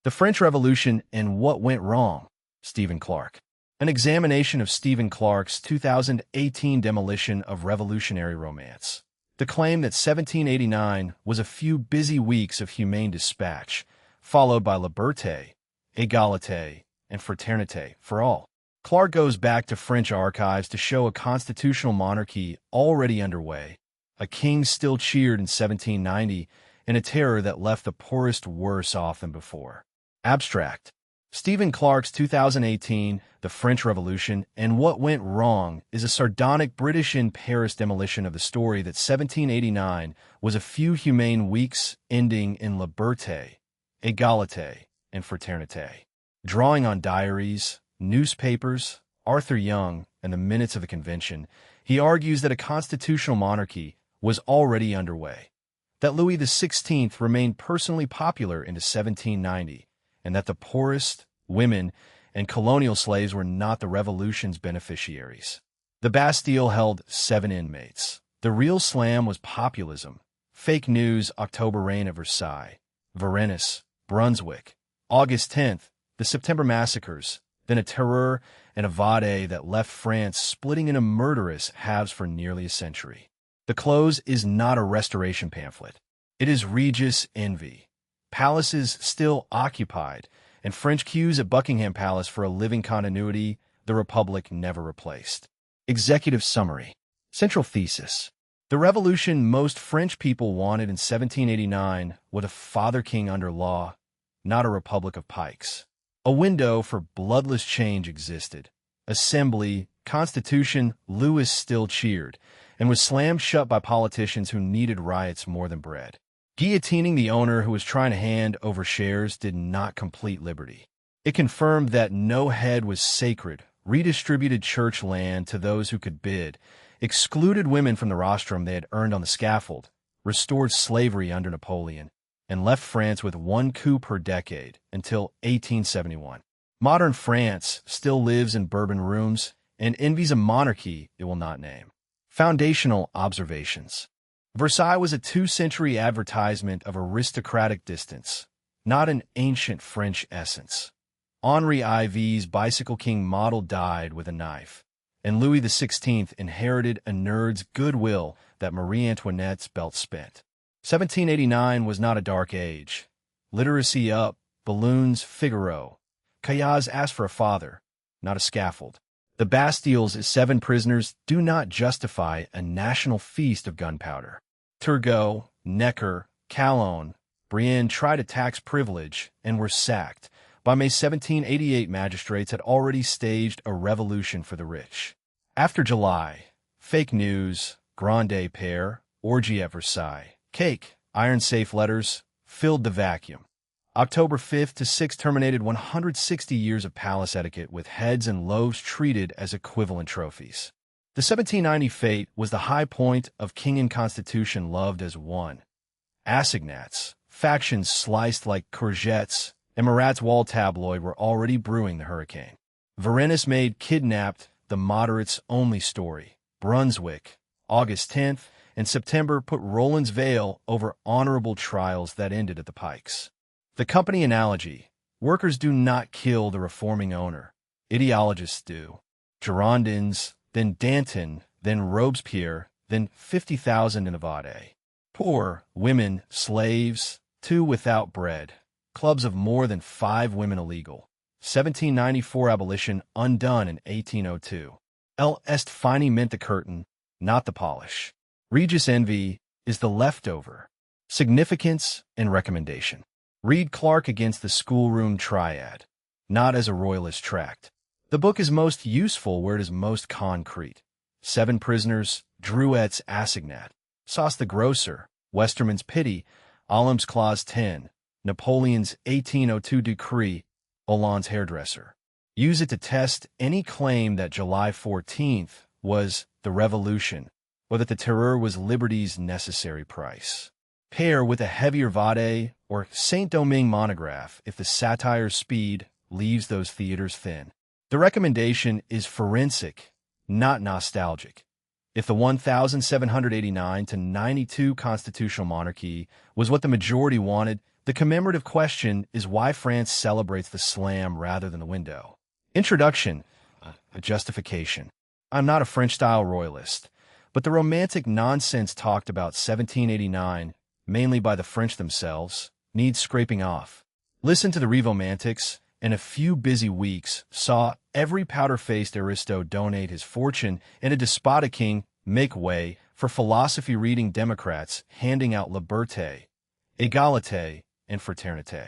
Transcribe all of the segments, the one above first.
The French Revolution and What Went Wrong, Stephen Clarke. An examination of Stephen Clarke's 2018 demolition of revolutionary romance. The claim that 1789 was a few busy weeks of humane dispatch, followed by liberté, égalité, and fraternité for all. Clarke goes back to French archives to show a constitutional monarchy already underway, a king still cheered in 1790, and a terror that left the poorest worse off than before. Abstract. Stephen Clarke's 2018 The French Revolution and What Went Wrong is a sardonic British in Paris demolition of the story that 1789 was a few humane weeks ending in liberté, égalité, and fraternité. Drawing on diaries, newspapers, Arthur Young, and the minutes of the convention, he argues that a constitutional monarchy was already underway, that Louis XVI remained personally popular into 1790, and that the poorest, women, and colonial slaves were not the revolution's beneficiaries. The Bastille held 7 inmates. The real slam was populism. Fake news, October reign at Versailles. Varennes, Brunswick. August 10th, the September massacres, then a terror and a vade that left France splitting into murderous halves for nearly a century. The close is not a restoration pamphlet. It is Regis envy. Palaces still occupied, and French queues at Buckingham Palace for a living continuity the Republic never replaced. Executive summary. Central thesis. The revolution most French people wanted in 1789 was a father-king under law, not a republic of pikes. A window for bloodless change existed. Assembly, Constitution, Louis still cheered, and was slammed shut by politicians who needed riots more than bread. Guillotining the owner who was trying to hand over shares did not complete liberty. It confirmed that no head was sacred, redistributed church land to those who could bid, excluded women from the rostrum they had earned on the scaffold, restored slavery under Napoleon, and left France with 1 coup per decade until 1871. Modern France still lives in Bourbon rooms and envies a monarchy it will not name. Foundational observations. Versailles was a 2-century advertisement of aristocratic distance, not an ancient French essence. Henri IV's Bicycle King model died with a knife, and Louis XVI inherited a nerd's goodwill that Marie Antoinette's belt spent. 1789 was not a dark age. Literacy up, balloons, Figaro. Caillas asked for a father, not a scaffold. The Bastille's 7 prisoners do not justify a national feast of gunpowder. Turgot, Necker, Calonne, Brienne tried to tax privilege and were sacked. By May 1788, magistrates had already staged a revolution for the rich. After July, fake news, Grande Père, orgy at Versailles, cake, iron-safe letters, filled the vacuum. October 5th to 6th terminated 160 years of palace etiquette with heads and loaves treated as equivalent trophies. The 1790 fete was the high point of king and constitution loved as one. Assignats, factions sliced like courgettes, and Marat's wall tabloid were already brewing the hurricane. Varennes made kidnapped the moderates' only story. Brunswick, August 10th, and September put Roland's veil over honorable trials that ended at the pikes. The company analogy. Workers do not kill the reforming owner. Ideologists do. Girondins, then Danton, then Robespierre, then 50,000 in the Vade. Poor, women, slaves, 2 without bread. Clubs of more than 5 women illegal. 1794 abolition undone in 1802. El est fini meant the curtain, not the polish. Regis envy is the leftover. Significance and recommendation. Read Clarke against the schoolroom triad, not as a royalist tract. The book is most useful where it is most concrete. 7 prisoners, Drouet's assignat, Sauce the grocer, Westerman's pity, Ollam's clause 10, Napoleon's 1802 decree, Hollande's hairdresser. Use it to test any claim that July 14th was the revolution, or that the terror was liberty's necessary price. Pair with a heavier Vade or Saint-Domingue monograph if the satire's speed leaves those theaters thin. The recommendation is forensic, not nostalgic. If the 1789 to 92 constitutional monarchy was what the majority wanted, The commemorative question is why France celebrates the slam rather than the window. Introduction, a justification. I'm not a French-style royalist, but the romantic nonsense talked about 1789, mainly by the French themselves, needs scraping off. Listen to the Revomantics, and a few busy weeks saw every powder-faced aristo donate his fortune and a despotic king make way for philosophy-reading Democrats handing out liberté, égalité, and fraternité.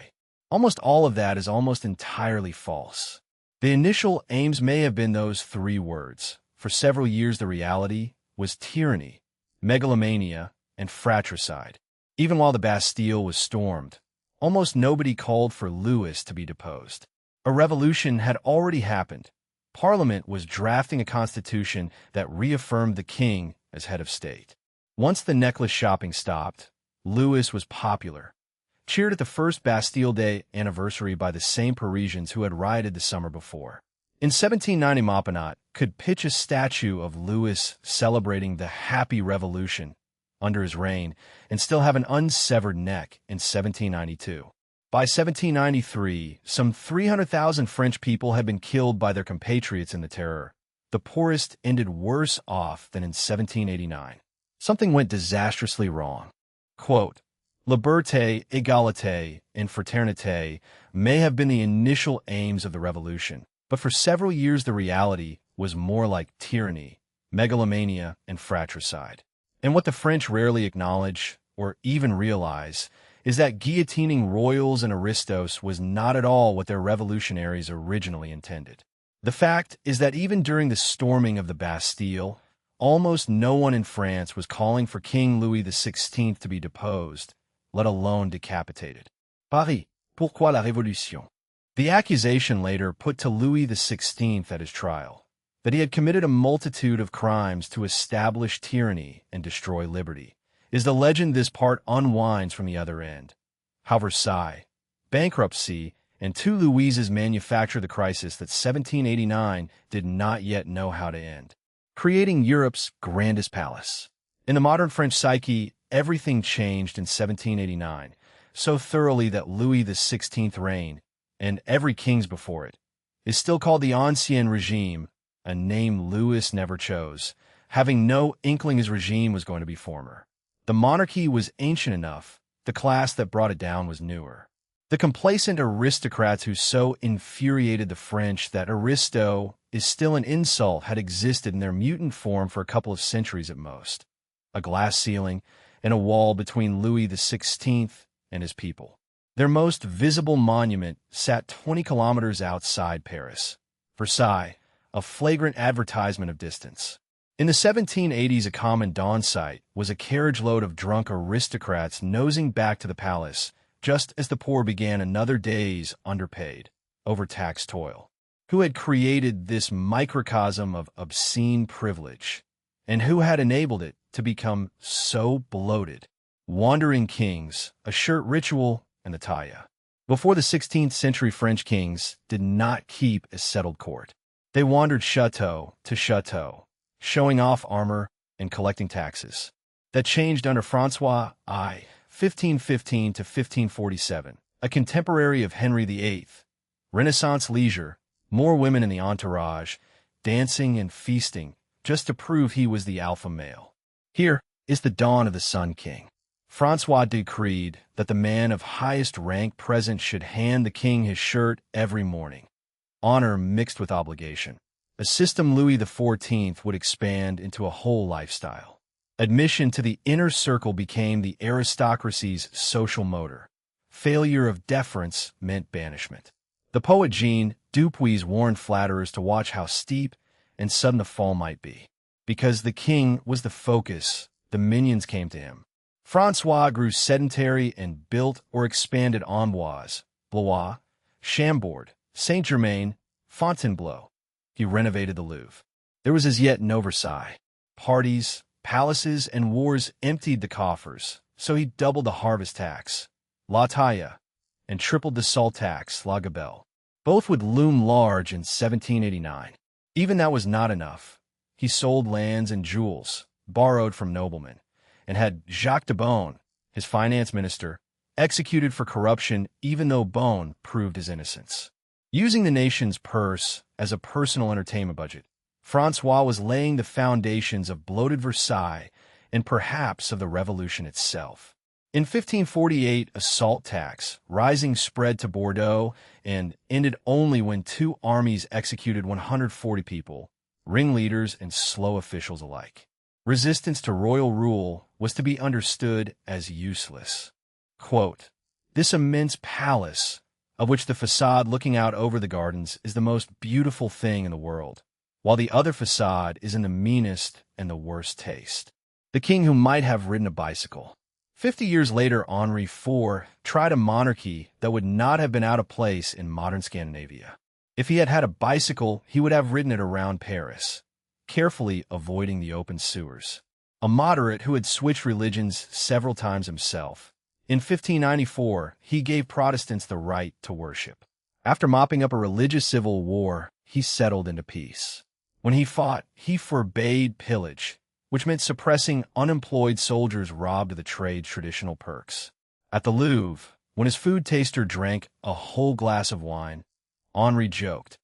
Almost all of that is almost entirely false. The initial aims may have been those three words. For several years, the reality was tyranny, megalomania, and fratricide. Even while the Bastille was stormed, almost nobody called for Louis to be deposed. A revolution had already happened. Parliament was drafting a constitution that reaffirmed the king as head of state. Once the necklace shopping stopped, Louis was popular, cheered at the first Bastille Day anniversary by the same Parisians who had rioted the summer before. In 1790, Maupinat could pitch a statue of Louis celebrating the happy revolution under his reign and still have an unsevered neck in 1792. By 1793, some 300,000 French people had been killed by their compatriots in the Terror. The poorest ended worse off than in 1789. Something went disastrously wrong. Quote, Liberté, égalité, and fraternité may have been the initial aims of the revolution, but for several years the reality was more like tyranny, megalomania, and fratricide. And what the French rarely acknowledge, or even realize, is that guillotining royals and aristos was not at all what their revolutionaries originally intended. The fact is that even during the storming of the Bastille, almost no one in France was calling for King Louis XVI to be deposed, let alone decapitated. Paris, pourquoi la Révolution? The accusation later put to Louis XVI at his trial, that he had committed a multitude of crimes to establish tyranny and destroy liberty, is the legend this part unwinds from the other end. How Versailles, bankruptcy, and two Louises manufactured the crisis that 1789 did not yet know how to end, creating Europe's grandest palace. In the modern French psyche, everything changed in 1789, so thoroughly that Louis XVI reign, and every king's before it, is still called the Ancien Regime, a name Louis never chose, having no inkling his regime was going to be former. The monarchy was ancient enough, the class that brought it down was newer. The complacent aristocrats who so infuriated the French that aristo is still an insult had existed in their mutant form for a couple of centuries at most. A glass ceiling and a wall between Louis XVI and his people. Their most visible monument sat 20 kilometers outside Paris. Versailles, a flagrant advertisement of distance. In the 1780s, a common dawn sight was a carriage load of drunk aristocrats nosing back to the palace, just as the poor began another day's underpaid, overtaxed toil. Who had created this microcosm of obscene privilege, and who had enabled it to become so bloated? Wandering kings, a shirt ritual, and the taille. Before the 16th century, French kings did not keep a settled court. They wandered chateau to chateau, showing off armor and collecting taxes. That changed under François I, 1515 to 1547, a contemporary of Henry VIII. Renaissance leisure, more women in the entourage, dancing and feasting, just to prove he was the alpha male. Here is the dawn of the Sun King. François decreed that the man of highest rank present should hand the king his shirt every morning. Honor mixed with obligation. A system Louis XIV would expand into a whole lifestyle. Admission to the inner circle became the aristocracy's social motor. Failure of deference meant banishment. The poet Jean Dupuis warned flatterers to watch how steep and sudden the fall might be. Because the king was the focus, the minions came to him. François grew sedentary and built or expanded Amboise, Blois, Chambord, Saint-Germain, Fontainebleau. He renovated the Louvre. There was as yet no Versailles. Parties, palaces, and wars emptied the coffers, so he doubled the harvest tax, la taille, and tripled the salt tax, la gabelle. Both would loom large in 1789. Even that was not enough. He sold lands and jewels, borrowed from noblemen, and had Jacques de Beaune, his finance minister, executed for corruption even though Beaune proved his innocence. Using the nation's purse as a personal entertainment budget, Francois was laying the foundations of bloated Versailles and perhaps of the revolution itself. In 1548, a salt tax, rising spread to Bordeaux and ended only when two armies executed 140 people, ringleaders and slow officials alike. Resistance to royal rule was to be understood as useless. Quote, "This immense palace, of which the facade looking out over the gardens is the most beautiful thing in the world, while the other facade is in the meanest and the worst taste." The king who might have ridden a bicycle. 50 years later, Henri IV tried a monarchy that would not have been out of place in modern Scandinavia. If he had had a bicycle, he would have ridden it around Paris, carefully avoiding the open sewers. A moderate who had switched religions several times himself. In 1594, he gave Protestants the right to worship. After mopping up a religious civil war, he settled into peace. When he fought, he forbade pillage, which meant suppressing unemployed soldiers robbed of the trade's traditional perks. At the Louvre, when his food taster drank a whole glass of wine, Henri joked,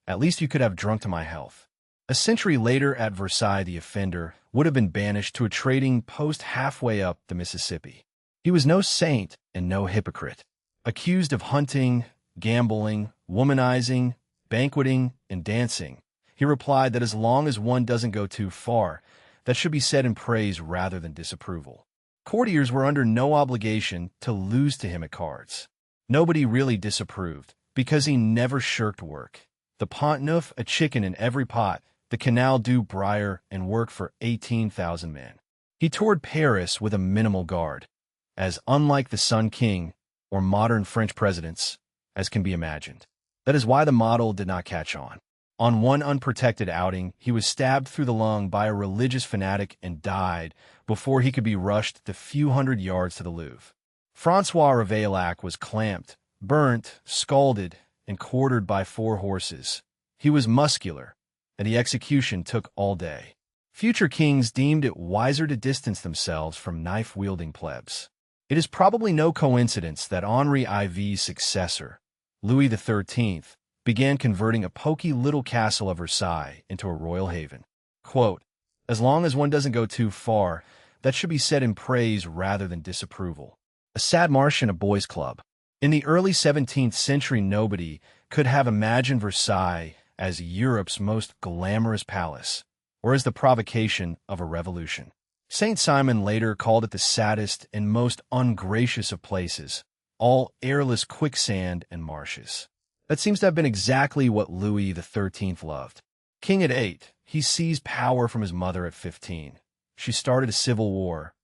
"At least you could have drunk to my health." A century later at Versailles, the offender would have been banished to a trading post halfway up the Mississippi. He was no saint and no hypocrite. Accused of hunting, gambling, womanizing, banqueting, and dancing, he replied that as long as one doesn't go too far, that should be said in praise rather than disapproval. Courtiers were under no obligation to lose to him at cards. Nobody really disapproved, because he never shirked work. The Pont Neuf, a chicken in every pot, the Canal du Brier, and work for 18,000 men. He toured Paris with a minimal guard, as unlike the Sun King or modern French presidents as can be imagined. That is why the model did not catch on. On one unprotected outing, he was stabbed through the lung by a religious fanatic and died before he could be rushed the few hundred yards to the Louvre. Francois Ravaillac was clamped, burnt, scalded, and quartered by 4 horses. He was muscular, and the execution took all day. Future kings deemed it wiser to distance themselves from knife-wielding plebs. It is probably no coincidence that Henri IV's successor, Louis XIII, began converting a poky little castle of Versailles into a royal haven. Quote, "As long as one doesn't go too far, that should be said in praise rather than disapproval." A sad marsh in a boys' club. In the early 17th century, nobody could have imagined Versailles as Europe's most glamorous palace, or as the provocation of a revolution. Saint Simon later called it the saddest and most ungracious of places, all airless quicksand and marshes. That seems to have been exactly what Louis XIII loved. King at 8, he seized power from his mother at 15. She started a civil war.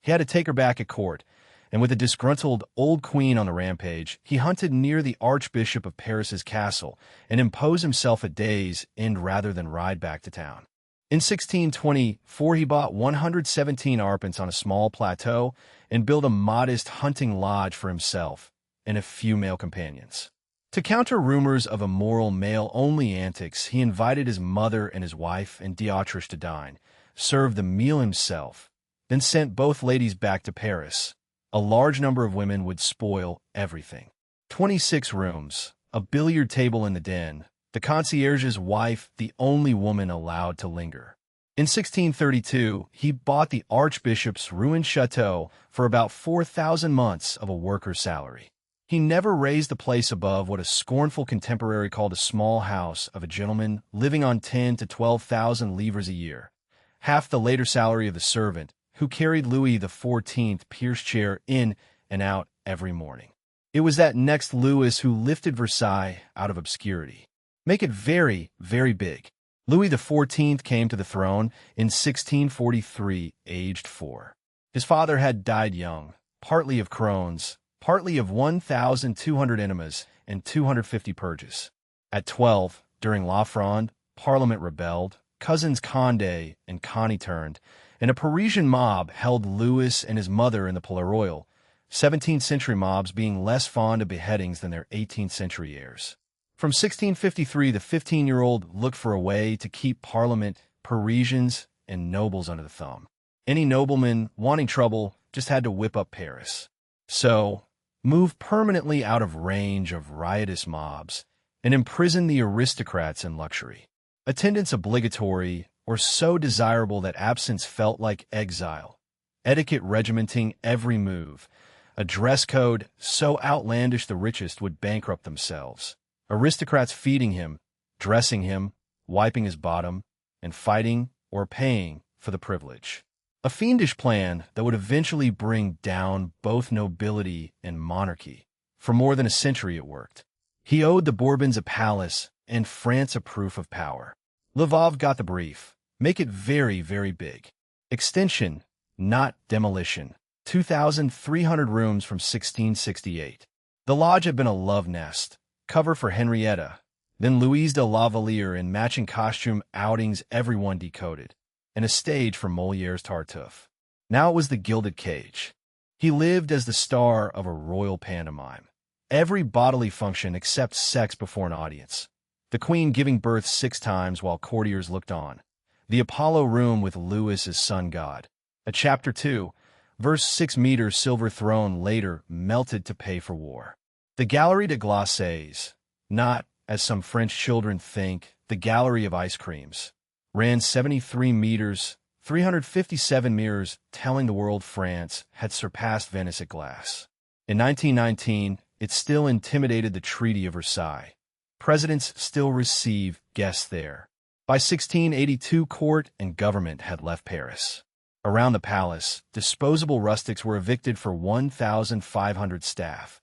He had to take her back at court, and with a disgruntled old queen on the rampage, he hunted near the Archbishop of Paris's castle and imposed himself a day's end rather than ride back to town. In 1624, he bought 117 arpents on a small plateau and built a modest hunting lodge for himself and a few male companions. To counter rumors of immoral male-only antics, he invited his mother and his wife and Beatrice to dine, served the meal himself, then sent both ladies back to Paris. A large number of women would spoil everything. 26 rooms, a billiard table in the den, the concierge's wife the only woman allowed to linger. In 1632, he bought the archbishop's ruined chateau for about 4,000 months of a worker's salary. He never raised the place above what a scornful contemporary called a small house of a gentleman living on 10 to 12,000 livres a year, half the later salary of the servant who carried Louis XIV Pierce chair in and out every morning. It was that next Louis who lifted Versailles out of obscurity. Make it very, very big. Louis XIV came to the throne in 1643, aged 4. His father had died young, partly of Crohn's, partly of 1,200 enemas and 250 purges. At 12, during La Fronde, Parliament rebelled, cousins Condé and Connie turned, and a Parisian mob held Louis and his mother in the Palais Royal, 17th century mobs being less fond of beheadings than their 18th century heirs. From 1653, the 15-year-old looked for a way to keep Parliament, Parisians, and nobles under the thumb. Any nobleman wanting trouble just had to whip up Paris. So, move permanently out of range of riotous mobs, and imprison the aristocrats in luxury. Attendance obligatory or so desirable that absence felt like exile. Etiquette regimenting every move. A dress code so outlandish the richest would bankrupt themselves. Aristocrats feeding him, dressing him, wiping his bottom, and fighting or paying for the privilege. A fiendish plan that would eventually bring down both nobility and monarchy. For more than a century it worked. He owed the Bourbons a palace and France a proof of power. Lvov got the brief. Make it very, very big. Extension, not demolition. 2,300 rooms from 1668. The lodge had been a love nest, cover for Henrietta, then Louise de Lavalier in matching costume outings everyone decoded, and a stage for Moliere's Tartuffe. Now it was the gilded cage. He lived as the star of a royal pantomime. Every bodily function except sex before an audience. The Queen giving birth 6 times while courtiers looked on. The Apollo room with Louis as sun god. A chapter 2, verse 6-meter silver throne later melted to pay for war. The Galerie de Glaces, not, as some French children think, the Gallery of Ice Creams, ran 73 meters, 357 mirrors, telling the world France had surpassed Venice at glass. In 1919, it still intimidated the Treaty of Versailles. Presidents still received guests there. By 1682, court and government had left Paris. Around the palace, disposable rustics were evicted for 1,500 staff.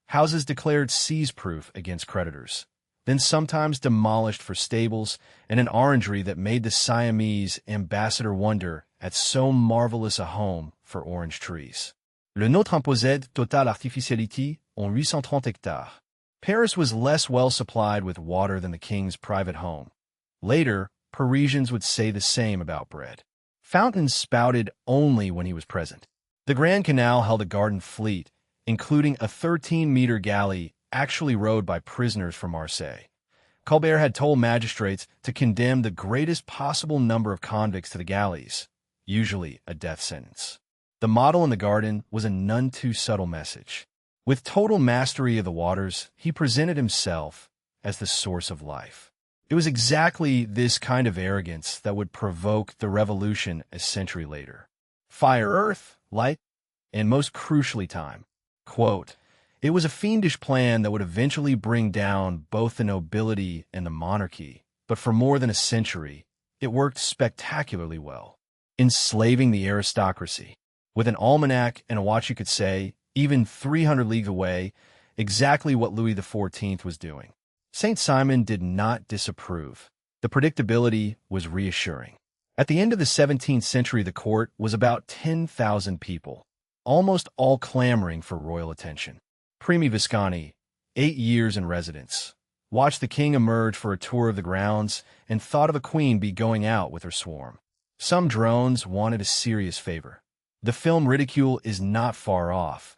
Houses declared seize-proof against creditors, then sometimes demolished for stables and an orangery that made the Siamese ambassador wonder at so marvelous a home for orange trees. Le nôtre imposait totale artificialité en 830 hectares. Paris was less well supplied with water than the king's private home. Later, Parisians would say the same about bread. Fountains spouted only when he was present. The Grand Canal held a garden fleet, including a 13-meter galley actually rowed by prisoners from Marseille. Colbert had told magistrates to condemn the greatest possible number of convicts to the galleys, usually a death sentence. The model in the garden was a none too subtle message. With total mastery of the waters, he presented himself as the source of life. It was exactly this kind of arrogance that would provoke the revolution a century later. Fire, earth, light, and most crucially time. Quote, it was a fiendish plan that would eventually bring down both the nobility and the monarchy, but for more than a century, it worked spectacularly well, enslaving the aristocracy. With an almanac and a watch you could say, even 300 leagues away, exactly what Louis XIV was doing. St. Simon did not disapprove. The predictability was reassuring. At the end of the 17th century, the court was about 10,000 people, almost all clamoring for royal attention. Primi Visconti, 8 years in residence, watched the king emerge for a tour of the grounds and thought of a queen be going out with her swarm. Some drones wanted a serious favor. The film Ridicule is not far off.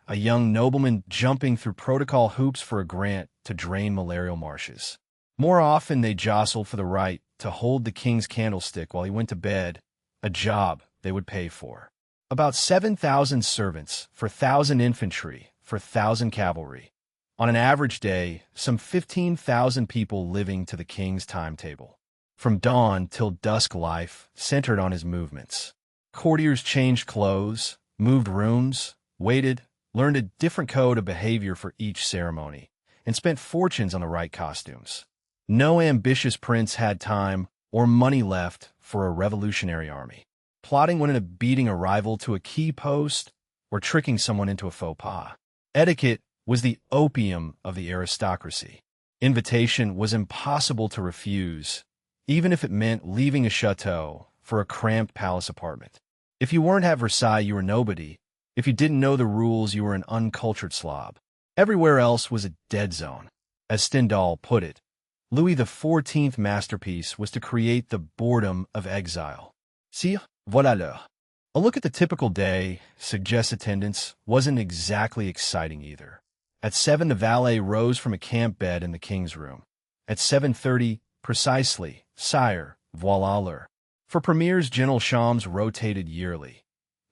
A young nobleman jumping through protocol hoops for a grant to drain malarial marshes. More often, they jostled for the right to hold the king's candlestick while he went to bed, a job they would pay for. About 7,000 servants for 1,000 infantry for 1,000 cavalry. On an average day, some 15,000 people living to the king's timetable. From dawn till dusk, life centered on his movements. Courtiers changed clothes, moved rooms, waited, learned a different code of behavior for each ceremony, and spent fortunes on the right costumes. No ambitious prince had time or money left for a revolutionary army. Plotting went into beating a rival to a key post or tricking someone into a faux pas. Etiquette was the opium of the aristocracy. Invitation was impossible to refuse, even if it meant leaving a chateau for a cramped palace apartment. If you weren't at Versailles, you were nobody. If you didn't know the rules, you were an uncultured slob. Everywhere else was a dead zone. As Stendhal put it, Louis XIV's masterpiece was to create the boredom of exile. Sire, voilà l'heure. A look at the typical day suggests attendance wasn't exactly exciting either. At 7, the valet rose from a camp bed in the king's room. At 7:30, precisely, sire, voilà l'heure. For premiers, gentilshams rotated yearly.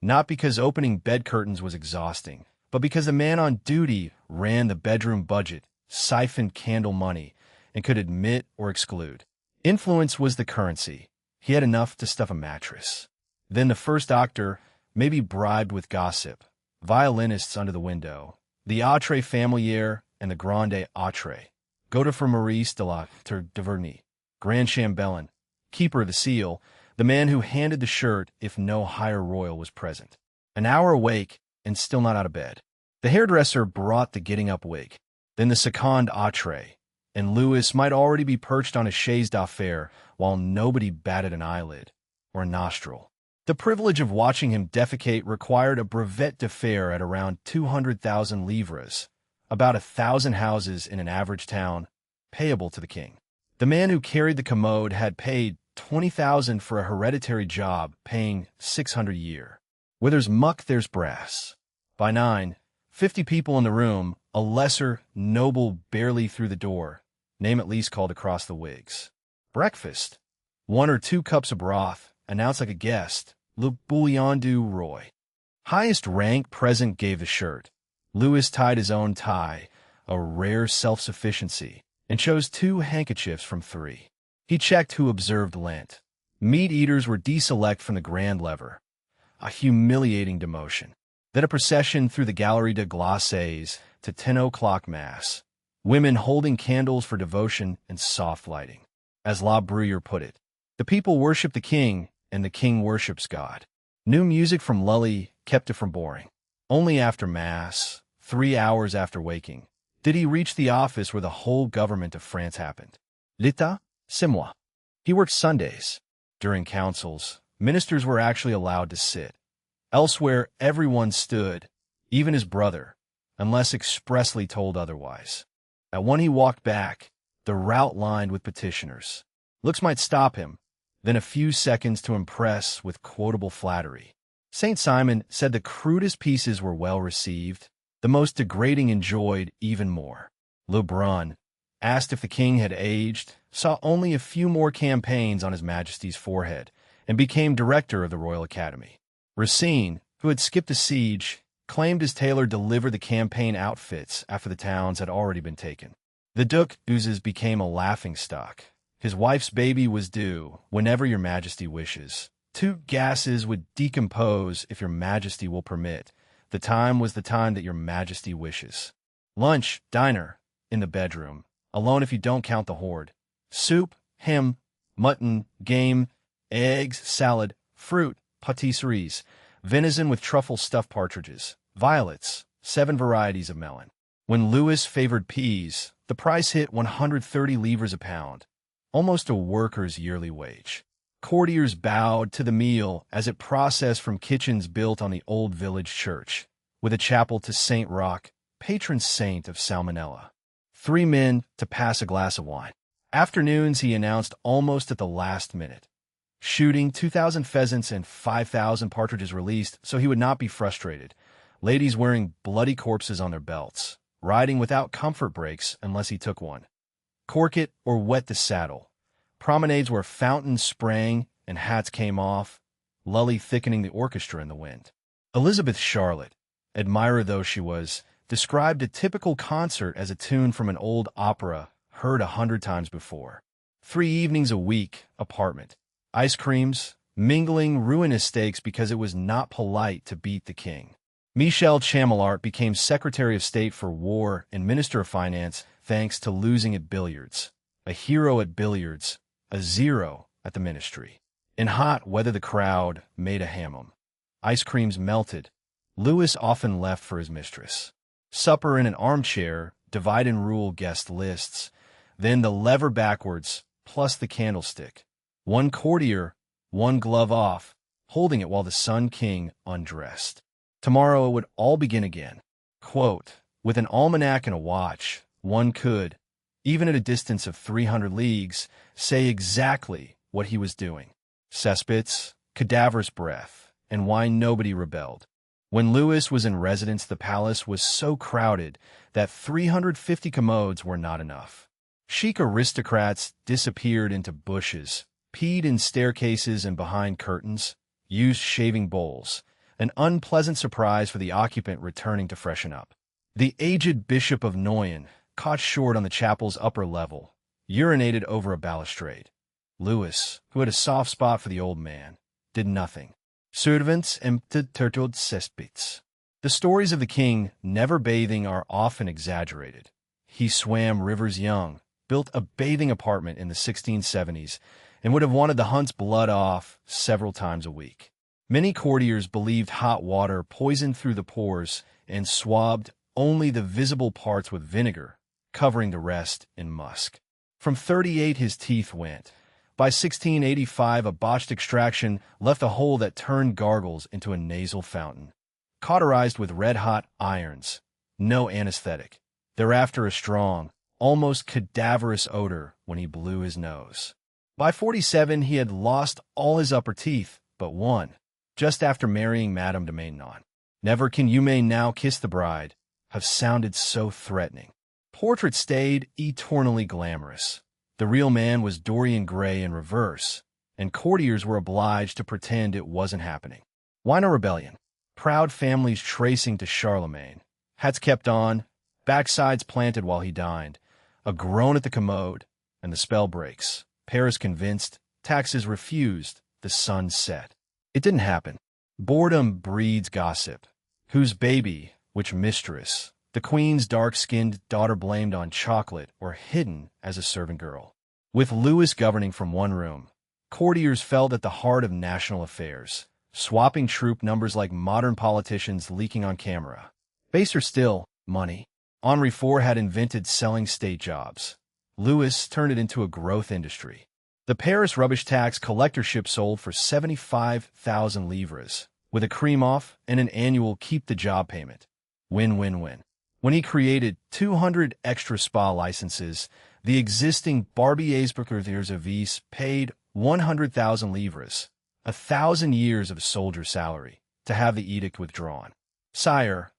Not because opening bed curtains was exhausting, but because the man on duty ran the bedroom budget, siphoned candle money, and could admit or exclude. Influence was the currency. He had enough to stuff a mattress. Then the first doctor, maybe bribed with gossip, violinists under the window, the Atre familier and the Grande Atre, Godefroy Maurice de la Tour de Verny, Grand Chambellan, keeper of the seal, the man who handed the shirt if no higher royal was present. An hour awake and still not out of bed. The hairdresser brought the getting-up wig, then the second Atre, and Louis might already be perched on a chaise d'affaires while nobody batted an eyelid or a nostril. The privilege of watching him defecate required a brevet de fer at around 200,000 livres, about 1,000 houses in an average town, payable to the king. The man who carried the commode had paid 20,000 for a hereditary job, paying 600 a year. Where there's muck, there's brass. By 9, 50 people in the room, a lesser noble barely through the door, name at least called across the wigs. Breakfast. 1 or 2 cups of broth, announced like a guest, le bouillon du roi. Highest rank present gave the shirt. Louis tied his own tie, a rare self-sufficiency, and chose 2 handkerchiefs from 3. He checked who observed Lent. Meat eaters were deselect from the grand lever, a humiliating demotion. Then a procession through the Galerie de Glaces to 10 o'clock Mass, women holding candles for devotion and soft lighting. As La Bruyere put it, the people worship the king, and the king worships God. New music from Lully kept it from boring. Only after Mass, 3 hours after waking, did he reach the office where the whole government of France happened. L'État, c'est moi. He worked Sundays. During councils, ministers were actually allowed to sit. Elsewhere, everyone stood, even his brother, unless expressly told otherwise. At one he walked back, the route lined with petitioners. Looks might stop him, then a few seconds to impress with quotable flattery. St. Simon said the crudest pieces were well received, the most degrading enjoyed even more. Lebrun, asked if the king had aged, saw only a few more campaigns on His Majesty's forehead, and became director of the Royal Academy. Racine, who had skipped a siege, claimed his tailor delivered the campaign outfits after the towns had already been taken. The Duc d'Uzes became a laughingstock. His wife's baby was due, whenever your majesty wishes. 2 gases would decompose if your majesty will permit. The time was the time that your majesty wishes. Lunch, diner, in the bedroom, alone if you don't count the hoard. Soup, ham, mutton, game, eggs, salad, fruit, pâtisseries, venison with truffle stuffed partridges, violets, 7 varieties of melon. When Louis favored peas, the price hit 130 livres a pound, almost a worker's yearly wage. Courtiers bowed to the meal as it processed from kitchens built on the old village church, with a chapel to Saint Roch, patron saint of Salmonella. 3 men to pass a glass of wine. Afternoons, he announced almost at the last minute. Shooting 2,000 pheasants and 5,000 partridges released so he would not be frustrated. Ladies wearing bloody corpses on their belts, riding without comfort breaks unless he took one. Cork it or wet the saddle. Promenades where fountains sprang and hats came off, Lully thickening the orchestra in the wind. Elizabeth Charlotte, admirer though she was, described a typical concert as a tune from an old opera heard 100 times before. 3 evenings a week, apartment. Ice creams, mingling ruinous steaks because it was not polite to beat the king. Michel Chamelart became Secretary of State for War and Minister of Finance thanks to losing at billiards. A hero at billiards, a 0 at the ministry. In hot weather the crowd made a hammam. Ice creams melted. Louis often left for his mistress. Supper in an armchair, divide and rule guest lists, then the lever backwards, plus the candlestick. 1 courtier, 1 glove off, holding it while the Sun King undressed. Tomorrow it would all begin again. Quote, with an almanac and a watch, one could, even at a distance of 300 leagues, say exactly what he was doing. Cesspits, cadaverous breath, and why nobody rebelled. When Louis was in residence, the palace was so crowded that 350 commodes were not enough. Chic aristocrats disappeared into bushes, peed in staircases and behind curtains, used shaving bowls, an unpleasant surprise for the occupant returning to freshen up. The aged Bishop of Noyon, caught short on the chapel's upper level, urinated over a balustrade. Louis, who had a soft spot for the old man, did nothing. Servants emptied turtled cesspits. The stories of the king never bathing are often exaggerated. He swam rivers young, built a bathing apartment in the 1670s, and would have wanted the hunt's blood off several times a week. Many courtiers believed hot water poisoned through the pores and swabbed only the visible parts with vinegar, covering the rest in musk. From 38 his teeth went. By 1685 a botched extraction left a hole that turned gargles into a nasal fountain. Cauterized with red-hot irons. No anesthetic. Thereafter a strong, almost cadaverous odor when he blew his nose. By 47 he had lost all his upper teeth but one, just after marrying Madame de Maintenon. Never can you may now kiss the bride have sounded so threatening. Portrait stayed eternally glamorous. The real man was Dorian Gray in reverse, and courtiers were obliged to pretend it wasn't happening. Why no rebellion? Proud families tracing to Charlemagne. Hats kept on, backsides planted while he dined. A groan at the commode, and the spell breaks. Paris convinced, taxes refused, the sun set. It didn't happen. Boredom breeds gossip. Whose baby, which mistress? The queen's dark-skinned daughter blamed on chocolate or hidden as a servant girl. With Louis governing from one room, courtiers felt at the heart of national affairs, swapping troop numbers like modern politicians leaking on camera. Baser still, money. Henri IV had invented selling state jobs. Louis turned it into a growth industry. The Paris rubbish tax collectorship sold for 75,000 livres, with a cream-off and an annual keep-the-job payment. Win-win-win. When he created 200 extra spa licenses, the existing Barbiers Avis paid 100,000 livres, 1,000 years of soldier salary, to have the edict withdrawn. Sire,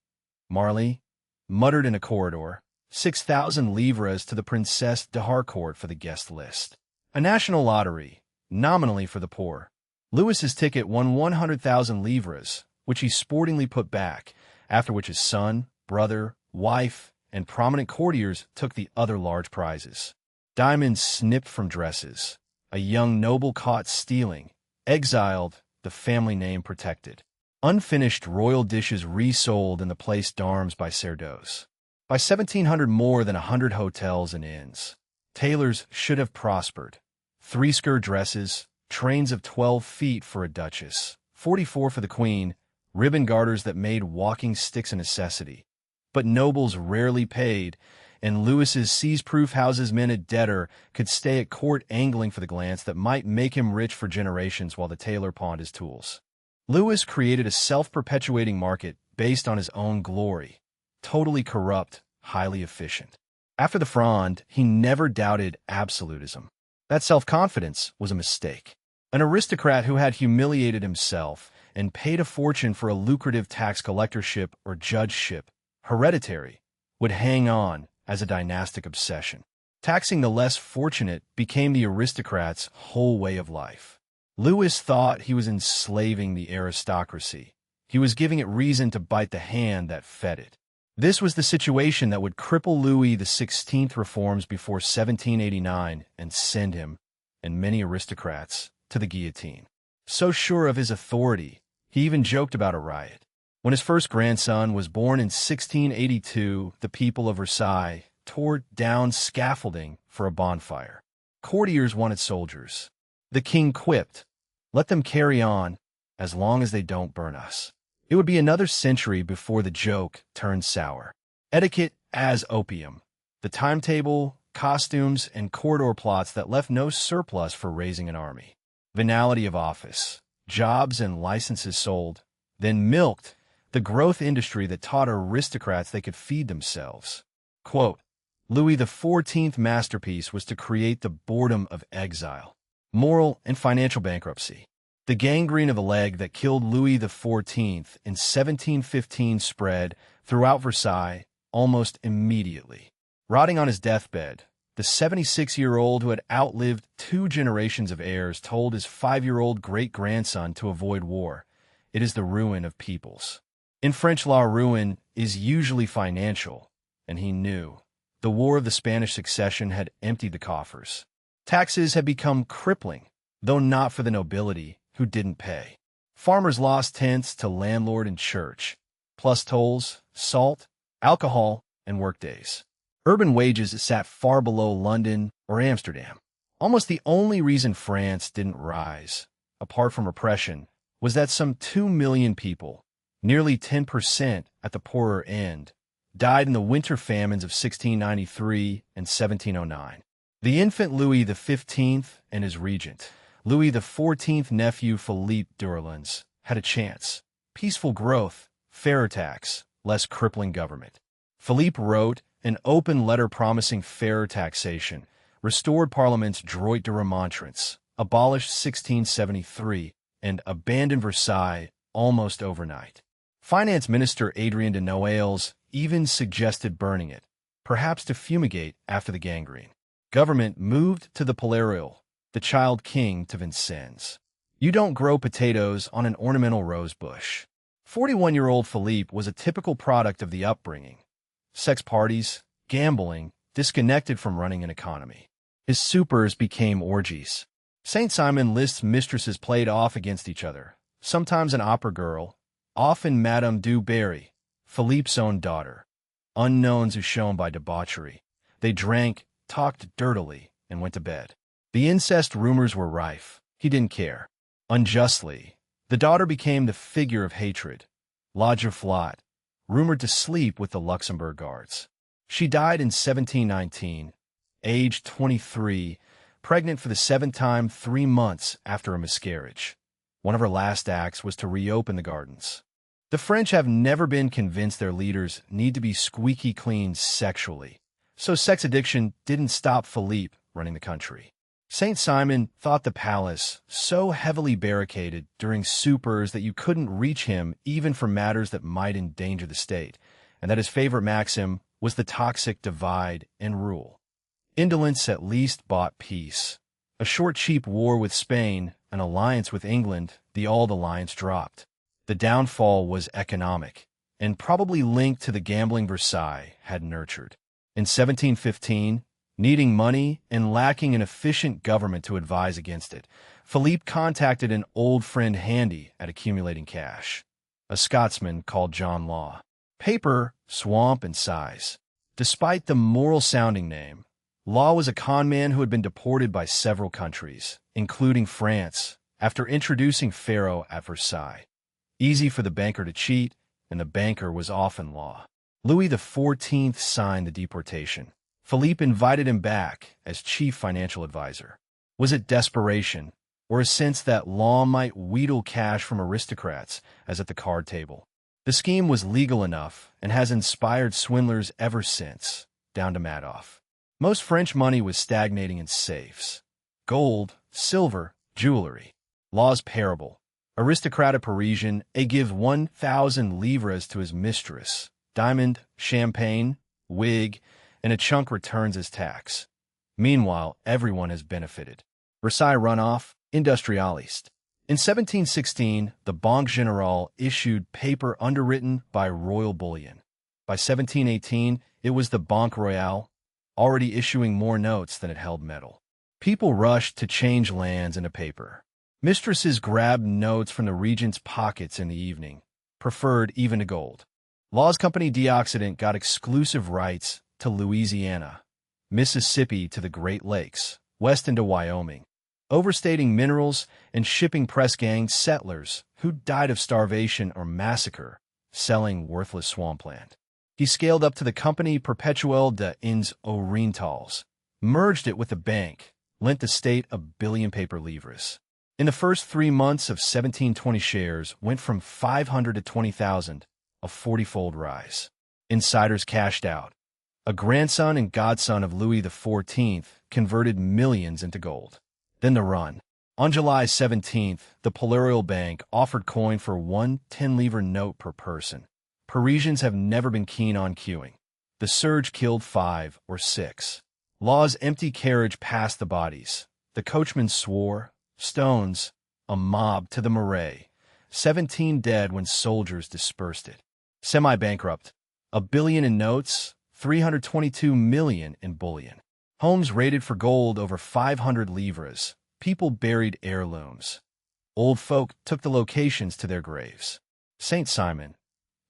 Marley muttered in a corridor, 6,000 livres to the Princesse de Harcourt for the guest list. A national lottery, nominally for the poor. Louis's ticket won 100,000 livres, which he sportingly put back, after which his son, brother, wife, and prominent courtiers took the other large prizes. Diamonds snipped from dresses, a young noble caught stealing, exiled, the family name protected. Unfinished royal dishes resold in the Place d'Armes by Cerdos. By 1700 more than 100 hotels and inns. Tailors should have prospered. 3 skirt dresses, trains of 12 feet for a duchess, 44 for the queen, ribbon garters that made walking sticks a necessity. But nobles rarely paid, and Louis's seize-proof houses meant a debtor could stay at court angling for the glance that might make him rich for generations while the tailor pawned his tools. Louis created a self-perpetuating market based on his own glory, totally corrupt, highly efficient. After the Fronde, he never doubted absolutism. That self-confidence was a mistake. An aristocrat who had humiliated himself and paid a fortune for a lucrative tax collectorship or judgeship, hereditary, would hang on as a dynastic obsession. Taxing the less fortunate became the aristocrat's whole way of life. Louis thought he was enslaving the aristocracy. He was giving it reason to bite the hand that fed it. This was the situation that would cripple Louis XVI reforms before 1789 and send him, and many aristocrats, to the guillotine. So sure of his authority, he even joked about a riot. When his first grandson was born in 1682, the people of Versailles tore down scaffolding for a bonfire. Courtiers wanted soldiers. The king quipped, "Let them carry on, as long as they don't burn us." It would be another century before the joke turned sour. Etiquette as opium. The timetable, costumes, and corridor plots that left no surplus for raising an army. Venality of office. Jobs and licenses sold, then milked, the growth industry that taught aristocrats they could feed themselves. Quote, Louis XIV masterpiece was to create the boredom of exile, moral and financial bankruptcy. The gangrene of the leg that killed Louis XIV in 1715 spread throughout Versailles almost immediately. Rotting on his deathbed, the 76-year-old who had outlived 2 generations of heirs told his 5-year-old great-grandson to avoid war. it is the ruin of peoples. In French law, ruin is usually financial, and he knew. The War of the Spanish Succession had emptied the coffers. Taxes had become crippling, though not for the nobility, who didn't pay. Farmers lost tents to landlord and church, plus tolls, salt, alcohol, and workdays. Urban wages sat far below London or Amsterdam. Almost the only reason France didn't rise, apart from oppression, was that some 2 million people, nearly 10% at the poorer end, died in the winter famines of 1693 and 1709. The infant Louis XV and his regent, Louis XIV nephew Philippe d'Orleans, had a chance. Peaceful growth, fairer tax, less crippling government. Philippe wrote an open letter promising fairer taxation, restored Parliament's droit de remonstrance, abolished 1673, and abandoned Versailles almost overnight. Finance Minister Adrien de Noailles even suggested burning it, perhaps to fumigate after the gangrene. Government moved to the Palais, the child king to Vincennes. You don't grow potatoes on an ornamental rose bush. 41-year-old Philippe was a typical product of the upbringing. Sex parties, gambling, disconnected from running an economy. His supers became orgies. St. Simon lists mistresses played off against each other, sometimes an opera girl, often Madame du Barry, Philippe's own daughter. Unknowns who shone by debauchery. They drank, talked dirtily, and went to bed. The incest rumors were rife. He didn't care. Unjustly, the daughter became the figure of hatred. La Giroflot, rumored to sleep with the Luxembourg guards. She died in 1719, aged 23, pregnant for the 7th time 3 months after a miscarriage. One of her last acts was to reopen the gardens. The French have never been convinced their leaders need to be squeaky clean sexually, so sex addiction didn't stop Philippe running the country. St. Simon thought the palace so heavily barricaded during supers that you couldn't reach him even for matters that might endanger the state, and that his favorite maxim was the toxic divide and rule. Indolence at least bought peace. A short, cheap war with Spain, an alliance with England, the old alliance dropped. The downfall was economic, and probably linked to the gambling Versailles had nurtured. In 1715, needing money and lacking an efficient government to advise against it, Philippe contacted an old friend handy at accumulating cash, a Scotsman called John Law. Paper, swamp, and size. Despite the moral-sounding name, Law was a con man who had been deported by several countries, including France, after introducing Pharaoh at Versailles. Easy for the banker to cheat, and the banker was often Law. Louis XIV signed the deportation. Philippe invited him back as chief financial advisor. Was it desperation, or a sense that Law might wheedle cash from aristocrats, as at the card table? The scheme was legal enough and has inspired swindlers ever since, down to Madoff. Most French money was stagnating in safes. Gold, silver, jewelry. Law's parable. Aristocratic Parisian, give 1,000 livres to his mistress. Diamond, champagne, wig, and a chunk returns as tax. Meanwhile, everyone has benefited. Versailles runoff, industrialiste. In 1716, the Banque Générale issued paper underwritten by royal bullion. By 1718, it was the Banque Royale, already issuing more notes than it held metal. People rushed to change lands into paper. Mistresses grabbed notes from the regent's pockets in the evening, preferred even to gold. Law's company Deoxidant got exclusive rights to Louisiana, Mississippi to the Great Lakes, west into Wyoming, overstating minerals and shipping press gang settlers who died of starvation or massacre, selling worthless swampland. He scaled up to the company Perpetuel des Indes Orientales, merged it with the bank, lent the state $1 billion paper livres. In the first 3 months of 1720, shares went from 500 to 20,000, a 40-fold rise. Insiders cashed out. A grandson and godson of Louis XIV converted millions into gold. Then the run. On July 17th, the Palais Bank offered coin for 1 10-livre note per person. Parisians have never been keen on queuing. The surge killed 5 or 6. Law's empty carriage passed the bodies. The coachman swore. Stones, a mob to the Marais. 17 dead when soldiers dispersed it. Semi-bankrupt, $1 billion in notes, $322 million in bullion. Homes raided for gold over 500 livres. People buried heirlooms. Old folk took the locations to their graves. St. Simon,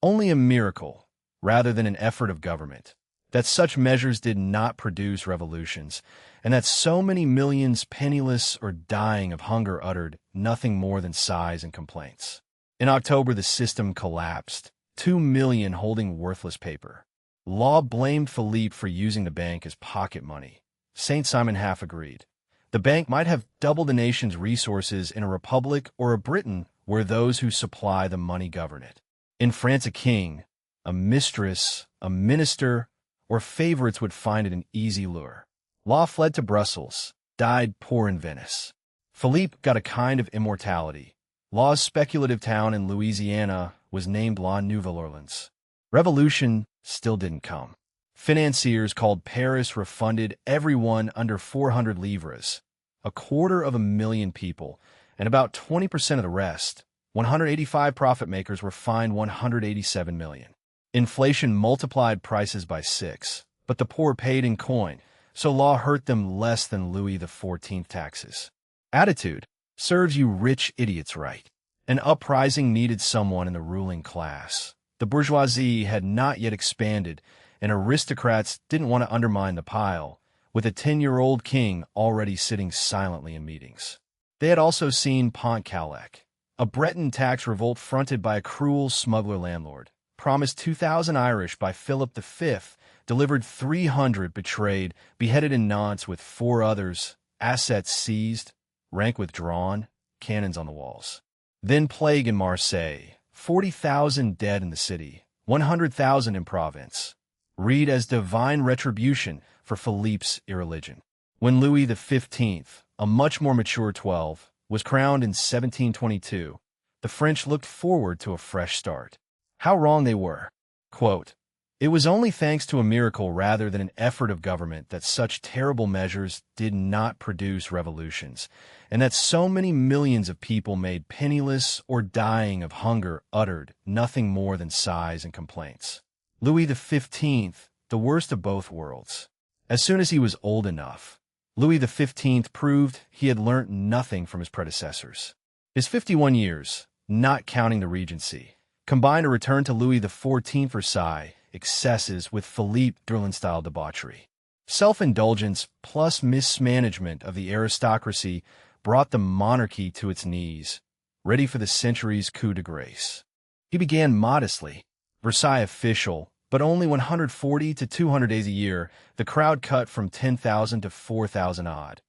only a miracle, rather than an effort of government, that such measures did not produce revolutions, and that so many millions penniless or dying of hunger uttered nothing more than sighs and complaints. In October, the system collapsed, 2 million holding worthless paper. Law blamed Philippe for using the bank as pocket money. St. Simon half agreed. The bank might have doubled the nation's resources in a republic or a Britain where those who supply the money govern it. In France, a king, a mistress, a minister, or favorites would find it an easy lure. Law fled to Brussels, died poor in Venice. Philippe got a kind of immortality. Law's speculative town in Louisiana was named La Nouvelle Orleans. Revolution still didn't come. Financiers called Paris refunded everyone under 400 livres, 250,000 people, and about 20% of the rest, 185 profit makers, were fined 187 million. Inflation multiplied prices by 6, but the poor paid in coin, so law hurt them less than Louis XIV taxes. Attitude: serves you rich idiots right. An uprising needed someone in the ruling class. The bourgeoisie had not yet expanded, and aristocrats didn't want to undermine the pile, with a 10-year-old king already sitting silently in meetings. They had also seen Clarke, a Breton tax revolt fronted by a cruel smuggler landlord, promised 2,000 Irish by Philip V, delivered 300 betrayed, beheaded in Nantes with 4 others, assets seized, rank withdrawn, cannons on the walls. Then plague in Marseille, 40,000 dead in the city, 100,000 in Provence. Read as divine retribution for Philippe's irreligion. When Louis XV, a much more mature 12, was crowned in 1722, the French looked forward to a fresh start. How wrong they were. Quote, "It was only thanks to a miracle rather than an effort of government that such terrible measures did not produce revolutions, and that so many millions of people made penniless or dying of hunger uttered nothing more than sighs and complaints." Louis XV, the worst of both worlds. As soon as he was old enough, Louis XV proved he had learnt nothing from his predecessors. His 51 years, not counting the regency, combined a return to Louis XIV Versailles excesses with Philippe Durlin-style debauchery. Self-indulgence plus mismanagement of the aristocracy brought the monarchy to its knees, ready for the century's coup de grace. He began modestly, Versailles official, but only 140 to 200 days a year, the crowd cut from 10,000 to 4,000 odd.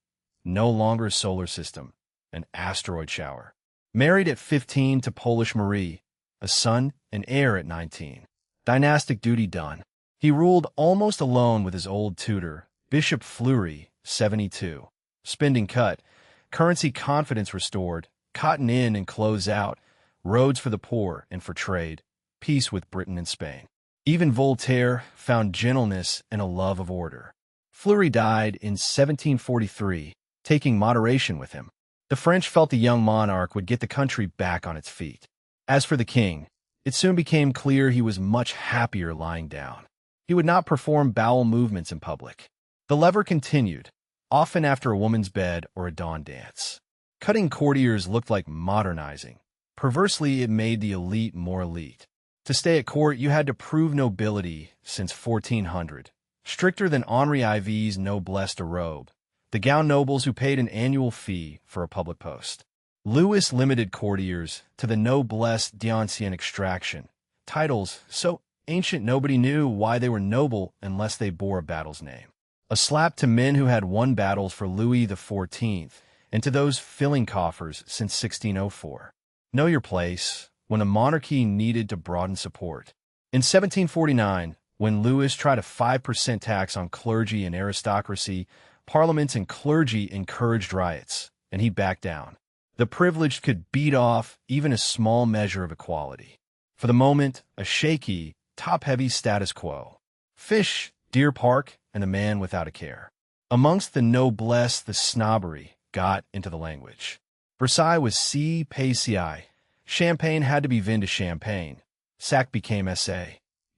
No longer a solar system, an asteroid shower. Married at 15 to Polish Marie, a son and heir at 19. Dynastic duty done. He ruled almost alone with his old tutor, Bishop Fleury, 72. Spending cut, currency confidence restored, cotton in and clothes out, roads for the poor and for trade, peace with Britain and Spain. Even Voltaire found gentleness and a love of order. Fleury died in 1743, taking moderation with him. The French felt the young monarch would get the country back on its feet. As for the king, it soon became clear he was much happier lying down. He would not perform bowel movements in public. The lever continued, often after a woman's bed or a dawn dance. Cutting courtiers looked like modernizing. Perversely, it made the elite more elite. To stay at court, you had to prove nobility since 1400. Stricter than Henri Iv's noblesse de robe, the gown nobles who paid an annual fee for a public post. Louis limited courtiers to the noblesse d'ancienne extraction, titles so ancient nobody knew why they were noble unless they bore a battle's name. A slap to men who had won battles for Louis XIV and to those filling coffers since 1604. Know your place when the monarchy needed to broaden support. In 1749, when Louis tried a 5% tax on clergy and aristocracy, parliaments and clergy encouraged riots, and he backed down. The privileged could beat off even a small measure of equality. For the moment, a shaky, top-heavy status quo. Fish, Deer Park, and the man without a care. Amongst the noblesse, the snobbery got into the language. Versailles was si paisible, Champagne had to be vin to champagne. Sac became SA.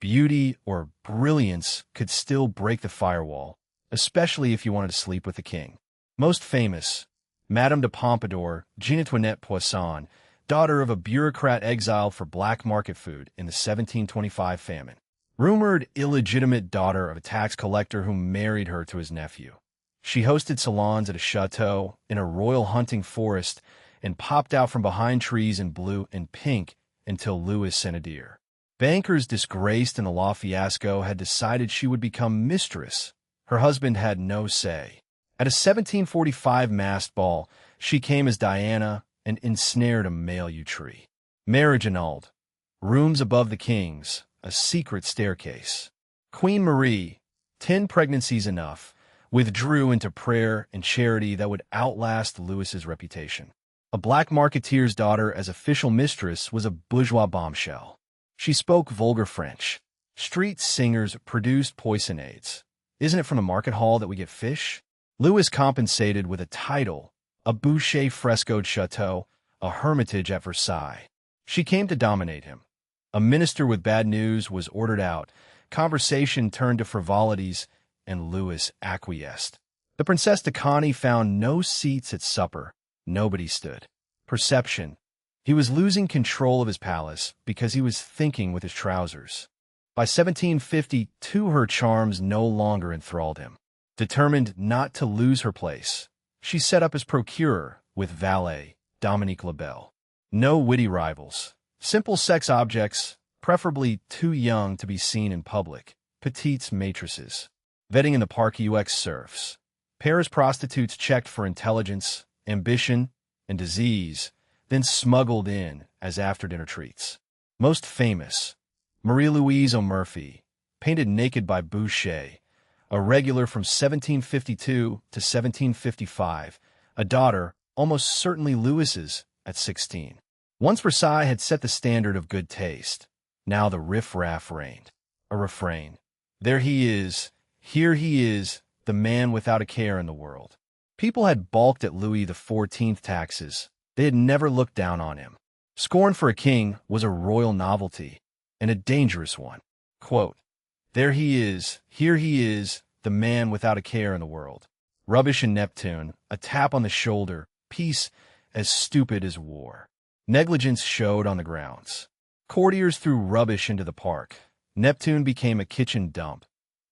Beauty or brilliance could still break the firewall, especially if you wanted to sleep with the king. Most famous, Madame de Pompadour, Jean Antoinette Poisson, daughter of a bureaucrat exiled for black market food in the 1725 famine. Rumored illegitimate daughter of a tax collector who married her to his nephew. She hosted salons at a chateau in a royal hunting forest and popped out from behind trees in blue and pink until Louis sent a deer. Bankers disgraced in the law fiasco had decided she would become mistress. Her husband had no say. At a 1745 masked ball, she came as Diana and ensnared a male tree. Marriage annulled. Rooms above the king's, a secret staircase. Queen Marie, 10 pregnancies enough, withdrew into prayer and charity that would outlast Louis's reputation. A black marketeer's daughter as official mistress was a bourgeois bombshell. She spoke vulgar French. Street singers produced poisonades. Isn't it from the market hall that we get fish? Louis compensated with a title, a Boucher frescoed chateau, a hermitage at Versailles. She came to dominate him. A minister with bad news was ordered out. Conversation turned to frivolities, and Louis acquiesced. The Princess de Conti found no seats at supper. Nobody stood. Perception. He was losing control of his palace because he was thinking with his trousers. By 1752, her charms no longer enthralled him. Determined not to lose her place, she set up as procurer with valet Dominique Lebel. No witty rivals. Simple sex objects, preferably too young to be seen in public. Petites maîtresses. Vetting in the Parc UX serfs. Paris prostitutes checked for intelligence, ambition, and disease, then smuggled in as after-dinner treats. Most famous, Marie-Louise O'Murphy, painted naked by Boucher, a regular from 1752 to 1755, a daughter, almost certainly Louis's, at 16. Once Versailles had set the standard of good taste, now the riff-raff reigned. A refrain. There he is, here he is, the man without a care in the world. People had balked at Louis XIV taxes. They had never looked down on him. Scorn for a king was a royal novelty, and a dangerous one. Quote, there he is, here he is, the man without a care in the world. Rubbish and Neptune, a tap on the shoulder, peace as stupid as war. Negligence showed on the grounds. Courtiers threw rubbish into the park. Neptune became a kitchen dump.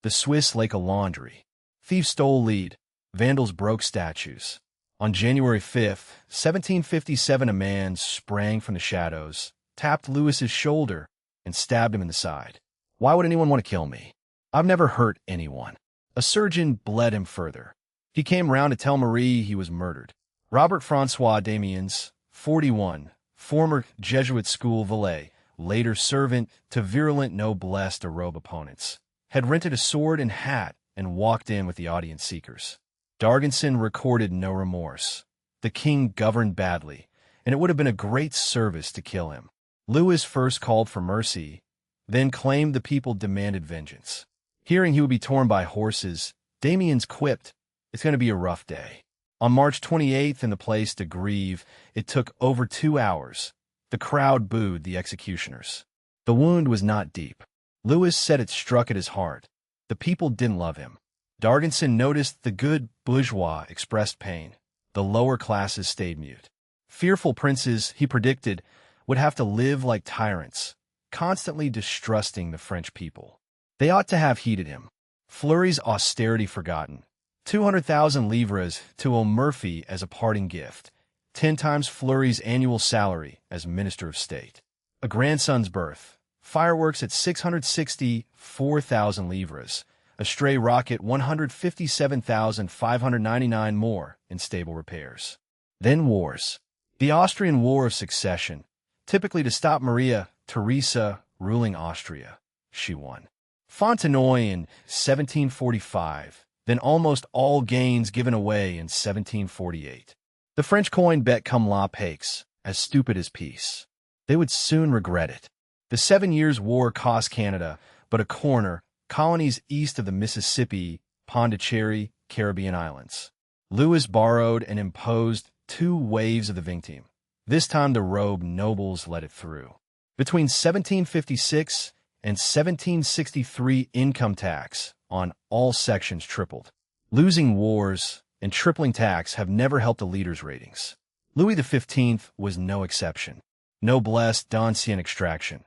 The Swiss like a laundry. Thieves stole lead. Vandals broke statues. On January 5th, 1757, a man sprang from the shadows, tapped Louis's shoulder, and stabbed him in the side. Why would anyone want to kill me? I've never hurt anyone. A surgeon bled him further. He came round to tell Marie he was murdered. Robert François Damiens, 41, former Jesuit school valet, later servant to virulent noblesse de robe opponents, had rented a sword and hat and walked in with the audience seekers. D'Argenson recorded no remorse. The king governed badly, and it would have been a great service to kill him. Louis first called for mercy, then claimed the people demanded vengeance. Hearing he would be torn by horses, Damiens quipped, it's going to be a rough day. On March 28th in the Place de Grève, it took over 2 hours. The crowd booed the executioners. The wound was not deep. Louis said it struck at his heart. The people didn't love him. D'Argenson noticed the good bourgeois expressed pain. The lower classes stayed mute. Fearful princes, he predicted, would have to live like tyrants, constantly distrusting the French people. They ought to have heeded him. Fleury's austerity forgotten. 200,000 livres to O'Murphy as a parting gift. 10 times Fleury's annual salary as Minister of State. A grandson's birth. Fireworks at 664,000 livres. A stray rocket 157,599 more in stable repairs. Then wars. The Austrian War of Succession, typically to stop Maria Theresa ruling Austria. She won. Fontenoy in 1745, then almost all gains given away in 1748. The French coin bet comme la paix, as stupid as peace. They would soon regret it. The 7 Years' War cost Canada but a corner, colonies east of the Mississippi, Pondicherry, Caribbean islands. Louis borrowed and imposed 2 waves of the Vingtieme. This time the robe nobles let it through. Between 1756 and 1763, income tax on all sections tripled. Losing wars and tripling tax have never helped a leader's ratings. Louis XV was no exception. Noblesse d'ancien extraction.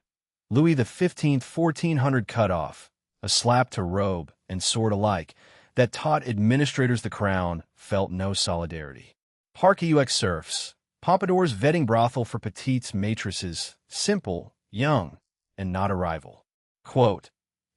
Louis XV 1400 cutoff, a slap to robe and sword alike, that taught administrators the crown felt no solidarity. Clarke UX serfs, Pompadour's vetting brothel for petites maîtresses, simple, young, and not a rival. Quote,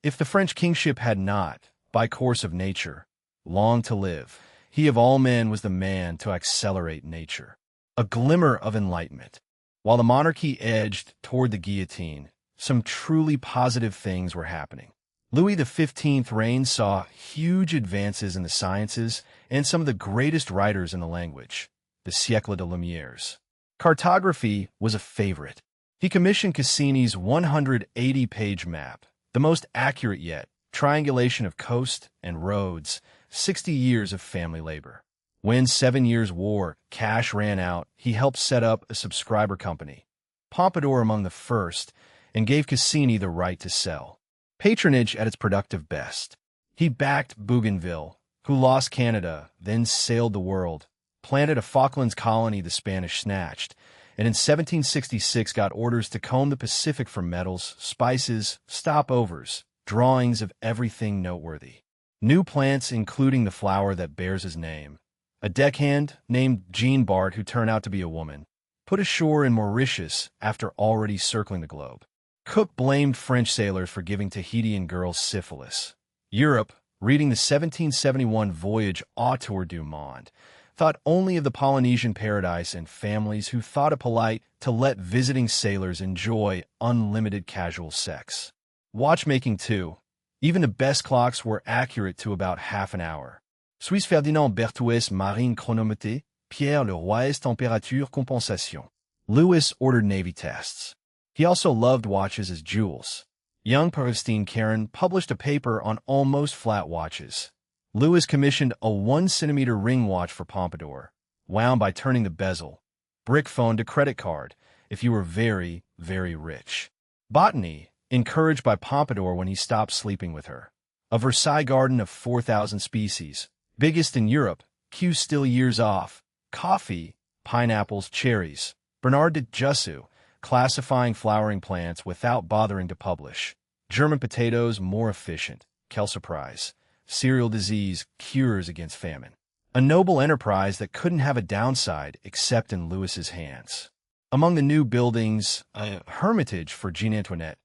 if the French kingship had not, by course of nature, longed to live, he of all men was the man to accelerate nature. A glimmer of enlightenment. While the monarchy edged toward the guillotine, some truly positive things were happening. Louis XV's reign saw huge advances in the sciences and some of the greatest writers in the language, the siècle de Lumières. Cartography was a favorite. He commissioned Cassini's 180-page map, the most accurate yet, triangulation of coast and roads, 60 years of family labor. When 7 Years' War cash ran out, he helped set up a subscriber company, Pompadour among the first, and gave Cassini the right to sell. Patronage at its productive best. He backed Bougainville, who lost Canada, then sailed the world, planted a Falklands colony the Spanish snatched, and in 1766 got orders to comb the Pacific for metals, spices, stopovers, drawings of everything noteworthy. New plants including the flower that bears his name. A deckhand named Jean Bart, who turned out to be a woman, put ashore in Mauritius after already circling the globe. Cook blamed French sailors for giving Tahitian girls syphilis. Europe, reading the 1771 voyage Autour du Monde, thought only of the Polynesian paradise and families who thought it polite to let visiting sailors enjoy unlimited casual sex. Watchmaking, too. Even the best clocks were accurate to about half an hour. Suisse Ferdinand Berthoud's Marine Chronométrée, Pierre Leroy's Température Compensation. Louis ordered Navy tests. He also loved watches as jewels. Young Paristine Caron published a paper on almost flat watches. Louis commissioned a 1-centimeter ring watch for Pompadour, wound by turning the bezel. Brick phone to credit card, if you were very, very rich. Botany, encouraged by Pompadour when he stopped sleeping with her. A Versailles garden of 4,000 species, biggest in Europe, Q still years off. Coffee, pineapples, cherries. Bernard de Jussieu, classifying flowering plants without bothering to publish. German potatoes more efficient. Kelseyprise. Cereal disease cures against famine. A noble enterprise that couldn't have a downside except in Louis's hands. Among the new buildings, a hermitage for Jean Antoinette.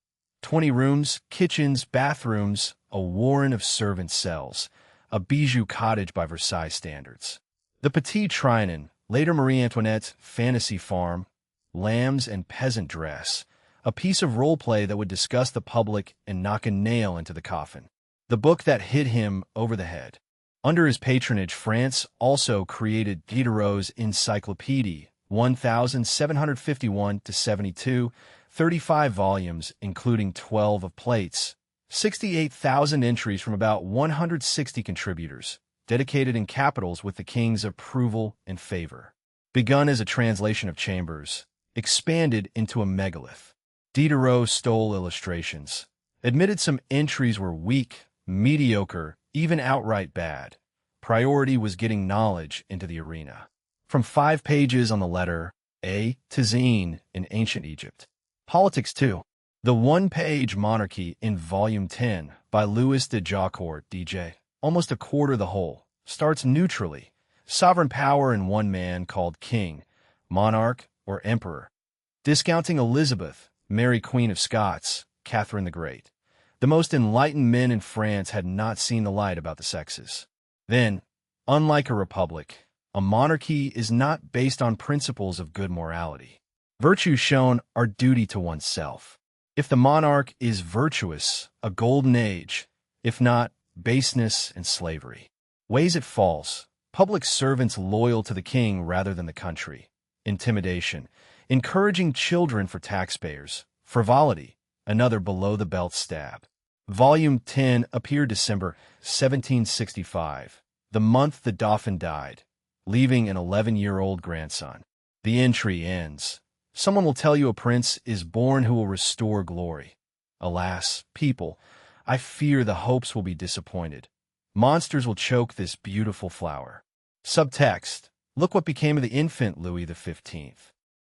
20 rooms, kitchens, bathrooms, a warren of servant cells, a bijou cottage by Versailles standards. The Petit Trianon, later Marie Antoinette's fantasy farm, lambs and peasant dress, a piece of role-play that would disgust the public and knock a nail into the coffin. The book that hit him over the head. Under his patronage, France also created Diderot's Encyclopédie, 1751-72, 35 volumes, including 12 of plates, 68,000 entries from about 160 contributors, dedicated in capitals with the king's approval and favor. Begun as a translation of Chambers, expanded into a megalith. Diderot stole illustrations, admitted some entries were weak, mediocre, even outright bad. Priority was getting knowledge into the arena. From 5 pages on the letter A to Z in ancient Egypt. Politics, too. The 1-page Monarchy in Volume 10 by Louis de Jaucourt, DJ, almost a quarter the whole, starts neutrally. Sovereign power in one man called king, monarch, or emperor. Discounting Elizabeth, Mary Queen of Scots, Catherine the Great. The most enlightened men in France had not seen the light about the sexes. Then, unlike a republic, a monarchy is not based on principles of good morality. Virtues shown are duty to oneself. If the monarch is virtuous, a golden age. If not, baseness and slavery. Ways it falls. Public servants loyal to the king rather than the country. Intimidation. Encouraging children for taxpayers. Frivolity. Another below-the-belt stab. Volume 10 appeared December 1765, the month the Dauphin died, leaving an 11-year-old grandson. The entry ends. Someone will tell you a prince is born who will restore glory. Alas, people, I fear the hopes will be disappointed. Monsters will choke this beautiful flower. Subtext: look what became of the infant Louis XV.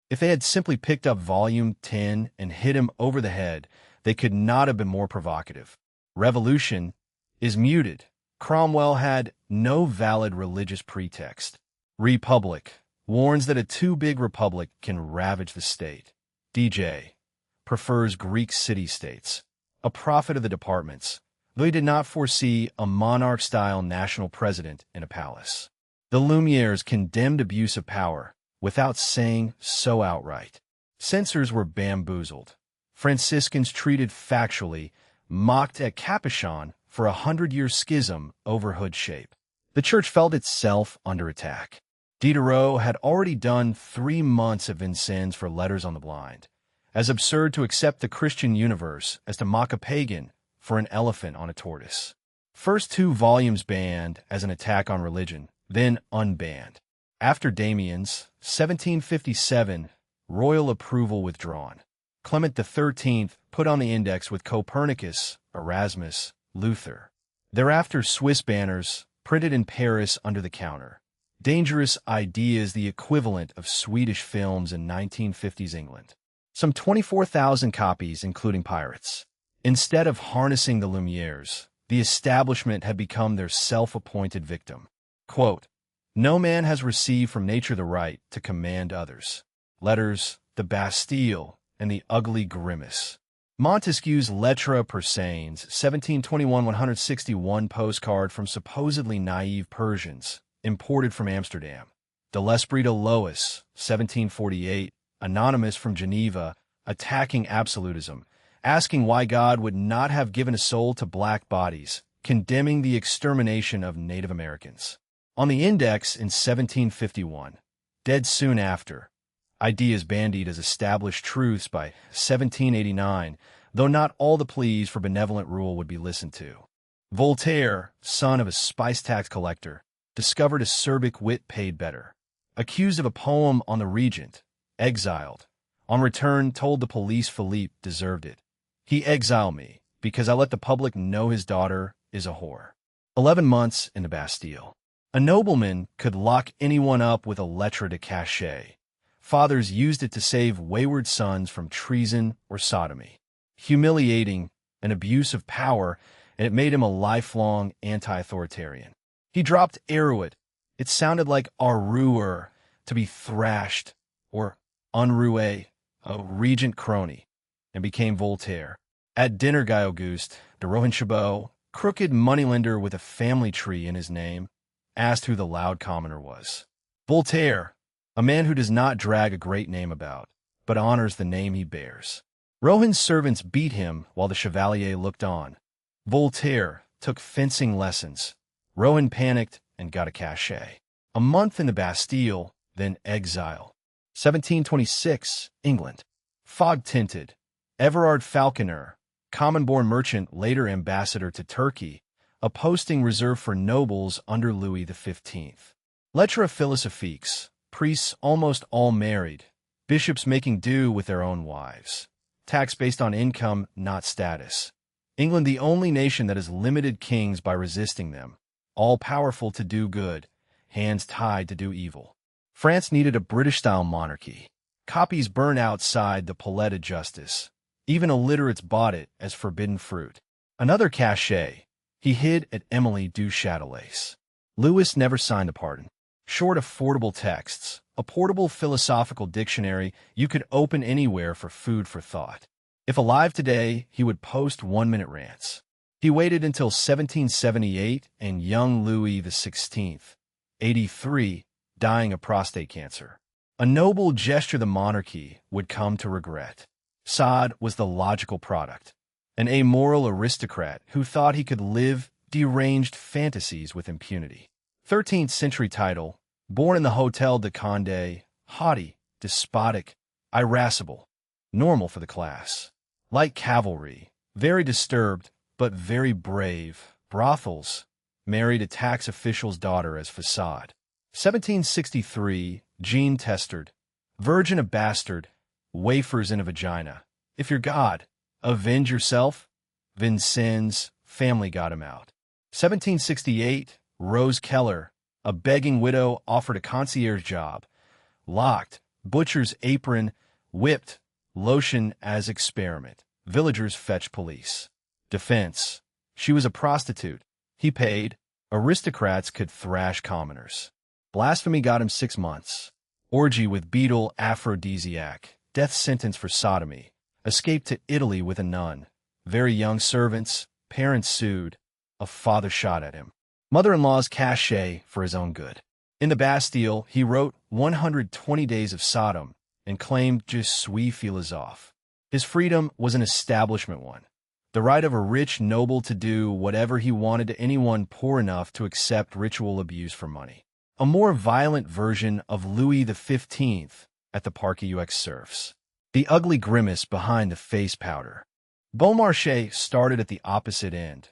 If they had simply picked up volume 10 and hit him over the head, they could not have been more provocative. Revolution is muted. Cromwell had no valid religious pretext. Republic warns that a too big republic can ravage the state. DJ prefers Greek city-states. A prophet of the departments, though he did not foresee a monarch-style national president in a palace. The Lumieres condemned abuse of power without saying so outright. Censors were bamboozled. Franciscans treated factually, mocked at Capuchon for 100-year schism over hood shape. The church felt itself under attack. Diderot had already done 3 months of Vincennes for Letters on the Blind. As absurd to accept the Christian universe as to mock a pagan for an elephant on a tortoise. First 2 volumes banned as an attack on religion, then unbanned. After Damiens, 1757, royal approval withdrawn. Clement XIII put on the index with Copernicus, Erasmus, Luther. Thereafter Swiss banners, printed in Paris under the counter. Dangerous Ideas, the equivalent of Swedish films in 1950s England. Some 24,000 copies, including pirates. Instead of harnessing the Lumieres, the establishment had become their self-appointed victim. Quote, "No man has received from nature the right to command others." Letters, the Bastille, and the ugly grimace. Montesquieu's Lettres Persanes, 1721-161 postcard from supposedly naive Persians, imported from Amsterdam. De l'Esprit de Lois, 1748, anonymous from Geneva, attacking absolutism, asking why God would not have given a soul to black bodies, condemning the extermination of Native Americans. On the index in 1751, dead soon after, Ideas bandied as established truths by 1789, though not all the pleas for benevolent rule would be listened to. Voltaire, son of a spice tax collector, discovered acerbic wit paid better. Accused of a poem on the regent, exiled. On return, told the police Philippe deserved it. He exiled me because I let the public know his daughter is a whore. 11 months in the Bastille. A nobleman could lock anyone up with a lettre de cachet. Fathers used it to save wayward sons from treason or sodomy. Humiliating, an abuse of power, and it made him a lifelong anti-authoritarian. He dropped Eruit. It sounded like Arruer, to be thrashed, or Unrué, a regent crony, and became Voltaire. At dinner, Guy Auguste de Rohan-Chabot, crooked moneylender with a family tree in his name, asked who the loud commoner was. Voltaire, a man who does not drag a great name about, but honors the name he bears. Rohan's servants beat him while the Chevalier looked on. Voltaire took fencing lessons. Rohan panicked and got a cachet. A month in the Bastille, then exile. 1726, England. Fog-tinted. Everard Falconer, common-born merchant, later ambassador to Turkey, a posting reserved for nobles under Louis XV. Lettres philosophiques. Priests almost all married. Bishops making do with their own wives. Tax based on income, not status. England the only nation that has limited kings by resisting them. All-powerful to do good, hands tied to do evil. France needed a British-style monarchy. Copies burn outside the Palais de Justice. Even illiterates bought it as forbidden fruit. Another cachet. He hid at Emily du Châtelet's. Louis never signed a pardon. Short affordable texts, a portable philosophical dictionary you could open anywhere for food for thought. If alive today, he would post 1-minute rants. He waited until 1778 and young Louis XVI, 83, dying of prostate cancer. A noble gesture the monarchy would come to regret. Sade was the logical product. An amoral aristocrat who thought he could live deranged fantasies with impunity. 13th century title, born in the Hôtel de Condé, haughty, despotic, irascible, normal for the class. Like cavalry, very disturbed, but very brave. Brothels, married a tax official's daughter as facade. 1763, Jean Testard, Virgin a bastard, wafers in a vagina. If you're God, avenge yourself. Vincennes, family got him out. 1768, Rose Keller, a begging widow offered a concierge job. Locked, butcher's apron, whipped, lotion as experiment. Villagers fetch police. Defense. She was a prostitute. He paid. Aristocrats could thrash commoners. Blasphemy got him 6 months. Orgy with beetle aphrodisiac. Death sentence for sodomy. Escaped to Italy with a nun. Very young servants. Parents sued. A father shot at him. Mother-in-law's cachet for his own good. In the Bastille, he wrote 120 Days of Sodom and claimed Je suis philosophe. His freedom was an establishment one. The right of a rich noble to do whatever he wanted to anyone poor enough to accept ritual abuse for money. A more violent version of Louis XV at the Parc aux Cerfs. The ugly grimace behind the face powder. Beaumarchais started at the opposite end.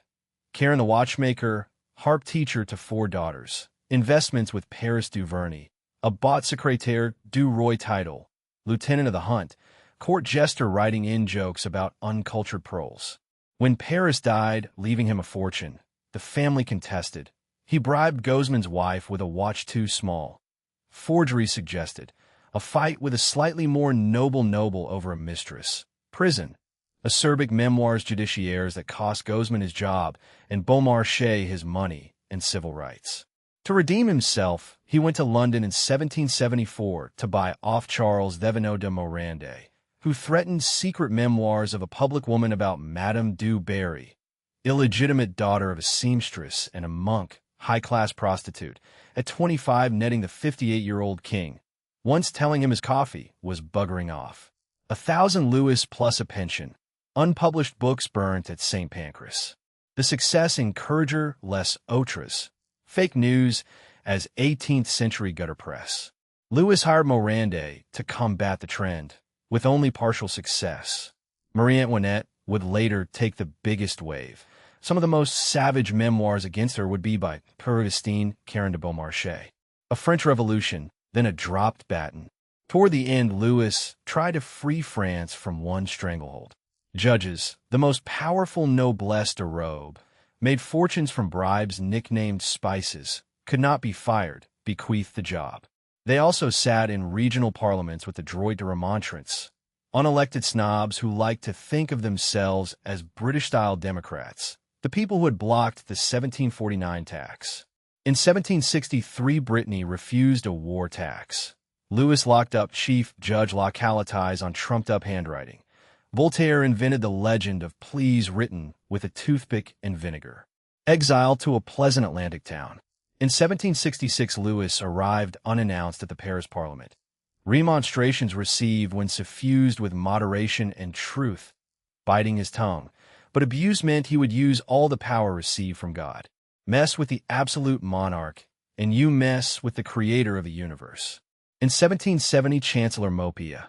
Karen the watchmaker, harp teacher to 4 daughters, investments with Paris Duvernay, a bought secrétaire du roi title, lieutenant of the hunt, court jester writing in jokes about uncultured proles. When Paris died, leaving him a fortune, the family contested. He bribed Gozman's wife with a watch too small. Forgery suggested. A fight with a slightly more noble over a mistress. Prison. Acerbic memoirs judiciaires that cost Gozman his job and Beaumarchais his money and civil rights. To redeem himself, he went to London in 1774 to buy off Charles Thevenot de Morandais, who threatened secret memoirs of a public woman about Madame du Barry, illegitimate daughter of a seamstress and a monk, high-class prostitute, at 25 netting the 58-year-old king, once telling him his coffee was buggering off. 1,000 louis plus a pension. Unpublished books burnt at St. Pancras. The success in Courrier les Autres. Fake news as 18th-century gutter press. Louis hired Morandais to combat the trend, with only partial success. Marie Antoinette would later take the biggest wave. Some of the most savage memoirs against her would be by Augustine Karen de Beaumarchais. A French Revolution, then a dropped baton. Toward the end, Louis tried to free France from one stranglehold. Judges, the most powerful noblesse de robe, made fortunes from bribes nicknamed spices, could not be fired, bequeathed the job. They also sat in regional parliaments with the droit de remonstrance, unelected snobs who liked to think of themselves as British-style Democrats, the people who had blocked the 1749 tax. In 1763, Brittany refused a war tax. Louis locked up Chief Judge Localities on trumped-up handwriting. Voltaire invented the legend of pleas written with a toothpick and vinegar. Exile to a pleasant Atlantic town. In 1766, Louis arrived unannounced at the Paris Parliament. Remonstrations received when suffused with moderation and truth, biting his tongue. But abuse meant he would use all the power received from God. Mess with the absolute monarch, and you mess with the creator of the universe. In 1770, Chancellor Maupeou.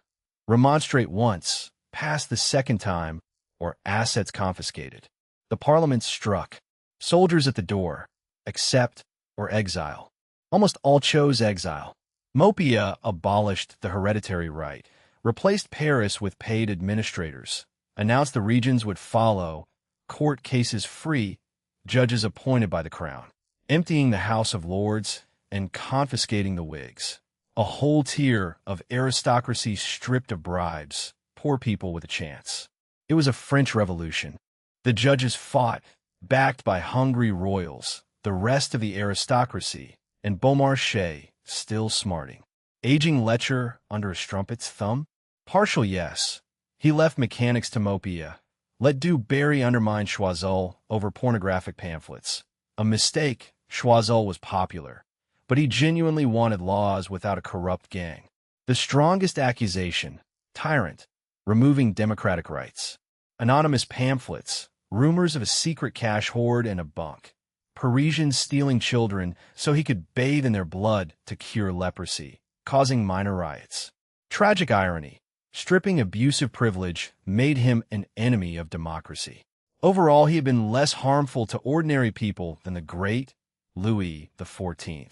Remonstrate once, pass the second time, or assets confiscated. The Parliament struck. Soldiers at the door. Accept or exile. Almost all chose exile. Maupeou abolished the hereditary right, replaced Paris with paid administrators, announced the regions would follow, court cases free, judges appointed by the crown, emptying the House of Lords and confiscating the wigs. A whole tier of aristocracy stripped of bribes, poor people with a chance. It was a French Revolution. The judges fought, backed by hungry royals, the rest of the aristocracy, and Beaumarchais still smarting. Aging lecher under a strumpet's thumb? Partial yes. He left mechanics to Maupeou. Let Du Barry undermine Choiseul over pornographic pamphlets. A mistake. Choiseul was popular, but he genuinely wanted laws without a corrupt gang. The strongest accusation, tyrant, removing democratic rights. Anonymous pamphlets, rumors of a secret cash hoard and a bunk. Parisians stealing children so he could bathe in their blood to cure leprosy, causing minor riots. Tragic irony. Stripping abusive privilege made him an enemy of democracy. Overall, he had been less harmful to ordinary people than the great Louis XIV.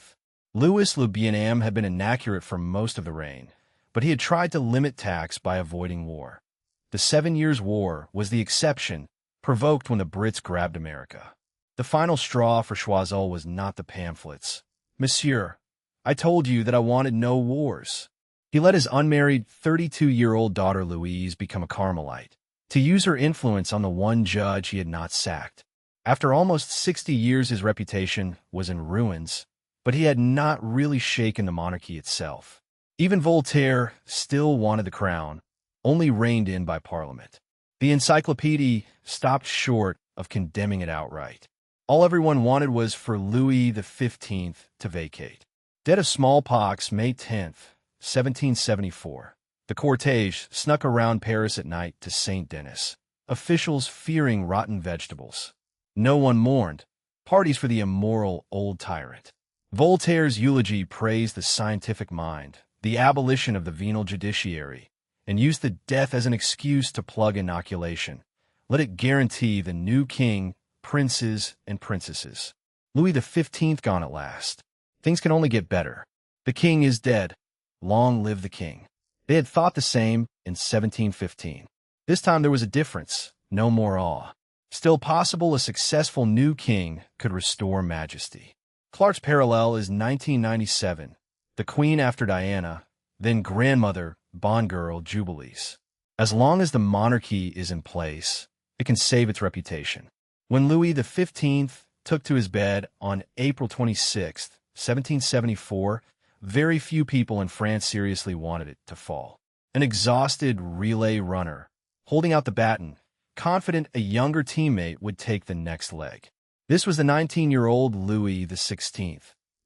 Louis le Bien-Aimé had been inaccurate for most of the reign, but he had tried to limit tax by avoiding war. The 7 Years' War was the exception, provoked when the Brits grabbed America. The final straw for Choiseul was not the pamphlets. "Monsieur, I told you that I wanted no wars." He let his unmarried 32-year-old daughter Louise become a Carmelite, to use her influence on the one judge he had not sacked. After almost 60 years, his reputation was in ruins, but he had not really shaken the monarchy itself. Even Voltaire still wanted the crown, only reined in by Parliament. The encyclopedia stopped short of condemning it outright. All everyone wanted was for Louis XV to vacate. Dead of smallpox, May 10th, 1774. The cortege snuck around Paris at night to Saint Denis, officials fearing rotten vegetables. No one mourned. Parties for the immoral old tyrant. Voltaire's eulogy praised the scientific mind, the abolition of the venal judiciary, and used the death as an excuse to plug inoculation. Let it guarantee the new king, princes, and princesses. Louis XV gone at last. Things can only get better. The king is dead. Long live the king. They had thought the same in 1715. This time there was a difference, no more awe. Still possible, a successful new king could restore majesty. Clarke's parallel is 1997, the Queen after Diana, then grandmother, Bond girl, Jubilees. As long as the monarchy is in place, it can save its reputation. When Louis XV took to his bed on April 26, 1774, very few people in France seriously wanted it to fall. An exhausted relay runner, holding out the baton, confident a younger teammate would take the next leg. This was the 19-year-old Louis XVI,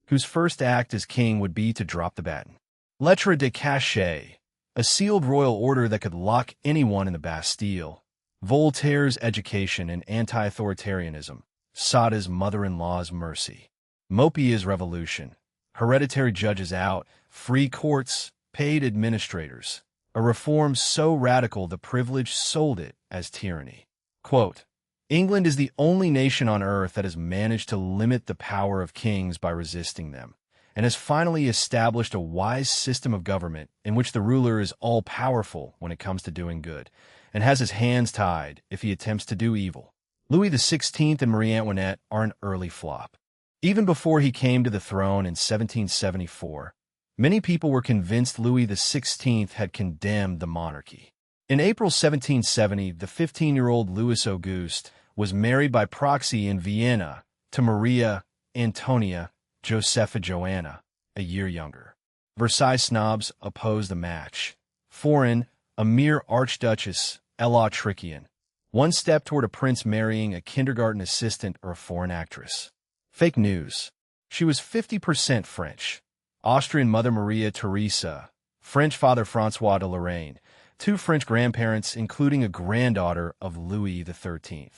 whose first act as king would be to drop the baton. Lettre de cachet, a sealed royal order that could lock anyone in the Bastille. Voltaire's education and anti-authoritarianism. Sada's mother-in-law's mercy. Maupeou's revolution. Hereditary judges out, free courts, paid administrators. A reform so radical the privileged sold it as tyranny. Quote, England is the only nation on earth that has managed to limit the power of kings by resisting them, and has finally established a wise system of government in which the ruler is all-powerful when it comes to doing good, and has his hands tied if he attempts to do evil. Louis XVI and Marie Antoinette are an early flop. Even before he came to the throne in 1774, many people were convinced Louis XVI had condemned the monarchy. In April 1770, the 15-year-old Louis Auguste was married by proxy in Vienna to Maria Antonia Josepha Joanna, a year younger. Versailles snobs opposed the match. Foreign, a mere archduchess, Ella Trickian. One step toward a prince marrying a kindergarten assistant or a foreign actress. Fake news. She was 50% French. Austrian mother Maria Theresa, French father François de Lorraine, two French grandparents, including a granddaughter of Louis XIII.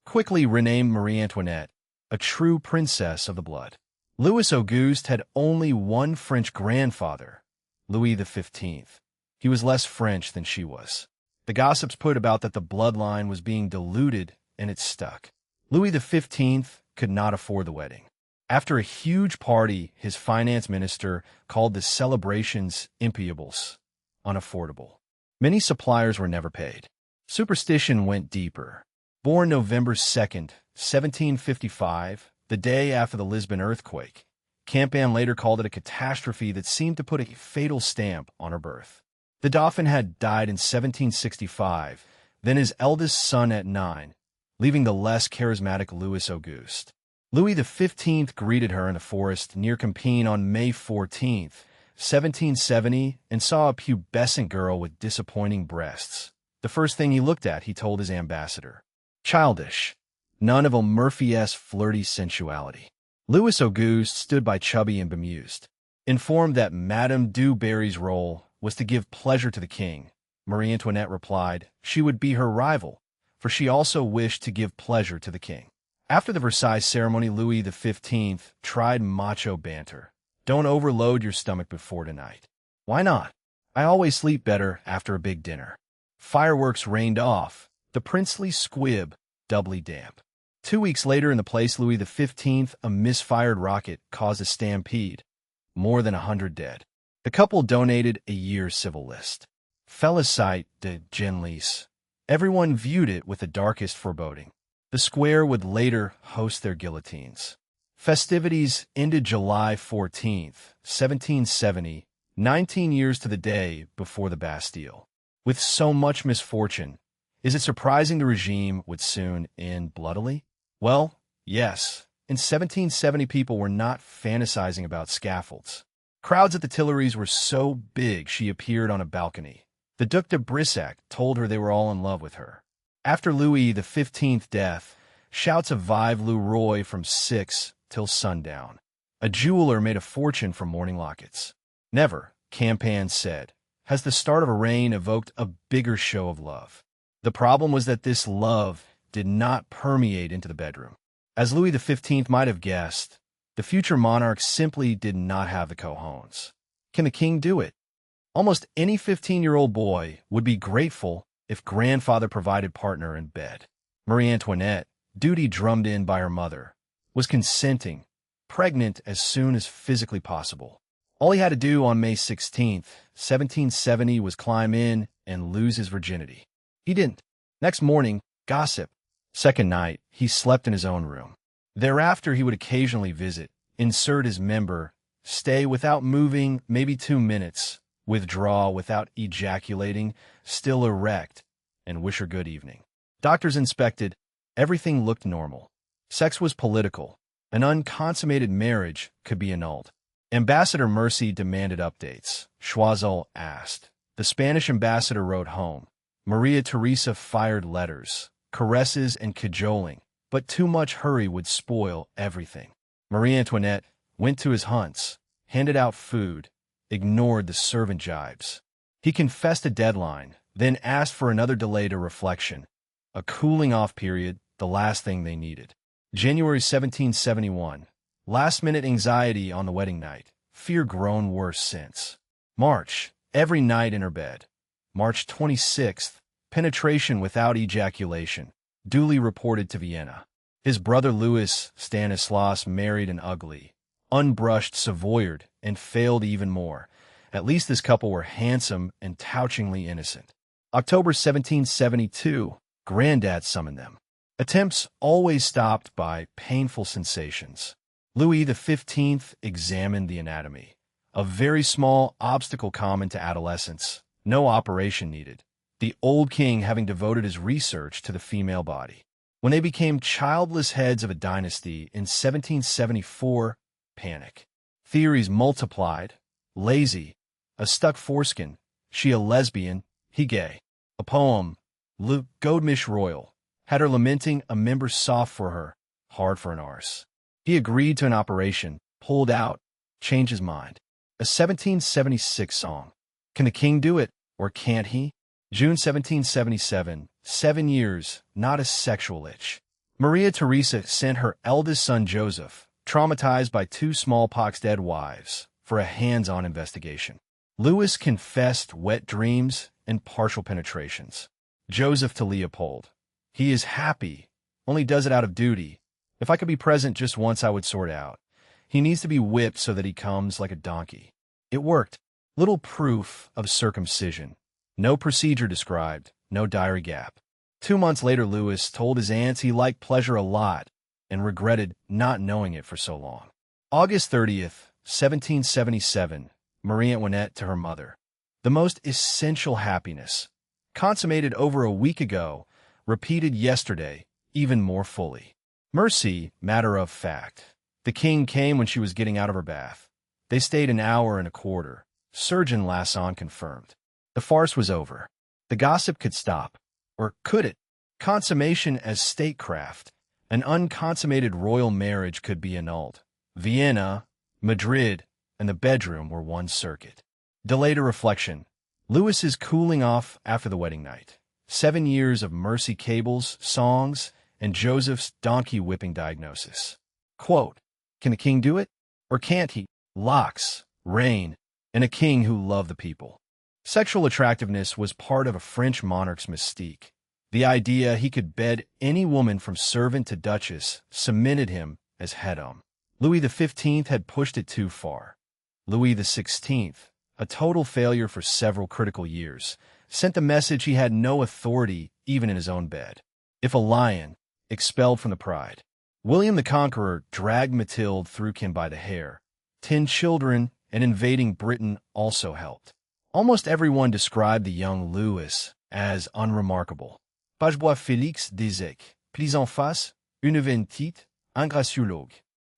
Quickly renamed Marie Antoinette, a true princess of the blood. Louis Auguste had only one French grandfather, Louis XV. He was less French than she was. The gossips put about that the bloodline was being diluted, and it stuck. Louis XV could not afford the wedding. After a huge party, his finance minister called the celebrations impieables, unaffordable. Many suppliers were never paid. Superstition went deeper. Born November 2nd, 1755, the day after the Lisbon earthquake, Campan later called it a catastrophe that seemed to put a fatal stamp on her birth. The Dauphin had died in 1765, then his eldest son at 9, leaving the less charismatic Louis Auguste. Louis XV greeted her in a forest near Compiègne on May 14, 1770, and saw a pubescent girl with disappointing breasts. The first thing he looked at, he told his ambassador. Childish. None of O'Murphy-esque flirty sensuality. Louis Auguste stood by chubby and bemused. Informed that Madame du Barry's role was to give pleasure to the king, Marie Antoinette replied she would be her rival, for she also wished to give pleasure to the king. After the Versailles ceremony, Louis XV tried macho banter. Don't overload your stomach before tonight. Why not? I always sleep better after a big dinner. Fireworks rained off, the princely squib doubly damp. 2 weeks later in the place Louis XV, a misfired rocket caused a stampede. More than 100 dead. The couple donated a year's civil list. Felicite de Genlis. Everyone viewed it with the darkest foreboding. The square would later host their guillotines. Festivities ended July 14th, 1770, 19 years to the day before the Bastille. With so much misfortune, is it surprising the regime would soon end bloodily? Well, yes. In 1770, people were not fantasizing about scaffolds. Crowds at the Tuileries were so big she appeared on a balcony. The Duc de Brissac told her they were all in love with her. After Louis XV's death, shouts of Vive le Roi from 6 till sundown. A jeweler made a fortune from mourning lockets. Never, Campan said, has the start of a reign evoked a bigger show of love. The problem was that this love did not permeate into the bedroom. As Louis XV might have guessed, the future monarch simply did not have the cojones. Can the king do it? Almost any 15-year-old boy would be grateful if grandfather provided partner in bed. Marie Antoinette, duty drummed in by her mother, was consenting, pregnant as soon as physically possible. All he had to do on May 16th, 1770 was climb in and lose his virginity. He didn't. Next morning, gossip. Second night, he slept in his own room. Thereafter, he would occasionally visit, insert his member, stay without moving maybe 2 minutes, withdraw without ejaculating, still erect, and wish her good evening. Doctors inspected. Everything looked normal. Sex was political. An unconsummated marriage could be annulled. Ambassador Mercy demanded updates. Choiseul asked. The Spanish ambassador wrote home. Maria Theresa fired letters, caresses and cajoling, but too much hurry would spoil everything. Marie Antoinette went to his hunts, handed out food, ignored the servant jibes. He confessed a deadline, then asked for another delay to reflection. A cooling-off period, the last thing they needed. January 1771. Last-minute anxiety on the wedding night. Fear grown worse since. March. Every night in her bed. March 26th. Penetration without ejaculation. Duly reported to Vienna. His brother Louis Stanislas married an ugly, unbrushed Savoyard and failed even more. At least this couple were handsome and touchingly innocent. October 1772. Granddad summoned them. Attempts always stopped by painful sensations. Louis XV examined the anatomy. A very small obstacle common to adolescence. No operation needed. The old king having devoted his research to the female body. When they became childless heads of a dynasty in 1774, panic. Theories multiplied. Lazy. A stuck foreskin. She a lesbian. He gay. A poem. Le Godemish Royal. Had her lamenting a member soft for her, hard for an arse. He agreed to an operation, pulled out, changed his mind. A 1776 song. Can the king do it, or can't he? June 1777, 7 years, not a sexual itch. Maria Theresa sent her eldest son Joseph, traumatized by 2 smallpox-dead wives, for a hands-on investigation. Louis confessed wet dreams and partial penetrations. Joseph to Leopold. He is happy, only does it out of duty. If I could be present just once, I would sort out. He needs to be whipped so that he comes like a donkey. It worked. Little proof of circumcision. No procedure described, no diary gap. 2 months later, Louis told his aunts he liked pleasure a lot and regretted not knowing it for so long. August 30th, 1777, Marie Antoinette to her mother. The most essential happiness, consummated over a week ago, repeated yesterday, even more fully. Mercy, matter of fact. The king came when she was getting out of her bath. They stayed an hour and a quarter. Surgeon Lasson confirmed. The farce was over. The gossip could stop. Or could it? Consummation as statecraft. An unconsummated royal marriage could be annulled. Vienna, Madrid, and the bedroom were one circuit. Delay to reflection. Louis is cooling off after the wedding night. 7 years of Mercy cables, songs, and Joseph's donkey whipping diagnosis. Quote, can the king do it? Or can't he? Locks, reign, and a king who loved the people. Sexual attractiveness was part of a French monarch's mystique. The idea he could bed any woman from servant to duchess cemented him as head-on. Louis XV had pushed it too far. Louis XVI, a total failure for several critical years, sent the message he had no authority even in his own bed. If a lion, expelled from the pride. William the Conqueror dragged Matilde through him by the hair. 10 children and invading Britain also helped. Almost everyone described the young Louis as unremarkable. Pagebois Félix disait, plus en face, une petite, ingracieulogue.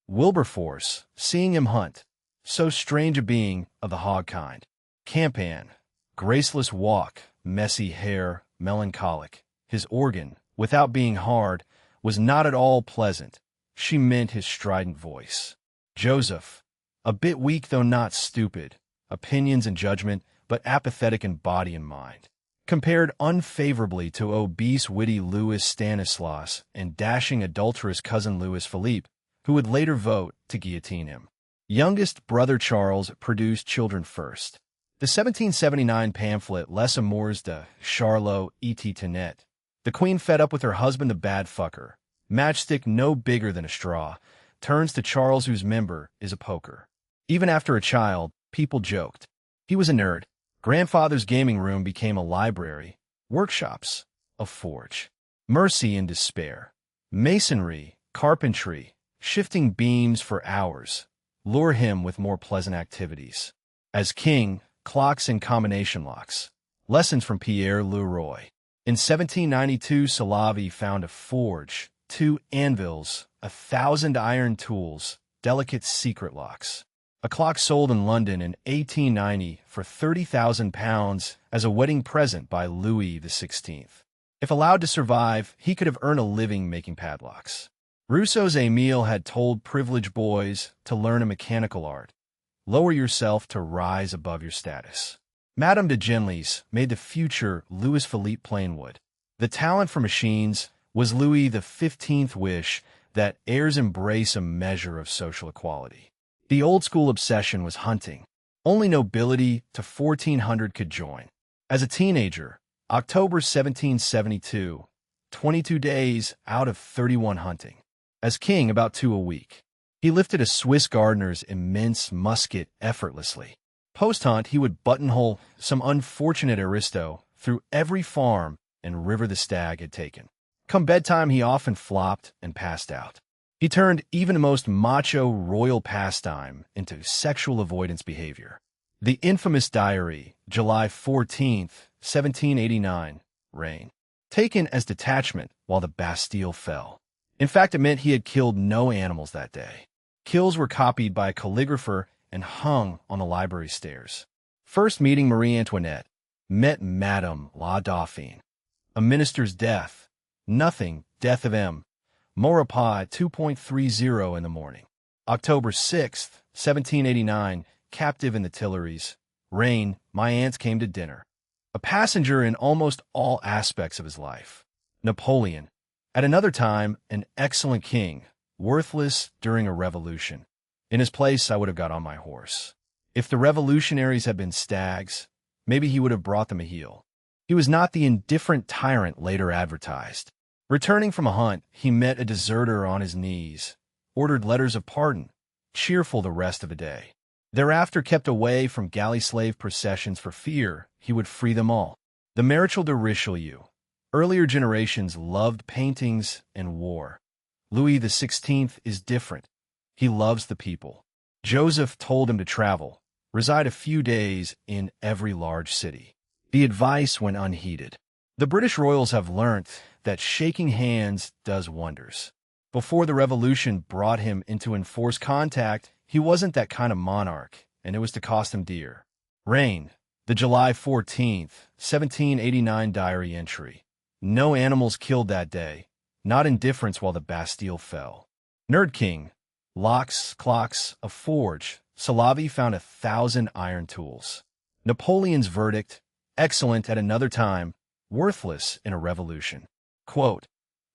Wilberforce, seeing him hunt, so strange a being of the hog kind. Campan, graceless walk, messy hair, melancholic. His organ, without being hard, was not at all pleasant. She meant his strident voice. Joseph, a bit weak though not stupid, opinions and judgment, but apathetic in body and mind. Compared unfavorably to obese, witty Louis Stanislaus and dashing, adulterous cousin Louis Philippe, who would later vote to guillotine him. Youngest brother Charles produced children first. The 1779 pamphlet Les Amours de Charlot et Tenet. The queen, fed up with her husband the bad fucker, matchstick no bigger than a straw, turns to Charles, whose member is a poker. Even after a child, people joked. He was a nerd. Grandfather's gaming room became a library. Workshops, a forge. Mercy and despair. Masonry, carpentry, shifting beams for hours. Lure him with more pleasant activities. As king, clocks and combination locks. Lessons from Pierre Leroy. In 1792, Salavi found a forge, 2 anvils, 1,000 iron tools, delicate secret locks. A clock sold in London in 1890 for £30,000 as a wedding present by Louis XVI. If allowed to survive, he could have earned a living making padlocks. Rousseau's Émile had told privileged boys to learn a mechanical art. Lower yourself to rise above your status. Madame de Genlis made the future Louis Philippe Plainwood. The talent for machines was Louis XV's wish that heirs embrace a measure of social equality. The old-school obsession was hunting. Only nobility to 1400 could join. As a teenager, October 1772, 22 days out of 31 hunting. As king, about 2 a week. He lifted a Swiss gardener's immense musket effortlessly. Post-hunt, he would buttonhole some unfortunate aristo through every farm and river the stag had taken. Come bedtime, he often flopped and passed out. He turned even the most macho royal pastime into sexual avoidance behavior. The infamous diary, July 14th, 1789, reign. Taken as detachment while the Bastille fell. In fact, it meant he had killed no animals that day. Kills were copied by a calligrapher and hung on the library stairs. First meeting Marie Antoinette. Met Madame la Dauphine. A minister's death. Nothing. Death of M. Maurepas 2.30 in the morning. October 6th, 1789. Captive in the Tuileries. Reign. My aunts came to dinner. A passenger in almost all aspects of his life. Napoleon. At another time, an excellent king. Worthless during a revolution. In his place, I would have got on my horse. If the revolutionaries had been stags, maybe he would have brought them a heel. He was not the indifferent tyrant later advertised. Returning from a hunt, he met a deserter on his knees, ordered letters of pardon, cheerful the rest of the day. Thereafter kept away from galley slave processions for fear he would free them all. The Marechal de Richelieu. Earlier generations loved paintings and war. Louis XVI is different. He loves the people. Joseph told him to travel, reside a few days in every large city. The advice went unheeded. The British royals have learnt that shaking hands does wonders. Before the revolution brought him into enforced contact, he wasn't that kind of monarch, and it was to cost him dear. Reign. The July 14th, 1789 diary entry. No animals killed that day. Not indifference while the Bastille fell. Nerd King. Locks, clocks, a forge. Salavi found 1,000 iron tools. Napoleon's verdict. Excellent at another time. Worthless in a revolution. Quote,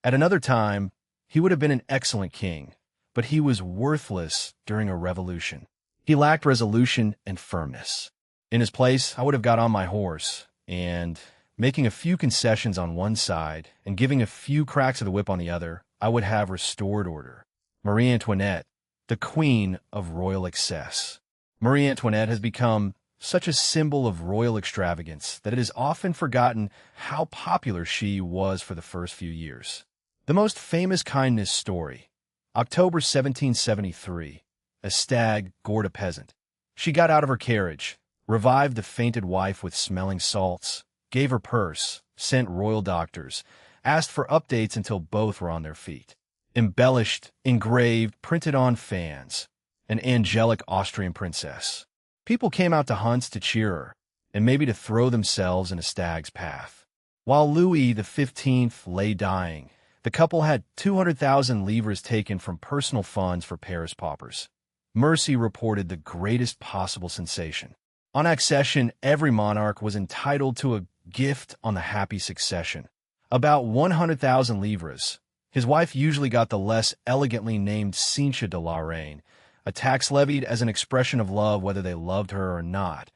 at another time, he would have been an excellent king, but he was worthless during a revolution. He lacked resolution and firmness. In his place, I would have got on my horse, and, making a few concessions on one side and giving a few cracks of the whip on the other, I would have restored order. Marie Antoinette, the queen of royal excess. Marie Antoinette has become such a symbol of royal extravagance that it is often forgotten how popular she was for the first few years. The most famous kindness story, October 1773, a stag gored a peasant. She got out of her carriage, revived the fainted wife with smelling salts, gave her purse, sent royal doctors, asked for updates until both were on their feet. Embellished, engraved, printed on fans, an angelic Austrian princess. People came out to hunts to cheer her, and maybe to throw themselves in a stag's path. While Louis XV lay dying, the couple had 200,000 livres taken from personal funds for Paris paupers. Mercy reported the greatest possible sensation. On accession, every monarch was entitled to a gift on the happy succession. About 100,000 livres. His wife usually got the less elegantly named Cincha de la Reine, a tax levied as an expression of love whether they loved her or not.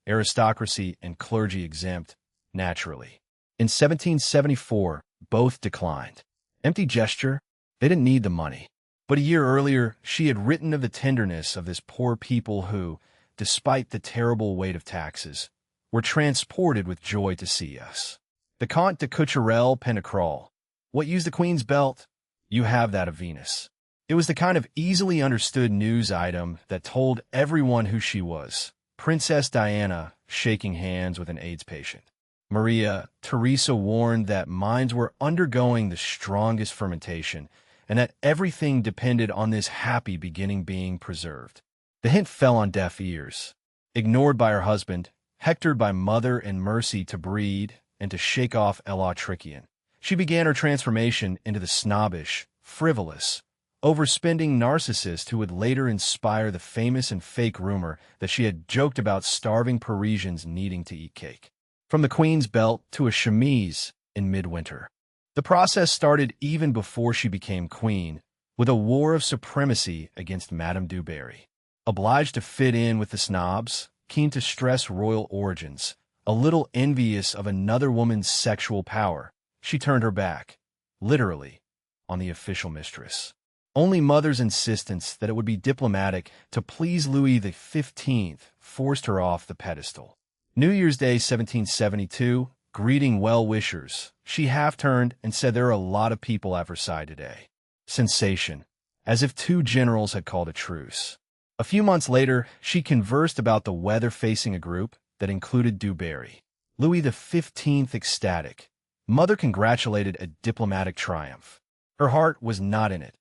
Aristocracy and clergy exempt, naturally. In 1774, both declined. Empty gesture, they didn't need the money. But a year earlier, she had written of the tenderness of this poor people who, despite the terrible weight of taxes, were transported with joy to see us. The Comte de Cucherel Penacrawl. What used the Queen's belt? You have that of Venus. It was the kind of easily understood news item that told everyone who she was. Princess Diana shaking hands with an AIDS patient. Maria Theresa warned that minds were undergoing the strongest fermentation and that everything depended on this happy beginning being preserved. The hint fell on deaf ears. Ignored by her husband, hectored by Mother and Mercy to breed and to shake off Ella Trickian, she began her transformation into the snobbish, frivolous, overspending narcissist who would later inspire the famous and fake rumor that she had joked about starving Parisians needing to eat cake. From the Queen's belt to a chemise in midwinter. The process started even before she became queen, with a war of supremacy against Madame du Barry. Obliged to fit in with the snobs, keen to stress royal origins, a little envious of another woman's sexual power, she turned her back, literally, on the official mistress. Only Mother's insistence that it would be diplomatic to please Louis XV forced her off the pedestal. New Year's Day 1772, greeting well-wishers, she half-turned and said there are a lot of people at Versailles today. Sensation, as if two generals had called a truce. A few months later, she conversed about the weather facing a group that included du Barry. Louis XV ecstatic. Mother congratulated a diplomatic triumph. Her heart was not in it.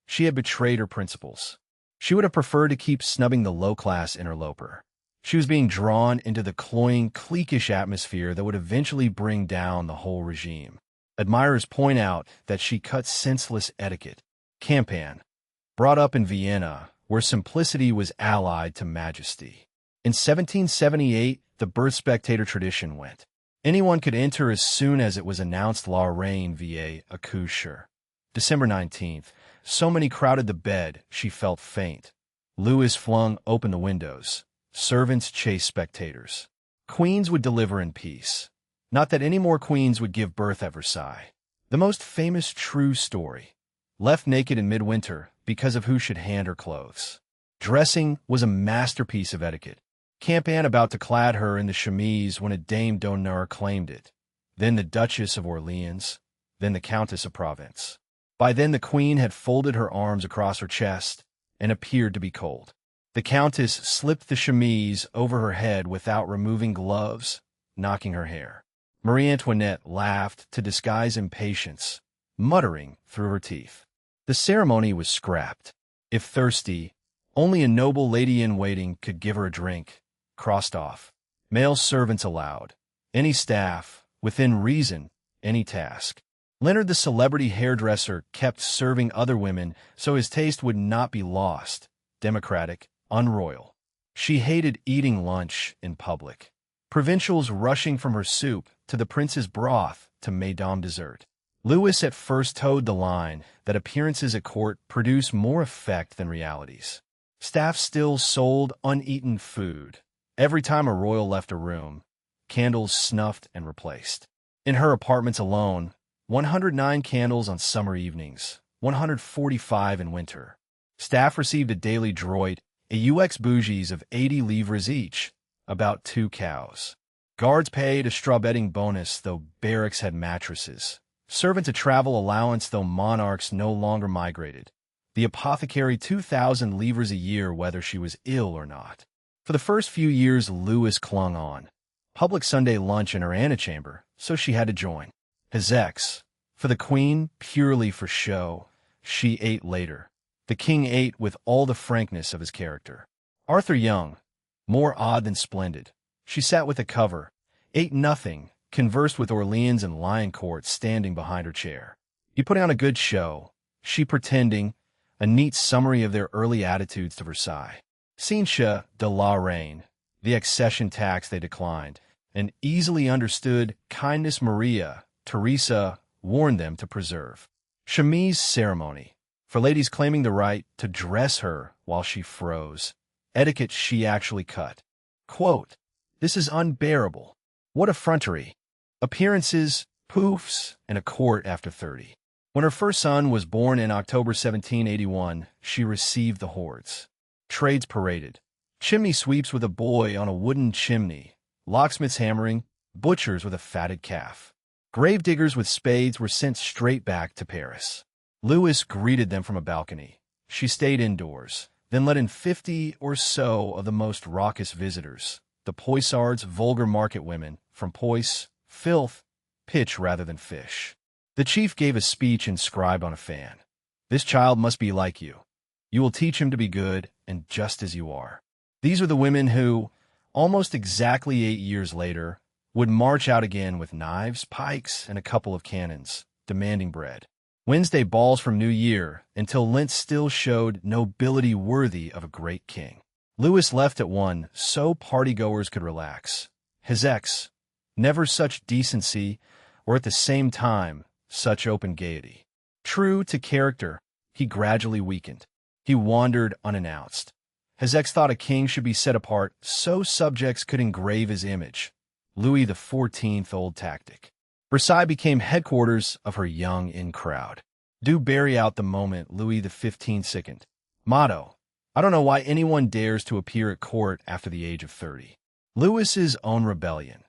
She had betrayed her principles. She would have preferred to keep snubbing the low-class interloper. She was being drawn into the cloying, cliquish atmosphere that would eventually bring down the whole regime. Admirers point out that she cut senseless etiquette. Campan, brought up in Vienna, where simplicity was allied to majesty. In 1778, the birth spectator tradition went. Anyone could enter as soon as it was announced La Reine via accoucheur. December 19th, so many crowded the bed, she felt faint. Louis flung open the windows. Servants chased spectators. Queens would deliver in peace. Not that any more queens would give birth at Versailles. The most famous true story. Left naked in midwinter because of who should hand her clothes. Dressing was a masterpiece of etiquette. Campan about to clad her in the chemise when a Dame d'honneur claimed it. Then the Duchess of Orleans. Then the Countess of Provence. By then the Queen had folded her arms across her chest and appeared to be cold. The Countess slipped the chemise over her head without removing gloves, knocking her hair. Marie Antoinette laughed to disguise impatience, muttering through her teeth. The ceremony was scrapped. If thirsty, only a noble lady-in-waiting could give her a drink, crossed off. Male servants allowed. Any staff, within reason, any task. Leonard the celebrity hairdresser kept serving other women so his taste would not be lost. Democratic, unroyal. She hated eating lunch in public. Provincials rushing from her soup to the prince's broth to Mesdames dessert. Louis at first towed the line that appearances at court produce more effect than realities. Staff still sold uneaten food. Every time a royal left a room, candles snuffed and replaced. In her apartments alone, 109 candles on summer evenings, 145 in winter. Staff received a daily droit, a UX bougies of 80 livres each, about 2 cows. Guards paid a straw bedding bonus, though barracks had mattresses. Servant to travel allowance, though monarchs no longer migrated. The apothecary 2,000 livres a year, whether she was ill or not. For the first few years, Louis clung on. Public Sunday lunch in her antechamber, so she had to join. His ex, for the queen, purely for show, she ate later. The king ate with all the frankness of his character. Arthur Young, more odd than splendid. She sat with a cover, ate nothing, conversed with Orleans and Lioncourt standing behind her chair. He put on a good show, she pretending, a neat summary of their early attitudes to Versailles. Ciencia de la Reine, the accession tax they declined, and easily understood kindness Maria, Teresa, warned them to preserve. Chemise ceremony, for ladies claiming the right to dress her while she froze. Etiquette she actually cut. Quote, "This is unbearable. What effrontery. Appearances, poofs, and a court after 30. When her first son was born in October 1781, she received the hordes. Trades paraded. Chimney sweeps with a boy on a wooden chimney. Locksmiths hammering, butchers with a fatted calf. Gravediggers with spades were sent straight back to Paris. Louis greeted them from a balcony. She stayed indoors, then let in 50 or so of the most raucous visitors. The Poissards, vulgar market women, from Poisse, filth, pitch rather than fish. The chief gave a speech inscribed on a fan. This child must be like you. You will teach him to be good and just as you are. These are the women who, almost exactly 8 years later, would march out again with knives, pikes, and a couple of cannons, demanding bread. Wednesday balls from New Year, until Lent still showed nobility worthy of a great king. Louis left at 1, so partygoers could relax. His ex, never such decency, or at the same time, such open gaiety. True to character, he gradually weakened. He wandered unannounced. His ex thought a king should be set apart so subjects could engrave his image. Louis XIV old tactic. Versailles became headquarters of her young-in crowd. Do bury out the moment Louis XV sickened. Motto, I don't know why anyone dares to appear at court after the age of 30. Louis's own rebellion.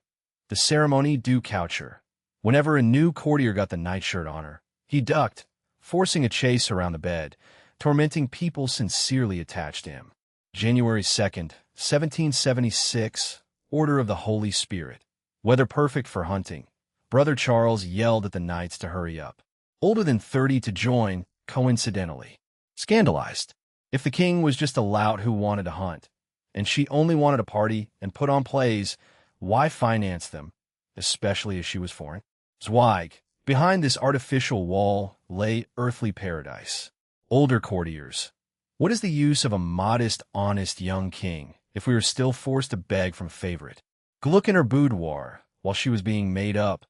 The ceremony du coucher. Whenever a new courtier got the nightshirt on her, he ducked, forcing a chase around the bed, tormenting people sincerely attached to him. January 2nd, 1776, Order of the Holy Spirit. Weather perfect for hunting. Brother Charles yelled at the knights to hurry up. Older than 30 to join, coincidentally. Scandalized. If the king was just a lout who wanted to hunt, and she only wanted to party and put on plays, why finance them, especially as she was foreign? Zweig. Behind this artificial wall lay earthly paradise. Older courtiers. What is the use of a modest, honest young king if we are still forced to beg from a favorite? Gluck in her boudoir, while she was being made up,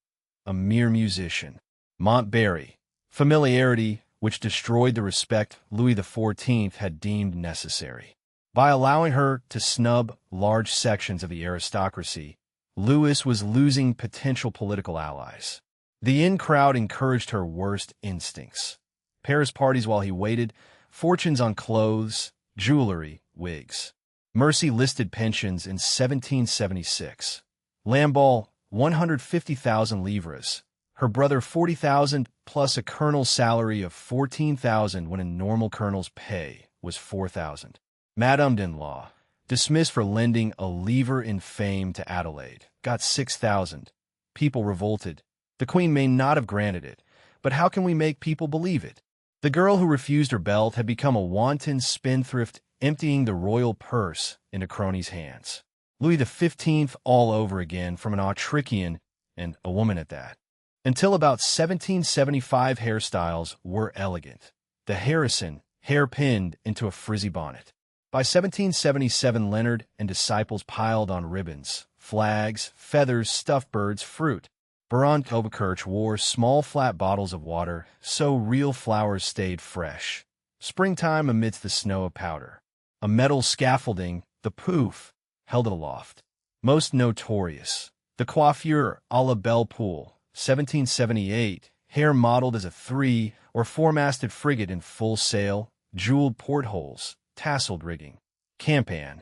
a mere musician. Montberry. Familiarity, which destroyed the respect Louis XIV had deemed necessary. By allowing her to snub large sections of the aristocracy, Louis was losing potential political allies. The in-crowd encouraged her worst instincts. Paris parties while he waited, fortunes on clothes, jewelry, wigs. Mercy listed pensions in 1776. Lamballe, 150,000 livres. Her brother 40,000 plus a colonel's salary of 14,000 when a normal colonel's pay was 4,000. Madame Denlaw, dismissed for lending a livre in fame to Adelaide, got 6,000. People revolted. The queen may not have granted it, but how can we make people believe it? The girl who refused her belt had become a wanton spendthrift, emptying the royal purse into cronies' hands. Louis XV all over again from an Autrichian, and a woman at that. Until about 1775 hairstyles were elegant. The Harrison, hair-pinned into a frizzy bonnet. By 1777 Leonard and disciples piled on ribbons, flags, feathers, stuffed birds, fruit. Baron Oberkirch wore small flat bottles of water, so real flowers stayed fresh. Springtime amidst the snow of powder. A metal scaffolding, the poof, held it aloft. Most notorious, the coiffure à la Belle Poule, 1778, hair modeled as a 3- or 4-masted frigate in full sail, jeweled portholes, tasseled rigging. Campan,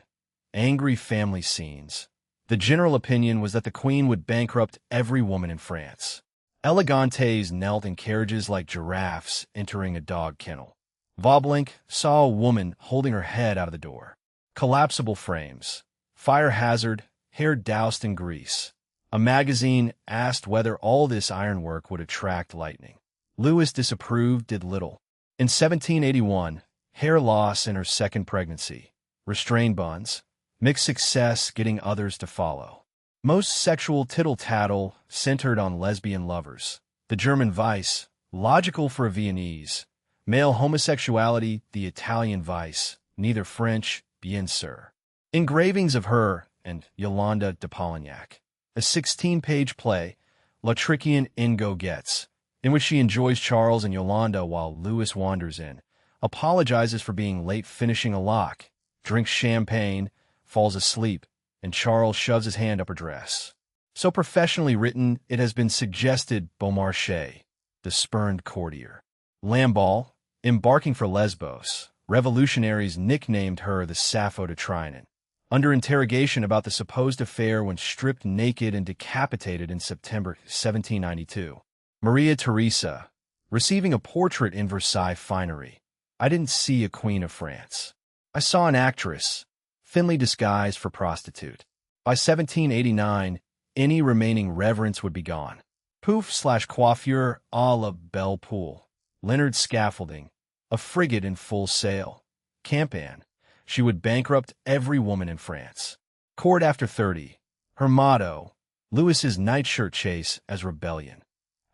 angry family scenes. The general opinion was that the queen would bankrupt every woman in France. Elegantes knelt in carriages like giraffes entering a dog kennel. Vaublink saw a woman holding her head out of the door. Collapsible frames. Fire hazard, hair doused in grease. A magazine asked whether all this ironwork would attract lightning. Louis disapproved did little. In 1781, hair loss in her second pregnancy. Restrained buns. Mixed success getting others to follow. Most sexual tittle-tattle centered on lesbian lovers. The German vice, logical for a Viennese. Male homosexuality, the Italian vice, neither French, bien sûr. Engravings of her and Yolande de Polignac. A 16-page play, L'Autrichian in Goguettes, in which she enjoys Charles and Yolande while Louis wanders in, apologizes for being late finishing a lock, drinks champagne, falls asleep, and Charles shoves his hand up her dress. So professionally written, it has been suggested Beaumarchais, the spurned courtier. Lamballe, embarking for Lesbos, revolutionaries nicknamed her the Sappho de Trianon. Under interrogation about the supposed affair when stripped naked and decapitated in September 1792. Maria Theresa, receiving a portrait in Versailles finery. I didn't see a queen of France. I saw an actress, thinly disguised for prostitute. By 1789, any remaining reverence would be gone. Pouf/coiffure à la Belle Poule. Leonard scaffolding. A frigate in full sail. Campan. She would bankrupt every woman in France. Court after 30. Her motto, Louis's nightshirt chase as rebellion.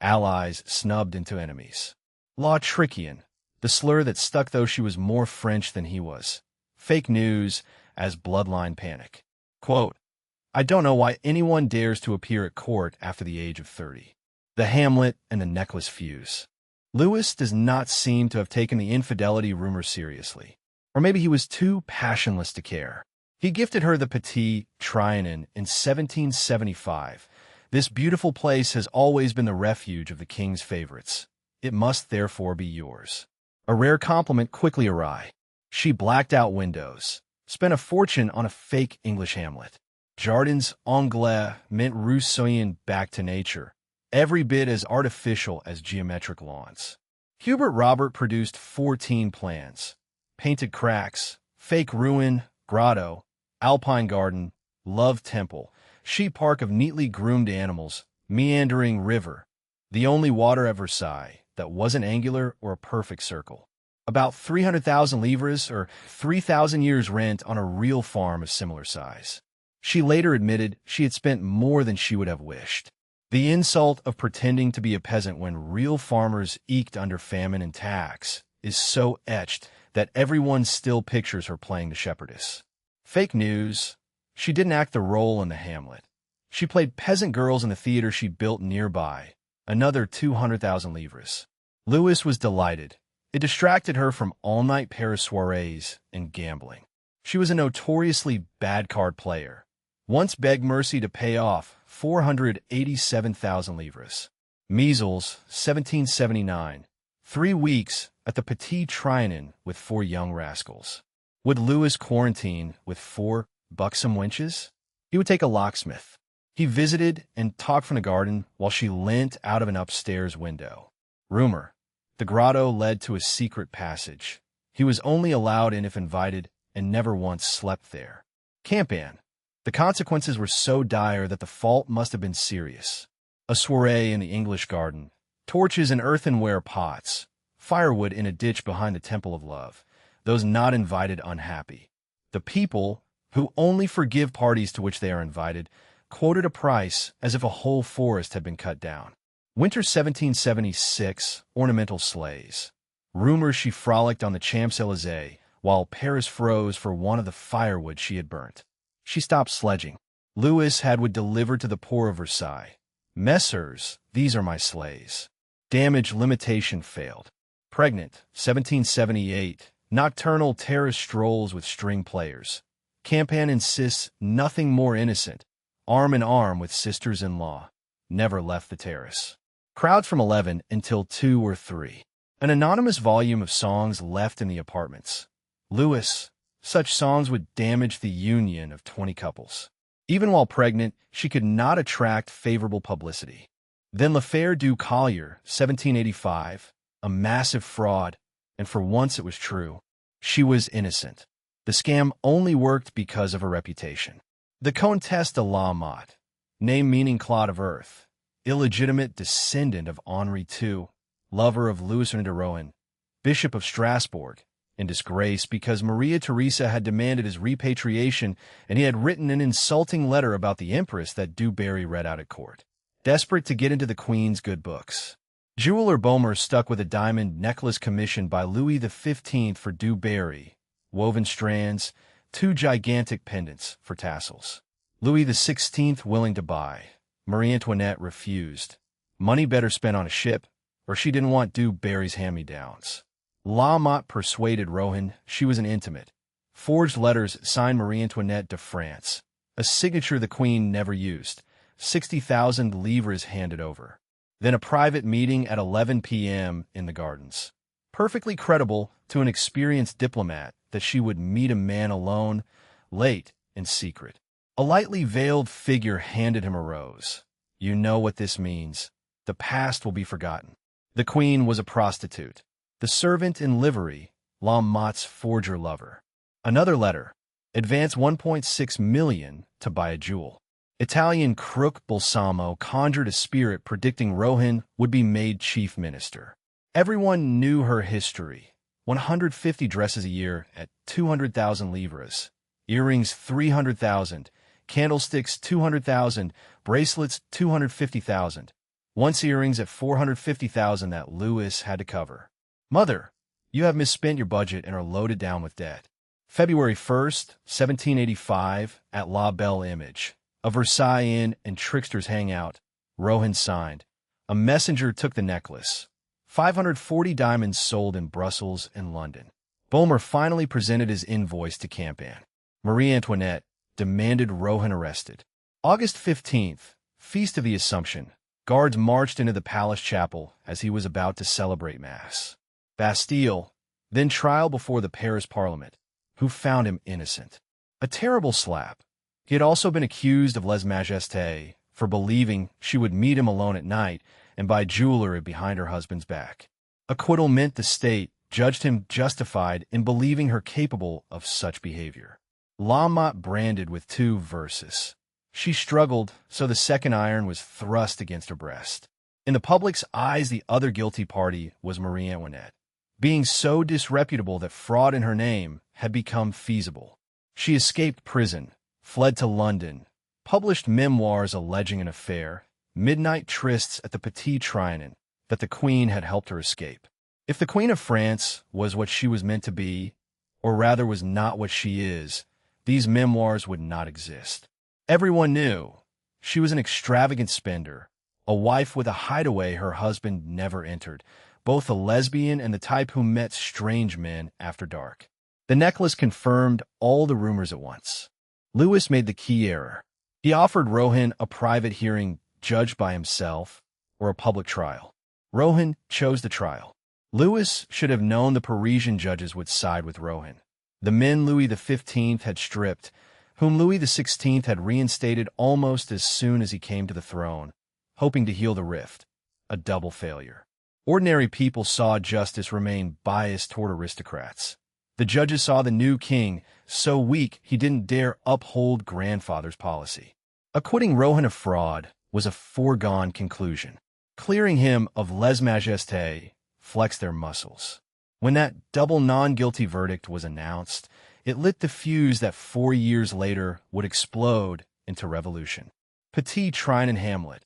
Allies snubbed into enemies. L'Autrichian. The slur that stuck though she was more French than he was. Fake news as bloodline panic. Quote, I don't know why anyone dares to appear at court after the age of 30. The Hamlet and the necklace fuse. Louis does not seem to have taken the infidelity rumor seriously. Or maybe he was too passionless to care. He gifted her the Petit Trianon in 1775. This beautiful place has always been the refuge of the king's favorites. It must therefore be yours. A rare compliment quickly awry. She blacked out windows, spent a fortune on a fake English Hamlet. Jardins Anglais meant Rousseauian back to nature, every bit as artificial as geometric lawns. Hubert Robert produced 14 plans. Painted cracks, fake ruin, grotto, alpine garden, love temple, sheep park of neatly groomed animals, meandering river, the only water at Versailles that wasn't angular or a perfect circle. About 300,000 livres or 3,000 years' rent on a real farm of similar size. She later admitted she had spent more than she would have wished. The insult of pretending to be a peasant when real farmers eked under famine and tax is so etched that everyone still pictures her playing the shepherdess. Fake news. She didn't act the role in the Hamlet. She played peasant girls in the theater she built nearby, another 200,000 livres. Louis was delighted. It distracted her from all-night Paris soirees and gambling. She was a notoriously bad card player. Once begged Mercy to pay off 487,000 livres. Measles, 1779. 3 weeks at the Petit Trianon with 4 young rascals. Would Louis quarantine with 4 buxom wenches? He would take a locksmith. He visited and talked from the garden while she leant out of an upstairs window. Rumor. The grotto led to a secret passage. He was only allowed in if invited and never once slept there. Campan. The consequences were so dire that the fault must have been serious. A soiree in the English garden. Torches in earthenware pots. Firewood in a ditch behind the Temple of Love. Those not invited unhappy. The people, who only forgive parties to which they are invited, quoted a price as if a whole forest had been cut down. Winter 1776, ornamental sleighs. Rumors she frolicked on the Champs-Élysées while Paris froze for want of the firewood she had burnt. She stopped sledging. Louis had wood delivered to the poor of Versailles. Messrs, these are my sleighs. Damage limitation failed. Pregnant, 1778. Nocturnal terrace strolls with string players. Campan insists nothing more innocent. Arm in arm with sisters-in-law. Never left the terrace. Crowds from 11 until 2 or 3. An anonymous volume of songs left in the apartments. Louis, such songs would damage the union of 20 couples. Even while pregnant, she could not attract favorable publicity. Then L'Affaire du Collier, 1785, a massive fraud, and for once it was true. She was innocent. The scam only worked because of her reputation. The Comtesse de la Motte, name meaning clod of earth, illegitimate descendant of Henri II, lover of Louis de Rohan, Bishop of Strasbourg, in disgrace because Maria Theresa had demanded his repatriation and he had written an insulting letter about the Empress that Du Barry read out at court. Desperate to get into the Queen's good books, jeweler Boehmer stuck with a diamond necklace commissioned by Louis XV for Du Barry, woven strands, 2 gigantic pendants for tassels. Louis XVI willing to buy. Marie Antoinette refused. Money better spent on a ship, or she didn't want Du Barry's hand-me-downs. La Motte persuaded Rohan she was an intimate. Forged letters signed Marie Antoinette de France, a signature the Queen never used. 60,000 livres handed over. Then a private meeting at 11 p.m. in the gardens. Perfectly credible to an experienced diplomat that she would meet a man alone, late, in secret. A lightly veiled figure handed him a rose. You know what this means. The past will be forgotten. The Queen was a prostitute. The servant in livery, La Motte's forger lover. Another letter. Advance 1.6 million to buy a jewel. Italian crook Balsamo conjured a spirit predicting Rohan would be made chief minister. Everyone knew her history. 150 dresses a year at 200,000 livres. Earrings 300,000. Candlesticks 200,000. Bracelets 250,000. Once earrings at 450,000 that Louis had to cover. Mother, you have misspent your budget and are loaded down with debt. February 1st, 1785, at La Belle Image, a Versailles inn and tricksters hangout. Rohan signed. A messenger took the necklace. 540 diamonds sold in Brussels and London. Boehmer finally presented his invoice to Campan. Marie Antoinette demanded Rohan arrested. August 15th, Feast of the Assumption. Guards marched into the palace chapel as he was about to celebrate Mass. Bastille, then trial before the Paris Parliament, who found him innocent. A terrible slap. He had also been accused of lèse-majesté for believing she would meet him alone at night and buy jewelry behind her husband's back. Acquittal meant the state judged him justified in believing her capable of such behavior. La Motte branded with 2 verses. She struggled, so the second iron was thrust against her breast. In the public's eyes, the other guilty party was Marie Antoinette, being so disreputable that fraud in her name had become feasible. She escaped prison, fled to London, published memoirs alleging an affair, midnight trysts at the Petit Trianon, that the Queen had helped her escape. If the Queen of France was what she was meant to be, or rather was not what she is, these memoirs would not exist. Everyone knew she was an extravagant spender, a wife with a hideaway her husband never entered, both a lesbian and the type who met strange men after dark. The necklace confirmed all the rumors at once. Louis made the key error. He offered Rohan a private hearing judged by himself or a public trial. Rohan chose the trial. Louis should have known the Parisian judges would side with Rohan. The men Louis XV had stripped, whom Louis XVI had reinstated almost as soon as he came to the throne, hoping to heal the rift. A double failure. Ordinary people saw justice remain biased toward aristocrats. The judges saw the new king so weak he didn't dare uphold grandfather's policy. Acquitting Rohan of fraud was a foregone conclusion. Clearing him of lèse-majesté flexed their muscles. When that double non-guilty verdict was announced, it lit the fuse that 4 years later would explode into revolution. Petit Trianon Hamlet.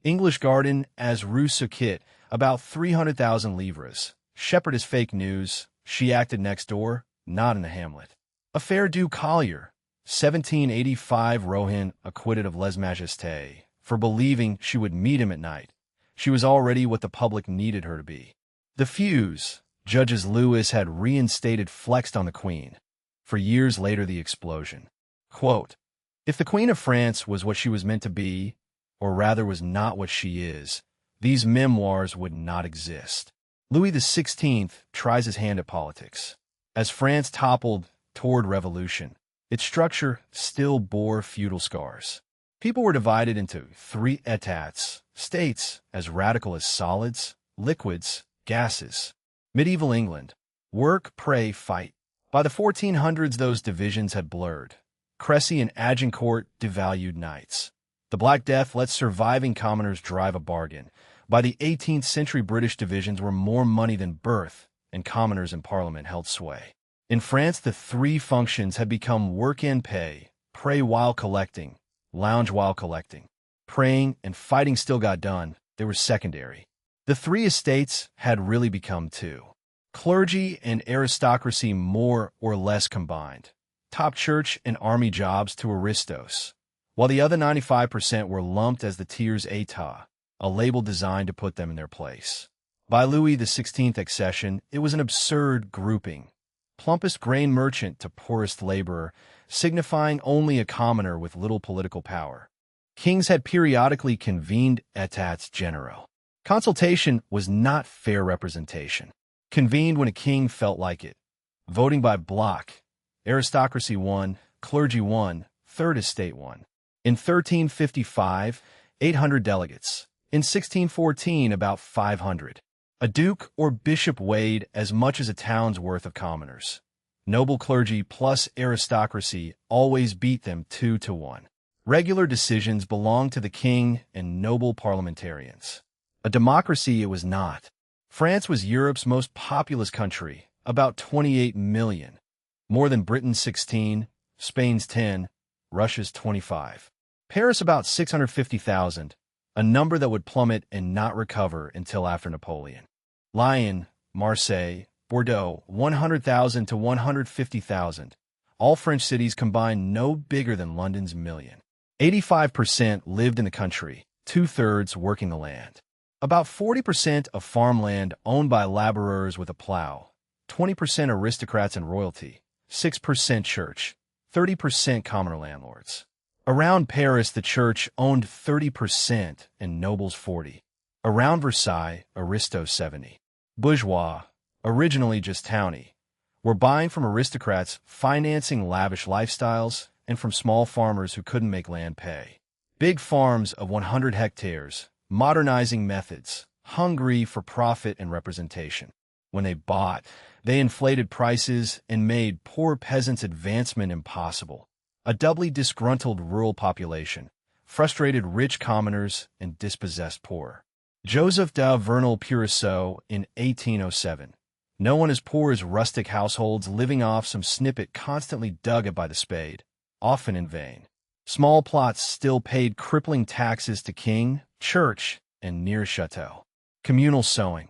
English Garden as Rue Souquet, about 300,000 livres. Shepherdess fake news. She acted next door, not in the hamlet. Affaire du Collier. 1785 Rohan acquitted of lèse-majesté for believing she would meet him at night. She was already what the public needed her to be. The fuse Judges Louis had reinstated flexed on the Queen. For years later, the explosion. Quote, if the Queen of France was what she was meant to be, or rather was not what she is, these memoirs would not exist. Louis XVI tries his hand at politics. As France toppled toward revolution, Its structure still bore feudal scars. People were divided into 3 etats, states as radical as solids, liquids, gases. Medieval England. Work, pray, fight. By the 1400s, those divisions had blurred. Cressy and Agincourt devalued knights. The Black Death let surviving commoners drive a bargain. By the 18th century, British divisions were more money than birth, and commoners in Parliament held sway. In France, the 3 functions had become work and pay, pray while collecting, lounge while collecting. Praying and fighting still got done, they were secondary. The 3 estates had really become 2. Clergy and aristocracy more or less combined. Top church and army jobs to aristos, while the other 95% were lumped as the tiers état, a label designed to put them in their place. By Louis XVI accession, it was an absurd grouping. Plumpest grain merchant to poorest laborer, signifying only a commoner with little political power. Kings had periodically convened états généraux. Consultation was not fair representation. Convened when a king felt like it. Voting by block. Aristocracy won, clergy won, Third Estate won. In 1355, 800 delegates. In 1614, about 500. A duke or bishop weighed as much as a town's worth of commoners. Noble clergy plus aristocracy always beat them 2-1. Regular decisions belonged to the king and noble parliamentarians. A democracy it was not. France was Europe's most populous country, about 28 million. More than Britain's 16, Spain's 10, Russia's 25. Paris about 650,000, a number that would plummet and not recover until after Napoleon. Lyon, Marseille, Bordeaux, 100,000 to 150,000. All French cities combined no bigger than London's million. 85% lived in the country, 2/3 working the land. About 40% of farmland owned by laborers with a plow, 20% aristocrats and royalty, 6% church, 30% commoner landlords. Around Paris, the church owned 30% and nobles 40%. Around Versailles, aristos 70%. Bourgeois, originally just townie, were buying from aristocrats, financing lavish lifestyles, and from small farmers who couldn't make land pay. Big farms of 100 hectares, modernizing methods, hungry for profit and representation. When they bought, they inflated prices and made poor peasants' advancement impossible. A doubly disgruntled rural population, frustrated rich commoners, and dispossessed poor. Joseph de Vernal-Puriceau in 1807. No one as poor as rustic households living off some snippet constantly dug at by the spade, often in vain. Small plots still paid crippling taxes to king, church, and near chateau. Communal sowing.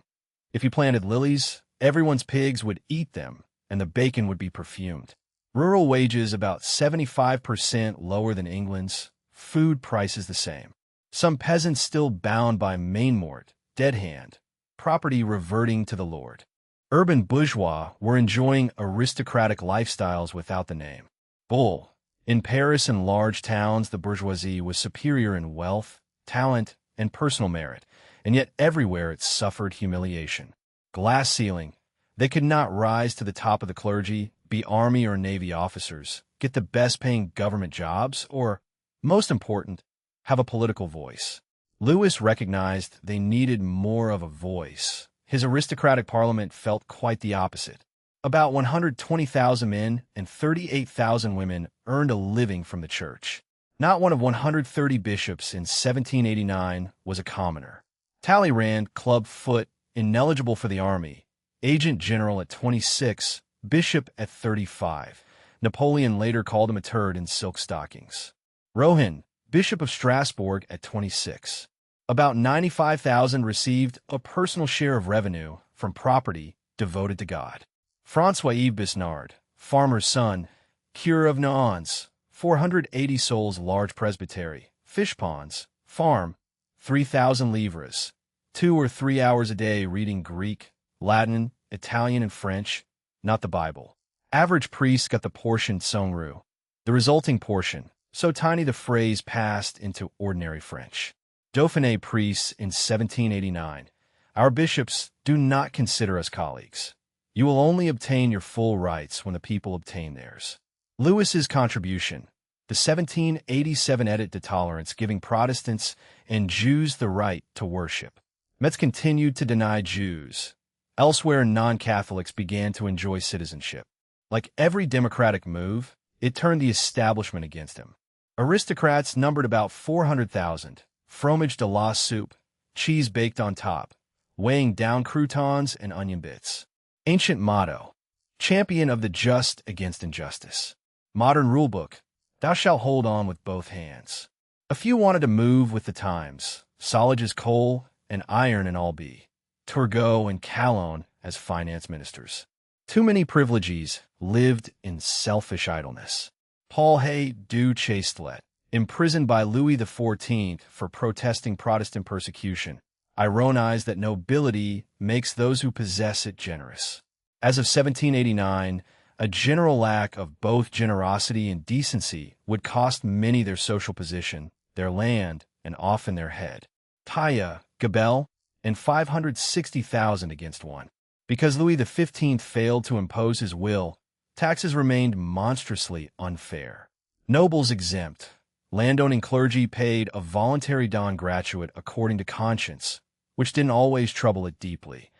If you planted lilies, everyone's pigs would eat them, and the bacon would be perfumed. Rural wages about 75% lower than England's, food prices the same. Some peasants still bound by mainmort, dead hand, property reverting to the lord. Urban bourgeois were enjoying aristocratic lifestyles without the name. Bull. In Paris and large towns, the bourgeoisie was superior in wealth, talent, and personal merit, and yet everywhere it suffered humiliation. Glass ceiling. They could not rise to the top of the clergy, be army or navy officers, get the best-paying government jobs, or, most important, have a political voice. Louis recognized they needed more of a voice. His aristocratic parliament felt quite the opposite. About 120,000 men and 38,000 women earned a living from the church. Not one of 130 bishops in 1789 was a commoner. Talleyrand, club foot, ineligible for the army, agent general at 26, bishop at 35. Napoleon later called him a turd in silk stockings. Rohan, Bishop of Strasbourg at 26. About 95,000 received a personal share of revenue from property devoted to God. François-Yves Besnard, farmer's son, cure of Noailles, 480 souls large presbytery, fish ponds, farm, 3,000 livres, 2 or 3 hours a day reading Greek, Latin, Italian, and French, not the Bible. Average priest got the portion Tsongru. The resulting portion, so tiny the phrase passed into ordinary French. Dauphiné priests in 1789. Our bishops do not consider us colleagues. You will only obtain your full rights when the people obtain theirs. Lewis's contribution, the 1787 Edict de Tolerance giving Protestants and Jews the right to worship. Metz continued to deny Jews. Elsewhere, non-Catholics began to enjoy citizenship. Like every democratic move, it turned the establishment against him. Aristocrats numbered about 400,000, fromage de la soup, cheese baked on top, weighing down croutons and onion bits. Ancient motto, champion of the just against injustice. Modern rulebook, thou shalt hold on with both hands. A few wanted to move with the times, Solage as coal and iron and all be, Turgot and Calonne as finance ministers. Too many privileges lived in selfish idleness. Paul Hay du Chastelet, imprisoned by Louis XIV for protesting Protestant persecution, ironized that nobility makes those who possess it generous. As of 1789, a general lack of both generosity and decency would cost many their social position, their land, and often their head. Taille, Gabelle, and 560,000 against one. Because Louis XV failed to impose his will, taxes remained monstrously unfair. Nobles exempt. Landowning clergy paid a voluntary don gratuit according to conscience, which didn't always trouble it deeply.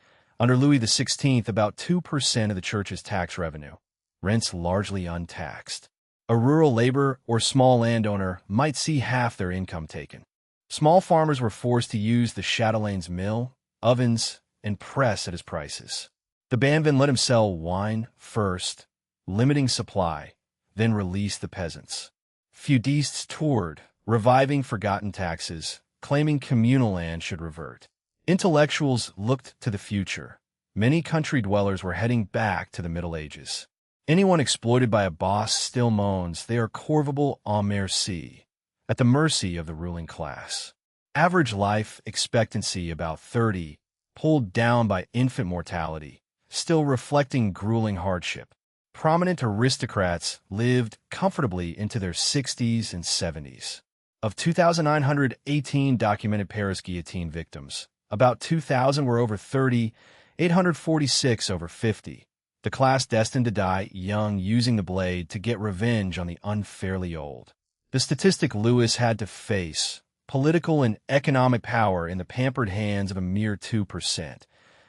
Under Louis XVI, about 2% of the church's tax revenue. Rents largely untaxed. A rural laborer or small landowner might see half their income taken. Small farmers were forced to use the chatelain's mill, ovens, and press at his prices. The Banvin let him sell wine first, limiting supply, then release the peasants. Feudistes toured, reviving forgotten taxes, claiming communal land should revert. Intellectuals looked to the future. Many country dwellers were heading back to the Middle Ages. Anyone exploited by a boss still moans they are corvable en merci, at the mercy of the ruling class. Average life expectancy about 30, pulled down by infant mortality, still reflecting grueling hardship. Prominent aristocrats lived comfortably into their 60s and 70s. Of 2,918 documented Paris guillotine victims, about 2,000 were over 30, 846 over 50. The class destined to die young, using the blade to get revenge on the unfairly old. The statistic Lewis had to face, political and economic power in the pampered hands of a mere 2%,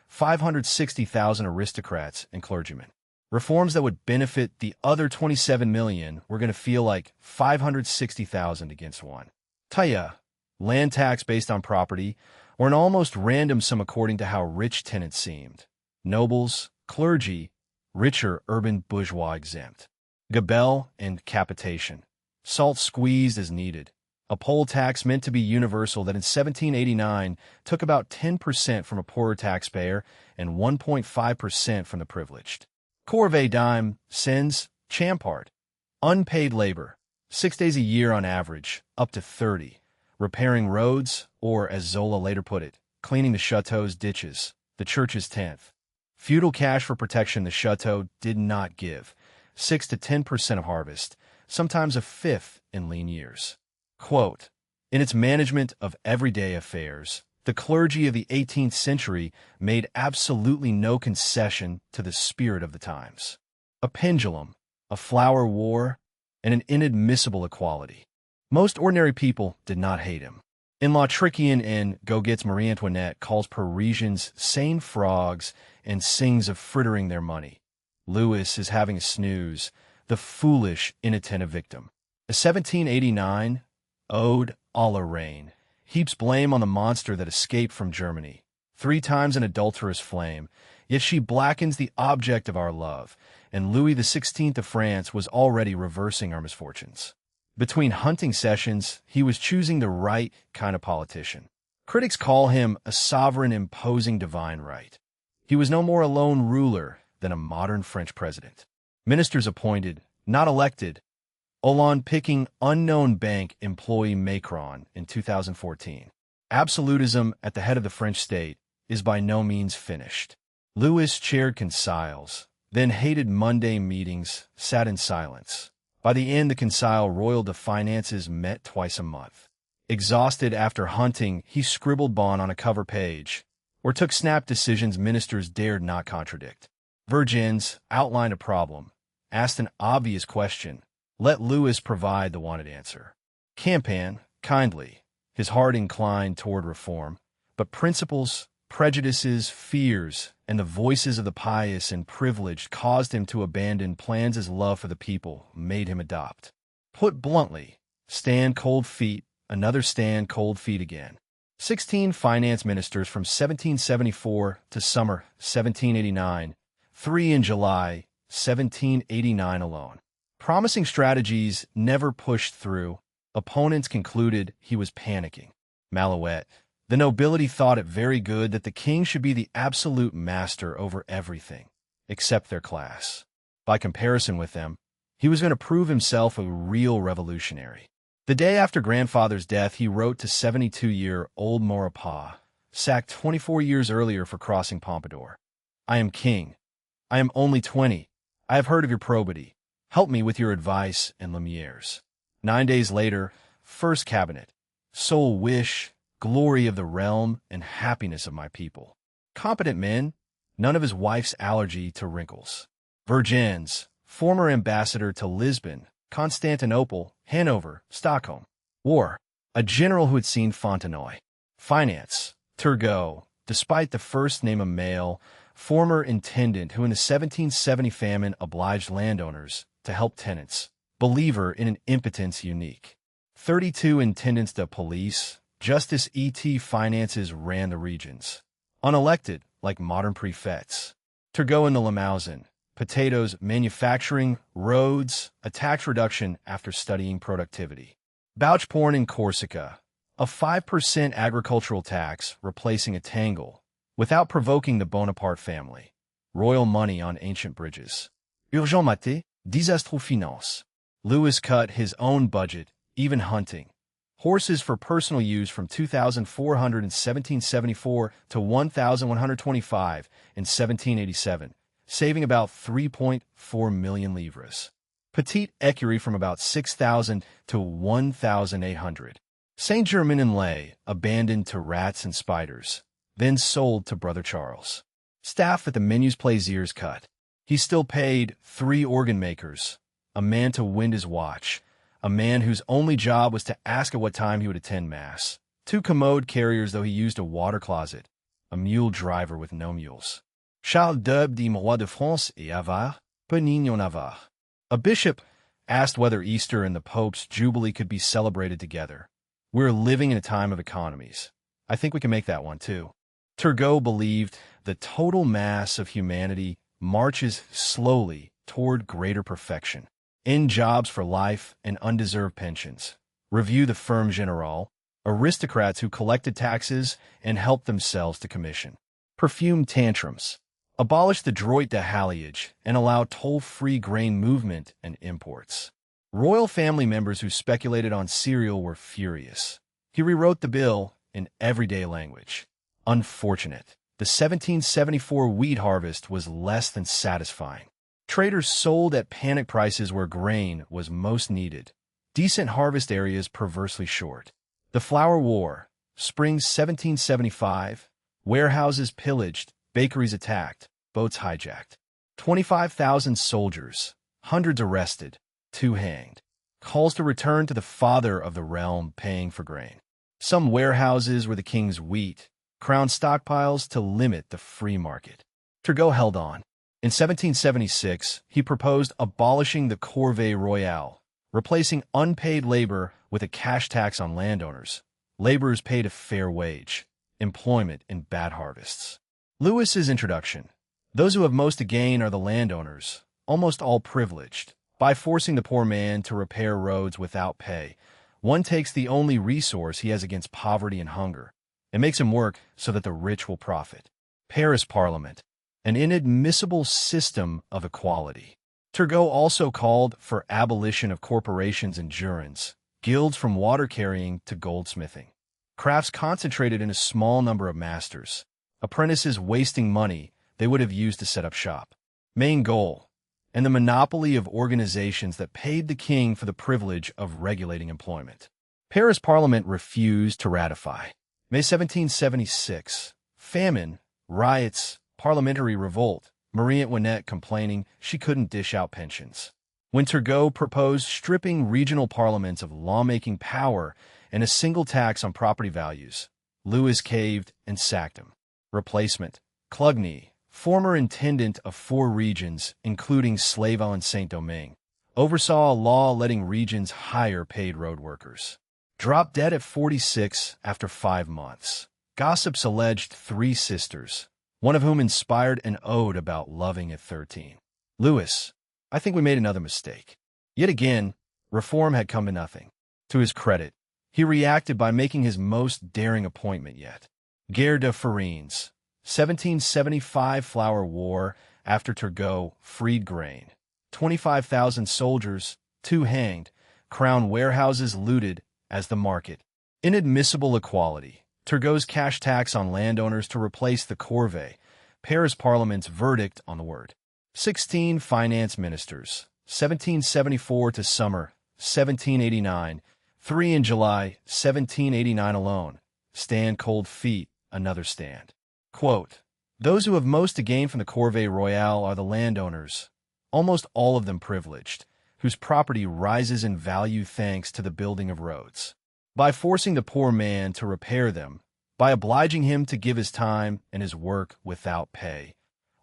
560,000 aristocrats and clergymen. Reforms that would benefit the other 27 million were going to feel like 560,000 against one. Taille, land tax based on property, or an almost random sum according to how rich tenants seemed. Nobles, clergy, richer urban bourgeois exempt. Gabelle and capitation. Salt squeezed as needed. A poll tax meant to be universal that in 1789 took about 10% from a poorer taxpayer and 1.5% from the privileged. Corvée dime, Sens, Champart. Unpaid labor, 6 days a year on average, up to 30. Repairing roads, or as Zola later put it, cleaning the chateau's ditches, the church's 10th. Feudal cash for protection the chateau did not give, 6 to 10% of harvest, sometimes a fifth in lean years. Quote, in its management of everyday affairs, the clergy of the 18th century made absolutely no concession to the spirit of the times. A pendulum, a flower war, and an inadmissible equality. Most ordinary people did not hate him. In Lautrician and Gogit's Marie Antoinette calls Parisians sane frogs and sings of frittering their money. Lewis is having a snooze, the foolish, inattentive victim. A 1789 Ode à la Reine heaps blame on the monster that escaped from Germany, 3 times an adulterous flame, yet she blackens the object of our love, and Louis XVI of France was already reversing our misfortunes. Between hunting sessions, he was choosing the right kind of politician. Critics call him a sovereign imposing divine right. He was no more a lone ruler than a modern French president. Ministers appointed, not elected. Hollande picking unknown bank employee Macron in 2014. Absolutism at the head of the French state is by no means finished. Lewis chaired concils, then hated Monday meetings, sat in silence. By the end, the Conseil Royal de Finances met twice a month. Exhausted after hunting, he scribbled Bon on a cover page, or took snap decisions ministers dared not contradict. Vergennes outlined a problem, asked an obvious question. Let Louis provide the wanted answer. Campan, kindly, his heart inclined toward reform, but principles, prejudices, fears, and the voices of the pious and privileged caused him to abandon plans his love for the people made him adopt. Put bluntly, stand cold feet, another stand cold feet again. 16 finance ministers from 1774 to summer 1789, 3 in July 1789 alone. Promising strategies never pushed through. Opponents concluded he was panicking. Malouet. The nobility thought it very good that the king should be the absolute master over everything, except their class. By comparison with them, he was going to prove himself a real revolutionary. The day after grandfather's death, he wrote to 72-year-old Maurepas, sacked 24 years earlier for crossing Pompadour. I am king. I am only 20. I have heard of your probity. Help me with your advice and Lumiere's. 9 days later, first cabinet, sole wish, glory of the realm, and happiness of my people. Competent men, none of his wife's allergy to wrinkles. Vergennes, former ambassador to Lisbon, Constantinople, Hanover, Stockholm. War, a general who had seen Fontenoy. Finance, Turgot, despite the first name a male, former intendant who in the 1770 famine obliged landowners to help tenants. Believer in an impotence unique. 32 intendants de police, Justice E.T. Finances ran the regions. Unelected, like modern prefects. Turgot in the Limousin. Potatoes, manufacturing, roads, a tax reduction after studying productivity. Bouchporn in Corsica. A 5% agricultural tax replacing a tangle, without provoking the Bonaparte family. Royal money on ancient bridges. Urgent maté, désastre finance. Louis cut his own budget, even hunting. Horses for personal use from 2,400 in 1774 to 1,125 in 1787, saving about 3.4 million livres. Petite écurie from about 6,000 to 1,800. Saint-Germain-en-Laye abandoned to rats and spiders, then sold to Brother Charles. Staff at the Menus Plaisirs cut. He still paid 3 organ makers, a man to wind his watch, a man whose only job was to ask at what time he would attend Mass, 2 commode carriers though he used a water closet, a mule driver with no mules. Charles Dub dit Roi de France et Avare, Benignon Navarre. A bishop asked whether Easter and the Pope's Jubilee could be celebrated together. We're living in a time of economies. I think we can make that one too. Turgot believed the total mass of humanity marches slowly toward greater perfection. End jobs for life and undeserved pensions. Review the Ferme Générale, aristocrats who collected taxes and helped themselves to commission. Perfume tantrums. Abolish the droit de halliage and allow toll-free grain movement and imports. Royal family members who speculated on cereal were furious. He rewrote the bill in everyday language. Unfortunate. The 1774 wheat harvest was less than satisfying. Traders sold at panic prices where grain was most needed. Decent harvest areas perversely short. The Flour War. Spring 1775. Warehouses pillaged, bakeries attacked, boats hijacked. 25,000 soldiers, hundreds arrested, 2 hanged. Calls to return to the father of the realm paying for grain. Some warehouses were the king's wheat, crown stockpiles to limit the free market. Turgot held on. In 1776, he proposed abolishing the corvée royale, replacing unpaid labor with a cash tax on landowners. Laborers paid a fair wage. Employment in bad harvests. Louis's introduction. Those who have most to gain are the landowners, almost all privileged. By forcing the poor man to repair roads without pay, one takes the only resource he has against poverty and hunger, and makes him work so that the rich will profit. Paris Parliament. An inadmissible system of equality. Turgot also called for abolition of corporations and jurins, guilds from water carrying to goldsmithing. Crafts concentrated in a small number of masters. Apprentices wasting money they would have used to set up shop. Main goal, and the monopoly of organizations that paid the king for the privilege of regulating employment. Paris Parliament refused to ratify. May 1776. Famine, riots, parliamentary revolt, Marie Antoinette complaining she couldn't dish out pensions. When Turgot proposed stripping regional parliaments of lawmaking power and a single tax on property values, Louis caved and sacked him. Replacement: Clarke, former intendant of 4 regions, including Slavon and Saint-Domingue, oversaw a law letting regions hire paid road workers. Dropped dead at 46 after 5 months. Gossips alleged 3 sisters, one of whom inspired an ode about loving at 13. Louis: I think we made another mistake. Yet again, reform had come to nothing. To his credit, he reacted by making his most daring appointment yet. Guerre de Farines, 1775 Flour War after Turgot freed grain. 25,000 soldiers, 2 hanged, crown warehouses looted as the market. Inadmissible equality. Turgot's cash tax on landowners to replace the corvée. Paris Parliament's verdict on the word. 16 finance ministers, 1774 to summer, 1789, 3 in July, 1789 alone. Stand cold feet, another stand. Quote, those who have most to gain from the corvée royale are the landowners, almost all of them privileged, whose property rises in value thanks to the building of roads. By forcing the poor man to repair them, by obliging him to give his time and his work without pay,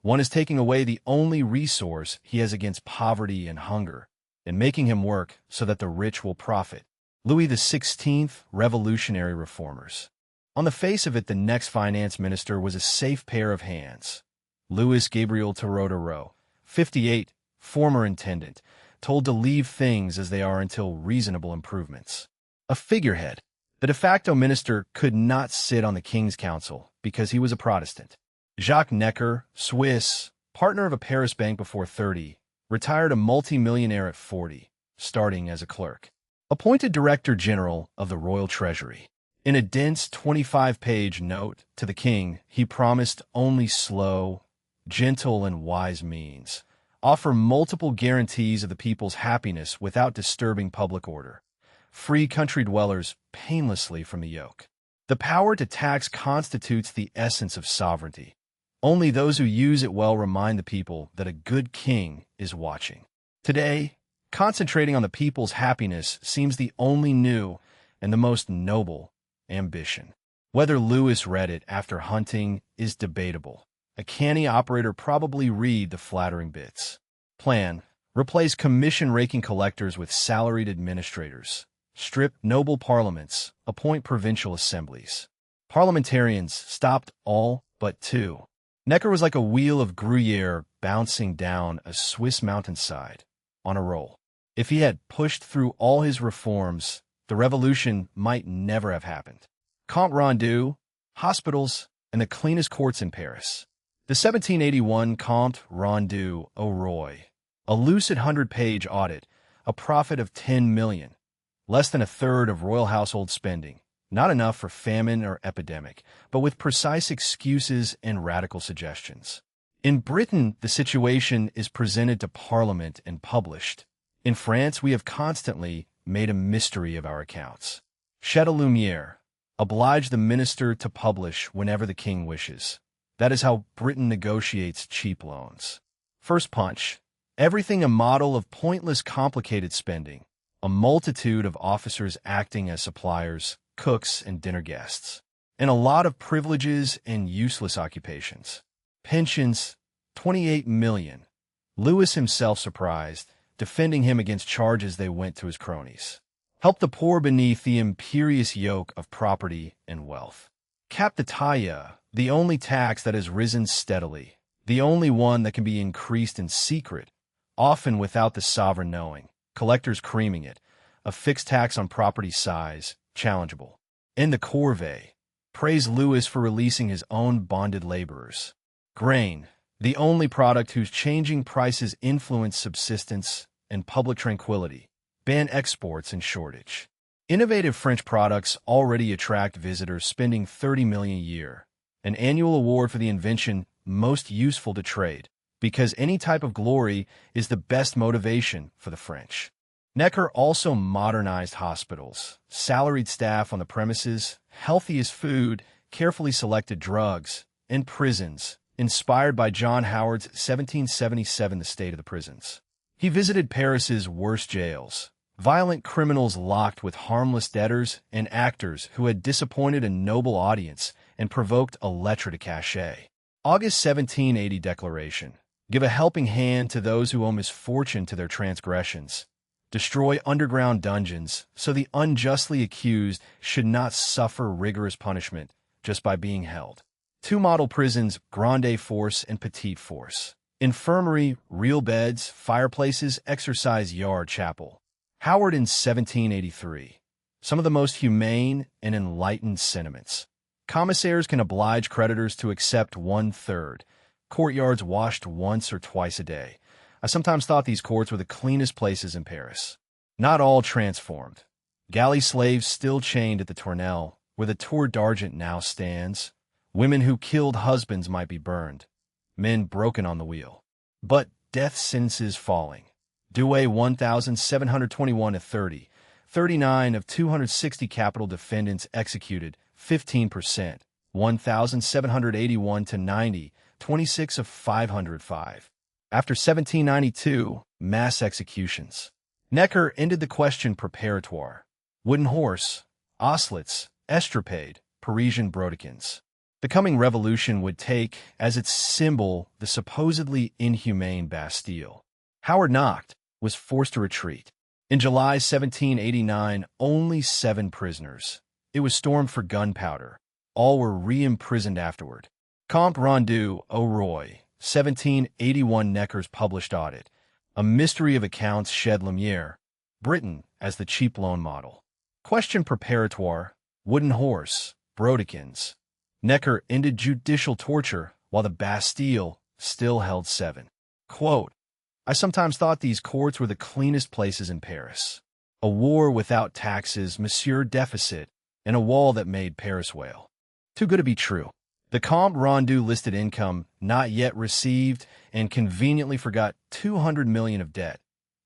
one is taking away the only resource he has against poverty and hunger, and making him work so that the rich will profit. Louis XVI, Revolutionary Reformers. On the face of it, the next finance minister was a safe pair of hands. Louis Gabriel Turgot, 58, former intendant, told to leave things as they are until reasonable improvements. A figurehead, the de facto minister could not sit on the King's Council because he was a Protestant. Jacques Necker, Swiss, partner of a Paris bank before 30, retired a multi-millionaire at 40, starting as a clerk. Appointed Director General of the Royal Treasury. In a dense 25-page note to the king, he promised only slow, gentle, and wise means, offer multiple guarantees of the people's happiness without disturbing public order, free country dwellers painlessly from the yoke. The power to tax constitutes the essence of sovereignty. Only those who use it well remind the people that a good king is watching. Today, concentrating on the people's happiness seems the only new and the most noble ambition. Whether Louis read it after hunting is debatable. A canny operator probably read the flattering bits. Plan: replace commission-raking collectors with salaried administrators. Strip noble parliaments, appoint provincial assemblies. Parliamentarians stopped all but 2. Necker was like a wheel of Gruyere bouncing down a Swiss mountainside, on a roll. If he had pushed through all his reforms, the revolution might never have happened. Comte Rondeau, hospitals, and the cleanest courts in Paris. The 1781 Comte Rondeau Roy, a lucid 100-page audit, a profit of 10 million, less than a third of royal household spending, not enough for famine or epidemic, but with precise excuses and radical suggestions. In Britain, the situation is presented to Parliament and published. In France, we have constantly made a mystery of our accounts. Shed a lumière, oblige the minister to publish whenever the king wishes. That is how Britain negotiates cheap loans. First punch, everything a model of pointless complicated spending, a multitude of officers acting as suppliers, cooks, and dinner guests, and a lot of privileges and useless occupations. Pensions, 28 million. Louis himself surprised, defending him against charges they went to his cronies. Help the poor beneath the imperious yoke of property and wealth. Cap the taille, the only tax that has risen steadily, the only one that can be increased in secret, often without the sovereign knowing, collectors creaming it, a fixed tax on property size, challengeable. In the corvée, praise Louis for releasing his own bonded laborers. Grain, the only product whose changing prices influence subsistence and public tranquility, ban exports and shortage. Innovative French products already attract visitors spending 30 million a year. An annual award for the invention most useful to trade, because any type of glory is the best motivation for the French. Necker also modernized hospitals, salaried staff on the premises, healthiest food, carefully selected drugs, and prisons, inspired by John Howard's 1777 The State of the Prisons. He visited Paris's worst jails, violent criminals locked with harmless debtors and actors who had disappointed a noble audience and provoked a lettre de cachet. August 1780 Declaration. Give a helping hand to those who owe misfortune to their transgressions. Destroy underground dungeons so the unjustly accused should not suffer rigorous punishment just by being held. 2 model prisons, Grande Force and Petite Force. Infirmary, real beds, fireplaces, exercise yard, chapel. Howard in 1783. Some of the most humane and enlightened sentiments. Commissaires can oblige creditors to accept 1/3. Courtyards washed once or twice a day. I sometimes thought these courts were the cleanest places in Paris. Not all transformed. Galley slaves still chained at the Tournelle, where the Tour d'Argent now stands. Women who killed husbands might be burned. Men broken on the wheel. But death sentences falling. Douai 1,721 to 30. 39 of 260 capital defendants executed, 15%. 1,781 to 90. 26 of 505. After 1792, mass executions. Necker ended the question preparatoire. Wooden horse, osselets, estrapade, Parisian brodequins. The coming revolution would take as its symbol the supposedly inhumane Bastille. Howard knocked, was forced to retreat. In July 1789, only 7 prisoners. It was stormed for gunpowder. All were re-imprisoned afterward. Compte rendu au Roi, 1781 Necker's published audit. A mystery of accounts shed lumiere. Britain as the cheap loan model. Question preparatoire. Wooden horse, brodequins. Necker ended judicial torture while the Bastille still held 7. Quote, I sometimes thought these courts were the cleanest places in Paris. A war without taxes, Monsieur Deficit, and a wall that made Paris wail. Too good to be true. The Compte rendu listed income not yet received and conveniently forgot 200 million of debt.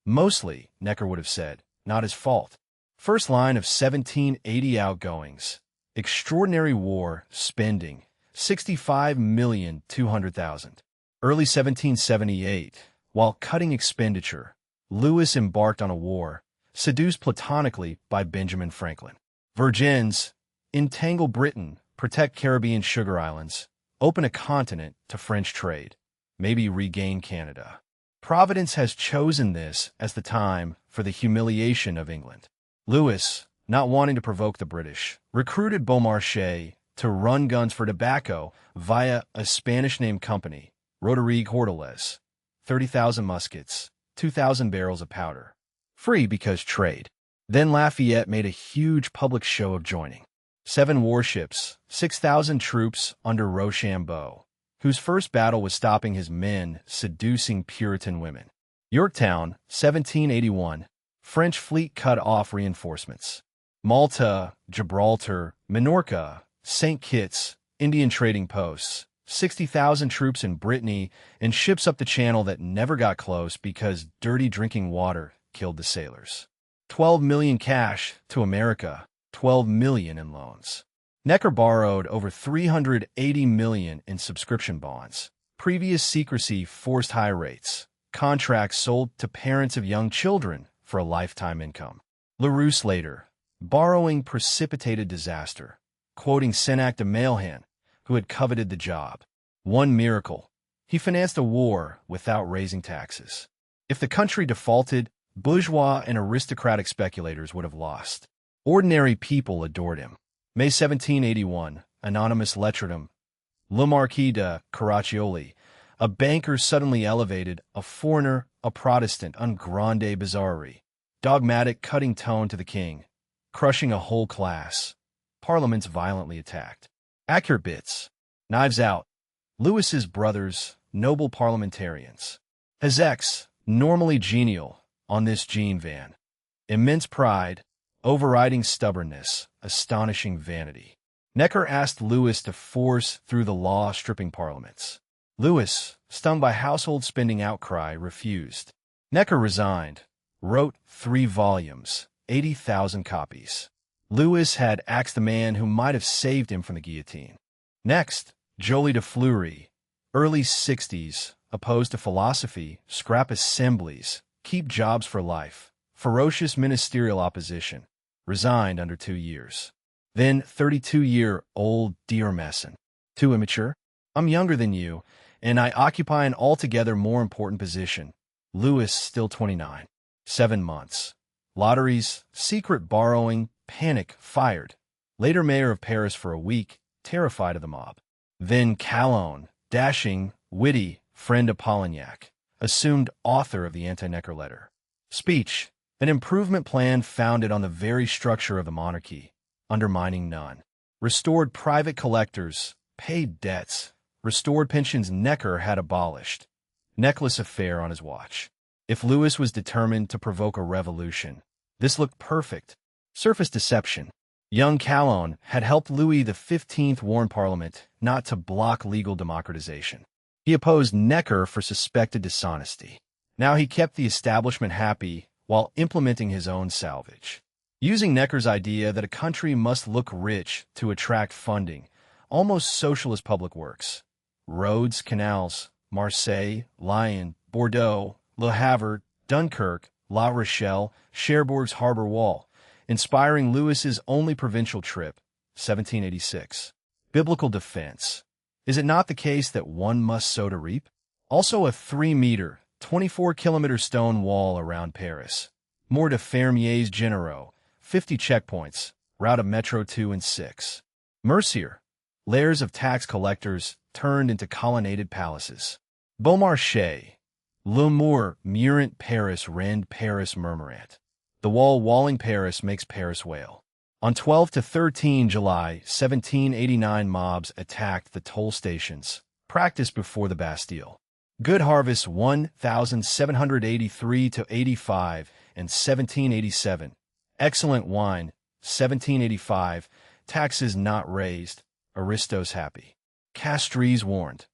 Mostly, Necker would have said, not his fault. First line of 1780 outgoings. Extraordinary war, spending, 65,200,000. Early 1778, while cutting expenditure, Lewis embarked on a war, seduced platonically by Benjamin Franklin. Virgins, entangle Britain, protect Caribbean sugar islands, open a continent to French trade, maybe regain Canada. Providence has chosen this as the time for the humiliation of England. Lewis, not wanting to provoke the British, recruited Beaumarchais to run guns for tobacco via a Spanish-named company, Rodrigue Hortalez, 30,000 muskets, 2,000 barrels of powder. Free because trade. Then Lafayette made a huge public show of joining. 7 warships, 6,000 troops under Rochambeau, whose first battle was stopping his men seducing Puritan women. Yorktown, 1781, French fleet cut off reinforcements. Malta, Gibraltar, Minorca, St. Kitts, Indian trading posts, 60,000 troops in Brittany, and ships up the channel that never got close because dirty drinking water killed the sailors. 12 million cash to America, 12 million in loans. Necker borrowed over 380 million in subscription bonds. Previous secrecy forced high rates. Contracts sold to parents of young children for a lifetime income. Larousse later, borrowing precipitated disaster, quoting Senac de Mailhan, who had coveted the job. One miracle, he financed a war without raising taxes. If the country defaulted, bourgeois and aristocratic speculators would have lost. Ordinary people adored him. May 1781, anonymous letterdom. Le Marquis de Caraccioli, a banker suddenly elevated, a foreigner, a Protestant, un grande bizarrerie. Dogmatic cutting tone to the king, crushing a whole class. Parliaments violently attacked. Accurate bits. Knives out. Lewis's brothers, noble parliamentarians. His ex, normally genial, on this Jean van. Immense pride, overriding stubbornness, astonishing vanity. Necker asked Lewis to force through the law stripping parliaments. Lewis, stung by household spending outcry, refused. Necker resigned, wrote 3 volumes, 80,000 copies. Lewis had axed the man who might have saved him from the guillotine. Next, Joly de Fleury, Early 60s, opposed to philosophy, scrap assemblies, keep jobs for life, ferocious ministerial opposition, resigned under 2 years. Then 32-year-old Dear Messon. Too immature? I'm younger than you, and I occupy an altogether more important position. Lewis, still 29. 7 months. Lotteries, secret borrowing, panic, fired. Later mayor of Paris for a week, terrified of the mob. Then Calonne, dashing, witty, friend of Polignac, assumed author of the anti-Necker letter. Speech, an improvement plan founded on the very structure of the monarchy, undermining none. Restored private collectors, paid debts, restored pensions Necker had abolished. Necklace affair on his watch. If Louis was determined to provoke a revolution, this looked perfect. Surface deception. Young Calonne had helped Louis XV warn Parliament not to block legal democratization. He opposed Necker for suspected dishonesty. Now he kept the establishment happy while implementing his own salvage. Using Necker's idea that a country must look rich to attract funding, almost socialist public works. Roads, canals, Marseille, Lyon, Bordeaux, Le Havre, Dunkirk, La Rochelle, Cherbourg's harbor wall, inspiring Louis's only provincial trip, 1786. Biblical defense. Is it not the case that one must sow to reap? Also a 3-meter, 24-kilometer stone wall around Paris. More de fermiers généraux, 50 checkpoints, route of Metro 2 and 6. Mercier. Layers of tax collectors turned into colonnaded palaces. Beaumarchais. L'humour murant Paris rend Paris murmurant. The wall walling Paris makes Paris wail. On 12 to 13 July 1789, mobs attacked the toll stations, practiced before the Bastille. Good harvest 1783 to 85 and 1787. Excellent wine 1785. Taxes not raised. Aristos happy. Castries warned.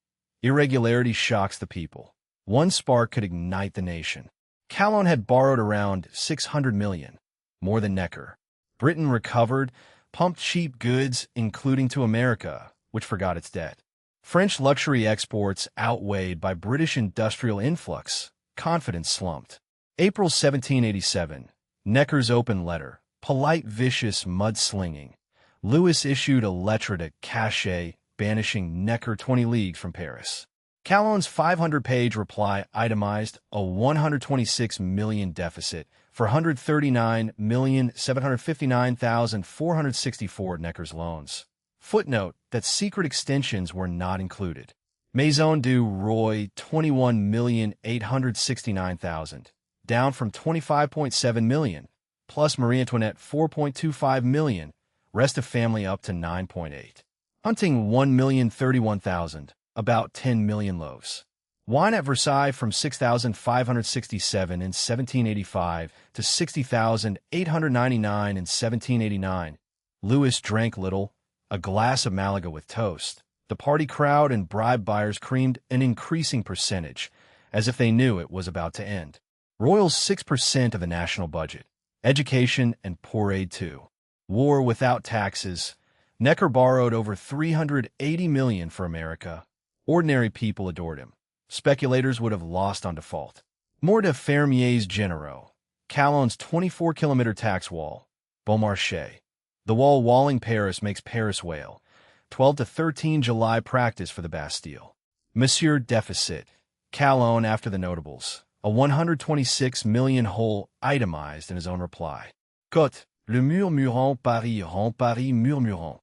Irregularity shocks the people. One spark could ignite the nation. Calonne had borrowed around 600 million, more than Necker. Britain recovered, pumped cheap goods, including to America, which forgot its debt. French luxury exports outweighed by British industrial influx. Confidence slumped. April 1787. Necker's open letter. Polite, vicious mudslinging. Louis issued a lettre de cachet, banishing Necker 20 leagues from Paris. Calonne's 500-page reply itemized a 126 million deficit for 139,759,464 Necker's loans. Footnote that secret extensions were not included. Maison du Roi 21,869,000, down from 25.7 million, plus Marie Antoinette 4.25 million, rest of family up to 9.8. Hunting 1,031,000. About 10 million loaves. Wine at Versailles from 6,567 in 1785 to 60,899 in 1789. Louis drank little, a glass of Malaga with toast. The party crowd and bribe buyers creamed an increasing percentage, as if they knew it was about to end. Royals 6% of the national budget. Education and poor aid too. War without taxes. Necker borrowed over 380 million for America. Ordinary people adored him. Speculators would have lost on default. More de fermiers généraux. Calonne's 24-kilometer tax wall. Beaumarchais. The wall walling Paris makes Paris wail. 12 to 13 July practice for the Bastille. Monsieur Deficit. Calonne after the notables. A 126 million hole itemized in his own reply. Côte. Le murmurant Paris rend Paris murmurant.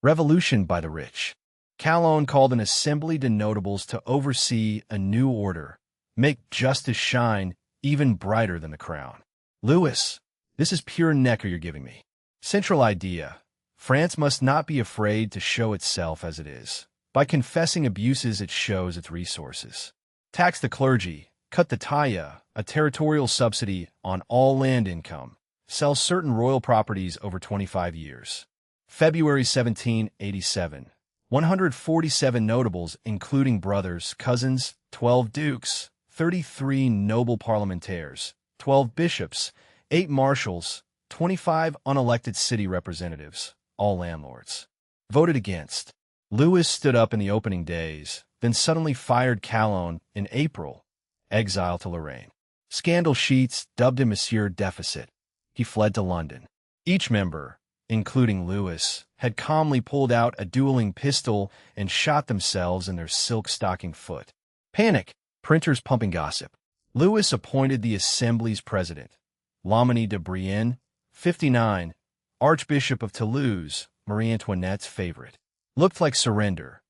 Revolution by the rich. Calonne called an assembly de notables to oversee a new order, make justice shine even brighter than the crown. Louis, this is pure Necker you're giving me. Central idea. France must not be afraid to show itself as it is. By confessing abuses, it shows its resources. Tax the clergy, cut the taille, a territorial subsidy on all land income, sell certain royal properties over 25 years. February 1787. 147 notables, including brothers, cousins, 12 dukes, 33 noble parlementaires, 12 bishops, 8 marshals, 25 unelected city representatives, all landlords. Voted against. Louis stood up in the opening days, then suddenly fired Calonne in April, exile to Lorraine. Scandal sheets dubbed him Monsieur Deficit. He fled to London. Each member, including Louis, had calmly pulled out a dueling pistol and shot themselves in their silk-stocking foot. Panic. Printers pumping gossip. Louis appointed the Assembly's president. Loménie de Brienne, 59, Archbishop of Toulouse, Marie Antoinette's favorite. Looked like surrender.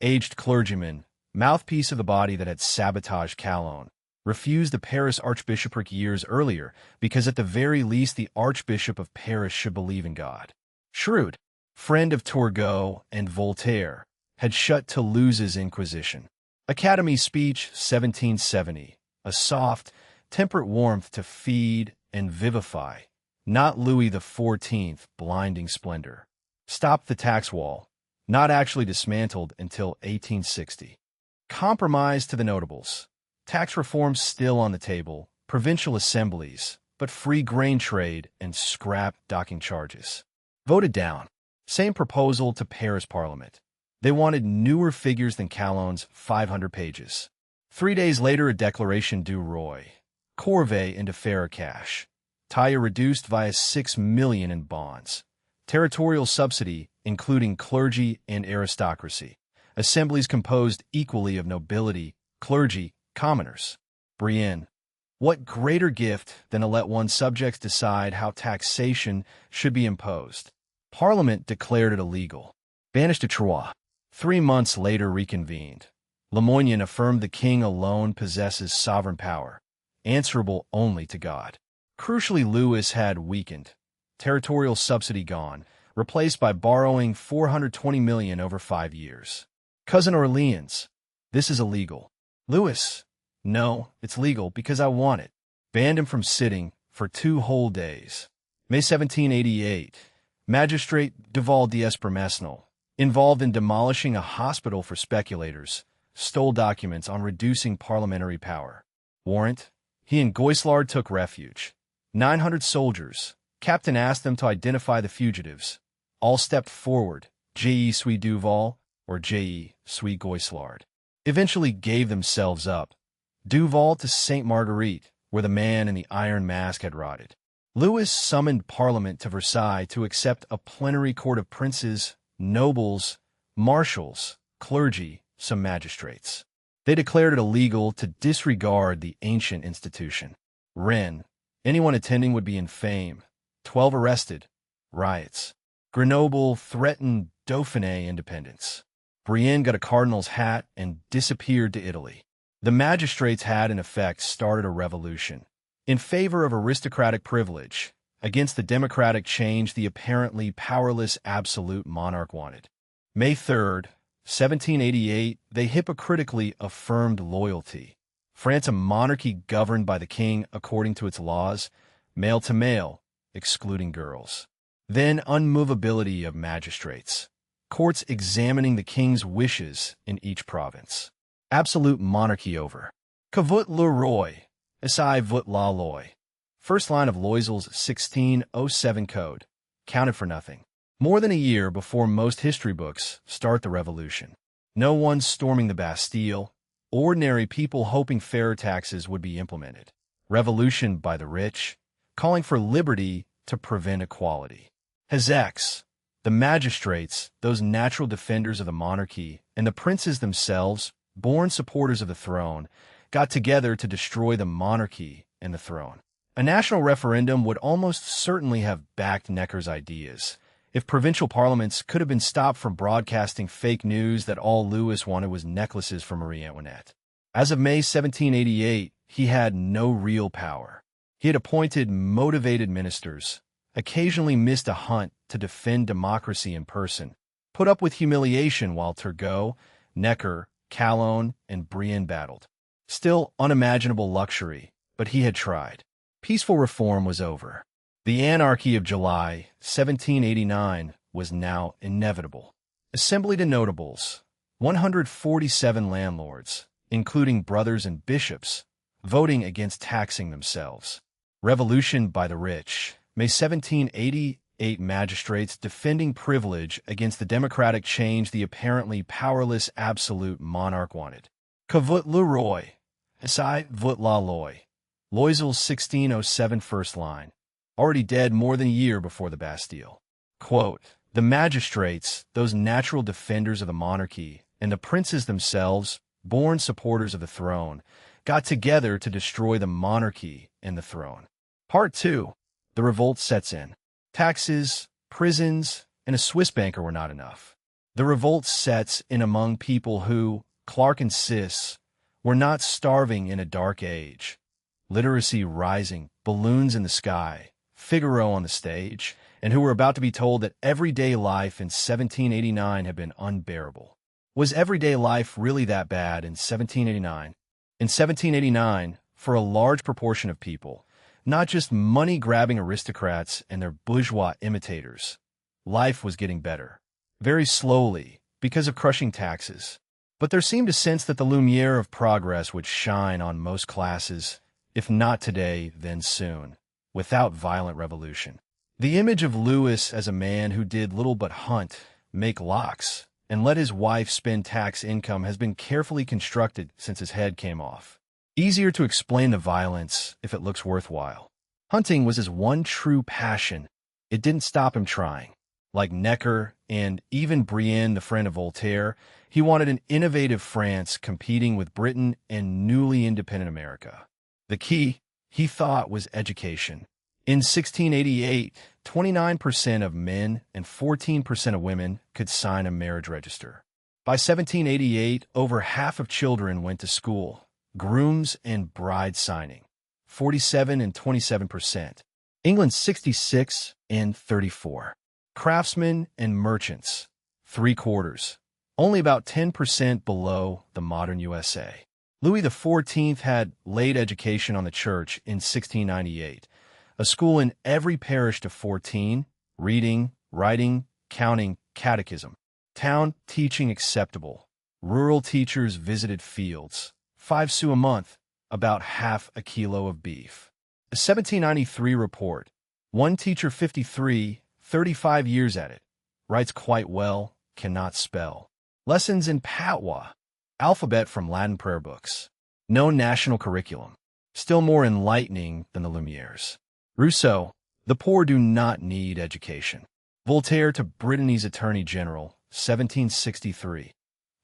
Aged clergyman, mouthpiece of the body that had sabotaged Calonne, refused the Paris archbishopric years earlier because at the very least the Archbishop of Paris should believe in God. Shrewd, friend of Turgot and Voltaire, had shut Toulouse's Inquisition. Academy speech, 1770, a soft, temperate warmth to feed and vivify, not Louis XIV blinding splendor. Stopped the tax wall, not actually dismantled until 1860. Compromise to the notables. Tax reform still on the table, provincial assemblies, but free grain trade and scrap docking charges. Voted down. Same proposal to Paris Parliament. They wanted newer figures than Calonne's 500 pages. 3 days later, a declaration du Roi. Corvée into fairer cash. Taille reduced via 6 million in bonds. Territorial subsidy, including clergy and aristocracy. Assemblies composed equally of nobility, clergy, commoners. Brienne. What greater gift than to let one's subjects decide how taxation should be imposed? Parliament declared it illegal. Banished to Troyes. 3 months later reconvened. Lamoignon affirmed the king alone possesses sovereign power, answerable only to God. Crucially, Louis had weakened. Territorial subsidy gone, replaced by borrowing 420 million over 5 years. Cousin Orleans. This is illegal. Louis. No, it's legal because I want it. Banned him from sitting for 2 whole days. May 1788. Magistrate Duval d'Espremesnil, involved in demolishing a hospital for speculators, stole documents on reducing parliamentary power. Warrant. He and Goislard took refuge. 900 soldiers. Captain asked them to identify the fugitives. All stepped forward. J.E. Suis Duval or J.E. Suis Goislard. Eventually gave themselves up. Duval to Sainte Marguerite, where the man in the iron mask had rotted. Louis summoned Parliament to Versailles to accept a plenary court of princes, nobles, marshals, clergy, some magistrates. They declared it illegal to disregard the ancient institution. Rennes. Anyone attending would be infame. 12 arrested. Riots. Grenoble threatened Dauphiné independence. Brienne got a cardinal's hat and disappeared to Italy. The magistrates had, in effect, started a revolution. In favor of aristocratic privilege, against the democratic change the apparently powerless absolute monarch wanted. May 3rd, 1788, they hypocritically affirmed loyalty. France a monarchy governed by the king according to its laws, male to male, excluding girls. Then unmovability of magistrates. Courts examining the king's wishes in each province. Absolute monarchy over. Que vote le roi? Essai vote la loi. First line of Loisel's 1607 code. Counted for nothing. More than a year before most history books start the revolution. No one storming the Bastille. Ordinary people hoping fairer taxes would be implemented. Revolution by the rich, calling for liberty to prevent equality. His ex, the magistrates, those natural defenders of the monarchy, and the princes themselves, born supporters of the throne, got together to destroy the monarchy and the throne. A national referendum would almost certainly have backed Necker's ideas, if provincial parliaments could have been stopped from broadcasting fake news that all Louis wanted was necklaces for Marie Antoinette. As of May 1788, he had no real power. He had appointed motivated ministers, occasionally missed a hunt to defend democracy in person, put up with humiliation while Turgot, Necker, Calonne, and Brienne battled. Still unimaginable luxury, but he had tried. Peaceful reform was over. The anarchy of July 1789 was now inevitable. Assembly to notables, 147 landlords, including brothers and bishops, voting against taxing themselves. Revolution by the rich, May 1780, 8 magistrates defending privilege against the democratic change the apparently powerless absolute monarch wanted. Que vote le roi? Aside vote la loi. Loisel's 1607 first line. Already dead more than a year before the Bastille. Quote, the magistrates, those natural defenders of the monarchy, and the princes themselves, born supporters of the throne, got together to destroy the monarchy and the throne. Part 2. The revolt sets in. Taxes, prisons, and a Swiss banker were not enough. The revolt sets in among people who, Clarke insists, were not starving in a dark age. Literacy rising, balloons in the sky, Figaro on the stage, and who were about to be told that everyday life in 1789 had been unbearable. Was everyday life really that bad in 1789? In 1789, for a large proportion of people, not just money-grabbing aristocrats and their bourgeois imitators, life was getting better. Very slowly, because of crushing taxes. But there seemed a sense that the lumiere of progress would shine on most classes, if not today, then soon, without violent revolution. The image of Louis as a man who did little but hunt, make locks, and let his wife spend tax income has been carefully constructed since his head came off. Easier to explain the violence if it looks worthwhile. Hunting was his one true passion. It didn't stop him trying. Like Necker and even Brienne, the friend of Voltaire, he wanted an innovative France competing with Britain and newly independent America. The key, he thought, was education. In 1688, 29% of men and 14% of women could sign a marriage register. By 1788, over half of children went to school. Grooms and bride signing, 47 and 27%. England 66 and 34. Craftsmen and merchants, 3/4. Only about 10% below the modern USA. Louis XIV had laid education on the church in 1698. A school in every parish to 14, reading, writing, counting, catechism. Town teaching acceptable. Rural teachers visited fields. 5 sous a month, about half a kilo of beef. A 1793 report. One teacher 53, 35 years at it. Writes quite well, cannot spell. Lessons in patois. Alphabet from Latin prayer books. No national curriculum. Still more enlightening than the Lumieres. Rousseau, the poor do not need education. Voltaire to Brittany's Attorney General, 1763.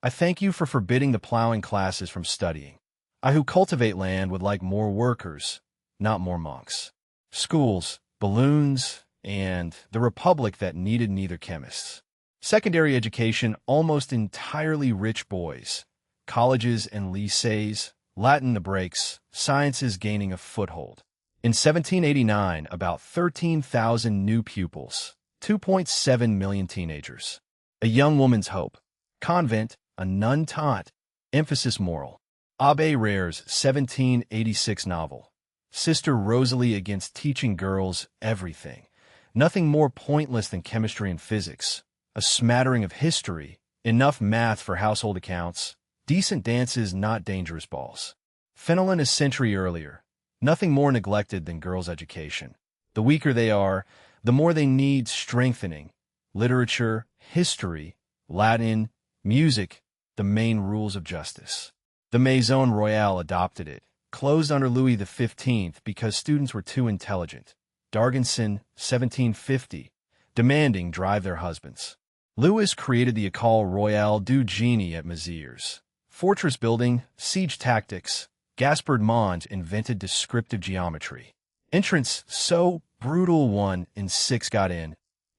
I thank you for forbidding the plowing classes from studying. I who cultivate land would like more workers, not more monks. Schools, balloons, and the republic that needed neither chemists. Secondary education almost entirely rich boys. Colleges and lycées, Latin the breaks, sciences gaining a foothold. In 1789, about 13,000 new pupils, 2.7 million teenagers. A young woman's hope. Convent, a nun taught. Emphasis moral. Abbé Rare's 1786 novel. Sister Rosalie against teaching girls everything. Nothing more pointless than chemistry and physics. A smattering of history. Enough math for household accounts. Decent dances, not dangerous balls. Fenelon a century earlier. Nothing more neglected than girls' education. The weaker they are, the more they need strengthening. Literature, history, Latin, music, the main rules of justice. The Maison Royale adopted it, closed under Louis XV because students were too intelligent. D'Argenson, 1750, demanding drive their husbands. Louis created the École Royale du Génie at Mézières. Fortress building, siege tactics. Gaspard Monge invented descriptive geometry. Entrance so brutal 1 in 6 got in.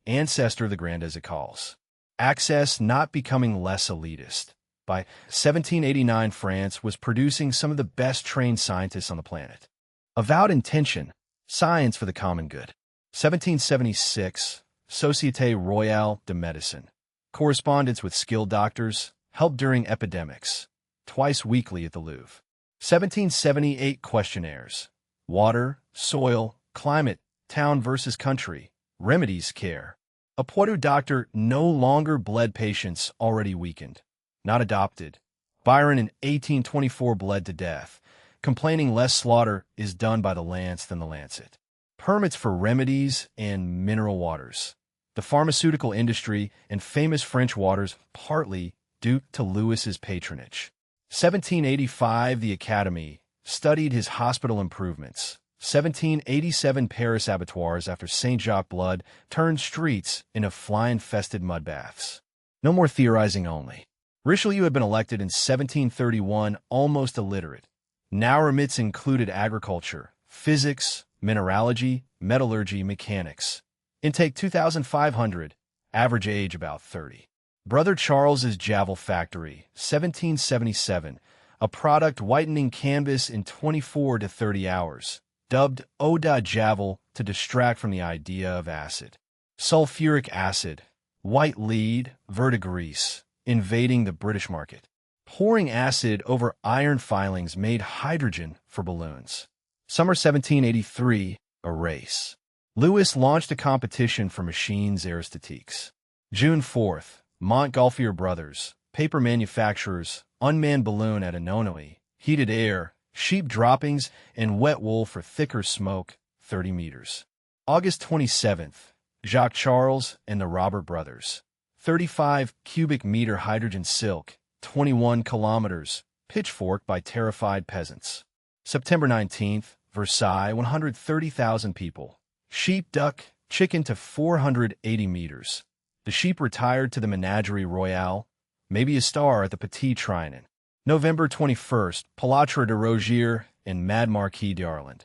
Ancestor of the Grandes Écoles. Access not becoming less elitist. By 1789, France was producing some of the best trained scientists on the planet. Avowed intention, science for the common good. 1776, Société Royale de Médecine. Correspondence with skilled doctors, help during epidemics. Twice weekly at the Louvre. 1778 questionnaires. Water, soil, climate, town versus country, remedies care. A Poitou doctor no longer bled patients already weakened. Not adopted. Byron in 1824 bled to death, complaining less slaughter is done by the lance than the lancet. permits for remedies and mineral waters. The pharmaceutical industry and famous French waters partly due to Louis's patronage. 1785 The Academy studied his hospital improvements. 1787 Paris abattoirs after Saint-Jacques blood turned streets into fly-infested mud baths. No more theorizing only. Richelieu had been elected in 1731, almost illiterate. Now remits included agriculture, physics, mineralogy, metallurgy, mechanics. Intake 2,500, average age about 30. Brother Charles's Javel Factory, 1777, a product whitening canvas in 24 to 30 hours, dubbed eau de Javel to distract from the idea of acid. Sulfuric acid, white lead, verdigris, invading the British market. Pouring acid over iron filings made hydrogen for balloons. Summer 1783, a race. Louis launched a competition for machines aerostatiques. June 4th, Montgolfier Brothers, paper manufacturers, unmanned balloon at Annonay, heated air, sheep droppings, and wet wool for thicker smoke, 30 meters. August 27th, Jacques Charles and the Robert Brothers, 35 cubic meter hydrogen silk, 21 kilometers, pitchfork by terrified peasants. September 19th, Versailles, 130,000 people. Sheep, duck, chicken to 480 meters. The sheep retired to the Menagerie Royale, maybe a star at the Petit Trianon. November 21st, Pilatre de Rogier and Mad Marquis d'Arland.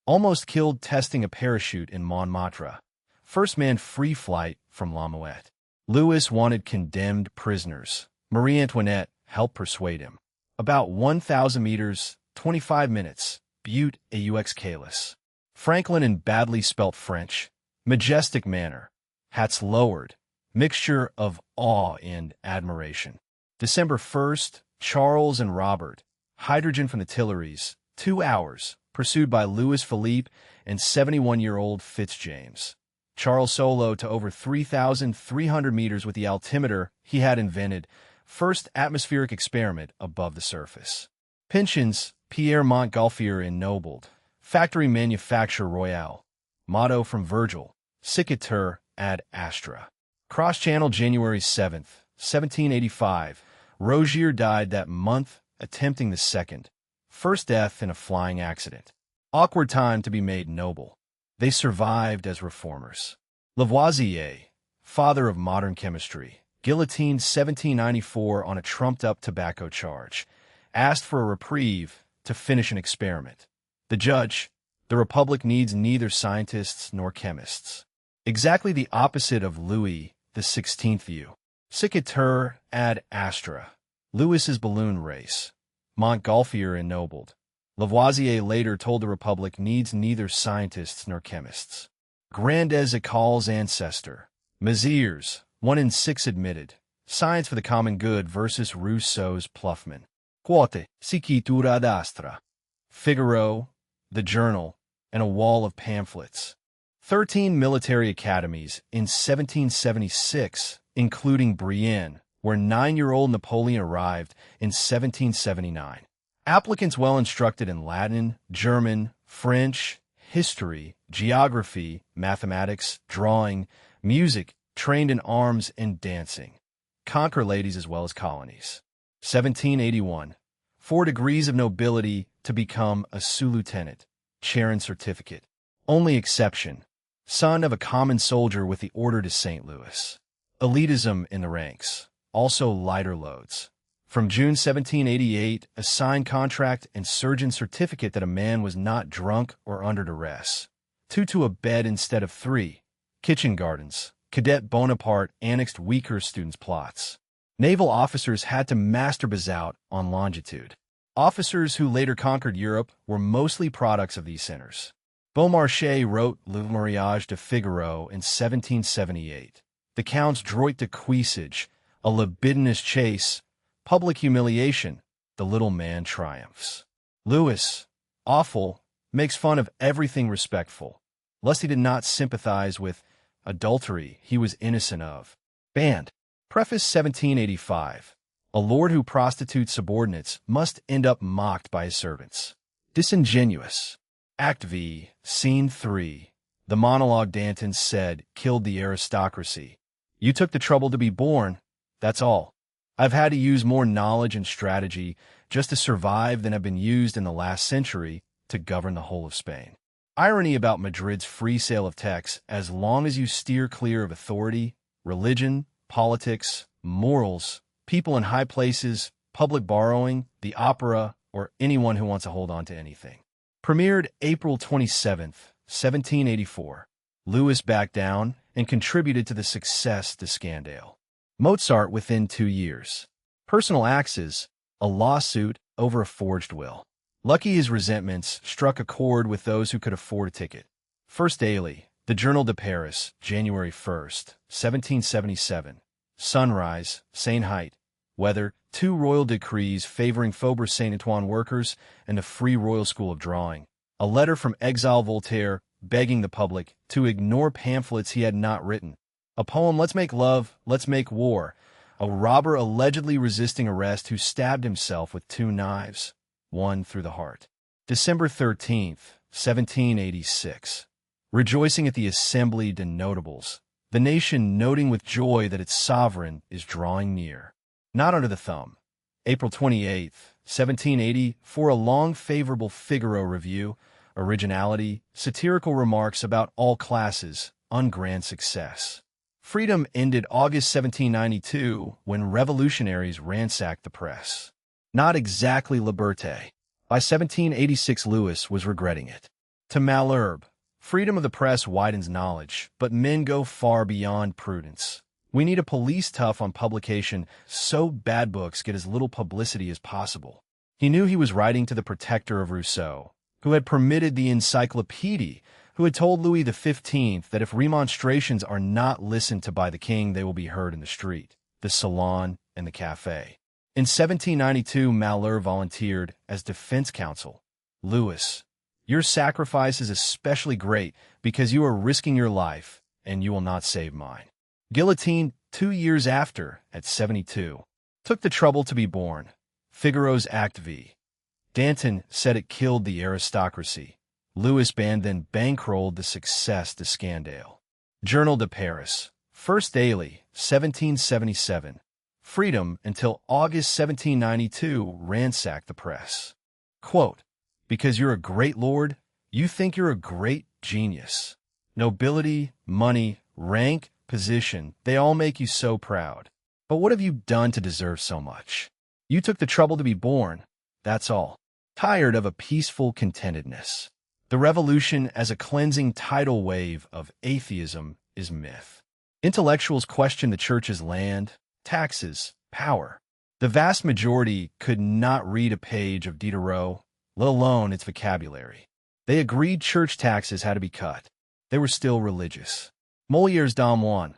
Almost killed testing a parachute in Montmartre. First man free flight from La Muette. Louis wanted condemned prisoners. Marie Antoinette helped persuade him. About 1,000 meters, 25 minutes. Butte aux Calis. Franklin in badly spelt French. Majestic manner. Hats lowered. Mixture of awe and admiration. December 1st, Charles and Robert. Hydrogen from the Tuileries. 2 hours. Pursued by Louis Philippe and 71-year-old Fitzjames. Charles solo to over 3,300 meters with the altimeter he had invented. First atmospheric experiment above the surface. Pensions, Pierre Montgolfier ennobled. Factory manufacture royale. Motto from Virgil. Sicatur ad astra. Cross-channel January 7th, 1785. Rogier died that month, attempting the second. First death in a flying accident. Awkward time to be made noble. They survived as reformers. Lavoisier, father of modern chemistry, guillotined 1794 on a trumped-up tobacco charge, asked for a reprieve to finish an experiment. The judge, the Republic needs neither scientists nor chemists. Exactly the opposite of Louis XVI view. Sicatur ad astra. Louis's balloon race. Montgolfier ennobled. Lavoisier later told the Republic needs neither scientists nor chemists. Grandes Écoles ancestor. Mézières, 1 in 6 admitted. Science for the common good versus Rousseau's Pluffman. Quote, Sicatura ad astra. Figaro, the Journal, and a wall of pamphlets. 13 military academies in 1776, including Brienne, where 9-year-old Napoleon arrived in 1779. Applicants well instructed in Latin, German, French, history, geography, mathematics, drawing, music, trained in arms and dancing. Conquer ladies as well as colonies. 1781. 4 degrees of nobility to become a sous-lieutenant. Charon certificate. Only exception. Son of a common soldier with the Order de St. Louis. Elitism in the ranks. Also lighter loads. From June 1788, a signed contract and surgeon certificate that a man was not drunk or under duress. 2 to a bed instead of 3. Kitchen gardens. Cadet Bonaparte annexed weaker students' plots. Naval officers had to master Bezout on longitude. Officers who later conquered Europe were mostly products of these centers. Beaumarchais wrote Le Mariage de Figaro in 1778. The Count's droit de cuissage, a libidinous chase, public humiliation, the little man triumphs. Louis, awful, makes fun of everything respectful, lest he did not sympathize with adultery he was innocent of. Banned. Preface 1785. A lord who prostitutes subordinates must end up mocked by his servants. Disingenuous. Act V, Scene 3. The monologue Danton said killed the aristocracy. You took the trouble to be born, that's all. I've had to use more knowledge and strategy just to survive than have been used in the last century to govern the whole of Spain. Irony about Madrid's free sale of texts: as long as you steer clear of authority, religion, politics, morals, people in high places, public borrowing, the opera, or anyone who wants to hold on to anything. Premiered April 27th, 1784. Louis backed down and contributed to the success de Scandale. Mozart within 2 years. Personal axes, a lawsuit over a forged will. Lucky his resentments struck a chord with those who could afford a ticket. First Daily, the Journal de Paris, January 1st, 1777. Sunrise, Seine Height. Weather, 2 royal decrees favoring Faubourg Saint-Antoine workers and the Free Royal School of Drawing. A letter from exile Voltaire begging the public to ignore pamphlets he had not written. A poem, Let's Make Love, Let's Make War. A robber allegedly resisting arrest who stabbed himself with 2 knives, one through the heart. December 13th, 1786. Rejoicing at the Assembly de Notables. The nation noting with joy that its sovereign is drawing near. Not under the thumb. April 28th, 1780, for a long favorable Figaro review, originality, satirical remarks about all classes, on grand success. Freedom ended August 1792 when revolutionaries ransacked the press. Not exactly liberté. By 1786, Louis was regretting it. To Malherbe, freedom of the press widens knowledge, but men go far beyond prudence. We need a police tough on publication so bad books get as little publicity as possible. He knew he was writing to the protector of Rousseau, who had permitted the encyclopedia, who had told Louis XV that if remonstrations are not listened to by the king, they will be heard in the street, the salon, and the café. In 1792, Malherbe volunteered as defense counsel. Louis, your sacrifice is especially great because you are risking your life, and you will not save mine. Guillotined 2 years after, at 72. Took the trouble to be born. Figaro's Act V. Danton said it killed the aristocracy. Louis Band then bankrolled the success de Scandale. Journal de Paris. First Daily, 1777. Freedom until August 1792 ransacked the press. Quote, because you're a great lord, you think you're a great genius. Nobility, money, rank, position, they all make you so proud. But what have you done to deserve so much? You took the trouble to be born, that's all. Tired of a peaceful contentedness. The revolution as a cleansing tidal wave of atheism is myth. Intellectuals question the church's land, taxes, power. The vast majority could not read a page of Diderot, let alone its vocabulary. They agreed church taxes had to be cut. They were still religious. Moliere's Dom Juan.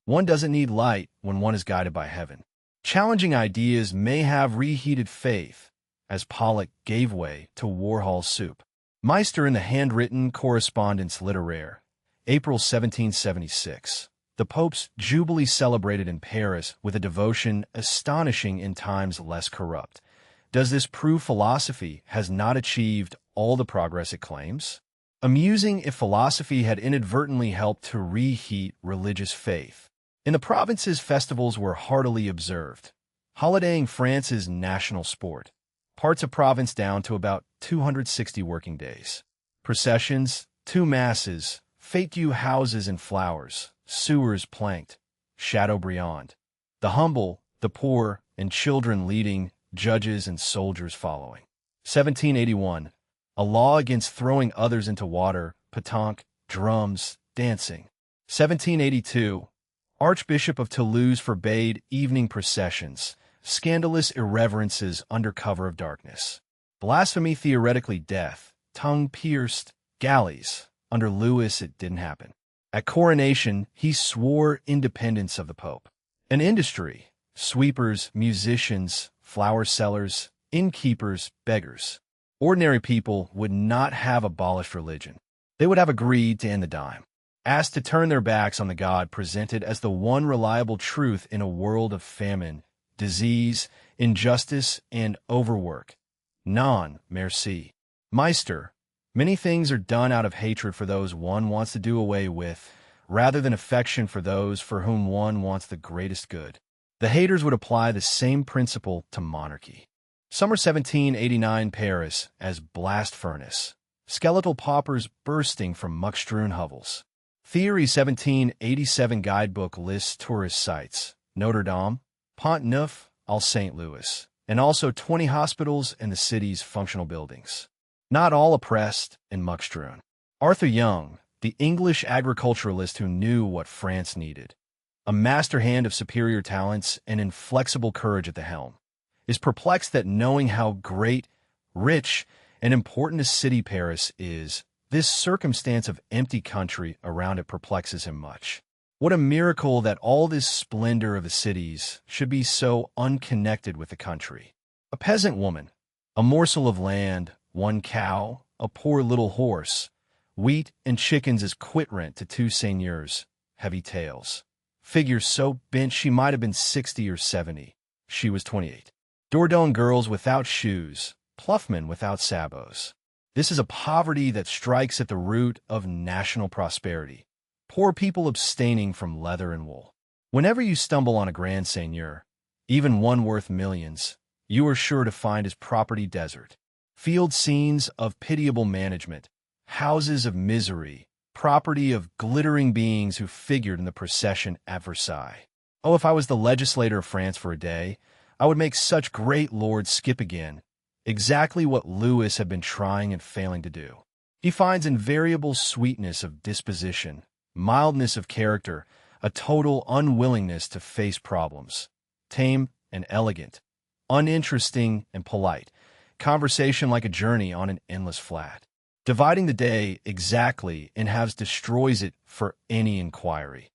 One doesn't need light when one is guided by heaven. Challenging ideas may have reheated faith, as Pollock gave way to Warhol's soup. Meister in the Handwritten Correspondence Littéraire, April 1776. The Pope's Jubilee celebrated in Paris with a devotion astonishing in times less corrupt. Does this prove philosophy has not achieved all the progress it claims? Amusing if philosophy had inadvertently helped to reheat religious faith. In the provinces, festivals were heartily observed. Holidaying France's national sport. Parts of province down to about 260 working days. Processions, 2 masses, fête houses and flowers, sewers planked, Chateaubriand. The humble, the poor, and children leading, judges and soldiers following. 1781. A law against throwing others into water, pétanque, drums, dancing. 1782. Archbishop of Toulouse forbade evening processions, scandalous irreverences under cover of darkness. Blasphemy theoretically death, tongue pierced, galleys. Under Louis it didn't happen. At coronation, he swore independence of the Pope. An industry, sweepers, musicians, flower sellers, innkeepers, beggars. Ordinary people would not have abolished religion. They would have agreed to end the dime. Asked to turn their backs on the God presented as the one reliable truth in a world of famine, disease, injustice, and overwork. Non, merci. Meister, Many things are done out of hatred for those one wants to do away with, rather than affection for those for whom one wants the greatest good. The haters would apply the same principle to monarchy. Summer 1789 Paris as blast furnace. Skeletal paupers bursting from muck-strewn hovels. Theory 1787 guidebook lists tourist sites. Notre Dame, Pont Neuf, All St. Louis, and also 20 hospitals and the city's functional buildings. Not all oppressed and muck-strewn. Arthur Young, the English agriculturalist who knew what France needed, a master hand of superior talents and inflexible courage at the helm, is perplexed that knowing how great, rich, and important a city Paris is, this circumstance of empty country around it perplexes him much. What a miracle that all this splendor of the cities should be so unconnected with the country. A peasant woman, a morsel of land, one cow, a poor little horse, wheat and chickens as quit rent to two seigneurs, heavy tales. Figures so bent she might have been 60 or 70. She was 28. Dordogne girls without shoes, ploughman without sabots. This is a poverty that strikes at the root of national prosperity. Poor people abstaining from leather and wool. Whenever you stumble on a grand seigneur, even one worth millions, you are sure to find his property desert. Field scenes of pitiable management, houses of misery, property of glittering beings who figured in the procession at Versailles. Oh, if I was the legislator of France for a day, I would make such great lords skip again, exactly what Louis had been trying and failing to do. He finds invariable sweetness of disposition, mildness of character, a total unwillingness to face problems, tame and elegant, uninteresting and polite, conversation like a journey on an endless flat, dividing the day exactly in halves destroys it for any inquiry.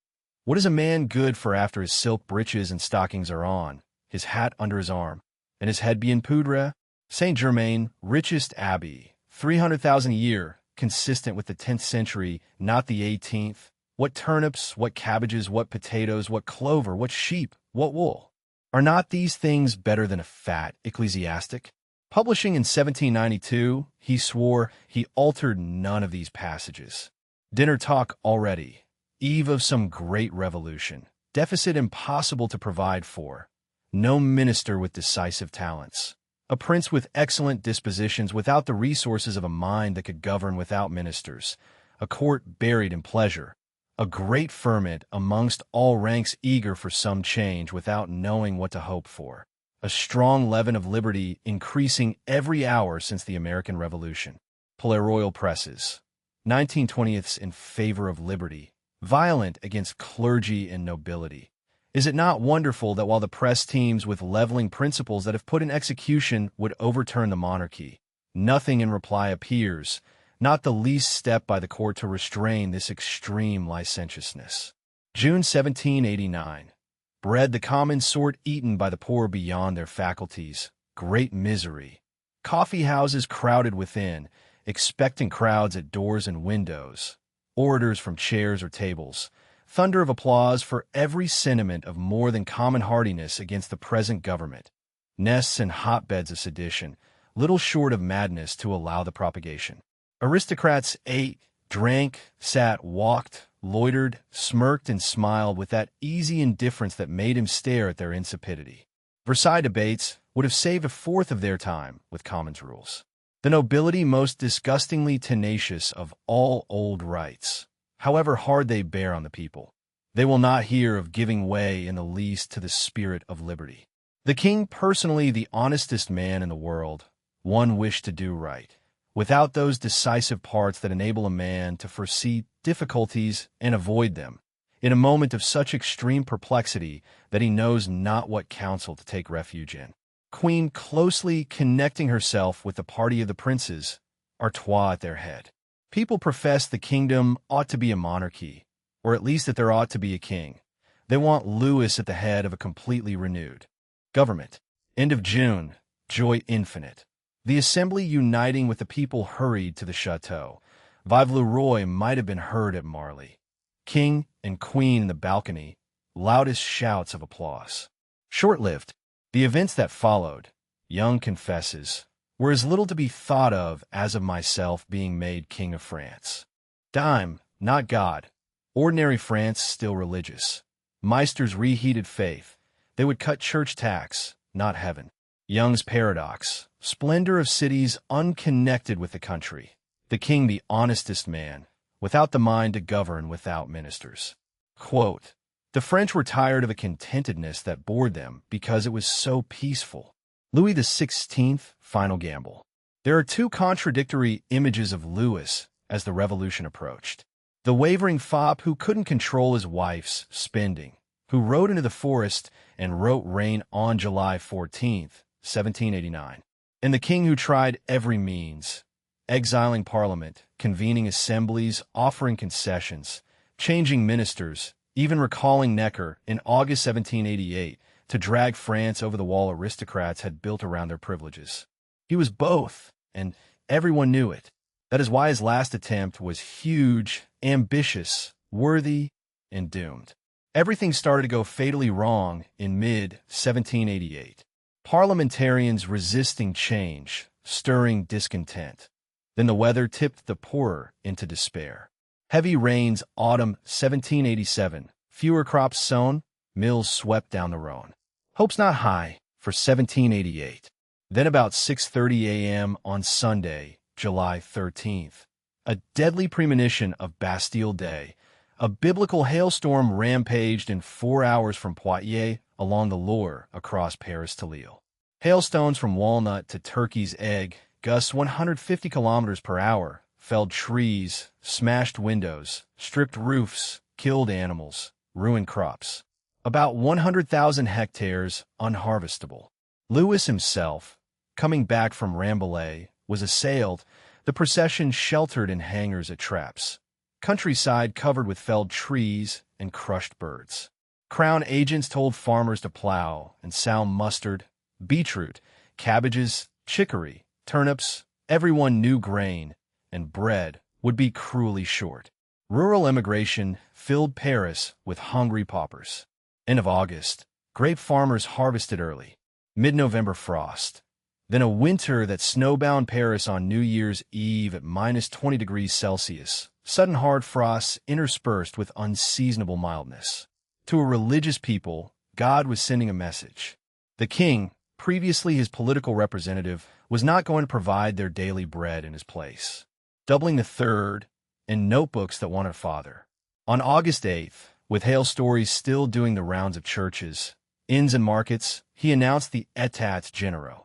What is a man good for after his silk breeches and stockings are on, his hat under his arm, and his head be in poudre? Saint Germain, richest abbey, 300,000 a year, consistent with the 10th century, not the 18th. What turnips, what cabbages, what potatoes, what clover, what sheep, what wool? Are not these things better than a fat ecclesiastic? Publishing in 1792, he swore he altered none of these passages. Dinner talk already. Eve of some great revolution. Deficit impossible to provide for. No minister with decisive talents. A prince with excellent dispositions without the resources of a mind that could govern without ministers. A court buried in pleasure. A great ferment amongst all ranks eager for some change without knowing what to hope for. A strong leaven of liberty increasing every hour since the American Revolution. Palais Royal presses. 1920ths in favor of liberty, violent against clergy and nobility. Is it not wonderful that while the press teems with leveling principles that if put in execution would overturn the monarchy, nothing in reply appears, not the least step by the court to restrain this extreme licentiousness. June 1789. Bread the common sort eaten by the poor beyond their faculties. Great misery. Coffee houses crowded within, expectant crowds at doors and windows. Orators from chairs or tables. Thunder of applause for every sentiment of more than common heartiness against the present government. Nests and hotbeds of sedition, little short of madness to allow the propagation. Aristocrats ate, drank, sat, walked, loitered, smirked, and smiled with that easy indifference that made him stare at their insipidity. Versailles debates would have saved a fourth of their time with Commons rules. The nobility most disgustingly tenacious of all old rights, however hard they bear on the people. They will not hear of giving way in the least to the spirit of liberty. The king personally the honestest man in the world, one wished to do right, without those decisive parts that enable a man to foresee difficulties and avoid them, in a moment of such extreme perplexity that he knows not what counsel to take refuge in. Queen closely connecting herself with the party of the princes, Artois at their head. People profess the kingdom ought to be a monarchy, or at least that there ought to be a king. They want Louis at the head of a completely renewed government. End of June, joy infinite. The assembly uniting with the people hurried to the chateau. Vive le Roi might have been heard at Marly. King and queen in the balcony, loudest shouts of applause. Short-lived. The events that followed. Young confesses. were as little to be thought of as of myself being made King of France. Dime, not God. Ordinary France still religious. Meister's reheated faith. They would cut church tax, not heaven. Young's paradox. Splendor of cities unconnected with the country. The king the honestest man, without the mind to govern without ministers. Quote, the French were tired of a contentedness that bored them because it was so peaceful. Louis XVI, Final Gamble. There are two contradictory images of Louis as the revolution approached. The wavering fop who couldn't control his wife's spending, who rode into the forest and wrote Reign on July 14, 1789. And the king who tried every means, exiling parliament, convening assemblies, offering concessions, changing ministers, even recalling Necker in August 1788 to drag France over the wall aristocrats had built around their privileges. He was both, and everyone knew it. That is why his last attempt was huge, ambitious, worthy, and doomed. Everything started to go fatally wrong in mid-1788. Parliamentarians resisting change, stirring discontent. Then the weather tipped the poorer into despair. Heavy rains autumn 1787, fewer crops sown, mills swept down the Rhone. Hope's not high for 1788. Then about 6:30 a.m. on Sunday, July 13th, a deadly premonition of Bastille Day, a biblical hailstorm rampaged in 4 hours from Poitiers along the Loire across Paris to Lille. Hailstones from Walnut to Turkey's Egg, gusts 150 kilometers per hour, felled trees, smashed windows, stripped roofs, killed animals, ruined crops. About 100,000 hectares unharvestable. Louis himself, coming back from Rambouillet, was assailed, the procession sheltered in hangars at traps. Countryside covered with felled trees and crushed birds. Crown agents told farmers to plow and sow mustard, beetroot, cabbages, chicory, turnips. Everyone knew grain and bread would be cruelly short. Rural emigration filled Paris with hungry paupers. End of August, grape farmers harvested early. Mid-November frost. Then a winter that snowbound Paris on New Year's Eve at minus 20 degrees Celsius. Sudden hard frosts interspersed with unseasonable mildness. To a religious people, God was sending a message. The king, previously his political representative, was not going to provide their daily bread in his place. Doubling the third, and notebooks that wanted a father. On August 8th, with hail stories still doing the rounds of churches, inns and markets, he announced the États Généraux,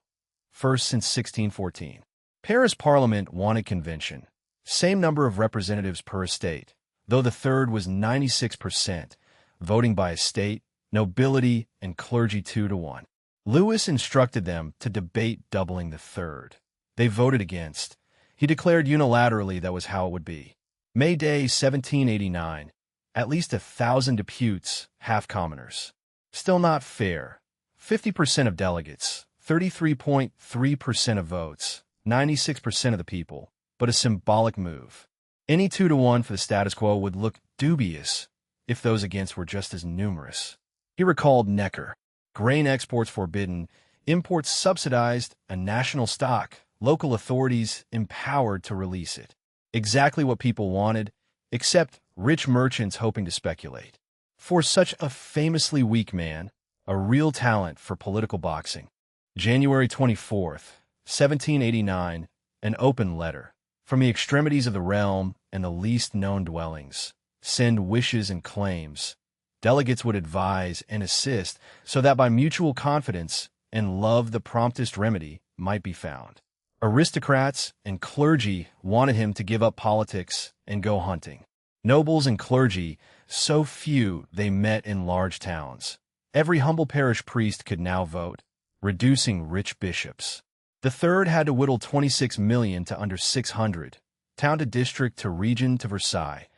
first since 1614. Paris Parliament wanted convention, same number of representatives per estate, though the third was 96%, voting by estate, nobility, and clergy 2-1. Louis instructed them to debate doubling the third. They voted against. He declared unilaterally that was how it would be. May Day 1789, at least 1,000 deputes, half commoners. Still not fair. 50% of delegates, 33.3% of votes, 96% of the people, but a symbolic move. Any 2-1 for the status quo would look dubious if those against were just as numerous. He recalled Necker. Grain exports forbidden, imports subsidized, a national stock, local authorities empowered to release it. Exactly what people wanted, except rich merchants hoping to speculate. For such a famously weak man, a real talent for political boxing. January 24th, 1789, an open letter. From the extremities of the realm and the least known dwellings, send wishes and claims. Delegates would advise and assist so that by mutual confidence and love the promptest remedy might be found. Aristocrats and clergy wanted him to give up politics and go hunting. Nobles and clergy, so few they met in large towns. Every humble parish priest could now vote, reducing rich bishops. The third had to whittle 26 million to under 600, town to district to region to Versailles,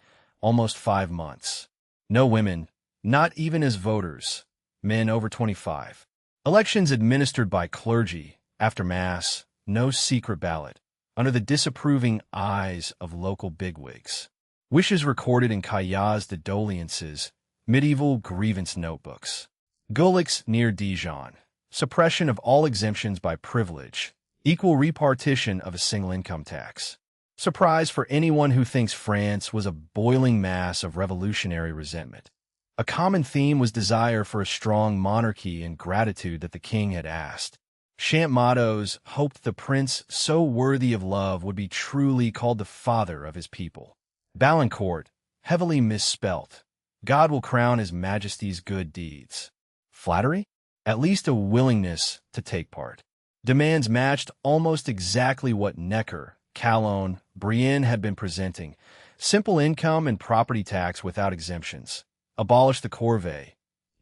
almost 5 months. No women, not even as voters, men over 25. Elections administered by clergy, after Mass, no secret ballot, under the disapproving eyes of local bigwigs. Wishes recorded in cahiers de doléances, medieval grievance notebooks. Gullix near Dijon. Suppression of all exemptions by privilege, Equal repartition of a single income tax. Surprise for anyone who thinks France was a boiling mass of revolutionary resentment. A common theme was desire for a strong monarchy and gratitude that the king had asked. Chant mottos hoped the prince so worthy of love would be truly called the father of his people. Balancourt, heavily misspelt. God will crown his majesty's good deeds. Flattery? At least a willingness to take part. Demands matched almost exactly what Necker, Calonne, Brienne had been presenting. Simple income and property tax without exemptions. Abolish the corvée.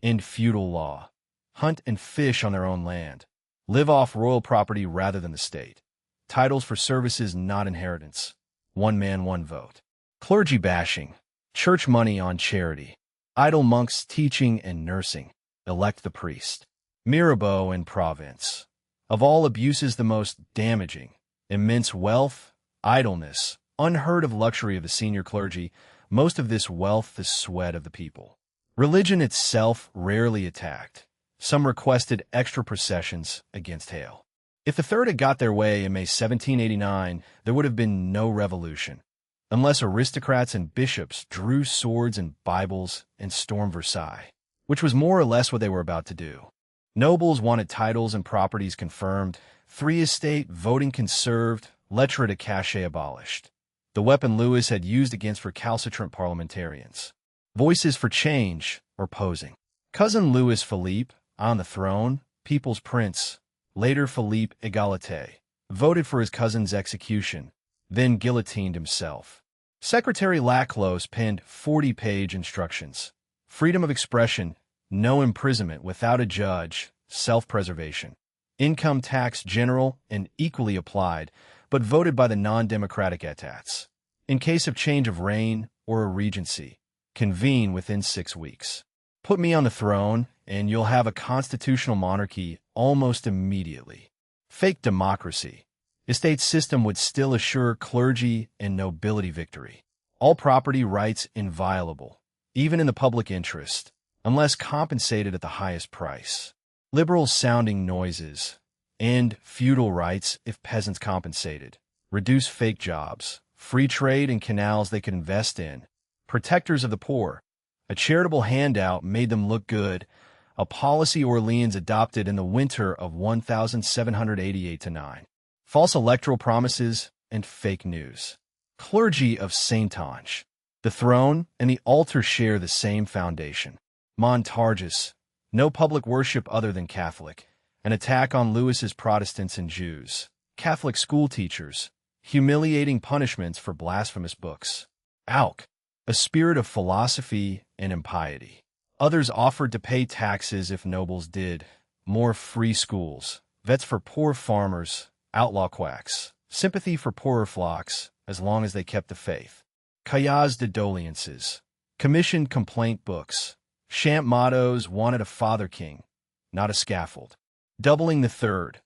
End feudal law. Hunt and fish on their own land. Live off royal property rather than the state. Titles for services, not inheritance. One man, one vote. Clergy bashing. Church money on charity. Idle monks teaching and nursing. Elect the priest. Mirabeau in Provence. Of all abuses the most damaging. Immense wealth, idleness, unheard of luxury of the senior clergy, most of this wealth the sweat of the people. Religion itself rarely attacked. Some requested extra processions against hail. If the Third had got their way in May 1789, there would have been no revolution, unless aristocrats and bishops drew swords and Bibles and stormed Versailles, which was more or less what they were about to do. Nobles wanted titles and properties confirmed, Three Estate voting conserved, lettre de cachet abolished. The weapon Louis had used against recalcitrant parliamentarians. Voices for change or posing. Cousin Louis Philippe, on the throne, People's Prince, later Philippe Égalité, voted for his cousin's execution, then guillotined himself. Secretary Laclos penned 40-page instructions. Freedom of expression, no imprisonment without a judge, self-preservation. Income tax general and equally applied, but voted by the non-democratic etats. In case of change of reign or a regency, convene within 6 weeks. Put me on the throne, and you'll have a constitutional monarchy almost immediately. Fake democracy. Estate system would still assure clergy and nobility victory. All property rights inviolable, even in the public interest, unless compensated at the highest price. Liberal-sounding noises. End feudal rights if peasants compensated. Reduce fake jobs. Free trade and canals they could invest in. Protectors of the poor. A charitable handout made them look good, a policy Orleans adopted in the winter of 1788-9. False electoral promises and fake news. Clergy of Saintonge. The throne and the altar share the same foundation. Montargis. No public worship other than Catholic. An attack on Louis's Protestants and Jews. Catholic school teachers. Humiliating punishments for blasphemous books. Alc. A spirit of philosophy and impiety. Others offered to pay taxes if nobles did. More free schools. Vets for poor farmers. Outlaw quacks. Sympathy for poorer flocks, as long as they kept the faith. Cahiers de doléances. Commissioned complaint books. Chant mottos wanted a father king, not a scaffold. Doubling the third.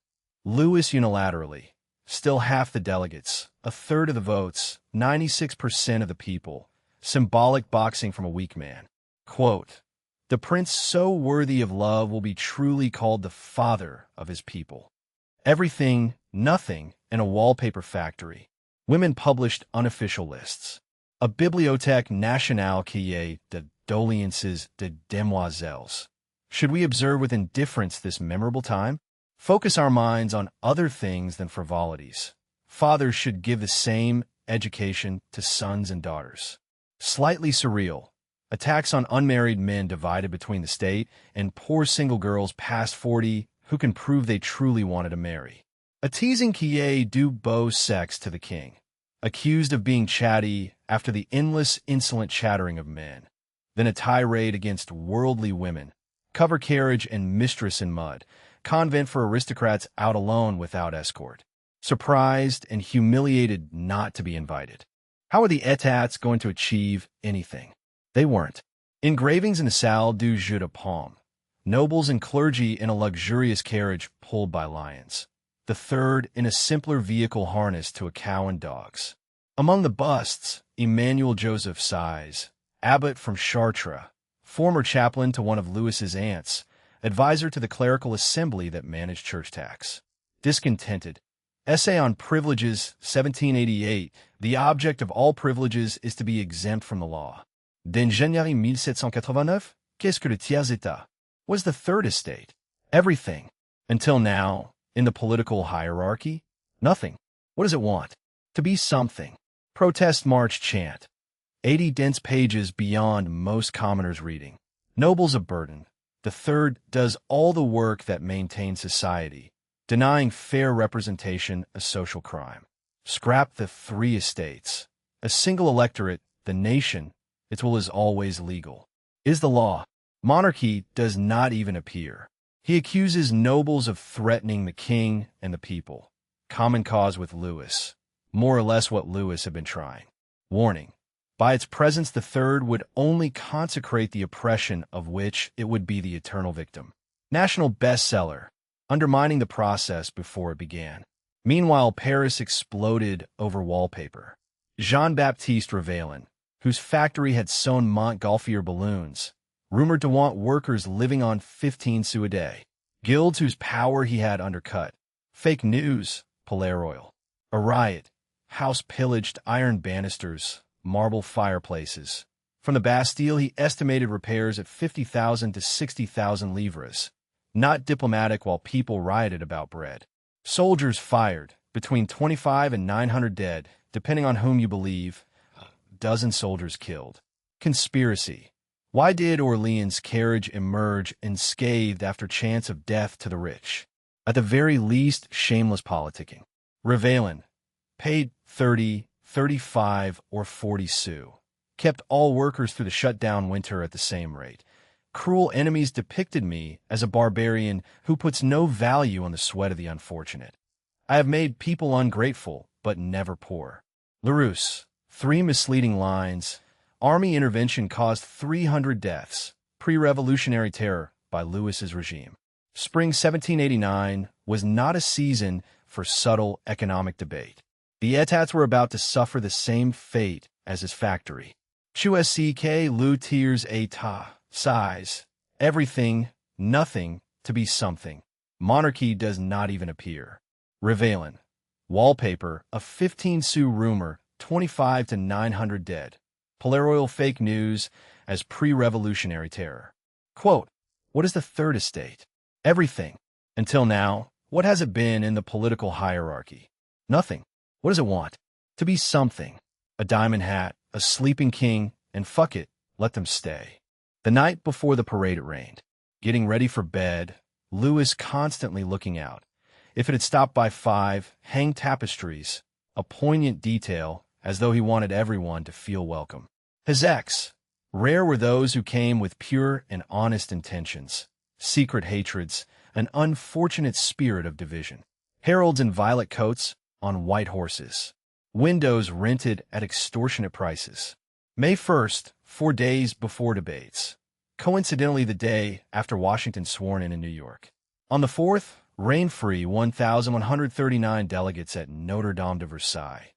Louis unilaterally. Still half the delegates. A third of the votes. 96% of the people. Symbolic boxing from a weak man. Quote, the prince so worthy of love will be truly called the father of his people. Everything, nothing, in a wallpaper factory. Women published unofficial lists. A Bibliothèque Nationale Cahier de Doléances de Demoiselles. Should we observe with indifference this memorable time? Focus our minds on other things than frivolities. Fathers should give the same education to sons and daughters. Slightly surreal. Attacks on unmarried men divided between the state and poor single girls past 40 who can prove they truly wanted to marry. A teasing Cahier du beau sexe to the king. Accused of being chatty after the endless, insolent chattering of men. Then a tirade against worldly women. Cover carriage and mistress in mud. Convent for aristocrats out alone without escort. Surprised and humiliated not to be invited. How are the etats going to achieve anything? They weren't. Engravings in the Salle du Jeu de Paume. Nobles and clergy in a luxurious carriage pulled by lions. The third in a simpler vehicle harnessed to a cow and dogs. Among the busts, Emmanuel Joseph Size, abbot from Chartres, former chaplain to one of Louis's aunts, advisor to the clerical assembly that managed church tax. Discontented, Essay on Privileges, 1788. The object of all privileges is to be exempt from the law. D'Ingénierie 1789. Qu'est-ce que le tiers état? Was the third estate? Everything. Until now, in the political hierarchy, nothing. What does it want? To be something. Protest march chant. 80 dense pages beyond most commoners' reading. Nobles a burden. The third does all the work that maintains society. Denying fair representation a social crime. Scrap the three estates. A single electorate, the nation, its will is always legal. Is the law. Monarchy does not even appear. He accuses nobles of threatening the king and the people. Common cause with Louis. More or less what Louis had been trying. Warning. By its presence the third would only consecrate the oppression of which it would be the eternal victim. National bestseller. Undermining the process before it began. Meanwhile, Paris exploded over wallpaper. Jean-Baptiste Revelin, whose factory had sewn Montgolfier balloons, rumored to want workers living on 15 sous a day. Guilds whose power he had undercut. Fake news, Polaroil. A riot. House pillaged, iron banisters, marble fireplaces. From the Bastille, he estimated repairs at 50,000 to 60,000 livres. Not diplomatic while people rioted about bread. Soldiers fired, between 25 and 900 dead, depending on whom you believe. Dozen soldiers killed. Conspiracy. Why did Orleans' carriage emerge unscathed after chance of death to the rich? At the very least, shameless politicking. Revelin, paid 30, 35, or 40 sous. Kept all workers through the shutdown winter at the same rate. Cruel enemies depicted me as a barbarian who puts no value on the sweat of the unfortunate. I have made people ungrateful, but never poor. Larousse, 3 misleading lines. Army intervention caused 300 deaths. Pre-revolutionary terror by Louis's regime. Spring 1789 was not a season for subtle economic debate. The etats were about to suffer the same fate as his factory. Chuck le tiers état. Size. Everything, nothing, to be something. Monarchy does not even appear. Revelin. Wallpaper, a 15 sous rumor, 25 to 900 dead. Polaroil fake news as pre-revolutionary terror. Quote, what is the third estate? Everything. Until now, what has it been in the political hierarchy? Nothing. What does it want? To be something. A diamond hat, a sleeping king, and fuck it, let them stay. The night before the parade it rained. Getting ready for bed, Louis constantly looking out. If it had stopped by 5, hanged tapestries, a poignant detail, as though he wanted everyone to feel welcome. His ex. Rare were those who came with pure and honest intentions. Secret hatreds, an unfortunate spirit of division. Heralds in violet coats, on white horses. Windows rented at extortionate prices. May 1st, 4 days before debates. Coincidentally the day after Washington sworn in New York. On the 4th, rain-free 1,139 delegates at Notre Dame de Versailles.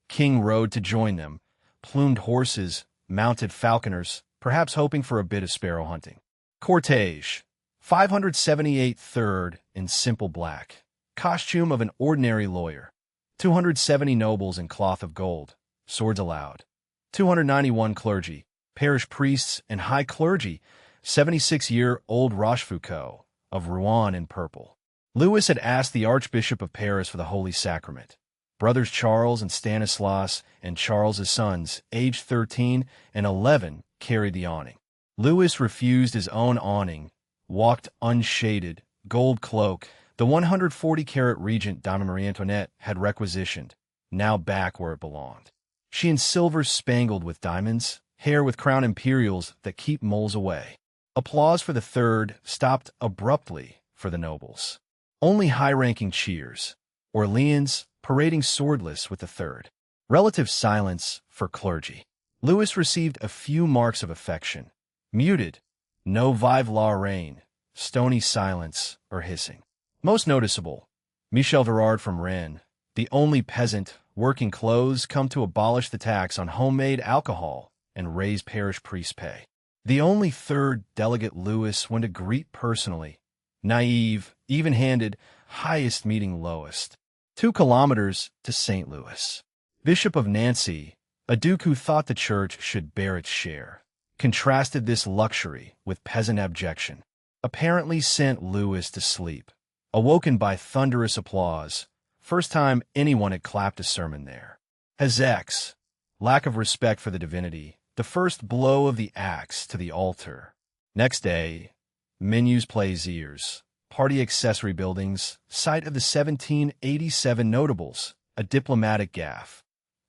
King rode to join them, plumed horses, mounted falconers, perhaps hoping for a bit of sparrow hunting. Cortege. 578 third in simple black. Costume of an ordinary lawyer. 270 nobles in cloth of gold. Swords allowed. 291 clergy, parish priests, and high clergy, 76-year-old Rochefoucauld of Rouen in purple. Louis had asked the Archbishop of Paris for the Holy Sacrament. Brothers Charles and Stanislas and Charles's sons, aged 13 and 11, carried the awning. Louis refused his own awning, walked unshaded, gold cloak, the 140-carat regent Dame Marie Antoinette had requisitioned, now back where it belonged. She in silver spangled with diamonds, hair with crown imperials that keep moles away. Applause for the third stopped abruptly for the nobles. Only high-ranking cheers. Orleans parading swordless with the third. Relative silence for clergy. Louis received a few marks of affection. Muted, no vive la reine, stony silence or hissing. Most noticeable, Michel Virard from Rennes, the only peasant, working clothes, come to abolish the tax on homemade alcohol and raise parish priest pay. The only third delegate Louis went to greet personally. Naive, even-handed, highest meeting lowest. 2 kilometers to St. Louis. Bishop of Nancy, a duke who thought the church should bear its share, contrasted this luxury with peasant abjection. Apparently sent Louis to sleep, awoken by thunderous applause, first time anyone had clapped a sermon there. His lack of respect for the divinity, the first blow of the axe to the altar. Next day, menus plaisirs, party accessory buildings, site of the 1787 notables, a diplomatic gaffe.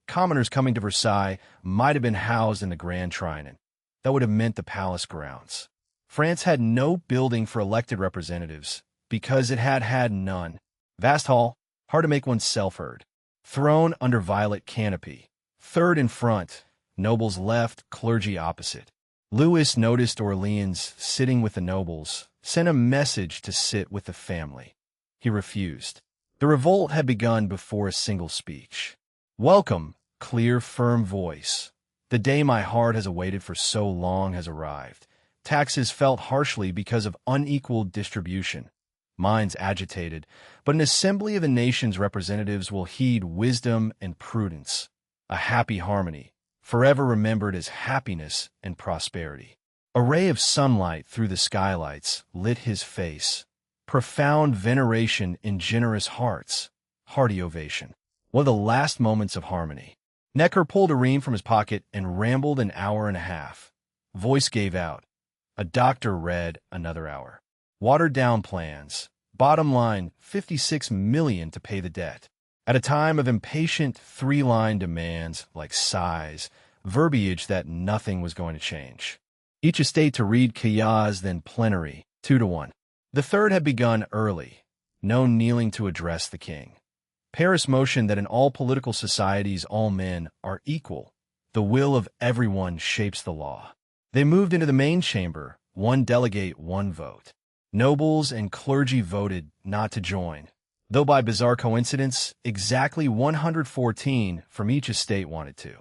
Commoners coming to Versailles might have been housed in the Grand Trianon. That would have meant the palace grounds. France had no building for elected representatives because it had none. Vast hall, hard to make oneself heard. Throne under violet canopy. Third in front, nobles left, clergy opposite. Louis noticed Orleans sitting with the nobles, sent a message to sit with the family. He refused. The revolt had begun before a single speech. Welcome, clear, firm voice. The day my heart has awaited for so long has arrived. Taxes felt harshly because of unequal distribution. Minds agitated, but an assembly of the nation's representatives will heed wisdom and prudence. A happy harmony, forever remembered as happiness and prosperity. A ray of sunlight through the skylights lit his face. Profound veneration in generous hearts. Hearty ovation. One of the last moments of harmony. Necker pulled a ream from his pocket and rambled an hour and a half. Voice gave out. A doctor read another hour. Watered-down plans. Bottom line, $56 million to pay the debt. At a time of impatient three-line demands like sighs, verbiage that nothing was going to change. Each estate to read Caillas, then plenary, 2-1. The third had begun early. No kneeling to address the king. Paris motioned that in all political societies all men are equal. The will of everyone shapes the law. They moved into the main chamber, one delegate, one vote. Nobles and clergy voted not to join, though by bizarre coincidence, exactly 114 from each estate wanted to.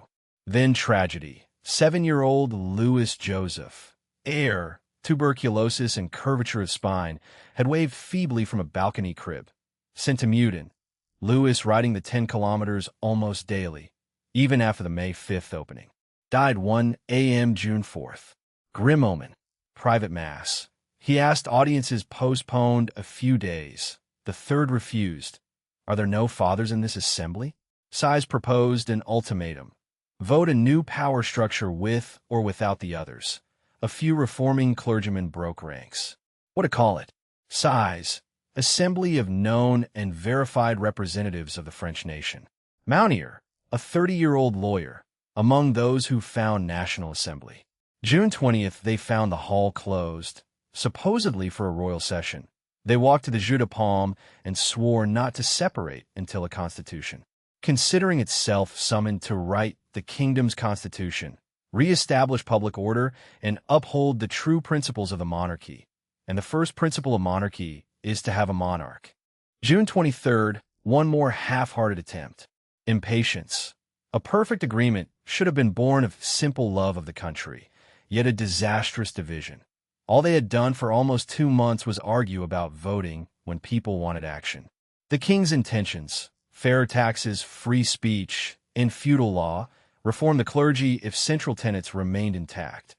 Then tragedy. 7-year-old Louis Joseph, heir, tuberculosis and curvature of spine, had waved feebly from a balcony crib. Sent to Meudon. Louis riding the 10 kilometers almost daily, even after the May 5th opening. Died 1 a.m. June 4th. Grim omen. Private mass. He asked audiences postponed a few days. The third refused. Are there no fathers in this assembly? Size proposed an ultimatum. Vote a new power structure with or without the others. A few reforming clergymen broke ranks. What to call it? Size. Assembly of known and verified representatives of the French nation. Mounier, a 30-year-old lawyer, among those who found National Assembly. June 20th, they found the hall closed, supposedly for a royal session. They walked to the Jeu de Paume and swore not to separate until a constitution. Considering itself summoned to write the kingdom's constitution, re-establish public order, and uphold the true principles of the monarchy. And the first principle of monarchy is to have a monarch. June 23rd, one more half-hearted attempt. Impatience. A perfect agreement should have been born of simple love of the country, yet a disastrous division. All they had done for almost 2 months was argue about voting when people wanted action. The king's intentions, fair taxes, free speech, and feudal law, reform the clergy if central tenets remained intact.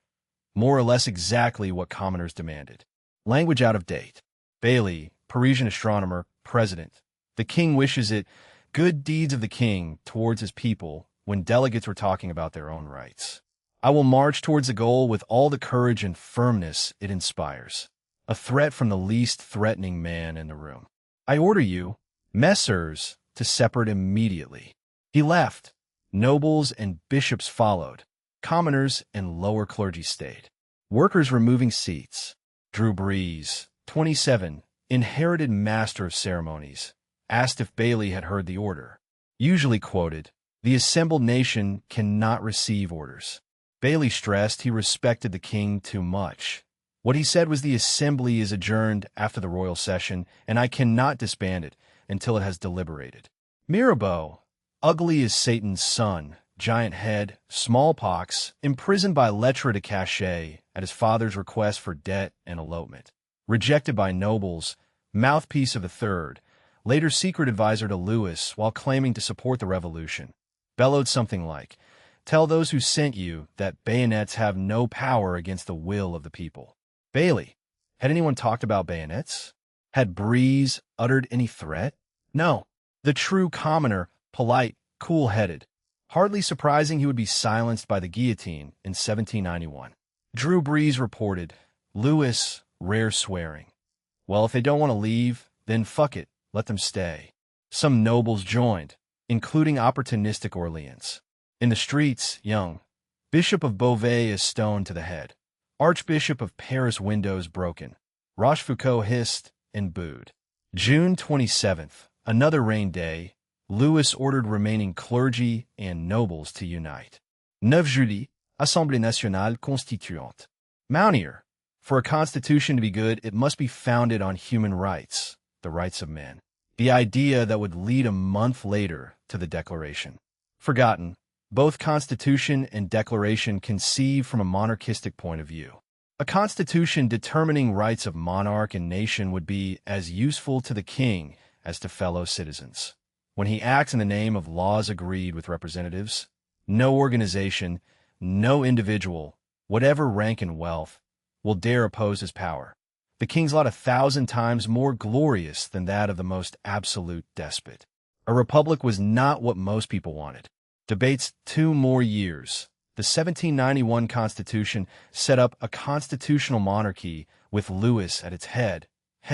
More or less exactly what commoners demanded. Language out of date. Bailly, Parisian astronomer, president. The king wishes it. Good deeds of the king towards his people when delegates were talking about their own rights. I will march towards the goal with all the courage and firmness it inspires. A threat from the least threatening man in the room. I order you, messers, to separate immediately. He left. Nobles and bishops followed. Commoners and lower clergy stayed. Workers removing seats. Drew Breeze, 27, inherited master of ceremonies, asked if Bailly had heard the order. Usually quoted, "The assembled nation cannot receive orders." Bailly stressed he respected the king too much. What he said was the assembly is adjourned after the royal session, and I cannot disband it until it has deliberated. Mirabeau, ugly as Satan's son, giant head, smallpox, imprisoned by lettre de cachet at his father's request for debt and elopement. Rejected by nobles, mouthpiece of the third, later secret advisor to Louis while claiming to support the revolution, bellowed something like, "Tell those who sent you that bayonets have no power against the will of the people." Bailey, had anyone talked about bayonets? Had Breeze uttered any threat? No. The true commoner, polite, cool-headed. Hardly surprising he would be silenced by the guillotine in 1791. Drew Breeze reported, "Louis, rare swearing. Well, if they don't want to leave, then fuck it, let them stay." Some nobles joined, including opportunistic Orleans. In the streets, Young, Bishop of Beauvais is stoned to the head. Archbishop of Paris windows broken. Rochefoucauld hissed and booed. June 27th, another rain day, Louis ordered remaining clergy and nobles to unite. 9 jeudi, Assemblée nationale constituante. Mountier, for a constitution to be good, it must be founded on human rights, the rights of men. The idea that would lead a month later to the Declaration. Forgotten, both Constitution and Declaration conceive from a monarchistic point of view. A constitution determining rights of monarch and nation would be as useful to the king as to fellow citizens. When he acts in the name of laws agreed with representatives, no organization, no individual, whatever rank and wealth, will dare oppose his power. The king's lot 1,000 times more glorious than that of the most absolute despot. A republic was not what most people wanted. Debates 2 more years. The 1791 Constitution set up a constitutional monarchy with Louis at its head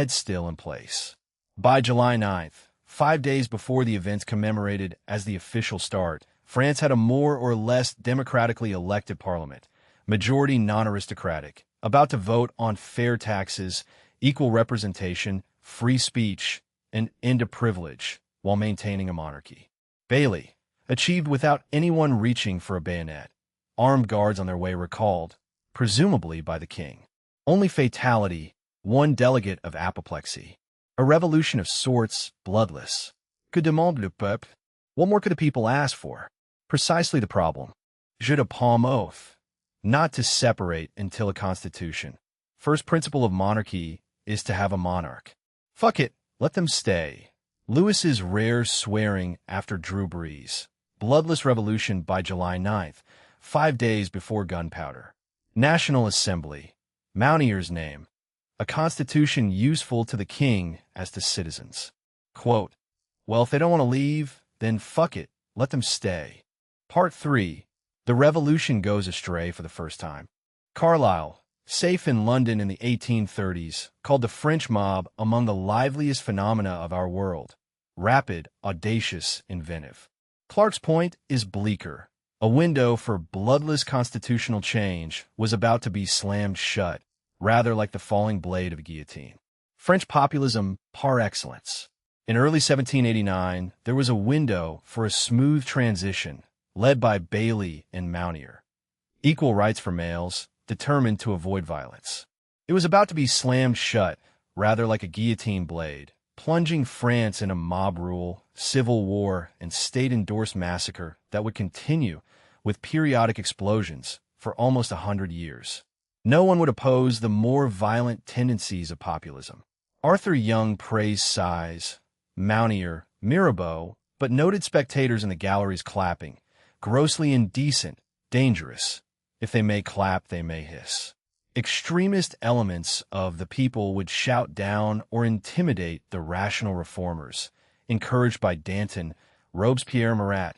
still in place. By July 9th, 5 days before the events commemorated as the official start, France had a more or less democratically elected parliament, majority non-aristocratic, about to vote on fair taxes, equal representation, free speech, and end to privilege while maintaining a monarchy. Bailey, achieved without anyone reaching for a bayonet. Armed guards on their way recalled, presumably by the king. Only fatality, 1 delegate of apoplexy. A revolution of sorts, bloodless. Que demande le peuple? What more could the people ask for? Precisely the problem. Jeu de paume oath. Not to separate until a constitution. First principle of monarchy is to have a monarch. Fuck it, let them stay. Louis's rare swearing after Drew Breeze. Bloodless revolution by July 9th, 5 days before gunpowder. National Assembly. Mountier's name. A constitution useful to the king as to citizens. Quote, "Well, if they don't want to leave, then fuck it, let them stay." Part 3. The revolution goes astray for the first time. Carlyle, safe in London in the 1830s, called the French mob among the liveliest phenomena of our world. Rapid, audacious, inventive. Clarke's point is bleaker. A window for bloodless constitutional change was about to be slammed shut, rather like the falling blade of a guillotine. French populism par excellence. In early 1789, there was a window for a smooth transition, led by Bailey and Mountier. Equal rights for males, determined to avoid violence. It was about to be slammed shut, rather like a guillotine blade, plunging France in a mob rule, civil war, and state-endorsed massacre that would continue, with periodic explosions, for almost 100 years. No one would oppose the more violent tendencies of populism. Arthur Young praised size, Mountier, Mirabeau, but noted spectators in the galleries clapping, grossly indecent, dangerous. If they may clap, they may hiss. Extremist elements of the people would shout down or intimidate the rational reformers, encouraged by Danton, Robespierre, Marat,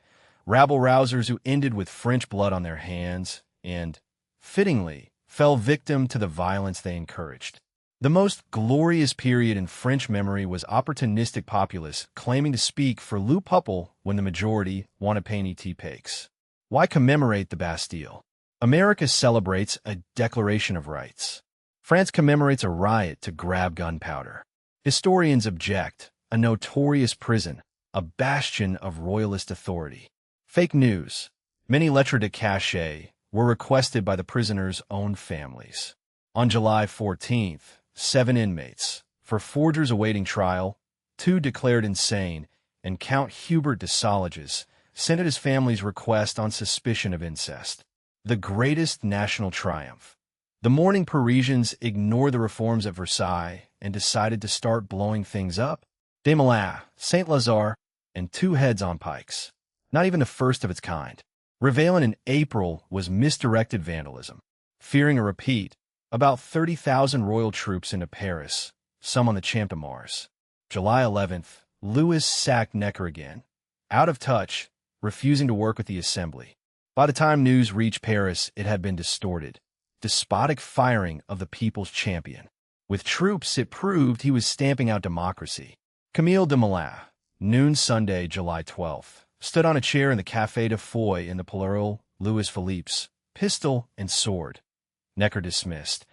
rabble-rousers who ended with French blood on their hands and, fittingly, fell victim to the violence they encouraged. The most glorious period in French memory was opportunistic populists claiming to speak for Le Peuple when the majority wanted pain-et paix. Why commemorate the Bastille? America celebrates a Declaration of Rights. France commemorates a riot to grab gunpowder. Historians object, a notorious prison, a bastion of royalist authority. Fake news. Many lettres de cachet were requested by the prisoners' own families. On July 14th, 7 inmates, for forgers awaiting trial, 2 declared insane, and Count Hubert de Salages sent his family's request on suspicion of incest. The greatest national triumph. The mourning Parisians ignored the reforms at Versailles and decided to start blowing things up. Desmoulins, Saint-Lazare, and 2 heads on pikes. Not even the first of its kind. Réveillon in April was misdirected vandalism. Fearing a repeat, about 30,000 royal troops into Paris, some on the Champ de Mars. July 11th, Louis sacked Necker again. Out of touch, refusing to work with the Assembly. By the time news reached Paris, it had been distorted. Despotic firing of the people's champion. With troops, it proved he was stamping out democracy. Camille Desmoulins, noon Sunday, July 12th, stood on a chair in the Café de Foy in the Palais Louis Philippe's, pistol and sword. Necker dismissed.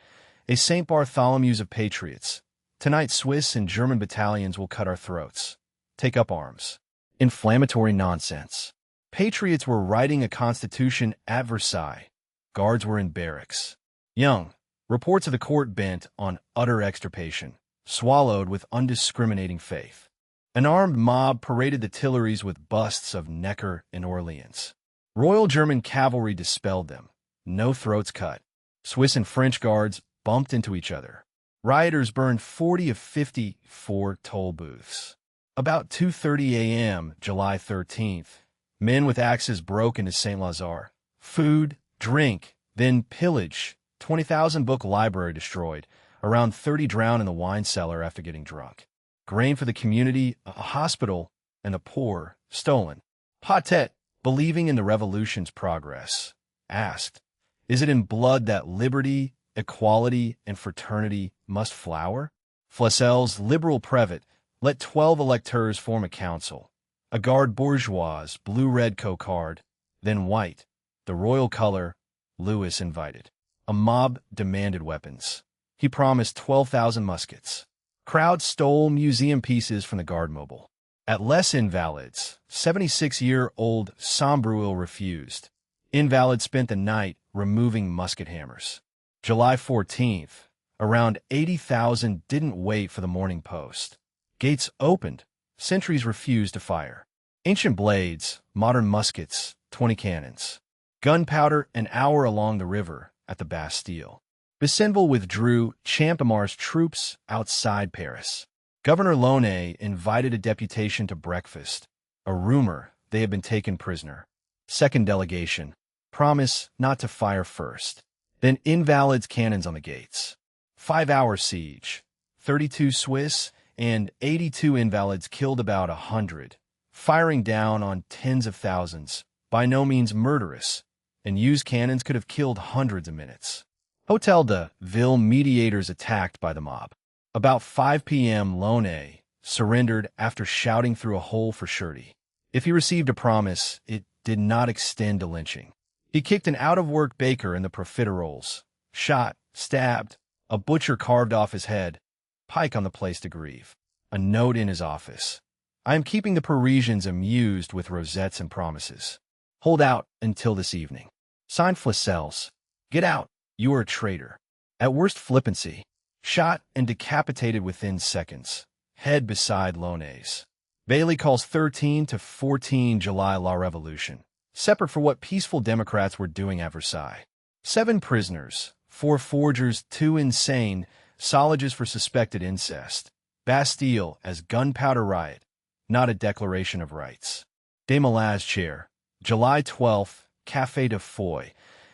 A St. Bartholomew's of patriots. Tonight Swiss and German battalions will cut our throats. Take up arms. Inflammatory nonsense. Patriots were writing a constitution at Versailles. Guards were in barracks. Young. Reports of the court bent on utter extirpation, swallowed with undiscriminating faith. An armed mob paraded the Tuileries with busts of Necker and Orleans. Royal German cavalry dispelled them. No throats cut. Swiss and French guards bumped into each other. Rioters burned 40 of 54 toll booths. About 2:30 a.m., July 13th, men with axes broke into Saint-Lazare. Food, drink, then pillage. 20,000 book library destroyed. Around 30 drowned in the wine cellar after getting drunk. Grain for the community, a hospital, and the poor, stolen. Patet, believing in the revolution's progress, asked, "Is it in blood that liberty, equality, and fraternity must flower?" Flessel's liberal brevet let 12 electors form a council. A garde bourgeoise, blue-red cocarde, then white, the royal color. Louis invited. A mob demanded weapons. He promised 12,000 muskets. Crowds stole museum pieces from the guard mobile. At Les Invalides, 76-year-old Sombreuil refused. Invalids spent the night removing musket hammers. July 14th, around 80,000 didn't wait for the morning post. Gates opened. Sentries refused to fire. Ancient blades, modern muskets, 20 cannons. Gunpowder an hour along the river at the Bastille. Besenval withdrew Champ de Mars troops outside Paris. Governor Launay invited a deputation to breakfast. A rumor they had been taken prisoner. Second delegation. Promise not to fire first. Then Invalides cannons on the gates. 5-hour siege. 32 Swiss and 82 Invalides killed, about 100. Firing down on tens of thousands. By no means murderous. And used cannons could have killed hundreds of minutes. Hotel de Ville mediators attacked by the mob. About 5 p.m. Launay surrendered after shouting through a hole for surety. If he received a promise, it did not extend to lynching. He kicked an out-of-work baker in the profiteroles. Shot, stabbed, a butcher carved off his head. Pike on the place to grieve. A note in his office. I am keeping the Parisians amused with rosettes and promises. Hold out until this evening. Signed Flessels. Get out. You are a traitor. At worst flippancy. Shot and decapitated within seconds. Head beside Launay's. Bailey calls 13 to 14 July La Revolution. Separate for what peaceful Democrats were doing at Versailles. 7 prisoners. 4 forgers, 2 insane. Sausages for suspected incest. Bastille as gunpowder riot. Not a declaration of rights. Desmoulins chair. July 12th, Café de Foy.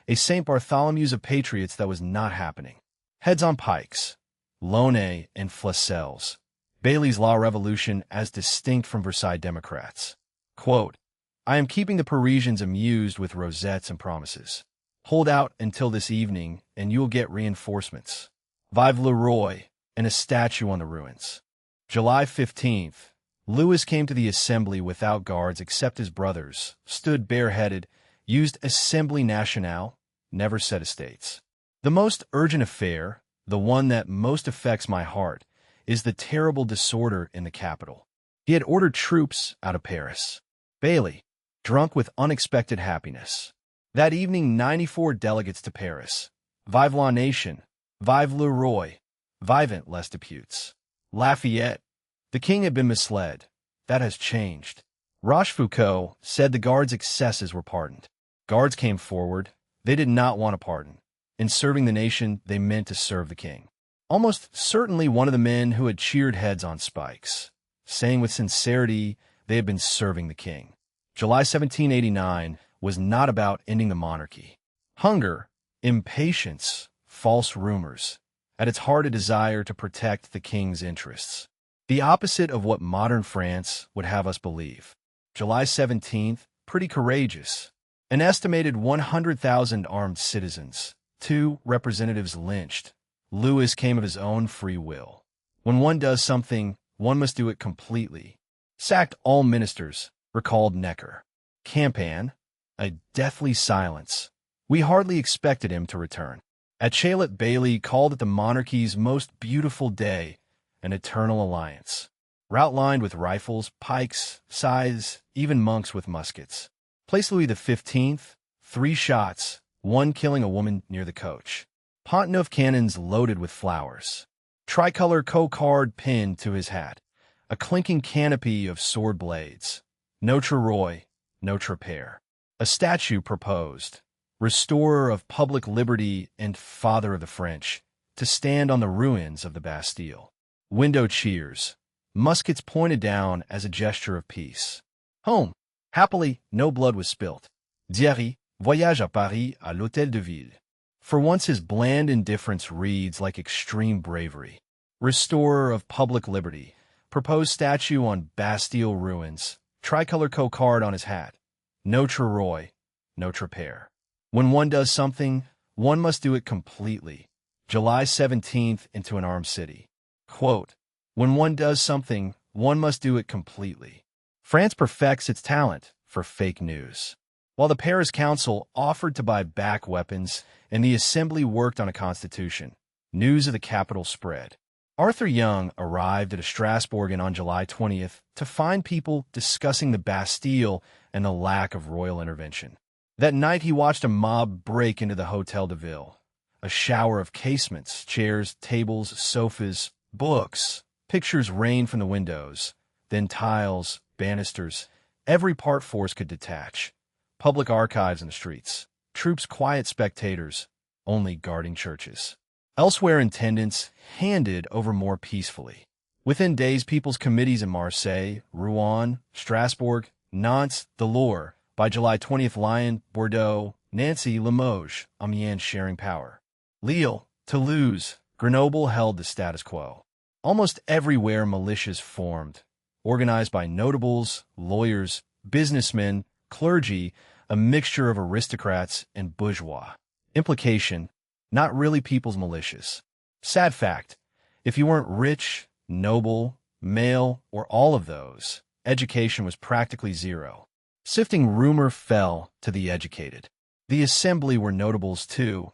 A St. Bartholomew's of patriots that was not happening. Heads on pikes. Launay and Flessels. Bailey's La Revolution as distinct from Versailles Democrats. Quote, I am keeping the Parisians amused with rosettes and promises. Hold out until this evening, and you'll get reinforcements. Vive le Roi, and a statue on the ruins. July 15th, Louis came to the Assembly without guards except his brothers, stood bareheaded, used Assembly Nationale, never said estates. The most urgent affair, the one that most affects my heart, is the terrible disorder in the capital. He had ordered troops out of Paris. Bailey, drunk with unexpected happiness. That evening, 94 delegates to Paris. Vive la nation, vive le roi, vivent les deputés. Lafayette. The king had been misled. That has changed. Rochefoucauld said the guards' excesses were pardoned. Guards came forward. They did not want a pardon. In serving the nation, they meant to serve the king. Almost certainly one of the men who had cheered heads on spikes. saying with sincerity they had been serving the king. July 1789 was not about ending the monarchy. Hunger, impatience, false rumors. At its heart, a desire to protect the king's interests. The opposite of what modern France would have us believe. July 17th, pretty courageous. An estimated 100,000 armed citizens. 2 representatives lynched. Louis came of his own free will. When one does something, one must do it completely. Sacked all ministers, recalled Necker. Campan, a deathly silence. We hardly expected him to return. At Charlotte Bailey called it the monarchy's most beautiful day, an eternal alliance. Route lined with rifles, pikes, scythes, even monks with muskets. Place Louis XV, 3 shots, 1 killing a woman near the coach. Pont-Neuf cannons loaded with flowers. Tricolor cocarde pinned to his hat. A clinking canopy of sword blades. Notre Roi, Notre Père. A statue proposed. Restorer of public liberty and father of the French, to stand on the ruins of the Bastille. Window cheers. Muskets pointed down as a gesture of peace. Home. Happily, no blood was spilt. Thierry, voyage à Paris à l'Hôtel de Ville. For once his bland indifference reads like extreme bravery. Restorer of public liberty. Proposed statue on Bastille ruins. Tricolor cocarde on his hat. Notre Roi, Notre Père. When one does something, one must do it completely. July 17th into an armed city. Quote, when one does something, one must do it completely. France perfects its talent for fake news. While the Paris Council offered to buy back weapons and the Assembly worked on a constitution, news of the capital spread. Arthur Young arrived at a Strasbourg on July 20th to find people discussing the Bastille and the lack of royal intervention. That night he watched a mob break into the Hôtel de Ville. A shower of casements, chairs, tables, sofas, books. Pictures rained from the windows. Then tiles, banisters. Every part force could detach. Public archives in the streets. Troops quiet spectators, only guarding churches. Elsewhere intendants handed over more peacefully. Within days, people's committees in Marseille, Rouen, Strasbourg, Nantes, Delors. By July 20th, Lyon, Bordeaux, Nancy, Limoges, Amiens sharing power. Lille, Toulouse, Grenoble held the status quo. Almost everywhere militias formed, organized by notables, lawyers, businessmen, clergy, a mixture of aristocrats and bourgeois. Implication, not really people's militias. Sad fact, if you weren't rich, noble, male, or all of those, education was practically zero. Sifting rumor fell to the educated. The Assembly were notables too,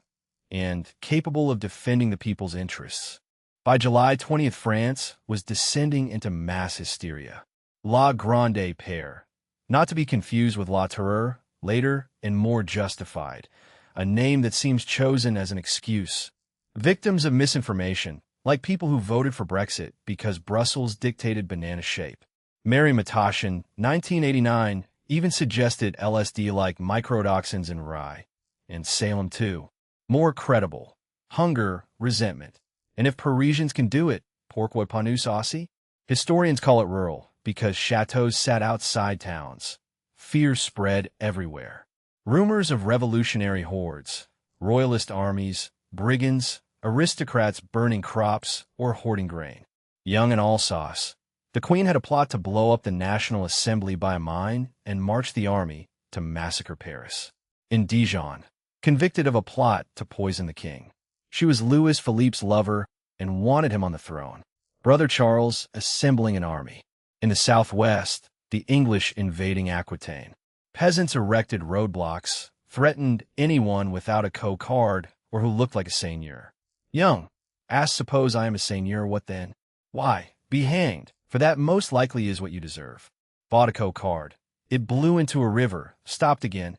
and capable of defending the people's interests. By July 20th, France was descending into mass hysteria. La Grande Père, not to be confused with La Terreur, later and more justified, a name that seems chosen as an excuse. Victims of misinformation, like people who voted for Brexit because Brussels dictated banana shape. Mary Matashin, 1989, even suggested LSD like microdoxins in rye. And Salem too. More credible. Hunger, resentment. And if Parisians can do it, pourquoi pas nous aussi? Historians call it rural, because chateaux sat outside towns. Fear spread everywhere. Rumors of revolutionary hordes, royalist armies, brigands, aristocrats burning crops or hoarding grain. Young and Alsace. The Queen had a plot to blow up the National Assembly by a mine and march the army to massacre Paris. In Dijon, convicted of a plot to poison the king. She was Louis Philippe's lover and wanted him on the throne. Brother Charles assembling an army. In the southwest, the English invading Aquitaine. Peasants erected roadblocks, threatened anyone without a cocarde or who looked like a seigneur. Young asked, suppose I am a seigneur, what then? Why, be hanged, for that most likely is what you deserve. Bought a cocarde. It blew into a river, stopped again.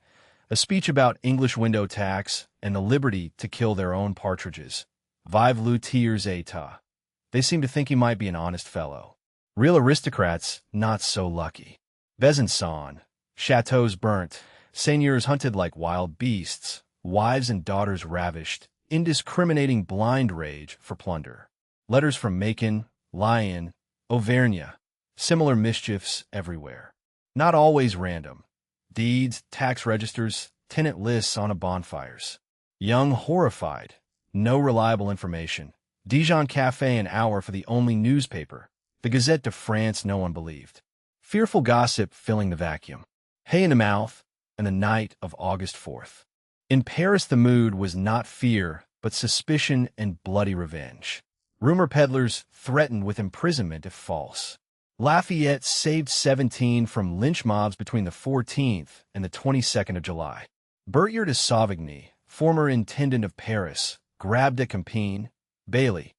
A speech about English window tax and the liberty to kill their own partridges. Vive le tiers état. They seemed to think he might be an honest fellow. Real aristocrats, not so lucky. Besançon. Chateaux burnt. Seigneurs hunted like wild beasts. Wives and daughters ravished. Indiscriminating blind rage for plunder. Letters from Macon, Lyon, Auvergne. Similar mischiefs everywhere. Not always random. Deeds, tax registers, tenant lists on a bonfires. Young horrified. No reliable information. Dijon Café an hour for the only newspaper. The Gazette de France no one believed. Fearful gossip filling the vacuum. Hay in the mouth, and the night of August 4th. In Paris the mood was not fear, but suspicion and bloody revenge. Rumor peddlers threatened with imprisonment if false. Lafayette saved 17 from lynch mobs between the 14th and the 22nd of July. Berthier de Sauvigny, former intendant of Paris, grabbed at Compiègne. Bailey,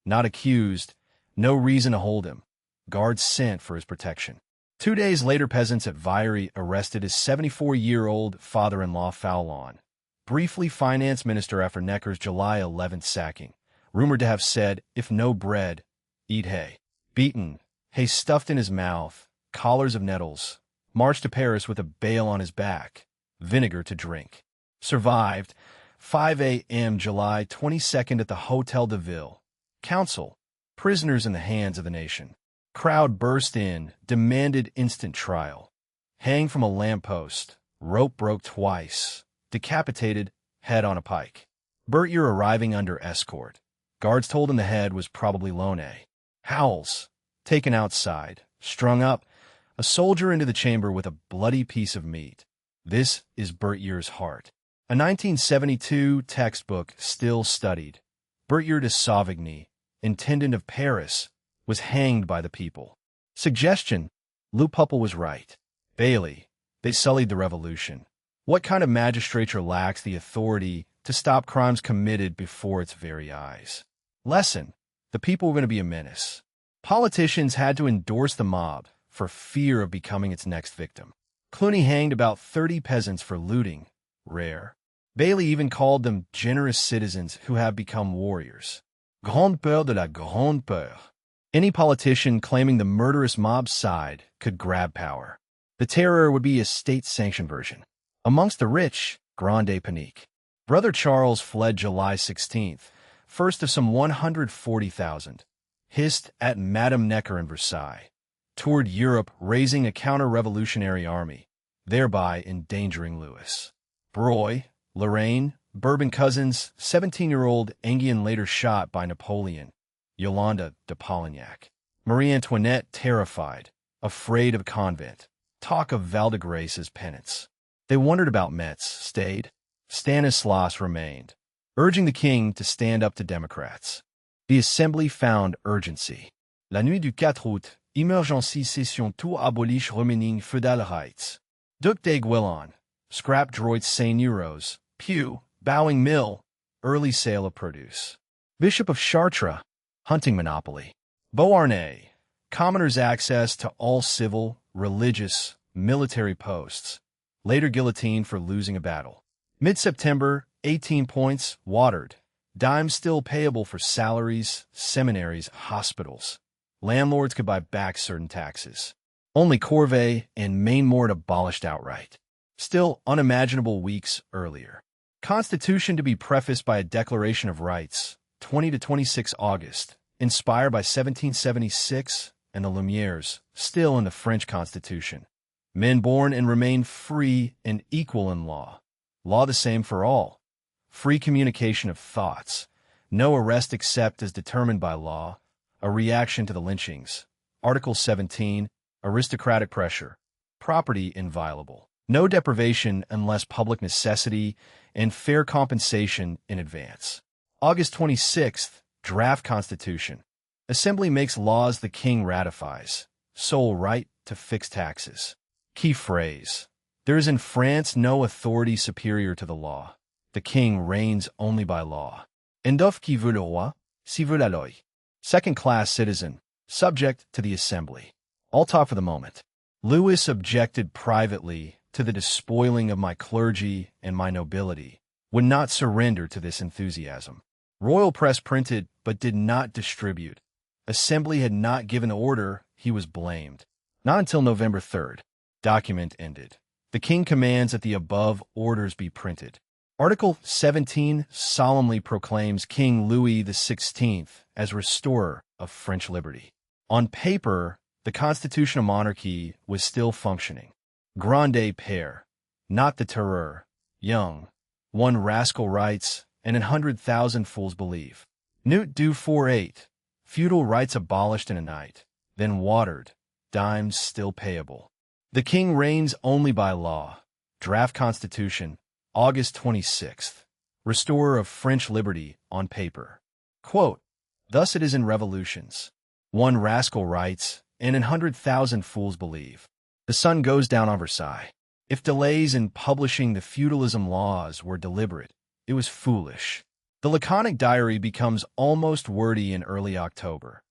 not accused, no reason to hold him. Guards sent for his protection. 2 days later, peasants at Viry arrested his 74-year-old father-in-law Foulon, briefly finance minister after Necker's July 11th sacking, rumored to have said, "If no bread, eat hay." Beaten, hay stuffed in his mouth, collars of nettles, marched to Paris with a bale on his back, vinegar to drink. Survived, 5 a.m. July 22nd at the Hôtel de Ville. Council, prisoners in the hands of the nation. Crowd burst in, demanded instant trial. Hanged from a lamppost, rope broke twice, decapitated, head on a pike. Berthier arriving under escort. Guards told him the head was probably Launay. Howls, taken outside, strung up, a soldier into the chamber with a bloody piece of meat. This is Berthier's heart. A 1972 textbook still studied. Berthier de Sauvigny, intendant of Paris, was hanged by the people. Suggestion: Lou Pupple was right. Bailey, they sullied the revolution. What kind of magistrature lacks the authority to stop crimes committed before its very eyes? Lesson: the people were going to be a menace. Politicians had to endorse the mob for fear of becoming its next victim. Cluny hanged about 30 peasants for looting. Rare. Bailey even called them generous citizens who have become warriors. Grande peur de la grande peur. Any politician claiming the murderous mob's side could grab power. The terror would be a state-sanctioned version. Amongst the rich, grande panique. Brother Charles fled July 16th, first of some 140,000. Hissed at Madame Necker in Versailles. Toured Europe raising a counter-revolutionary army, thereby endangering Louis. Broye, Lorraine, Bourbon cousins, 17-year-old Enghien later shot by Napoleon. Yolande de Polignac. Marie Antoinette terrified, afraid of a convent. Talk of Val de Grace as penance. They wondered about Metz, stayed. Stanislas remained, urging the king to stand up to Democrats. The assembly found urgency. La nuit du 4 août, emergency session tout aboliche remaining feudal rights. Duc d'Aiguillon, scrap droits €5. Pew, Bowing Mill, early sale of produce. Bishop of Chartres, hunting monopoly. Beauharnais, commoners' access to all civil, religious, military posts. Later guillotined for losing a battle. Mid-September, 18 points, watered. Dimes still payable for salaries, seminaries, hospitals. Landlords could buy back certain taxes. Only corvée and mainmort abolished outright. Still unimaginable weeks earlier. Constitution to be prefaced by a Declaration of Rights, 20 to 26 August, inspired by 1776 and the Lumières, still in the French Constitution. Men born and remain free and equal in law. Law the same for all. Free communication of thoughts. No arrest except as determined by law. A reaction to the lynchings. Article 17, aristocratic pressure. Property inviolable. No deprivation unless public necessity and fair compensation in advance. August 26th, draft constitution. Assembly makes laws the king ratifies. Sole right to fix taxes. Key phrase. There is in France no authority superior to the law. The king reigns only by law. Endoff qui veut le roi, si veut la loi. Second-class citizen, subject to the assembly. I'll talk for the moment. Louis objected privately to the despoiling of my clergy and my nobility, would not surrender to this enthusiasm. Royal press printed, but did not distribute. Assembly had not given order, he was blamed. Not until November 3rd. Document ended. The king commands that the above orders be printed. Article 17 solemnly proclaims King Louis XVI as restorer of French liberty. On paper, the constitutional monarchy was still functioning. Grande Père, not the terror, young, one rascal writes, and 100,000 fools believe. Newt du 48, feudal rights abolished in a night, then watered, dimes still payable. The king reigns only by law. Draft Constitution, August 26th. Restorer of French liberty on paper. Quote, thus it is in revolutions. One rascal writes, and 100,000 fools believe. The sun goes down on Versailles. If delays in publishing the feudalism laws were deliberate, it was foolish. The laconic diary becomes almost wordy in early October.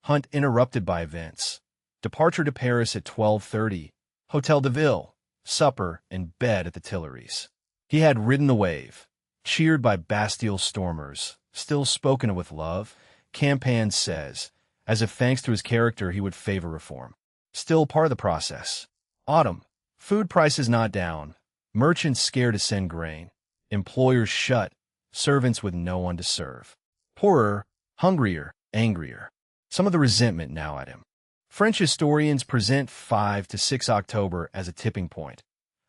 Hunt interrupted by events. Departure to Paris at 12:30. Hotel de Ville. Supper and bed at the Tuileries. He had ridden the wave. Cheered by Bastille stormers, still spoken of with love, Campan says, as if thanks to his character he would favor reform. Still part of the process. Autumn. Food prices not down. Merchants scared to send grain. Employers shut. Servants with no one to serve. Poorer, hungrier, angrier. Some of the resentment now at him. French historians present 5 to 6 October as a tipping point.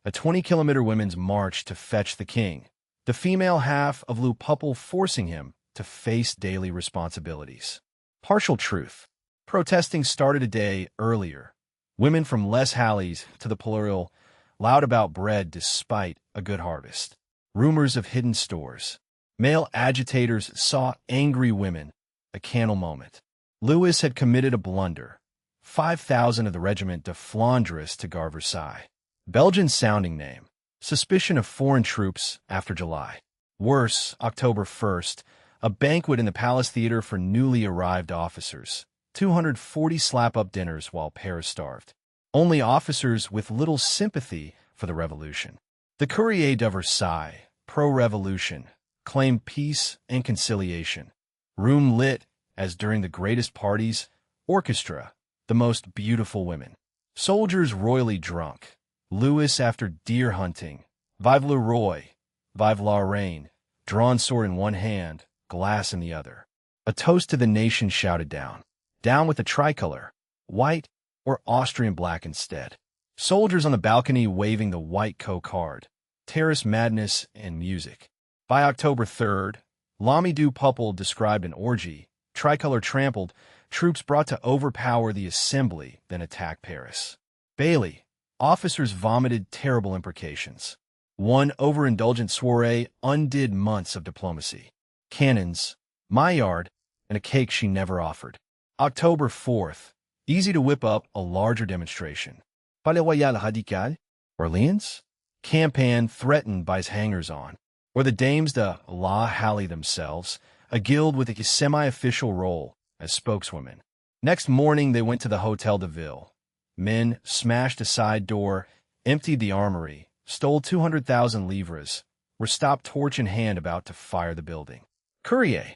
A 20-kilometer women's march to fetch the king. The female half of Le Peuple forcing him to face daily responsibilities. Partial truth. Protesting started a day earlier. Women from Les Halles to the plural loud about bread despite a good harvest. Rumors of hidden stores. Male agitators saw angry women. A candle moment. Louis had committed a blunder. 5,000 of the regiment de Flandres to guard Versailles. Belgian sounding name. Suspicion of foreign troops after July. Worse, October 1st, a banquet in the Palace Theatre for newly arrived officers. 240 slap-up dinners while Paris starved. Only officers with little sympathy for the revolution. The Courrier de Versailles, pro-revolution, claimed peace and conciliation. Room lit, as during the greatest parties, orchestra, the most beautiful women. Soldiers royally drunk. Louis after deer hunting. Vive le roi, vive la reine, drawn sword in one hand, glass in the other. A toast to the nation shouted down. Down with the tricolor, white or Austrian black instead. Soldiers on the balcony waving the white cocarde. Terrace madness and music. By October 3rd, L'Ami du Peuple described an orgy, tricolor trampled, troops brought to overpower the assembly, then attack Paris. Bailey. Officers vomited terrible imprecations. One overindulgent soiree undid months of diplomacy. Cannons, Maillard, and a cake she never offered. October 4th, easy to whip up a larger demonstration. Palais Royal Radical, Orleans? Campan threatened by his hangers-on. Or the Dames de la Halle themselves, a guild with a semi-official role as spokeswomen. Next morning they went to the Hotel de Ville. Men smashed a side door, emptied the armory, stole 200,000 livres, were stopped torch in hand about to fire the building. Courrier.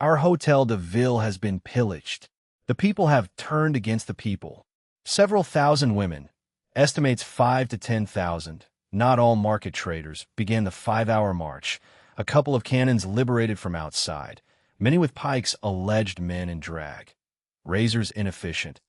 Our Hotel de Ville has been pillaged. The people have turned against the people. Several thousand women, estimates 5 to 10,000, not all market traders, began the 5-hour march. A couple of cannons liberated from outside, many with pikes alleged men in drag. Razors inefficient.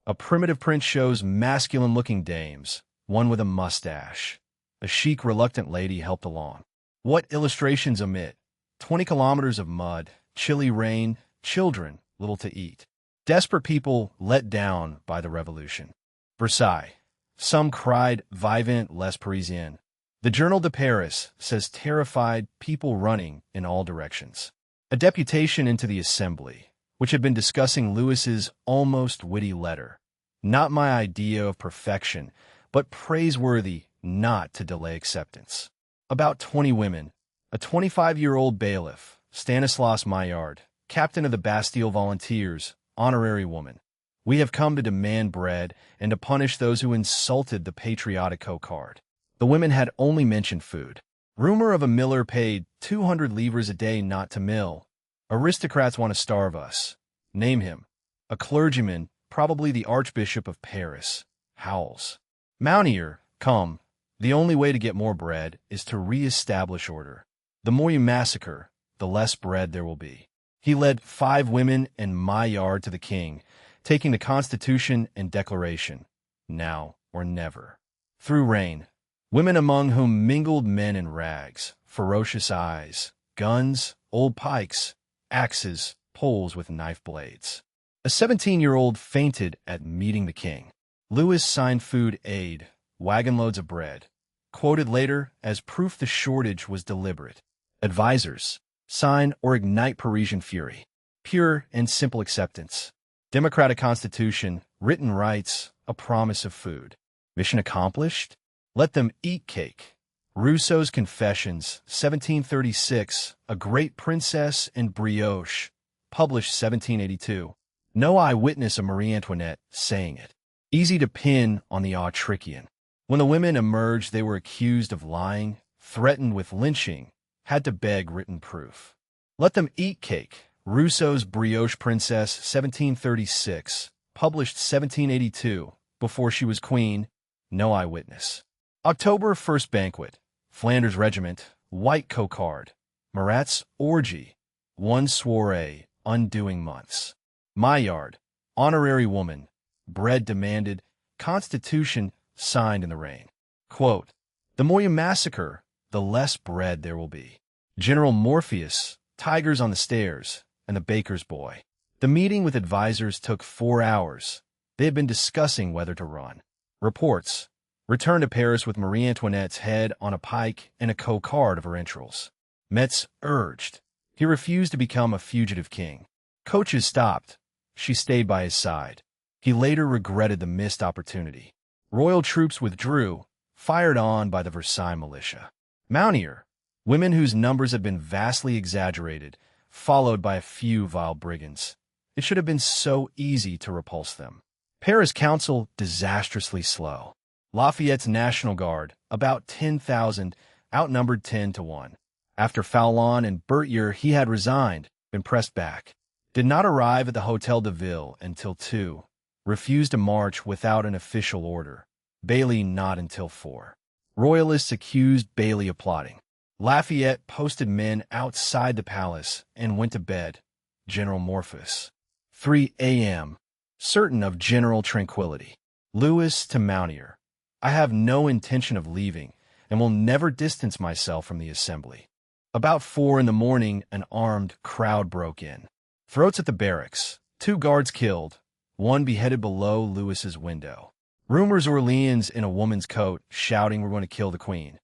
A primitive print shows masculine-looking dames, one with a mustache. A chic, reluctant lady helped along. What illustrations omit? 20 kilometers of mud, chilly rain, children, little to eat. Desperate people let down by the revolution. Versailles. Some cried vivant les Parisiens. The Journal de Paris says terrified people running in all directions. A deputation into the Assembly, which had been discussing Louis's almost witty letter. Not my idea of perfection, but praiseworthy not to delay acceptance. About 20 women, a 25-year-old bailiff, Stanislas Maillard, captain of the Bastille Volunteers, honorary woman. We have come to demand bread and to punish those who insulted the patriotic cocarde. The women had only mentioned food. Rumor of a miller paid 200 livres a day not to mill. Aristocrats want to starve us. Name him. A clergyman, probably the Archbishop of Paris. Howells. Mountier, come. The only way to get more bread is to re-establish order. The more you massacre, the less bread there will be. He led 5 women and Maillard to the king, taking the Constitution and Declaration, now or never. Through reign, women among whom mingled men in rags, ferocious eyes, guns, old pikes, axes, poles with knife blades. A 17-year-old fainted at meeting the king. Louis signed food aid, wagon loads of bread, quoted later as proof the shortage was deliberate. Advisors, sign or ignite Parisian fury. Pure and simple acceptance. Democratic constitution, written rights, a promise of food. Mission accomplished? Let them eat cake. Rousseau's Confessions, 1736, A Great Princess and Brioche, published 1782. No eyewitness of Marie Antoinette saying it. Easy to pin on the Autrichian. When the women emerged, they were accused of lying, threatened with lynching, had to beg written proof. Let them eat cake. Rousseau's Brioche Princess, 1736, published 1782, before she was queen, no eyewitness. October First Banquet, Flanders Regiment, White Cocarde, Marat's Orgy, One Soiree, Undoing Months. Maillard, Honorary Woman, Bread Demanded, Constitution signed in the rain. Quote, the more you massacre, the less bread there will be. General Morpheus, Tigers on the Stairs, and the baker's boy. The meeting with advisors took 4 hours. They had been discussing whether to run. Reports. Returned to Paris with Marie Antoinette's head on a pike and a cocarde of her entrails. Metz urged. He refused to become a fugitive king. Coaches stopped. She stayed by his side. He later regretted the missed opportunity. Royal troops withdrew, fired on by the Versailles militia. Mountier, women whose numbers had been vastly exaggerated, followed by a few vile brigands. It should have been so easy to repulse them. Paris Council disastrously slow. Lafayette's National Guard, about 10,000, outnumbered 10-1. After Foulon and Berthier, he had resigned, been pressed back. Did not arrive at the Hôtel de Ville until 2. Refused to march without an official order. Bailly not until 4. Royalists accused Bailly of plotting. Lafayette posted men outside the palace and went to bed. General Morpheus. 3 a.m. Certain of general tranquility. Louis to Mountier. I have no intention of leaving and will never distance myself from the assembly. About 4 in the morning, an armed crowd broke in. Throats at the barracks. 2 guards killed. 1 beheaded below Louis's window. Rumors Orleans in a woman's coat shouting we're going to kill the queen.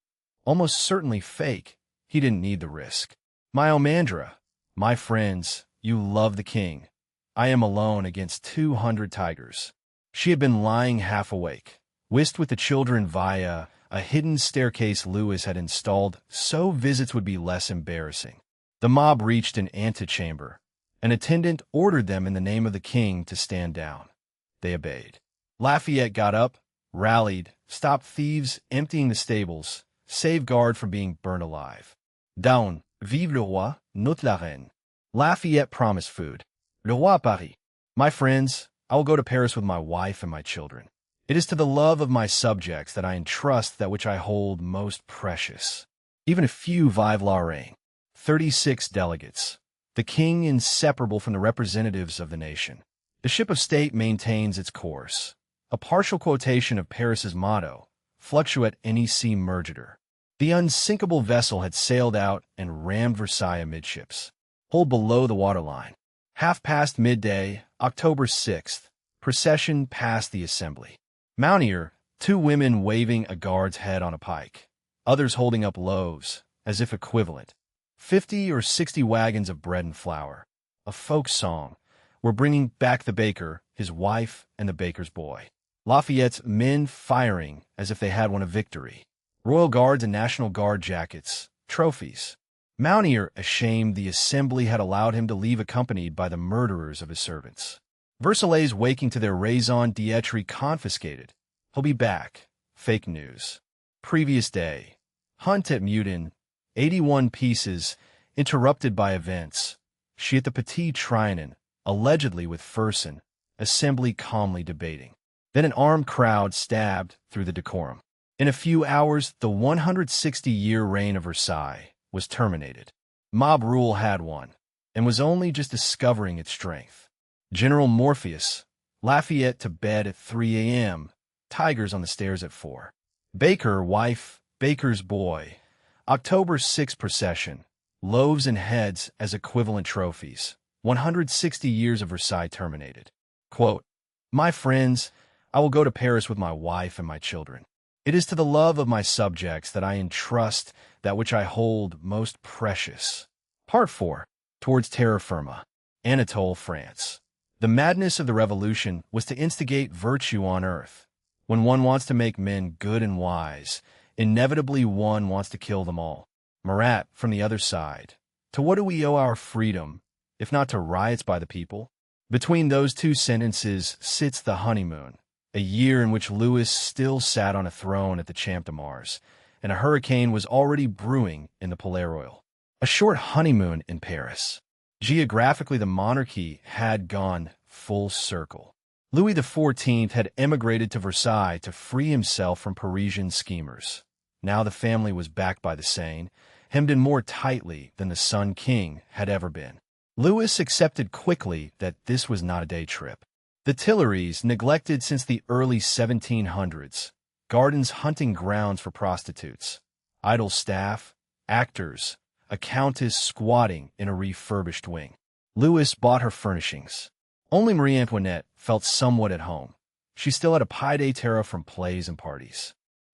Almost certainly fake. He didn't need the risk. My Omandra, my friends, you love the king. I am alone against 200 tigers. She had been lying half awake, whisked with the children via a hidden staircase Louis had installed so visits would be less embarrassing. The mob reached an antechamber. An attendant ordered them in the name of the king to stand down. They obeyed. Lafayette got up, rallied, stopped thieves emptying the stables, saved guard from being burned alive. Down, vive le roi, notre la reine. Lafayette promised food. Le roi Paris. My friends, I will go to Paris with my wife and my children. It is to the love of my subjects that I entrust that which I hold most precious. Even a few vive la reine. 36 delegates. The king inseparable from the representatives of the nation. The ship of state maintains its course. A partial quotation of Paris's motto, fluctuat nec mergitur. The unsinkable vessel had sailed out and rammed Versailles amidships. Hold below the waterline. 1/2 midday, October 6th. Procession past the assembly. Mountier, 2 women waving a guard's head on a pike. Others holding up loaves, as if equivalent. 50 or 60 wagons of bread and flour. A folk song. Were bringing back the baker, his wife, and the baker's boy. Lafayette's men firing as if they had won a victory. Royal Guards and National Guard jackets. Trophies. Mountier ashamed the assembly had allowed him to leave accompanied by the murderers of his servants. Versaillais waking to their raison d'etre confiscated. He'll be back. Fake news. Previous day. Hunt at Meudon. 81 pieces, interrupted by events. She at the Petit Trianon, allegedly with Fersen, assembly calmly debating. Then an armed crowd stabbed through the decorum. In a few hours, the 160-year reign of Versailles was terminated. Mob rule had won, and was only just discovering its strength. General Morpheus, Lafayette to bed at 3 a.m., tigers on the stairs at 4. Baker, wife, Baker's boy. October 6 procession, loaves and heads as equivalent trophies. 160 years of Versailles terminated. Quote, "My friends, I will go to Paris with my wife and my children. It is to the love of my subjects that I entrust that which I hold most precious." Part 4. Towards Terra Firma. Anatole, France. The madness of the revolution was to instigate virtue on earth. When one wants to make men good and wise, inevitably one wants to kill them all. Marat, from the other side. To what do we owe our freedom, if not to riots by the people? Between those two sentences sits the honeymoon, a year in which Louis still sat on a throne at the Champ de Mars, and a hurricane was already brewing in the Palais Royal. A short honeymoon in Paris. Geographically, the monarchy had gone full circle. Louis XIV had emigrated to Versailles to free himself from Parisian schemers. Now the family was backed by the Seine, hemmed in more tightly than the Sun King had ever been. Louis accepted quickly that this was not a day trip. The Tuileries, neglected since the early 1700s, gardens hunting grounds for prostitutes, idle staff, actors, a countess squatting in a refurbished wing. Louis bought her furnishings. Only Marie Antoinette felt somewhat at home. She still had a pied a terre from plays and parties.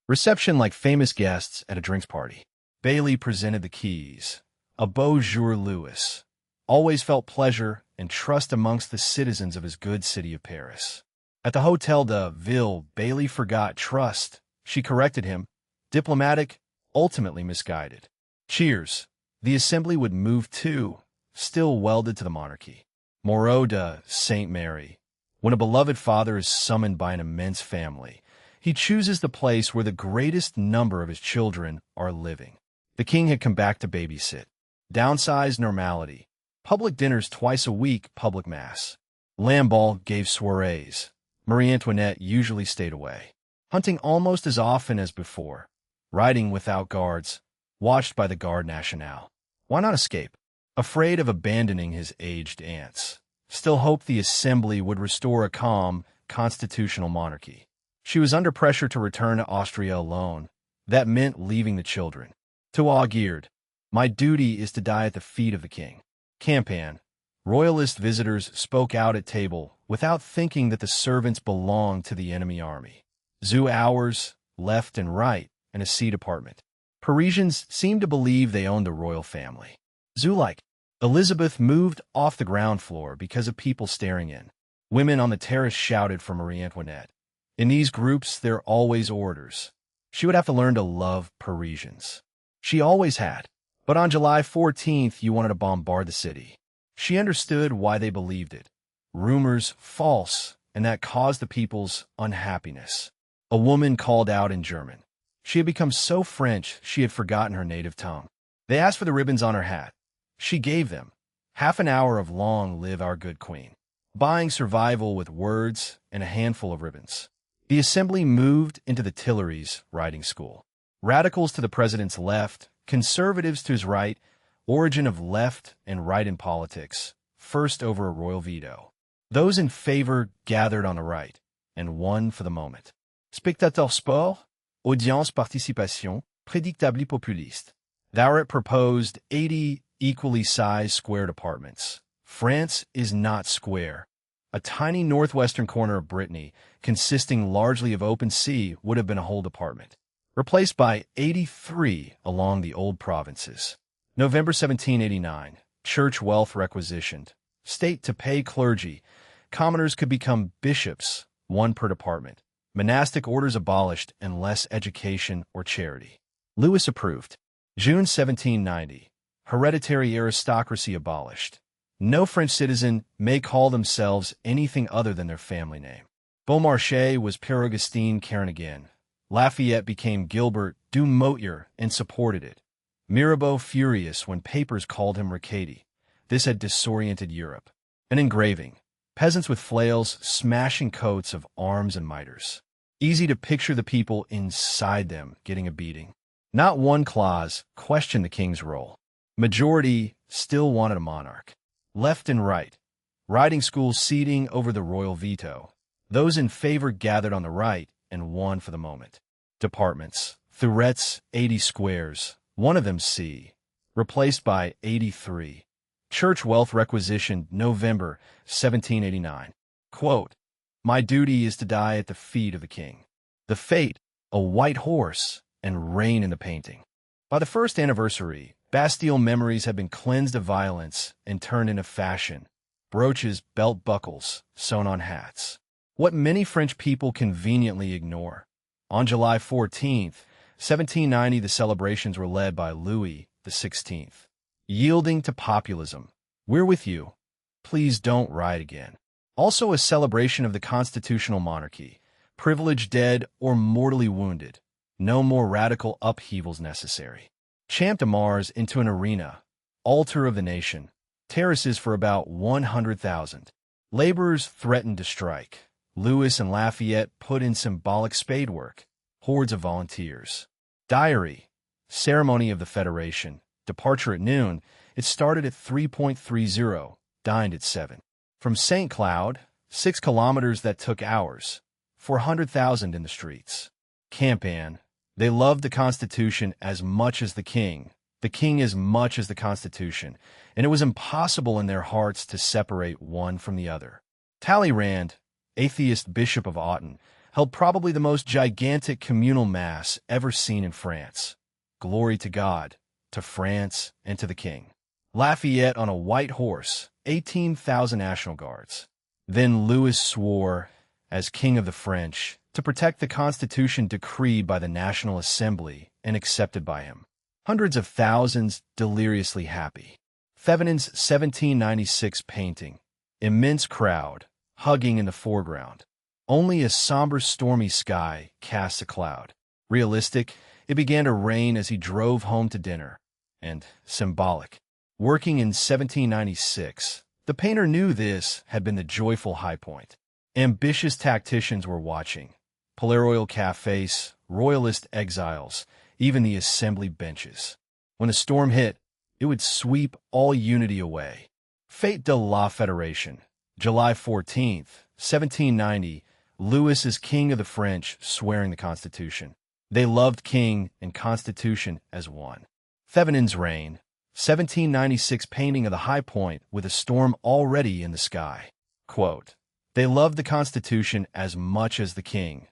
Reception like famous guests at a drinks party. Bailey presented the keys. A beau jour Louis. Always felt pleasure and trust amongst the citizens of his good city of Paris. At the Hotel de Ville, Bailey forgot trust. She corrected him. Diplomatic, ultimately misguided. Cheers. The assembly would move too, still welded to the monarchy. Moreau de Saint Mary. When a beloved father is summoned by an immense family, he chooses the place where the greatest number of his children are living. The king had come back to babysit. Downsized normality. Public dinners twice a week, public mass. Lamballe gave soirees. Marie Antoinette usually stayed away. Hunting almost as often as before. Riding without guards. Watched by the Garde Nationale. Why not escape? Afraid of abandoning his aged aunts. Still hoped the assembly would restore a calm, constitutional monarchy. She was under pressure to return to Austria alone. That meant leaving the children. To augured, my duty is to die at the feet of the king. Campaign. Royalist visitors spoke out at table without thinking that the servants belonged to the enemy army. Zoo hours, left and right, and a seat apartment. Parisians seemed to believe they owned the royal family. Zoo-like. Elizabeth moved off the ground floor because of people staring in. Women on the terrace shouted for Marie Antoinette. In these groups, there are always orders. She would have to learn to love Parisians. She always had. But on July 14th, you wanted to bombard the city. She understood why they believed it. Rumors false, and that caused the people's unhappiness. A woman called out in German. She had become so French, she had forgotten her native tongue. They asked for the ribbons on her hat. She gave them. Half an hour of long live our good queen. Buying survival with words and a handful of ribbons. The assembly moved into the Tuileries riding school. Radicals to the president's left, conservatives to his right, origin of left and right in politics, first over a royal veto. Those in favor gathered on the right, and won for the moment. Spectateur sport, audience participation, prédictably populiste. Thouret proposed 80 equally sized squared apartments. France is not square. A tiny northwestern corner of Brittany, consisting largely of open sea, would have been a whole department, replaced by 83 along the old provinces. November 1789, church wealth requisitioned. State to pay clergy. Commoners could become bishops, one per department. Monastic orders abolished and less education or charity. Louis approved. June 1790, hereditary aristocracy abolished. No French citizen may call themselves anything other than their family name. Beaumarchais was Père Augustin Carnegie. Lafayette became Gilbert du Motier and supported it. Mirabeau furious when papers called him Riquetti. This had disoriented Europe. An engraving. Peasants with flails smashing coats of arms and mitres. Easy to picture the people inside them getting a beating. Not one clause questioned the king's role. Majority still wanted a monarch. Left and right. Riding school seating over the royal veto. Those in favor gathered on the right and won for the moment. Departments. Thuret's 80 squares, one of them C, replaced by 83. Church wealth requisitioned November 1789. Quote, "My duty is to die at the feet of the king. The fate, a white horse, and rain in the painting." By the first anniversary, Bastille memories had been cleansed of violence and turned into fashion. Brooches, belt buckles, sewn on hats. What many French people conveniently ignore. On July 14th, 1790, the celebrations were led by Louis XVI. Yielding to populism. "We're with you. Please don't riot again." Also a celebration of the constitutional monarchy. Privilege dead or mortally wounded. No more radical upheavals necessary. Champ de Mars into an arena. Altar of the nation. Terraces for about 100,000. Laborers threatened to strike. Louis and Lafayette put in symbolic spadework. Hordes of volunteers. Diary. Ceremony of the Federation. Departure at noon. It started at 3.30. Dined at 7. From St. Cloud, 6 kilometers that took hours. 400,000 in the streets. Campaign. They loved the Constitution as much as the king as much as the Constitution, and it was impossible in their hearts to separate one from the other. Talleyrand, atheist Bishop of Autun, held probably the most gigantic communal mass ever seen in France. Glory to God, to France, and to the king. Lafayette on a white horse, 18,000 National Guards. Then Louis swore, as King of the French, to protect the Constitution decreed by the National Assembly and accepted by him. Hundreds of thousands deliriously happy. Thevenin's 1796 painting. Immense crowd, hugging in the foreground. Only a somber, stormy sky casts a cloud. Realistic, it began to rain as he drove home to dinner. And symbolic. Working in 1796, the painter knew this had been the joyful high point. Ambitious tacticians were watching. Polaroid cafes, royalist exiles, even the assembly benches. When the storm hit, it would sweep all unity away. Fête de la Fédération. July 14th, 1790, Louis is King of the French, swearing the Constitution. They loved King and Constitution as one. Thevenin's reign. 1796 painting of the high point with a storm already in the sky. Quote, "They loved the Constitution as much as the king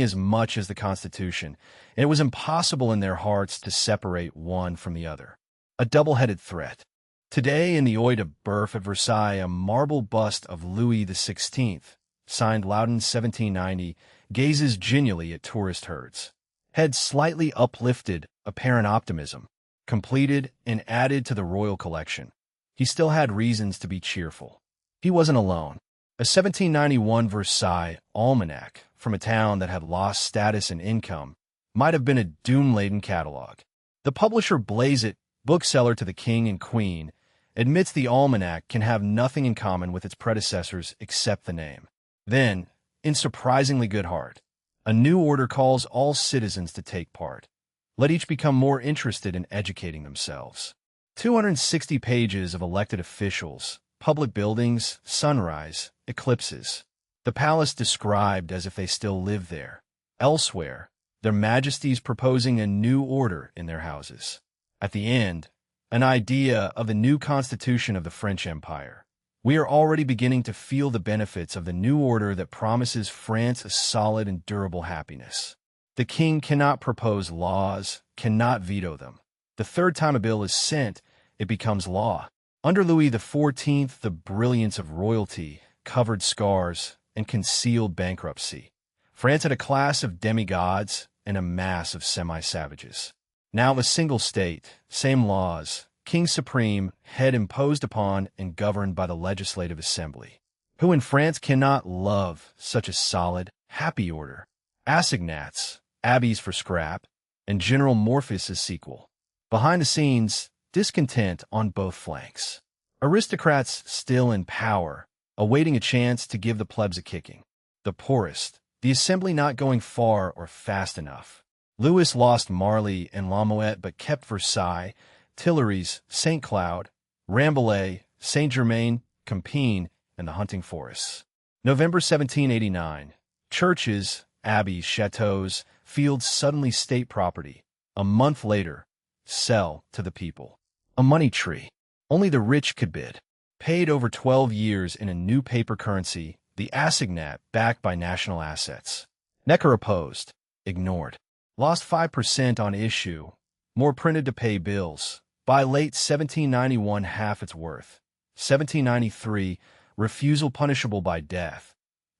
as much as the Constitution, and it was impossible in their hearts to separate one from the other." A double-headed threat. Today in the Œil de Boeuf at Versailles, a marble bust of Louis XVI, signed Loudon 1790, gazes genially at tourist herds. Head slightly uplifted, apparent optimism. Completed and added to the royal collection. He still had reasons to be cheerful. He wasn't alone. A 1791 Versailles almanac from a town that had lost status and income might have been a doom-laden catalog. The publisher Blazet, bookseller to the king and queen, admits the almanac can have nothing in common with its predecessors except the name. Then, in surprisingly good heart, a new order calls all citizens to take part. Let each become more interested in educating themselves. 260 pages of elected officials, public buildings, sunrise, eclipses. The palace described as if they still live there. Elsewhere, their majesties proposing a new order in their houses. At the end, an idea of the new constitution of the French Empire. We are already beginning to feel the benefits of the new order that promises France a solid and durable happiness. The king cannot propose laws, cannot veto them. The third time a bill is sent, it becomes law. Under Louis XIV, the brilliance of royalty covered scars and concealed bankruptcy. France had a class of demigods and a mass of semi-savages. Now a single state, same laws, king supreme, head imposed upon and governed by the legislative assembly. Who in France cannot love such a solid, happy order? Assignats, abbeys for scrap, and General Morpheus' sequel. Behind the scenes, discontent on both flanks. Aristocrats still in power, awaiting a chance to give the plebs a kicking. The poorest, the assembly not going far or fast enough. Louis lost Marly and Lamoette but kept Versailles, Tuileries, St. Cloud, Rambouillet, Saint-Germain, Compiègne, and the hunting forests. November 1789. Churches, abbeys, chateaux, fields suddenly state property. A month later, sell to the people. A money tree. Only the rich could bid. Paid over 12 years in a new paper currency, the assignat backed by national assets. Necker opposed. Ignored. Lost 5% on issue. More printed to pay bills. By late 1791, half its worth. 1793, refusal punishable by death.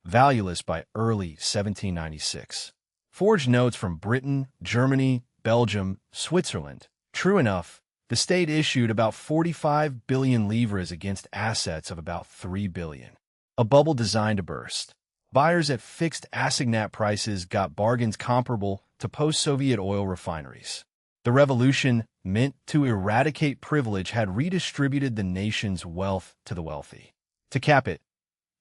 Valueless by early 1796. Forged notes from Britain, Germany, Belgium, Switzerland. True enough, the state issued about 45 billion livres against assets of about 3 billion. A bubble designed to burst. Buyers at fixed assignat prices got bargains comparable to post-Soviet oil refineries. The revolution, meant to eradicate privilege, had redistributed the nation's wealth to the wealthy. To cap it,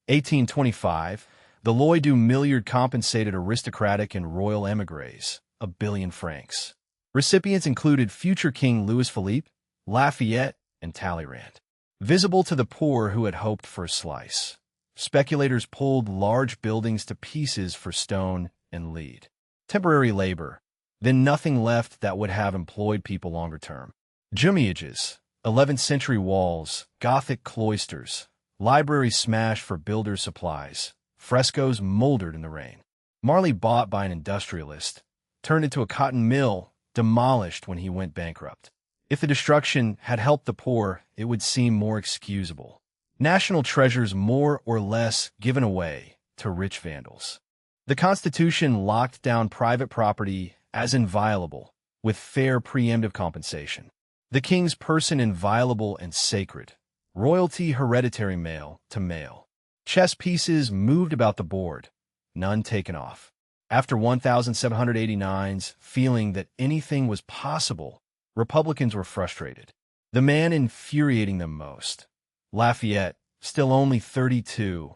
1825, the Loi du Milliard compensated aristocratic and royal émigrés, 1 billion francs. Recipients included future King Louis-Philippe, Lafayette, and Talleyrand. Visible to the poor who had hoped for a slice. Speculators pulled large buildings to pieces for stone and lead. Temporary labor, then nothing left that would have employed people longer term. Jumiages, 11th century walls, Gothic cloisters, libraries smashed for builders' supplies, frescoes moldered in the rain. Marley bought by an industrialist, turned into a cotton mill, demolished when he went bankrupt. If the destruction had helped the poor, it would seem more excusable. National treasures more or less given away to rich vandals. The Constitution locked down private property as inviolable, with fair preemptive compensation. The king's person inviolable and sacred. Royalty hereditary male to male. Chess pieces moved about the board, none taken off. After 1789's feeling that anything was possible, Republicans were frustrated. The man infuriating them most, Lafayette, still only 32,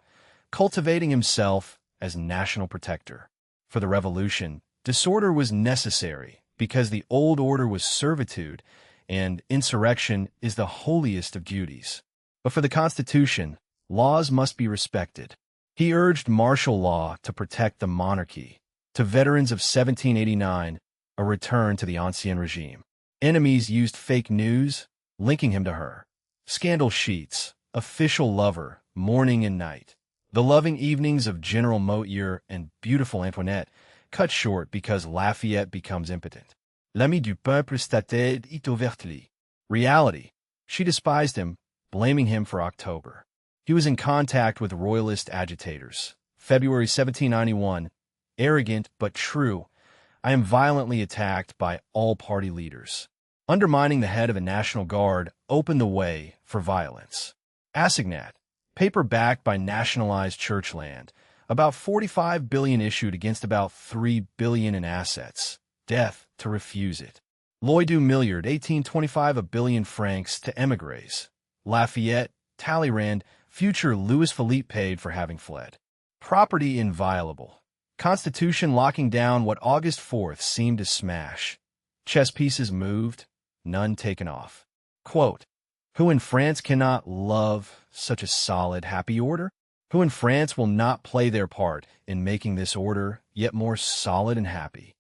cultivating himself as national protector. For the revolution, disorder was necessary because the old order was servitude and insurrection is the holiest of duties. But for the Constitution, laws must be respected. He urged martial law to protect the monarchy. To veterans of 1789, a return to the ancien regime. Enemies used fake news, linking him to her. Scandal sheets, official lover, morning and night. The loving evenings of General Motier and beautiful Antoinette cut short because Lafayette becomes impotent. L'ami du peuple statait it ouvertly. Reality. She despised him, blaming him for October. He was in contact with royalist agitators. February 1791. Arrogant but true. I am violently attacked by all party leaders. Undermining the head of a National Guard opened the way for violence. Assignat. Paper backed by nationalized church land. About 45 billion issued against about 3 billion in assets. Death to refuse it. Loi du Milliard, 1825, 1 billion francs to émigrés. Lafayette, Talleyrand, future Louis-Philippe paid for having fled. Property inviolable. Constitution locking down what August 4th seemed to smash. Chess pieces moved, none taken off. Quote, who in France cannot love such a solid, happy order? Who in France will not play their part in making this order yet more solid and happy?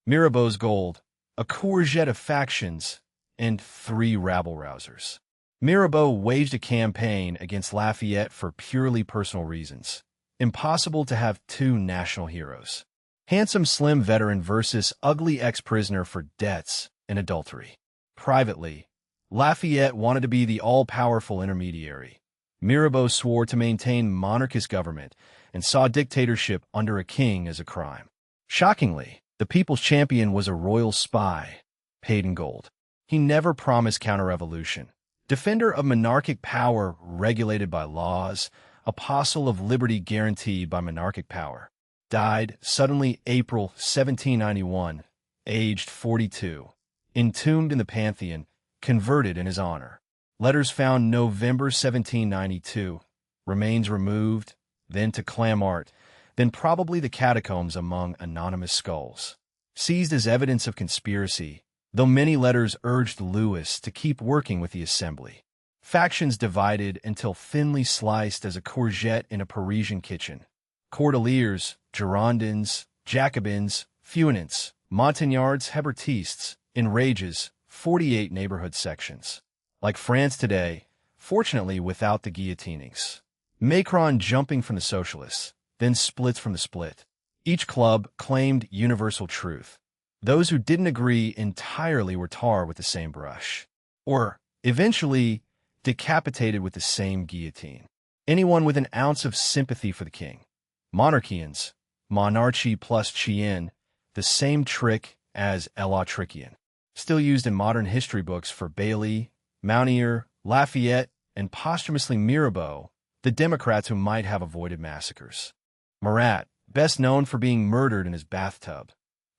Mirabeau's gold, a courgette of factions, and 3 rabble-rousers. Mirabeau waged a campaign against Lafayette for purely personal reasons. Impossible to have 2 national heroes. Handsome slim veteran versus ugly ex-prisoner for debts and adultery. Privately, Lafayette wanted to be the all-powerful intermediary. Mirabeau swore to maintain monarchist government and saw dictatorship under a king as a crime. Shockingly, the people's champion was a royal spy, paid in gold. He never promised counter-revolution. Defender of monarchic power regulated by laws, apostle of liberty guaranteed by monarchic power. Died suddenly April 1791, aged 42. Entombed in the Pantheon, converted in his honor. Letters found November 1792. Remains removed, then to Clamart, then probably the catacombs among anonymous skulls. Seized as evidence of conspiracy, though many letters urged Louis to keep working with the assembly. Factions divided until thinly sliced as a courgette in a Parisian kitchen. Cordeliers, Girondins, Jacobins, Feuillants, Montagnards, Hébertistes, in rages, 48 neighborhood sections. Like France today, fortunately without the guillotinings. Macron jumping from the socialists, then splits from the split. Each club claimed universal truth. Those who didn't agree entirely were tarred with the same brush. Or, eventually, decapitated with the same guillotine. Anyone with an ounce of sympathy for the king. Monarchians, monarchy plus chien, the same trick as Elautrician. Still used in modern history books for Bailly, Mounier, Lafayette, and posthumously Mirabeau, the Democrats who might have avoided massacres. Marat, best known for being murdered in his bathtub.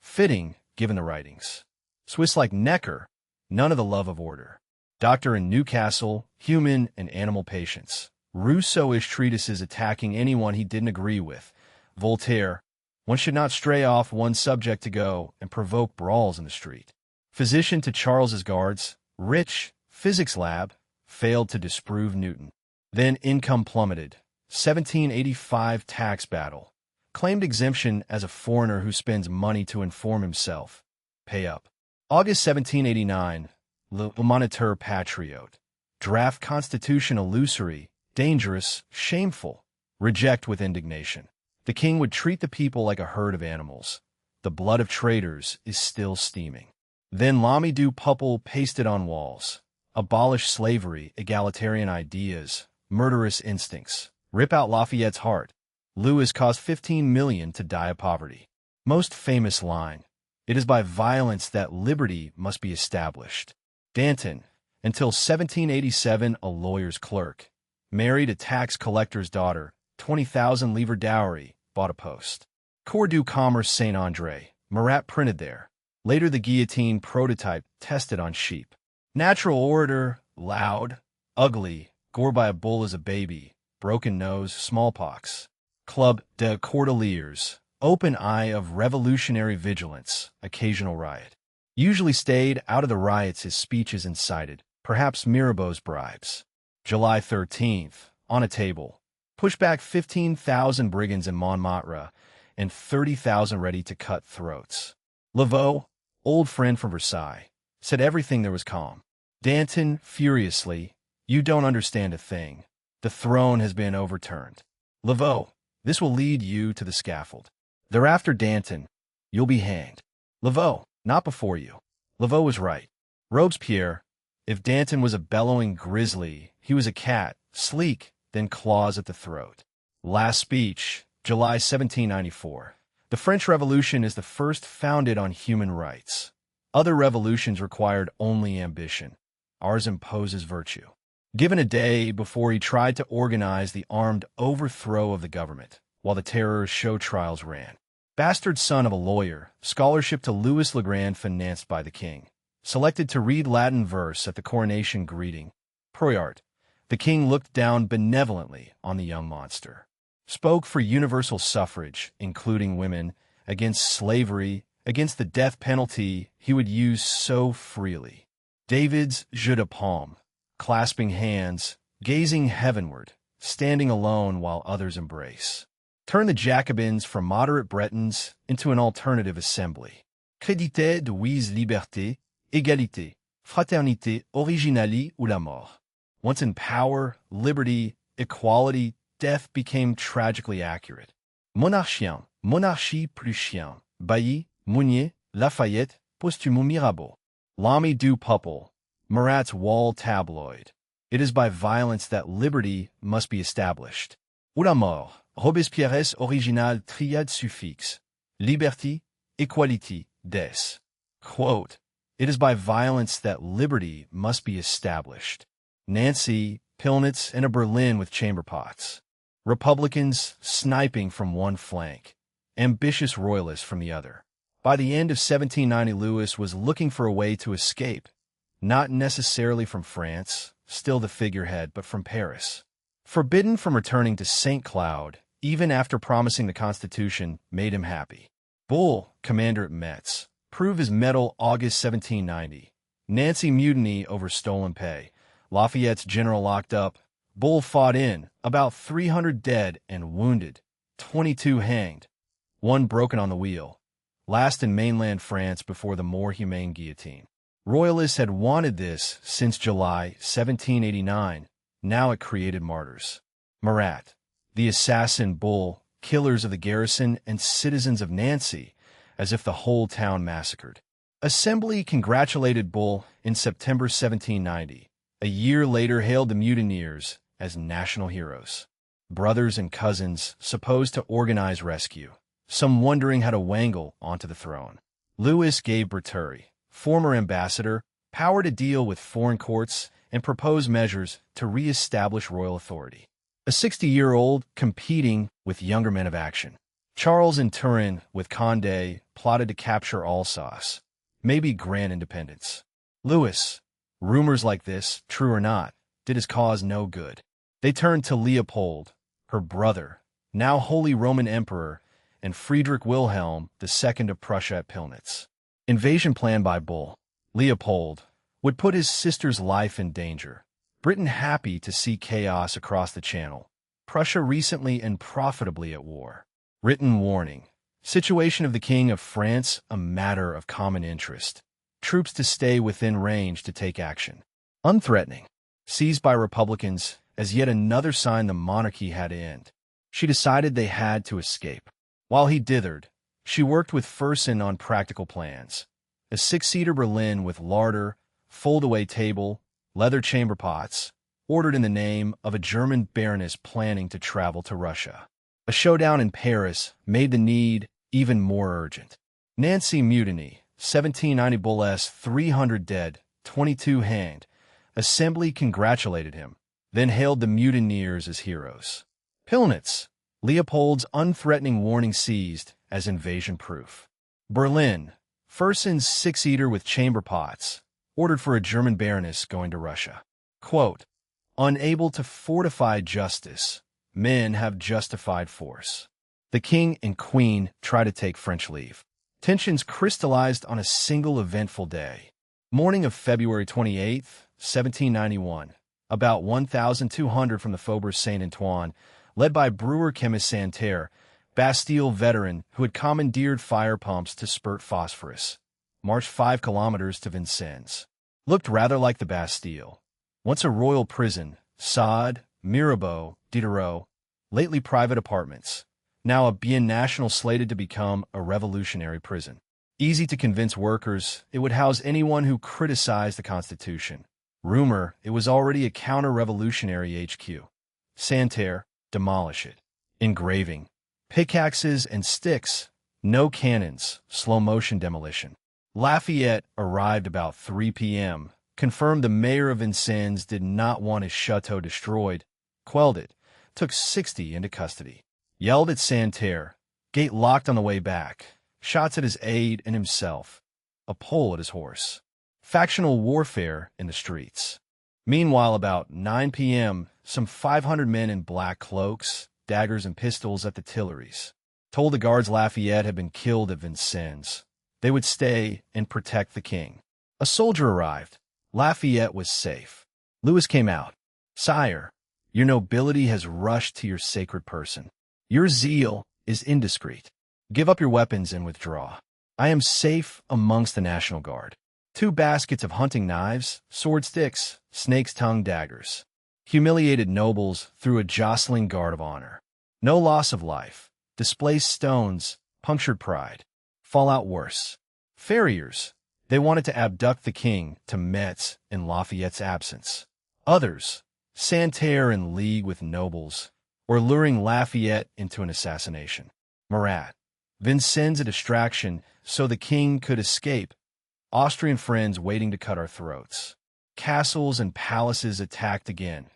Fitting, given the writings. Swiss like Necker, none of the love of order. Doctor in Newcastle, human and animal patience. Rousseau-ish treatises attacking anyone he didn't agree with. Voltaire, one should not stray off one subject to go and provoke brawls in the street. Physician to Charles's guards, rich, physics lab, failed to disprove Newton. Then income plummeted. 1785 tax battle. Claimed exemption as a foreigner who spends money to inform himself. Pay up. August 1789. Le Moniteur Patriote. Draft Constitution illusory, dangerous, shameful. Reject with indignation. The king would treat the people like a herd of animals. The blood of traitors is still steaming. Then L'Ami du Peuple pasted on walls. Abolish slavery, egalitarian ideas, murderous instincts. Rip out Lafayette's heart. Louis caused 15 million to die of poverty. Most famous line. It is by violence that liberty must be established. Danton, until 1787 a lawyer's clerk. Married a tax collector's daughter, 20,000 livre dowry, bought a post. Cour du Commerce Saint-André, Marat printed there. Later the guillotine prototype tested on sheep. Natural orator, loud, ugly, gored by a bull as a baby, broken nose, smallpox. Club des Cordeliers, open eye of revolutionary vigilance, occasional riot. Usually stayed out of the riots his speeches incited, perhaps Mirabeau's bribes. July 13th, on a table. Push back 15,000 brigands in Montmartre and 30,000 ready to cut throats. Laveau, old friend from Versailles, said everything there was calm. Danton, furiously, you don't understand a thing. The throne has been overturned. Laveau, this will lead you to the scaffold. Thereafter Danton, you'll be hanged. Laveau, not before you. Laveau was right. Robespierre, if Danton was a bellowing grizzly, he was a cat, sleek, then claws at the throat. Last speech, July 1794. The French Revolution is the first founded on human rights. Other revolutions required only ambition. Ours imposes virtue. Given a day before he tried to organize the armed overthrow of the government, while the terror show trials ran. Bastard son of a lawyer, scholarship to Louis Legrand financed by the king. Selected to read Latin verse at the coronation greeting. Proyart, the king looked down benevolently on the young monster. Spoke for universal suffrage, including women, against slavery, against the death penalty he would use so freely. David's jeu de paume, clasping hands, gazing heavenward, standing alone while others embrace. Turn the Jacobins from moderate Bretons into an alternative assembly. Crédité de ouise liberté, égalité, fraternité, originali ou la mort. Once in power, liberty, equality, death became tragically accurate. Monarchien, monarchie plus chien, Bailly, Mounier, Lafayette, Posthume Mirabeau. L'Ami du Peuple, Marat's wall tabloid. It is by violence that liberty must be established. Ou la mort, Robespierre's original triade suffixe. Liberty, equality, des. Quote, it is by violence that liberty must be established. Nancy, Pilnitz, and a Berlin with chamber pots. Republicans sniping from one flank. Ambitious royalists from the other. By the end of 1790, Louis was looking for a way to escape. Not necessarily from France, still the figurehead, but from Paris. Forbidden from returning to St. Cloud, even after promising the Constitution made him happy. Bull, commander at Metz, prove his mettle August 1790. Nancy mutiny over stolen pay. Lafayette's general locked up. Bull fought in, about 300 dead and wounded, 22 hanged, one broken on the wheel, last in mainland France before the more humane guillotine. Royalists had wanted this since July 1789. Now it created martyrs. Marat, the assassin Bull, killers of the garrison and citizens of Nancy, as if the whole town massacred. Assembly congratulated Bull in September 1790. A year later hailed the mutineers as national heroes. Brothers and cousins supposed to organize rescue, some wondering how to wangle onto the throne. Louis gave Berturi, former ambassador, power to deal with foreign courts and propose measures to re-establish royal authority. A 60-year-old competing with younger men of action. Charles in Turin, with Condé, plotted to capture Alsace, maybe grant independence. Louis, rumors like this, true or not, did his cause no good. They turned to Leopold, her brother, now Holy Roman Emperor, and Friedrich Wilhelm II of Prussia at Pillnitz. Invasion planned by Bull. Leopold would put his sister's life in danger. Britain happy to see chaos across the Channel. Prussia recently and profitably at war. Written warning. Situation of the King of France a matter of common interest. Troops to stay within range to take action. Unthreatening. Seized by Republicans as yet another sign the monarchy had to end. She decided they had to escape. While he dithered, she worked with Fersen on practical plans. A 6-seater berlin with larder, fold-away table, leather chamber pots, ordered in the name of a German baroness planning to travel to Russia. A showdown in Paris made the need even more urgent. Nancy Mutiny, 1790 Bull s 300 dead, 22 hanged. Assembly congratulated him, then hailed the mutineers as heroes. Pillnitz, Leopold's unthreatening warning seized as invasion proof. Berlin, Fersen's 6-seater with chamber pots, ordered for a German baroness going to Russia. Quote, unable to fortify justice, men have justified force. The king and queen try to take French leave. Tensions crystallized on a single eventful day. Morning of February 28, 1791. About 1,200 from the Faubourg Saint-Antoine, led by brewer-chemist Santerre, Bastille veteran who had commandeered fire pumps to spurt phosphorus, marched 5 kilometers to Vincennes. Looked rather like the Bastille. Once a royal prison, Sade, Mirabeau, Diderot, lately private apartments, now a bien national slated to become a revolutionary prison. Easy to convince workers, it would house anyone who criticized the Constitution. Rumor, it was already a counter-revolutionary HQ. Santerre, demolish it. Engraving. Pickaxes and sticks, no cannons, slow-motion demolition. Lafayette arrived about 3 p.m., confirmed the mayor of Vincennes did not want his chateau destroyed, quelled it, took 60 into custody. Yelled at Santerre, gate locked on the way back, shots at his aide and himself, a pole at his horse. Factional warfare in the streets. Meanwhile, about 9 p.m., some 500 men in black cloaks, daggers and pistols at the Tuileries, told the guards Lafayette had been killed at Vincennes. They would stay and protect the king. A soldier arrived. Lafayette was safe. Louis came out. Sire, your nobility has rushed to your sacred person. Your zeal is indiscreet. Give up your weapons and withdraw. I am safe amongst the National Guard. 2 baskets of hunting knives, sword sticks, snake's tongue daggers. Humiliated nobles through a jostling guard of honor. No loss of life. Displaced stones, punctured pride. Fallout worse. Farriers. They wanted to abduct the king to Metz in Lafayette's absence. Others, Santerre in league with nobles, or luring Lafayette into an assassination. Marat. Vincennes a distraction so the king could escape. Austrian friends waiting to cut our throats. Castles and palaces attacked again.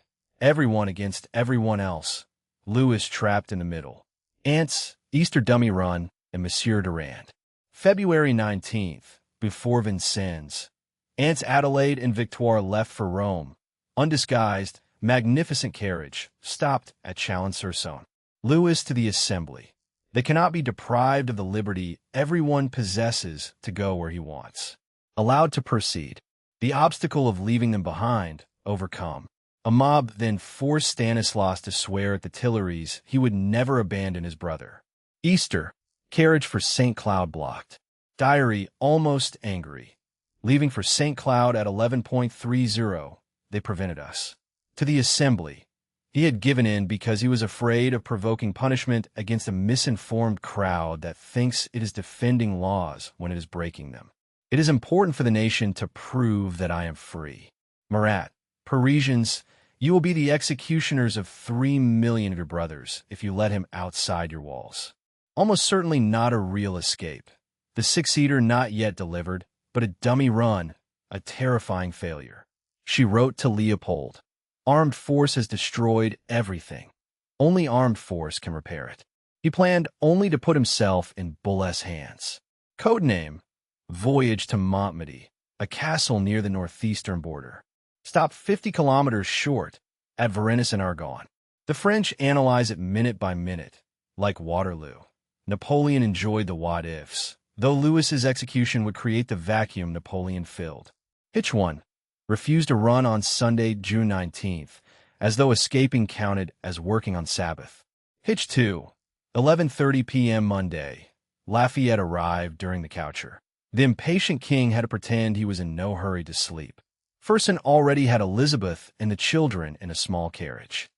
Everyone against everyone else. Louis trapped in the middle. Ants, Easter dummy run, and Monsieur Durand. February 19th, before Vincennes. Ants Adelaide and Victoire left for Rome. Undisguised, magnificent carriage, stopped at Chalon-sur-Saône. Louis to the Assembly. They cannot be deprived of the liberty everyone possesses to go where he wants. Allowed to proceed. The obstacle of leaving them behind, overcome. A mob then forced Stanislaus to swear at the Tuileries he would never abandon his brother. Easter, carriage for St. Cloud blocked. Diary almost angry. Leaving for St. Cloud at 11:30, they prevented us. To the assembly, he had given in because he was afraid of provoking punishment against a misinformed crowd that thinks it is defending laws when it is breaking them. It is important for the nation to prove that I am free. Marat, Parisians, you will be the executioners of 3 million of your brothers if you let him outside your walls. Almost certainly not a real escape. The six-seater not yet delivered, but a dummy run, a terrifying failure. She wrote to Leopold, "Armed force has destroyed everything. Only armed force can repair it." He planned only to put himself in Bulle's hands. Codename, Voyage to Montmedy, a castle near the northeastern border. Stopped 50 kilometers short at Varennes and Argonne. The French analyze it minute by minute, like Waterloo. Napoleon enjoyed the what-ifs, though Louis's execution would create the vacuum Napoleon filled. Hitch 1 refused to run on Sunday, June 19th, as though escaping counted as working on Sabbath. Hitch 2, 11:30 p.m. Monday. Lafayette arrived during the coucher. The impatient king had to pretend he was in no hurry to sleep. Fersen already had Elizabeth and the children in a small carriage.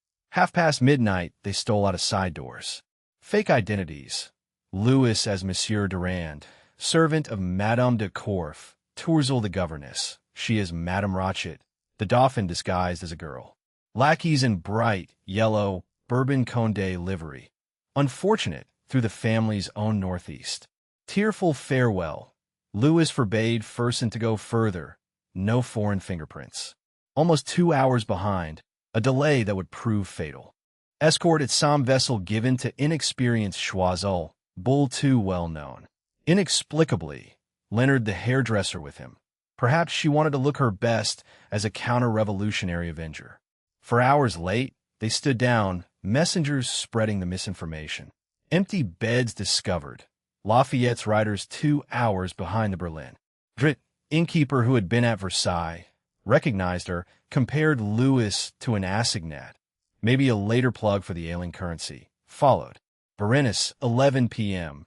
midnight, they stole out of side doors. Fake identities. Louis as Monsieur Durand, servant of Madame de Corfe, Tourzel the governess. She is Madame Rochette, the Dauphin disguised as a girl. Lackeys in bright, yellow, Bourbon Condé livery. Unfortunate through the family's own northeast. Tearful farewell. Louis forbade Fersen to go further. No foreign fingerprints. Almost 2 hours behind, a delay that would prove fatal. Escort at some vessel given to inexperienced Choiseul, bull too well known. Inexplicably, Leonard the hairdresser with him. Perhaps she wanted to look her best as a counter-revolutionary avenger. For hours late, they stood down, messengers spreading the misinformation. Empty beds discovered. Lafayette's riders 2 hours behind the Berlin. Drit, innkeeper who had been at Versailles, recognized her, compared Louis to an assignat. Maybe a later plug for the ailing currency. Followed. Varennes, 11 p.m.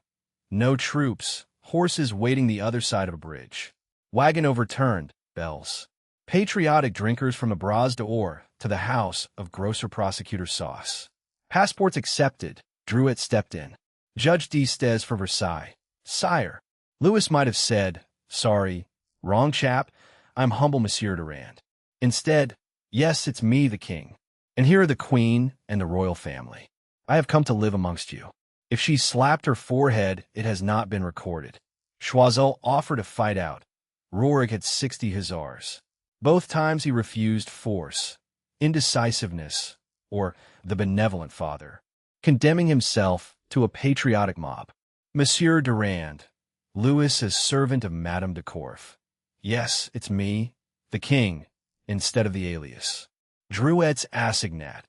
No troops, horses waiting the other side of a bridge. Wagon overturned, bells. Patriotic drinkers from the Bras d'Or to the house of grocer prosecutor Sauce. Passports accepted, Drouet stepped in. Judge d'Estès for Versailles. Sire, Louis might have said, "Sorry, wrong chap, I'm humble Monsieur Durand." Instead, "Yes, it's me, the king. And here are the queen and the royal family. I have come to live amongst you." If she slapped her forehead, it has not been recorded. Choiseul offered to fight out. Roerig had 60 hussars. Both times he refused force, indecisiveness, or the benevolent father, condemning himself to a patriotic mob. Monsieur Durand, Louis as servant of Madame de Corfe. "Yes, it's me, the king," instead of the alias. Drouet's assignat.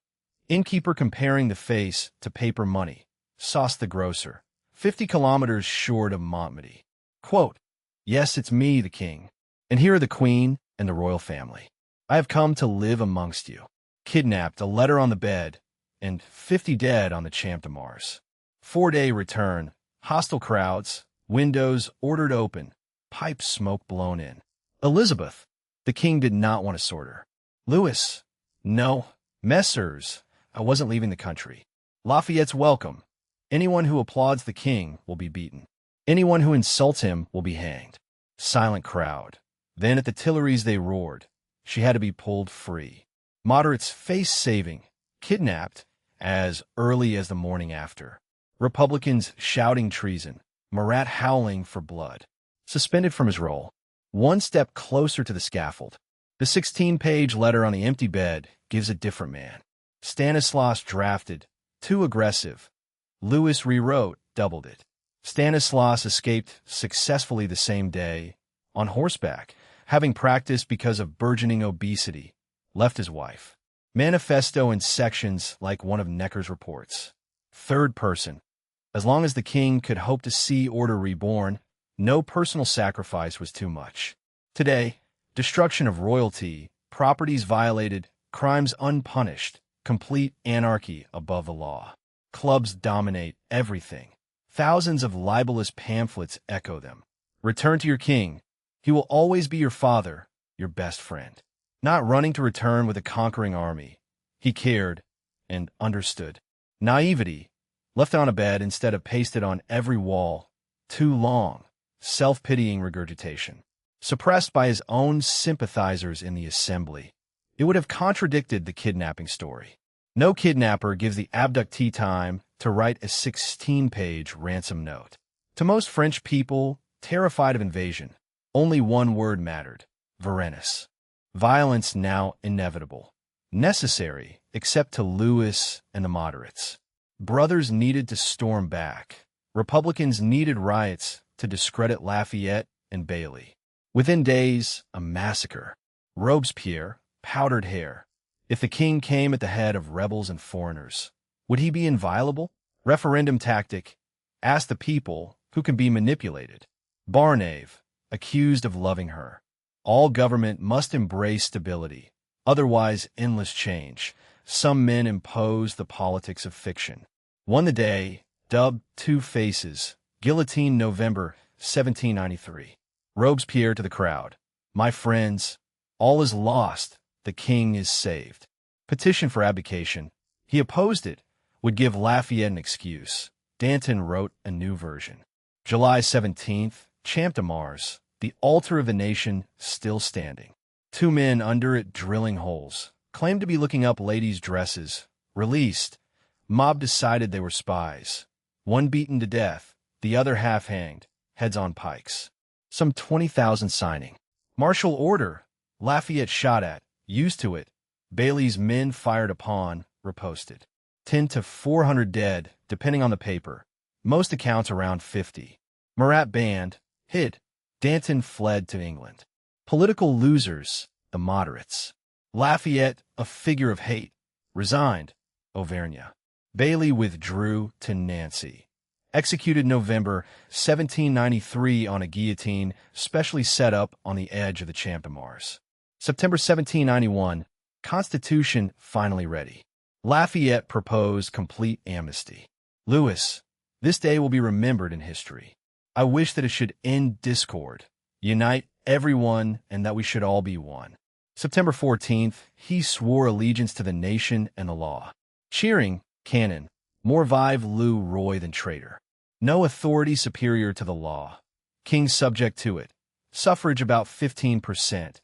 Innkeeper comparing the face to paper money. Sauce the grocer, 50 kilometers short of Montmedy. Quote, "Yes, it's me, the king. And here are the queen and the royal family. I have come to live amongst you." Kidnapped, a letter on the bed, and 50 dead on the Champ de Mars. 4-day return. Hostile crowds. Windows ordered open. Pipe smoke blown in. Elizabeth. The king did not want to sort her. Louis. No. Messrs. I wasn't leaving the country. Lafayette's welcome. Anyone who applauds the king will be beaten. Anyone who insults him will be hanged. Silent crowd. Then at the Tuileries they roared. She had to be pulled free. Moderates face-saving. Kidnapped as early as the morning after. Republicans shouting treason. Marat howling for blood. Suspended from his role. One step closer to the scaffold. The 16-page letter on the empty bed gives a different man. Stanislaus drafted. Too aggressive. Louis rewrote, doubled it. Stanislaus escaped successfully the same day, on horseback, having practiced because of burgeoning obesity, left his wife. Manifesto in sections like one of Necker's reports. Third person. As long as the king could hope to see order reborn, no personal sacrifice was too much. Today, destruction of royalty properties violated, crimes unpunished, complete anarchy above the law. Clubs dominate everything. Thousands of libelous pamphlets echo them. Return to your king. He will always be your father, your best friend. Not running to return with a conquering army. He cared and understood. Naivety, left on a bed instead of pasted on every wall. Too long. Self-pitying regurgitation. Suppressed by his own sympathizers in the assembly. It would have contradicted the kidnapping story. No kidnapper gives the abductee time to write a 16-page ransom note. To most French people, terrified of invasion, only one word mattered: Varennes. Violence now inevitable. Necessary, except to Louis and the moderates. Brothers needed to storm back. Republicans needed riots to discredit Lafayette and Bailey. Within days, a massacre. Robespierre, powdered hair. If the king came at the head of rebels and foreigners, would he be inviolable? Referendum tactic. Ask the people who can be manipulated. Barnave, accused of loving her. All government must embrace stability, otherwise endless change. Some men impose the politics of fiction. Won the day, dubbed Two Faces, guillotine November 1793. Robespierre to the crowd. My friends, all is lost. The king is saved. Petition for abdication. He opposed it, would give Lafayette an excuse. Danton wrote a new version. July 17th, Champ de Mars, the altar of the nation still standing. Two men under it drilling holes. Claimed to be looking up ladies' dresses. Released. Mob decided they were spies. One beaten to death, the other half hanged, heads on pikes. Some 20,000 signing. Martial order. Lafayette shot at. Used to it. Bailey's men fired upon, reposted. 10 to 400 dead, depending on the paper. Most accounts around 50. Marat banned. Hid. Danton fled to England. Political losers, the moderates. Lafayette, a figure of hate, resigned. Auvergne. Bailey withdrew to Nancy. Executed November 1793 on a guillotine specially set up on the edge of the Champ de Mars. September 1791, Constitution finally ready. Lafayette proposed complete amnesty. Louis, this day will be remembered in history. I wish that it should end discord, unite everyone, and that we should all be one. September 14th, he swore allegiance to the nation and the law. Cheering, cannon, more vive Lou Roy than traitor. No authority superior to the law. King subject to it. Suffrage about 15%.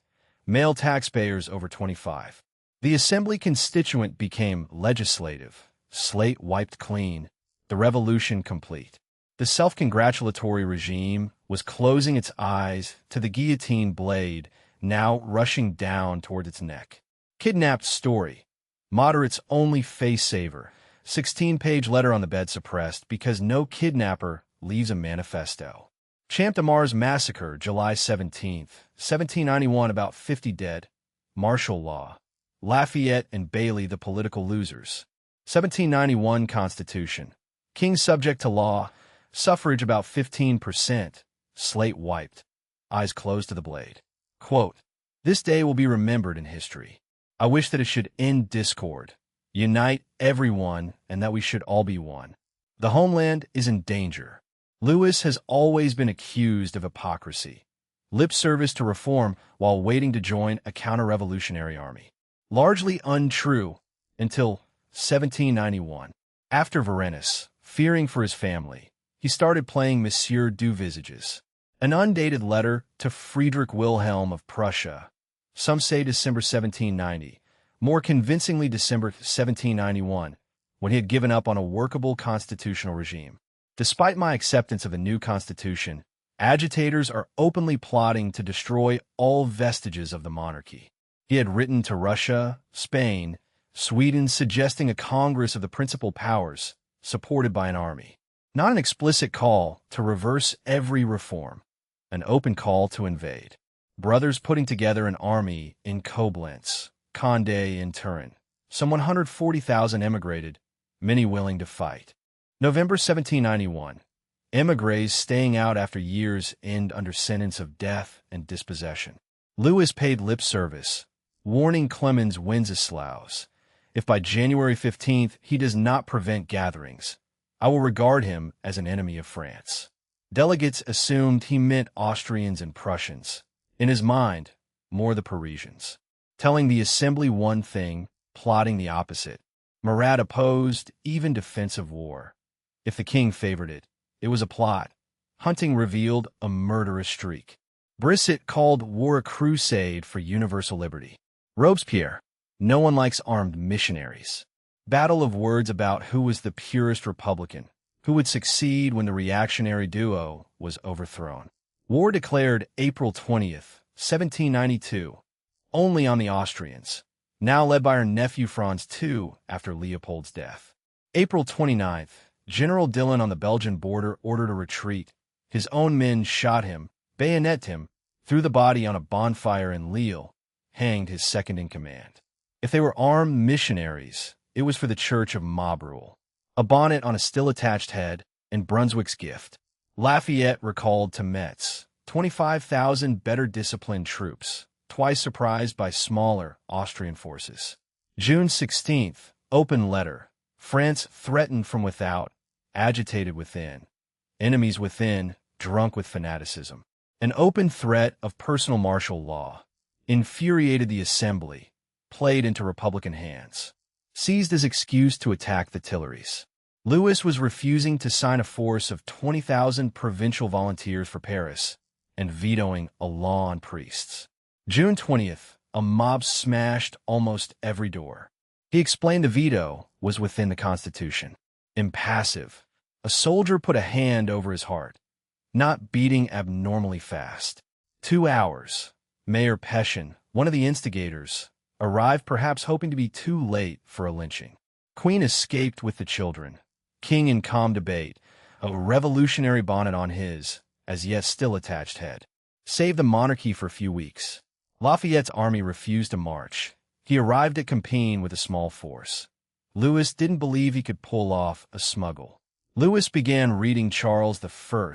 Male taxpayers over 25. The assembly constituent became legislative. Slate wiped clean. The revolution complete. The self-congratulatory regime was closing its eyes to the guillotine blade now rushing down toward its neck. Kidnapped story. Moderates only face saver. 16-page letter on the bed suppressed because no kidnapper leaves a manifesto. Champ de Mars massacre, July 17th, 1791, about 50 dead. Martial law. Lafayette and Bailey the political losers. 1791 Constitution. King subject to law. Suffrage about 15%. Slate wiped. Eyes closed to the blade. Quote, this day will be remembered in history. I wish that it should end discord, unite everyone, and that we should all be one. The homeland is in danger. Louis has always been accused of hypocrisy. Lip service to reform while waiting to join a counter-revolutionary army. Largely untrue until 1791. After Varennes, fearing for his family, he started playing Monsieur du Visages. An undated letter to Friedrich Wilhelm of Prussia. Some say December 1790, more convincingly December 1791, when he had given up on a workable constitutional regime. Despite my acceptance of a new constitution, agitators are openly plotting to destroy all vestiges of the monarchy. He had written to Russia, Spain, Sweden, suggesting a Congress of the principal powers, supported by an army. Not an explicit call to reverse every reform, an open call to invade. Brothers putting together an army in Koblenz, Condé in Turin. Some 140,000 emigrated, many willing to fight. November 1791. Emigres staying out after years end under sentence of death and dispossession. Louis paid lip service. warning Clemens Wenceslaus, "If by January 15th he does not prevent gatherings, I will regard him as an enemy of France." Delegates assumed he meant Austrians and Prussians. In his mind, more the Parisians. Telling the assembly one thing, plotting the opposite. Murat opposed even defensive war. If the king favored it, it was a plot. Hunting revealed a murderous streak. Brisset called war a crusade for universal liberty. Robespierre, "No one likes armed missionaries." Battle of words about who was the purest Republican, who would succeed when the reactionary duo was overthrown. War declared April 20th, 1792, only on the Austrians, now led by her nephew Franz II after Leopold's death. April 29th, General Dillon on the Belgian border ordered a retreat. His own men shot him, bayoneted him, threw the body on a bonfire in Lille, hanged his second-in-command. If they were armed missionaries, it was for the Church of mob rule. A bonnet on a still-attached head, and Brunswick's gift. Lafayette recalled to Metz 25,000 better-disciplined troops, twice surprised by smaller Austrian forces. June 16th, open letter. France threatened from without, agitated within. Enemies within, drunk with fanaticism. An open threat of personal martial law. Infuriated the assembly, played into Republican hands. Seized as excuse to attack the Tuileries. Louis was refusing to sign a force of 20,000 provincial volunteers for Paris and vetoing a law on priests. June 20th, a mob smashed almost every door. He explained the veto was within the Constitution. Impassive, a soldier put a hand over his heart, not beating abnormally fast. 2 hours. Mayor Petion, one of the instigators, arrived perhaps hoping to be too late for a lynching. Queen escaped with the children. King in calm debate, a revolutionary bonnet on his, as yet still attached head. Saved the monarchy for a few weeks. Lafayette's army refused to march. He arrived at Compiègne with a small force. Louis didn't believe he could pull off a smuggle. Louis began reading Charles I.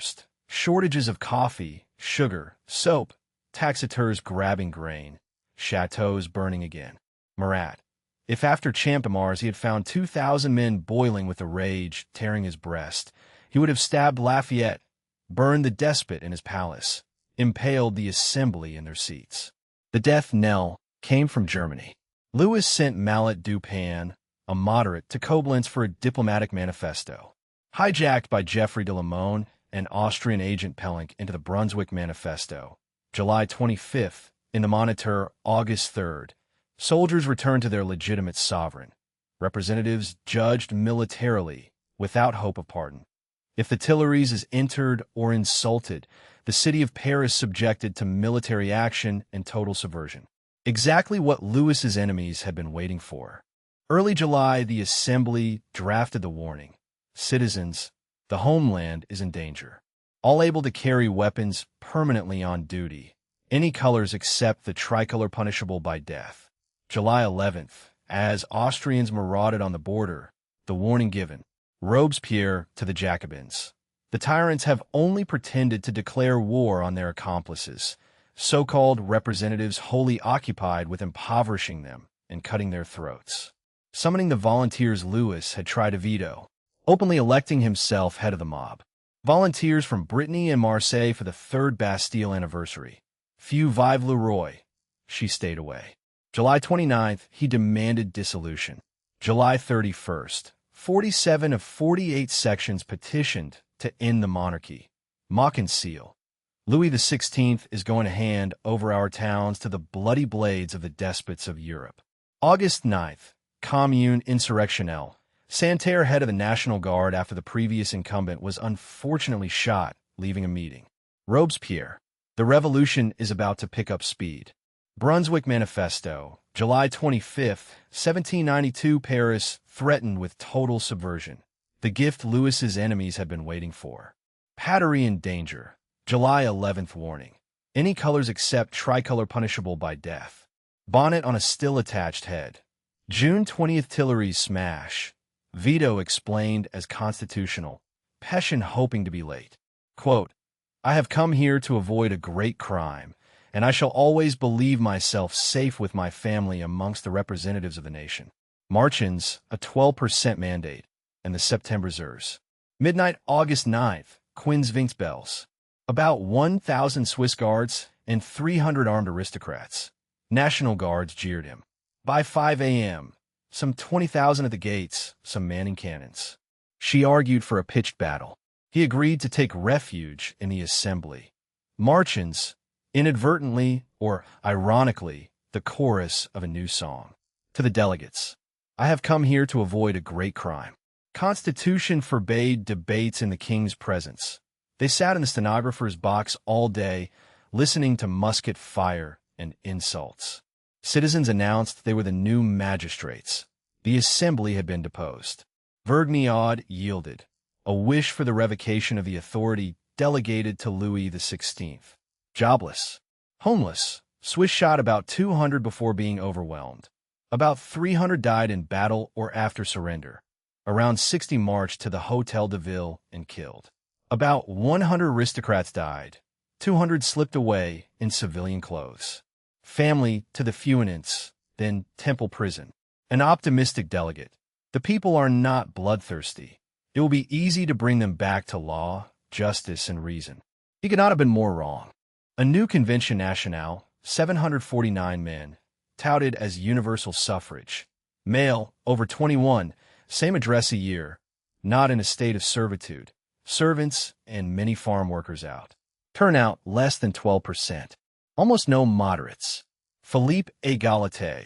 Shortages of coffee, sugar, soap, taxateurs grabbing grain, chateaus burning again. Murat. If after Champ de Mars he had found 2,000 men boiling with a rage, tearing his breast, he would have stabbed Lafayette, burned the despot in his palace, impaled the assembly in their seats. The death knell came from Germany. Louis sent Mallet du Pan, a moderate, to Koblenz for a diplomatic manifesto. Hijacked by Geoffrey de Lamon and Austrian agent Pellenc into the Brunswick Manifesto. July 25th, in the Moniteur, August 3rd, soldiers returned to their legitimate sovereign. Representatives judged militarily, without hope of pardon. If the Tuileries is entered or insulted, the city of Paris subjected to military action and total subversion. Exactly what Louis's enemies had been waiting for. Early July, the Assembly drafted the warning. Citizens, the homeland is in danger. All able to carry weapons permanently on duty. Any colors except the tricolor punishable by death. July 11th, as Austrians marauded on the border, the warning given. Robespierre to the Jacobins. The tyrants have only pretended to declare war on their accomplices, so-called representatives wholly occupied with impoverishing them and cutting their throats. Summoning the volunteers Louis had tried to veto, openly electing himself head of the mob. Volunteers from Brittany and Marseille for the 3rd Bastille anniversary. Few vive le roi. She stayed away. July 29th, he demanded dissolution. July 31st, 47 of 48 sections petitioned to end the monarchy. Mock and seal. Louis XVI is going to hand over our towns to the bloody blades of the despots of Europe. August 9th, Commune insurrectionnelle. Santerre, head of the National Guard after the previous incumbent, was unfortunately shot, leaving a meeting. Robespierre. The revolution is about to pick up speed. Brunswick Manifesto. July 25th, 1792, Paris threatened with total subversion. The gift Louis's enemies had been waiting for. Patrie in danger. July 11th warning. Any colors except tricolor punishable by death. Bonnet on a still-attached head. June 20th, Tuileries smash. Veto explained as constitutional. Petion hoping to be late. Quote, I have come here to avoid a great crime, and I shall always believe myself safe with my family amongst the representatives of the nation. March-ins, a 12% mandate, and the September Zers. Midnight, August 9th, Quinns-Winksbells. About 1,000 Swiss guards and 300 armed aristocrats. National Guards jeered him. By 5 a.m., some 20,000 at the gates, some manning cannons. She argued for a pitched battle. He agreed to take refuge in the assembly. March-ins, inadvertently or ironically, the chorus of a new song. To the delegates, I have come here to avoid a great crime. Constitution forbade debates in the king's presence. They sat in the stenographer's box all day, listening to musket fire and insults. Citizens announced they were the new magistrates. The assembly had been deposed. Vergniaud yielded, a wish for the revocation of the authority delegated to Louis XVI. Jobless, homeless, Swiss shot about 200 before being overwhelmed. About 300 died in battle or after surrender. Around 60 marched to the Hôtel de Ville and killed. About 100 aristocrats died. 200 slipped away in civilian clothes. Family to the Feuillants, then Temple Prison. An optimistic delegate. The people are not bloodthirsty. It will be easy to bring them back to law, justice, and reason. He could not have been more wrong. A new Convention Nationale, 749 men, touted as universal suffrage. Male, over 21, same address a year, not in a state of servitude. Servants and many farm workers out. Turnout less than 12%. Almost no moderates. Philippe Égalité,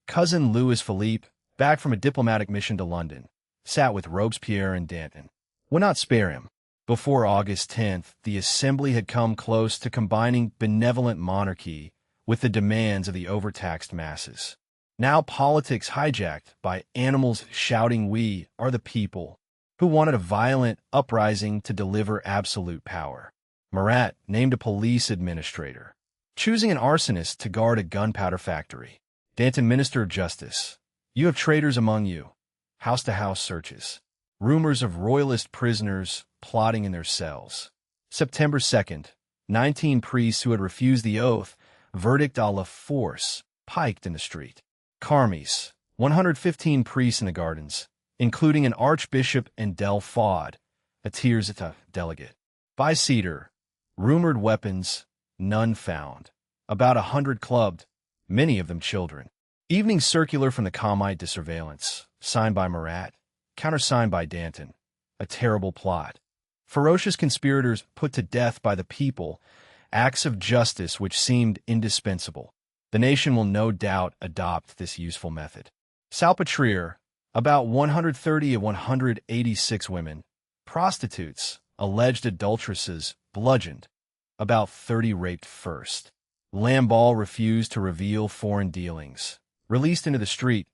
cousin Louis Philippe, back from a diplomatic mission to London, sat with Robespierre and Danton. Would not spare him. Before August 10th, the Assembly had come close to combining benevolent monarchy with the demands of the overtaxed masses. Now politics hijacked by animals shouting "We are the people," who wanted a violent uprising to deliver absolute power. Marat named a police administrator, choosing an arsonist to guard a gunpowder factory. Danton, Minister of Justice. You have traitors among you. House-to-house searches. Rumors of royalist prisoners plotting in their cells. September 2nd, 19 priests who had refused the oath, verdict à la force, piked in the street. Carmes, 115 priests in the gardens, including an archbishop and Delphade, a tiers-état delegate. By Cedar, rumored weapons, none found. About 100 clubbed, many of them children. Evening circular from the Comite de Surveillance, signed by Marat, countersigned by Danton. A terrible plot. Ferocious conspirators put to death by the people, acts of justice which seemed indispensable. The nation will no doubt adopt this useful method. Salpêtrière, about 130 of 186 women, prostitutes, alleged adulteresses, bludgeoned. About 30 raped first. Lamballe refused to reveal foreign dealings. Released into the street,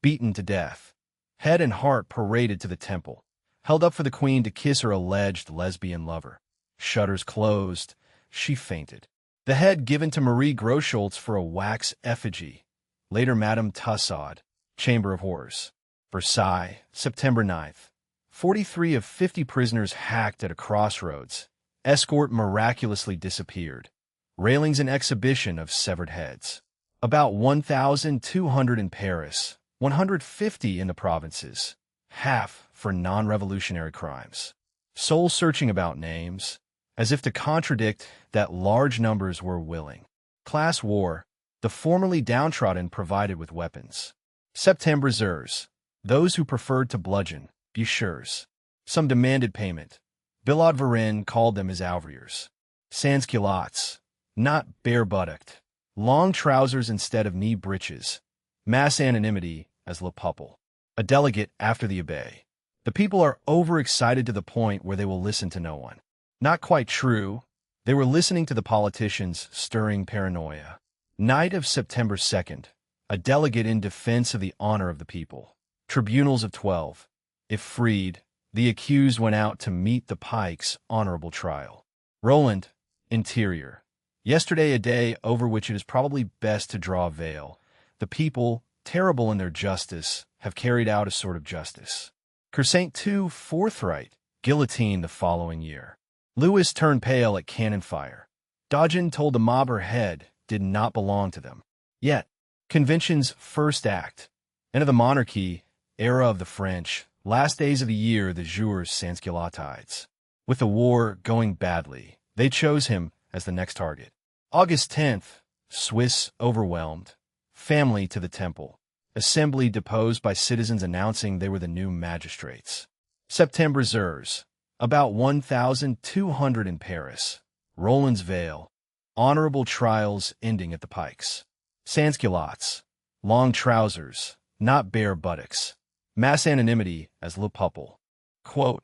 beaten to death. Head and heart paraded to the temple. Held up for the queen to kiss her alleged lesbian lover. Shutters closed. She fainted. The head given to Marie Groscholz for a wax effigy. Later Madame Tussaud, Chamber of Horrors. Versailles, September 9th. 43 of 50 prisoners hacked at a crossroads. Escort miraculously disappeared. Railings and exhibition of severed heads. About 1,200 in Paris, 150 in the provinces. Half for non-revolutionary crimes. Soul-searching about names, as if to contradict that large numbers were willing. Class war, the formerly downtrodden provided with weapons. September Zers, those who preferred to bludgeon, bûcheurs. Some demanded payment. Billard Varennes called them his ouvriers. Sans-culottes, not bare-buttocked. Long trousers instead of knee breeches. Mass anonymity as Le Peuple. A delegate after the Abbé. The people are overexcited to the point where they will listen to no one. Not quite true. They were listening to the politicians stirring paranoia. Night of September 2nd. A delegate in defense of the honor of the people. Tribunals of 12. If freed, the accused went out to meet the Pike's honorable trial. Roland, Interior. Yesterday a day over which it is probably best to draw a veil. The people, terrible in their justice, have carried out a sort of justice. Kersaint too forthright, guillotine the following year. Louis turned pale at cannon fire. Dodgen told the mob her head did not belong to them. Yet, Convention's first act, end of the monarchy, era of the French, last days of the year, the jours sans-culottes. With the war going badly, they chose him as the next target. August 10th, Swiss overwhelmed. Family to the temple. Assembly deposed by citizens announcing they were the new magistrates. September Zers. About 1,200 in Paris. Roland's Vale. Honorable trials ending at the pikes. Sans-culottes. Long trousers, not bare buttocks. Mass anonymity as Le Peuple. Quote,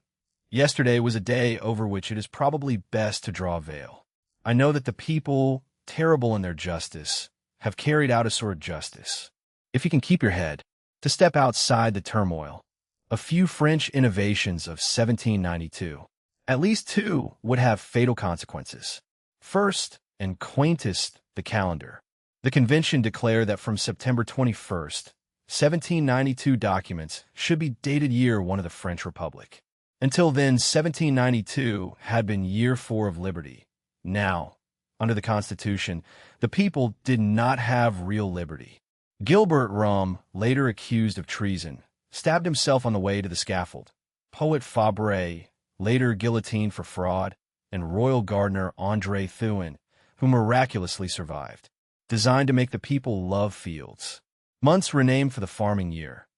yesterday was a day over which it is probably best to draw a veil. I know that the people, terrible in their justice, have carried out a sort of justice. If you can keep your head, to step outside the turmoil. A few French innovations of 1792. At least two would have fatal consequences. First, and quaintest, the calendar. The convention declared that from September 21st, 1792 documents should be dated year 1 of the French Republic. Until then, 1792 had been year 4 of liberty. Now, under the Constitution, the people did not have real liberty. Gilbert Rome, later accused of treason, stabbed himself on the way to the scaffold. Poet Fabre, later guillotined for fraud, and royal gardener André Thuin, who miraculously survived. Designed to make the people love fields. Months renamed for the farming year.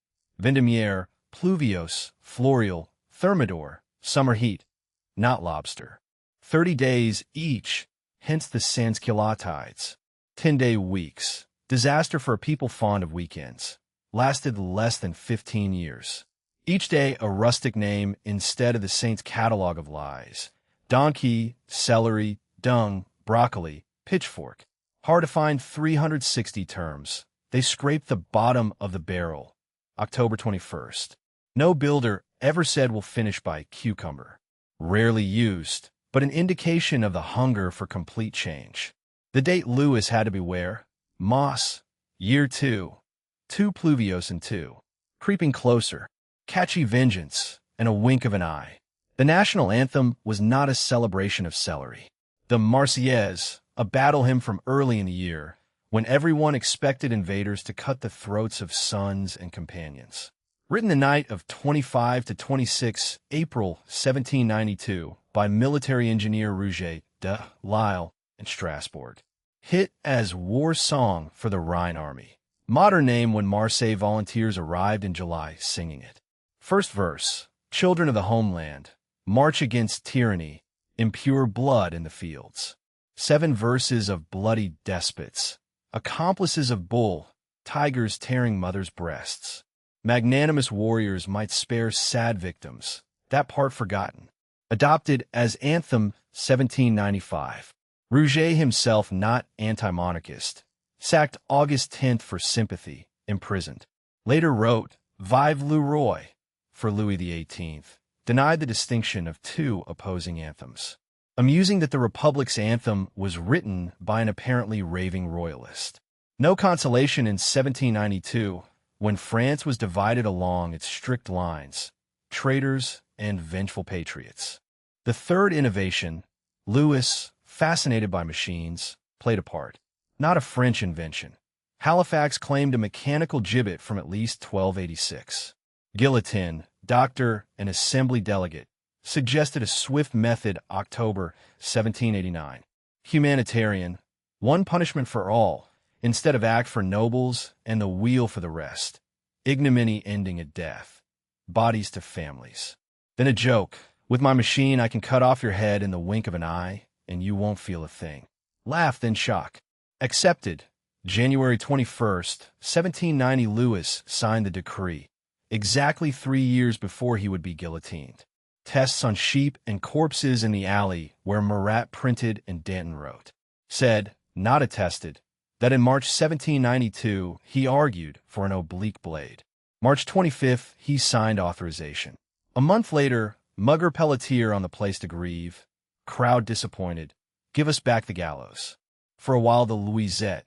Vendemiaire, pluviose, floreal, thermidor, summer heat, not lobster. 30 days each, hence the sans-culottes. 10-day weeks. Disaster for a people fond of weekends. Lasted less than 15 years. Each day a rustic name instead of the saint's catalog of lies. Donkey, celery, dung, broccoli, pitchfork. Hard to find 360 terms. They scraped the bottom of the barrel. October 21st. No builder ever said we'll finish by cucumber. Rarely used, but an indication of the hunger for complete change. The date Lewis had to beware. Moss. Year 2. 2 pluviose and 2. Creeping closer. Catchy vengeance and a wink of an eye. The national anthem was not a celebration of celery. The Marseillaise, a battle hymn from early in the year, when everyone expected invaders to cut the throats of sons and companions. Written the night of 25 to 26 April 1792 by military engineer Rouget de Lisle in Strasbourg. Hit as war song for the Rhine Army. Modern name when Marseille volunteers arrived in July singing it. First verse, children of the homeland, march against tyranny, impure blood in the fields. 7 verses of bloody despots, accomplices of bull, tigers tearing mothers' breasts. Magnanimous warriors might spare sad victims, that part forgotten. Adopted as anthem 1795. Rouget himself not anti-monarchist. Sacked August 10th for sympathy, imprisoned. Later wrote, Vive le Roi, for Louis XVIII. Denied the distinction of 2 opposing anthems. Amusing that the Republic's anthem was written by an apparently raving royalist. No consolation in 1792, when France was divided along its strict lines, traitors and vengeful patriots. The third innovation, Louis, fascinated by machines, played a part. Not a French invention. Halifax claimed a mechanical gibbet from at least 1286. Guillotine, doctor, and assembly delegate, suggested a swift method October 1789. Humanitarian, one punishment for all, instead of act for nobles and the wheel for the rest. Ignominy ending at death. Bodies to families. Then a joke. With my machine I can cut off your head in the wink of an eye, and you won't feel a thing. Laugh, then shock. Accepted. January 21st, 1790 Louis signed the decree, exactly 3 years before he would be guillotined. Tests on sheep and corpses in the alley where Marat printed and Danton wrote. Said, not attested, that in March 1792 he argued for an oblique blade. March 25th he signed authorization. A month later, Mugger Pelletier on the Place de Grève. Crowd disappointed. Give us back the gallows. For a while the Louisette.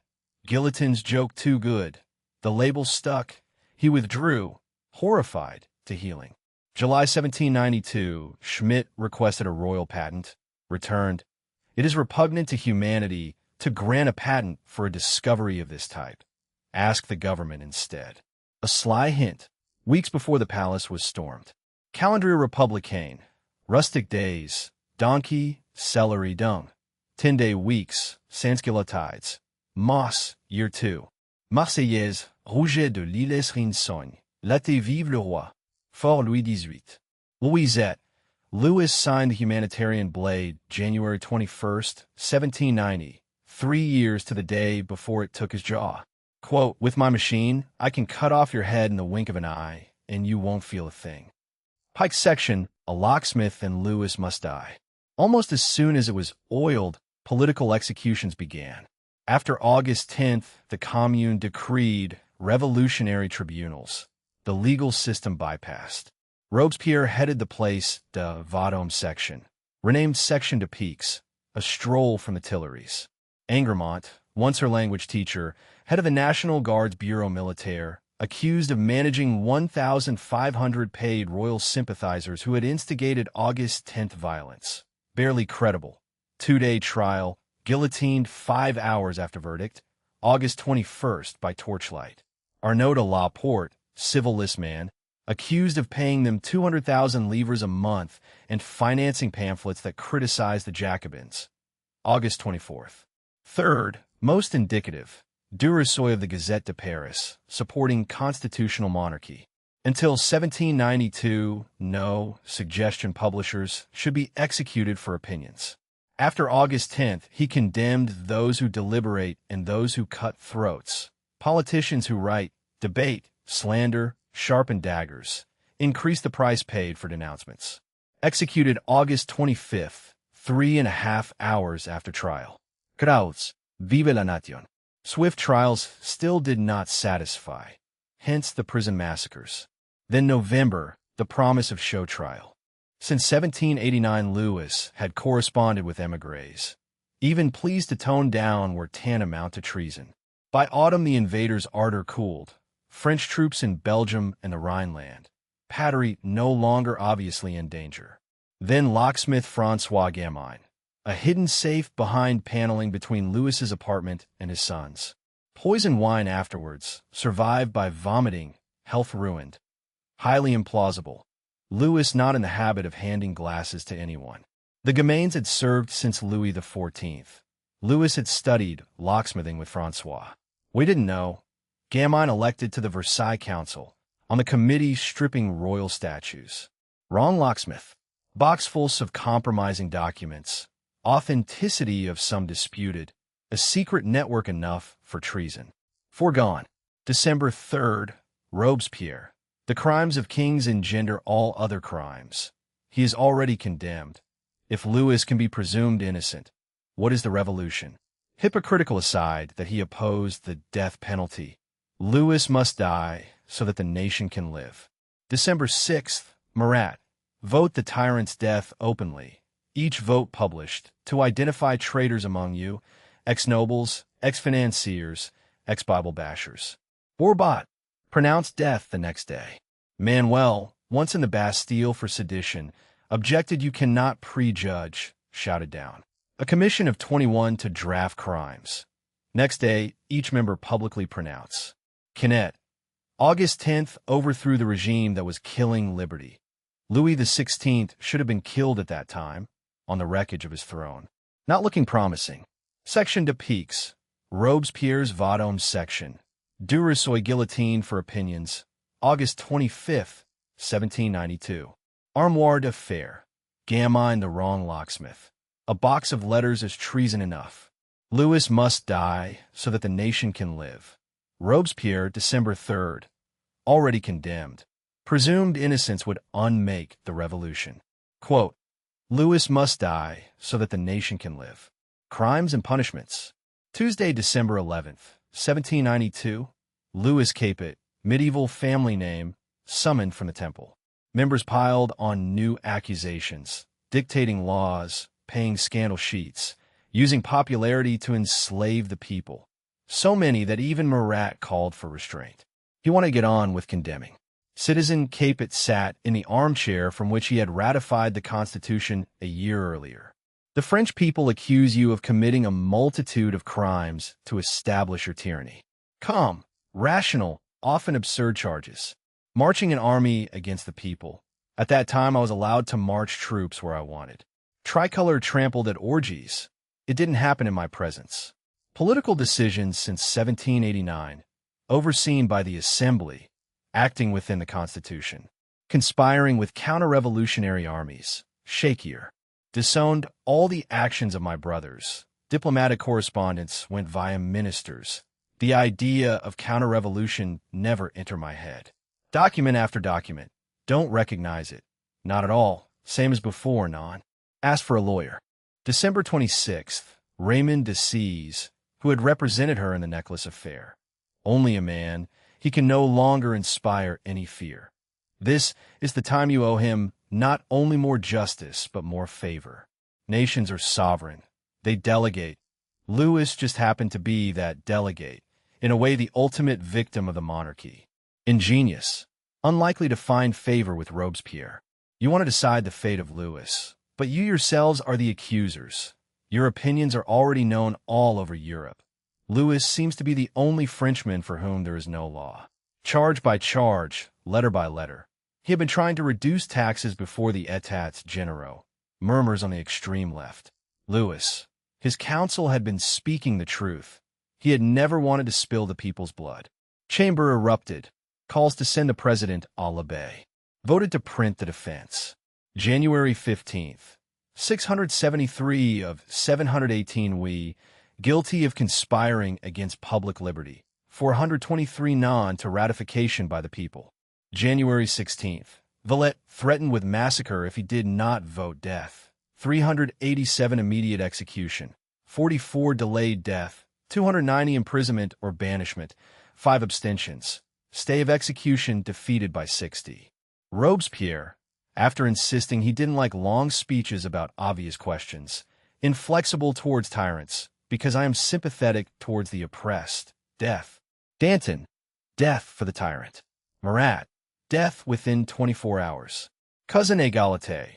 Guillotine's joke too good. The label stuck. He withdrew, horrified, to healing. July 1792, Schmidt requested a royal patent. Returned. It is repugnant to humanity to grant a patent for a discovery of this type. Ask the government instead. A sly hint, weeks before the palace was stormed. Calendrier Republicain, rustic days, donkey, celery dung. 10-day weeks, sansculottides. Moss, year 2. Marseillaise, Rouget de l'Îles Rinsogne. Laissez vive le roi. Fort Louis XVIII. Louisette. Louis signed the humanitarian blade January 21st, 1790, 3 years to the day before it took his jaw. Quote, with my machine, I can cut off your head in the wink of an eye, and you won't feel a thing. Pike's section, a locksmith and Louis must die. Almost as soon as it was oiled, political executions began. After August 10th, the Commune decreed revolutionary tribunals. The legal system bypassed. Robespierre headed the Place de Vendôme section, renamed Section de Piques, a stroll from the Tuileries. Angermont, once her language teacher, head of the National Guard's Bureau Militaire, accused of managing 1,500 paid royal sympathizers who had instigated August 10th violence. Barely credible. 2-day trial, guillotined 5 hours after verdict, August 21st by torchlight. Arnaud de la Porte, civil list man, accused of paying them 200,000 livres a month and financing pamphlets that criticized the Jacobins. August 24th. Third, most indicative, Duressoy of the Gazette de Paris, supporting constitutional monarchy. Until 1792, no suggestion publishers should be executed for opinions. After August 10th, he condemned those who deliberate and those who cut throats, politicians who write, debate, slander, sharpen daggers, increase the price paid for denouncements. Executed August 25th, 3.5 hours after trial. Crowds, vive la nation. Swift trials still did not satisfy, hence the prison massacres. Then November, the promise of show trial. Since 1789, Louis had corresponded with émigrés. Even pleas to tone down were tantamount to treason. By autumn, the invaders' ardor cooled. French troops in Belgium and the Rhineland. Patrie no longer obviously in danger. Then locksmith François Gamine. A hidden safe behind paneling between Louis's apartment and his son's. Poison wine afterwards, survived by vomiting, health ruined. Highly implausible. Louis not in the habit of handing glasses to anyone. The Gamines had served since Louis XIV. Louis had studied locksmithing with François. We didn't know. Gamine elected to the Versailles Council, on the committee stripping royal statues. Wrong locksmith. Boxfuls of compromising documents. Authenticity of some disputed. A secret network enough for treason. Foregone. December 3rd, Robespierre. The crimes of kings engender all other crimes. He is already condemned. If Louis can be presumed innocent, what is the revolution? Hypocritical aside that he opposed the death penalty. Louis must die so that the nation can live. December 6th, Marat. Vote the tyrant's death openly. Each vote published to identify traitors among you, ex-nobles, ex-financiers, ex-Bible bashers. Bourbat. Pronounced death the next day. Manuel, once in the Bastille for sedition, objected you cannot prejudge, shouted down. A commission of 21 to draft crimes. Next day, each member publicly pronounce. Canet. August 10th overthrew the regime that was killing liberty. Louis XVI should have been killed at that time, on the wreckage of his throne. Not looking promising. Section de Piques. Robespierre's Vendôme section. Duressoy guillotine for opinions. August 25th, 1792. Armoire de fer. Gamine the wrong locksmith. A box of letters is treason enough. Louis must die so that the nation can live. Robespierre, December 3rd. Already condemned. Presumed innocence would unmake the revolution. Quote, Louis must die so that the nation can live. Crimes and punishments. Tuesday, December 11th, 1792. Louis Capet, medieval family name, summoned from the temple. Members piled on new accusations, dictating laws, paying scandal sheets, using popularity to enslave the people. So many that even Marat called for restraint. He wanted to get on with condemning. Citizen Capet sat in the armchair from which he had ratified the Constitution a year earlier. The French people accuse you of committing a multitude of crimes to establish your tyranny. Calm, rational, often absurd charges. Marching an army against the people. At that time, I was allowed to march troops where I wanted. Tricolor trampled at orgies. It didn't happen in my presence. Political decisions since 1789, overseen by the Assembly, acting within the Constitution. Conspiring with counter-revolutionary armies. Shakier. Disowned all the actions of my brothers. Diplomatic correspondence went via ministers. The idea of counter-revolution never entered my head. Document after document. Don't recognize it. Not at all. Same as before, non. Asked for a lawyer. December 26th. Raymond de Seize, who had represented her in the necklace affair. Only a man. He can no longer inspire any fear. This is the time you owe him not only more justice, but more favor. Nations are sovereign. They delegate. Louis just happened to be that delegate, in a way the ultimate victim of the monarchy. Ingenious. Unlikely to find favor with Robespierre. You want to decide the fate of Louis, but you yourselves are the accusers. Your opinions are already known all over Europe. Louis seems to be the only Frenchman for whom there is no law. Charge by charge, letter by letter. He had been trying to reduce taxes before the États Généraux. Murmurs on the extreme left. Louis. His counsel had been speaking the truth. He had never wanted to spill the people's blood. Chamber erupted. Calls to send the president à l'abbaye. Voted to print the defense. January 15th. 673 of 718 we, guilty of conspiring against public liberty. 423 non to ratification by the people. January 16th. Villette threatened with massacre if he did not vote death. 387 immediate execution. 44 delayed death. 290 imprisonment or banishment. 5 abstentions. Stay of execution defeated by 60. Robespierre, after insisting he didn't like long speeches about obvious questions, inflexible towards tyrants, because I am sympathetic towards the oppressed. Death. Danton. Death for the tyrant. Marat. Death within 24 hours. Cousin Égalité.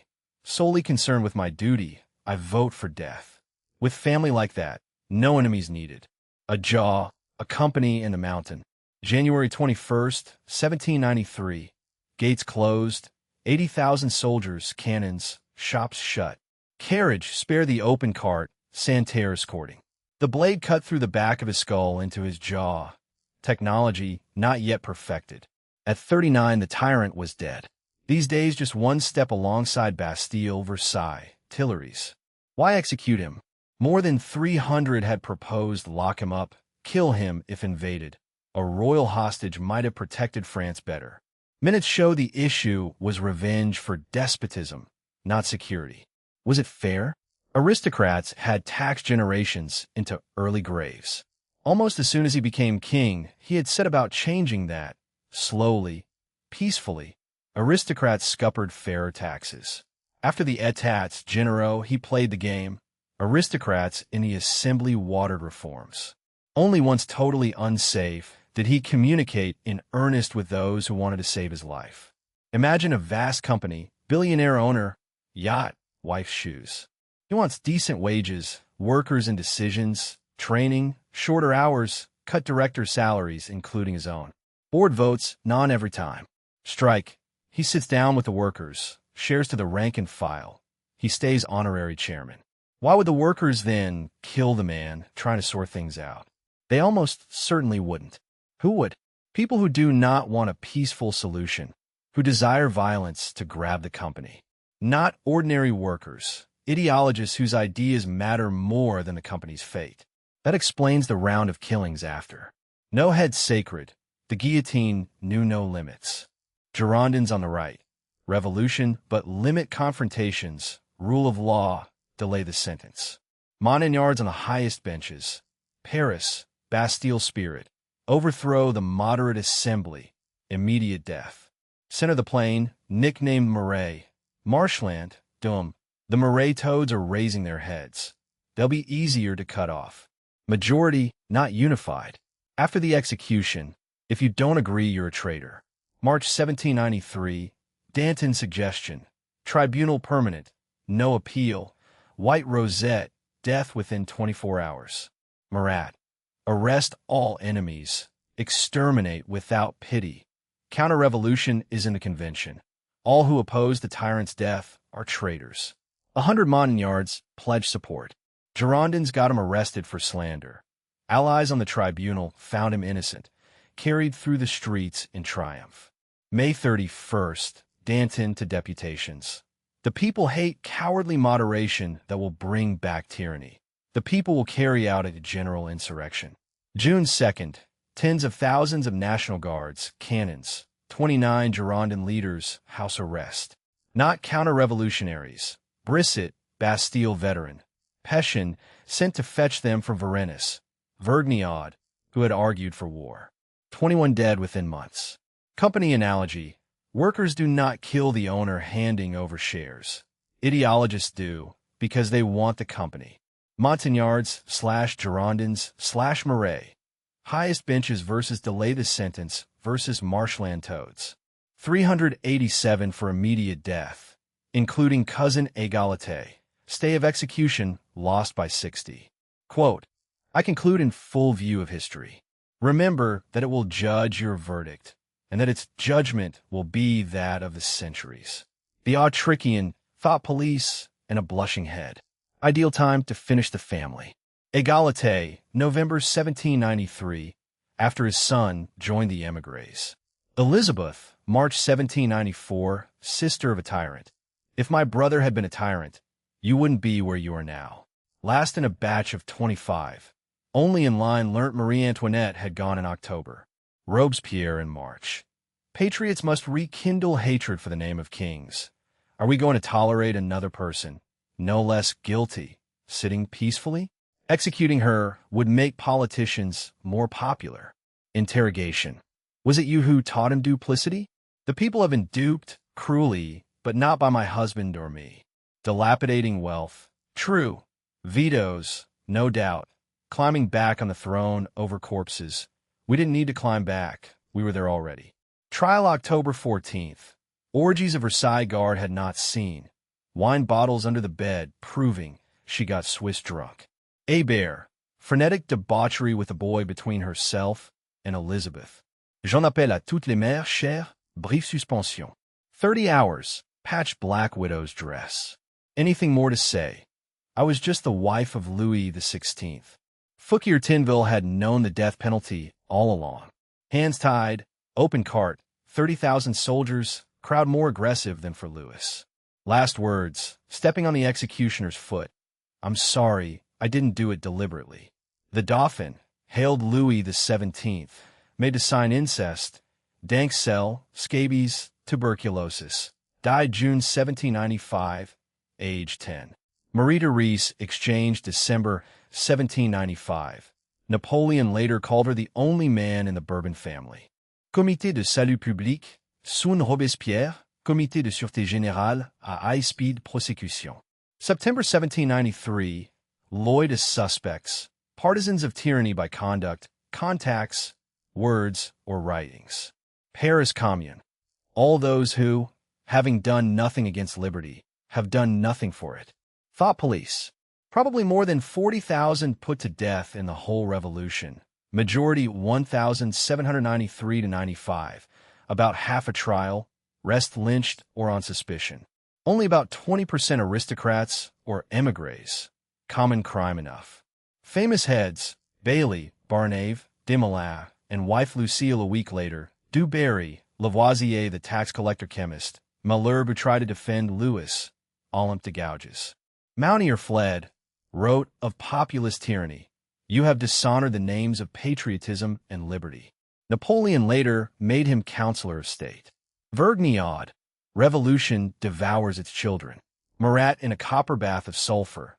Solely concerned with my duty, I vote for death. With family like that, no enemies needed. A jaw, a company in the mountain. January 21st, 1793. Gates closed. 80,000 soldiers, cannons, shops shut. Carriage, spare the open cart, Santerre escorting. The blade cut through the back of his skull into his jaw. Technology not yet perfected. At 39, the tyrant was dead. These days, just one step alongside Bastille, Versailles, Tuileries. Why execute him? More than 300 had proposed lock him up, kill him if invaded. A royal hostage might have protected France better. Minutes show the issue was revenge for despotism, not security. Was it fair? Aristocrats had taxed generations into early graves. Almost as soon as he became king, he had set about changing that. Slowly, peacefully, aristocrats scuppered fairer taxes. After the États Généraux, he played the game. Aristocrats in the assembly watered reforms. Only once totally unsafe did he communicate in earnest with those who wanted to save his life. Imagine a vast company, billionaire owner, yacht, wife's shoes. He wants decent wages, workers and decisions, training, shorter hours, cut director salaries, including his own. Board votes, non every time. Strike. He sits down with the workers, shares to the rank and file. He stays honorary chairman. Why would the workers then kill the man trying to sort things out? They almost certainly wouldn't. Who would? People who do not want a peaceful solution, who desire violence to grab the company. Not ordinary workers, ideologists whose ideas matter more than the company's fate. That explains the round of killings after. No head sacred. The guillotine knew no limits. Girondins on the right. Revolution, but limit confrontations. Rule of law, delay the sentence. Montagnards on the highest benches. Paris, Bastille spirit. Overthrow the moderate assembly. Immediate death. Center the plain, nicknamed Marais. Marshland, Dum. The Marais toads are raising their heads. They'll be easier to cut off. Majority, not unified. After the execution, if you don't agree, you're a traitor. March 1793, Danton's suggestion. Tribunal permanent. No appeal. White Rosette, death within 24 hours. Marat, arrest all enemies, exterminate without pity. Counter-revolution isn't a convention. All who oppose the tyrant's death are traitors. 100 Montagnards pledge support. Girondins got him arrested for slander. Allies on the tribunal found him innocent, carried through the streets in triumph. May 31st, Danton to deputations. The people hate cowardly moderation that will bring back tyranny. The people will carry out a general insurrection. June 2nd, tens of thousands of National Guards, cannons, 29 Girondin leaders, house arrest. Not counter-revolutionaries. Brisset, Bastille veteran. Pétion, sent to fetch them from Varennes. Vergniaud, who had argued for war. 21 dead within months. Company analogy. Workers do not kill the owner handing over shares. Ideologists do, because they want the company. Montagnards/Girondins/Marais. Highest benches versus delay the sentence versus marshland toads. 387 for immediate death, including cousin Égalité. Stay of execution lost by 60. Quote, I conclude in full view of history. Remember that it will judge your verdict, and that its judgment will be that of the centuries. The Autrichian, thought police, and a blushing head. Ideal time to finish the family. Égalité, November 1793, after his son joined the émigrés. Elizabeth, March 1794, sister of a tyrant. If my brother had been a tyrant, you wouldn't be where you are now. Last in a batch of 25. Only in line learnt Marie Antoinette had gone in October. Robespierre in March. Patriots must rekindle hatred for the name of kings. Are we going to tolerate another person, no less guilty, sitting peacefully? Executing her would make politicians more popular. Interrogation. Was it you who taught him duplicity? The people have been duped, cruelly, but not by my husband or me. Dilapidating wealth. True. Vetoes, no doubt. Climbing back on the throne over corpses. We didn't need to climb back. We were there already. Trial October 14th. Orgies of Versailles Guard had not seen. Wine bottles under the bed, proving she got Swiss drunk. Hébert. Frenetic debauchery with a boy between herself and Elizabeth. J'en appelle à toutes les mères chères, brief suspension. 30 hours. Patched black widow's dress. Anything more to say? I was just the wife of Louis XVI. Fouquier Tinville had known the death penalty all along. Hands tied, open cart, 30,000 soldiers, crowd more aggressive than for Louis. Last words, stepping on the executioner's foot. I'm sorry, I didn't do it deliberately. The Dauphin, hailed Louis XVII, made to sign incest, dank cell, scabies, tuberculosis. Died June 1795, age 10. Marie Therese exchanged December 1795. Napoleon later called her the only man in the Bourbon family. Comité de salut public, sous Robespierre, Comité de sûreté générale à high-speed prosecution. September 1793, Lloyd as suspects, partisans of tyranny by conduct, contacts, words, or writings. Paris Commune. All those who, having done nothing against liberty, have done nothing for it. Thought police. Probably more than 40,000 put to death in the whole revolution. Majority 1,793 to 95. About half a trial, rest lynched or on suspicion. Only about 20% aristocrats or émigrés. Common crime enough. Famous heads, Bailly, Barnave, Desmoulins, and wife Lucille a week later, Du Barry, Lavoisier the tax collector chemist, Malherbe who tried to defend Louis, Olympe de Gouges. Mountier fled, wrote of populist tyranny. You have dishonored the names of patriotism and liberty. Napoleon later made him counselor of state. Vergniaud. Revolution devours its children. Marat in a copper bath of sulfur.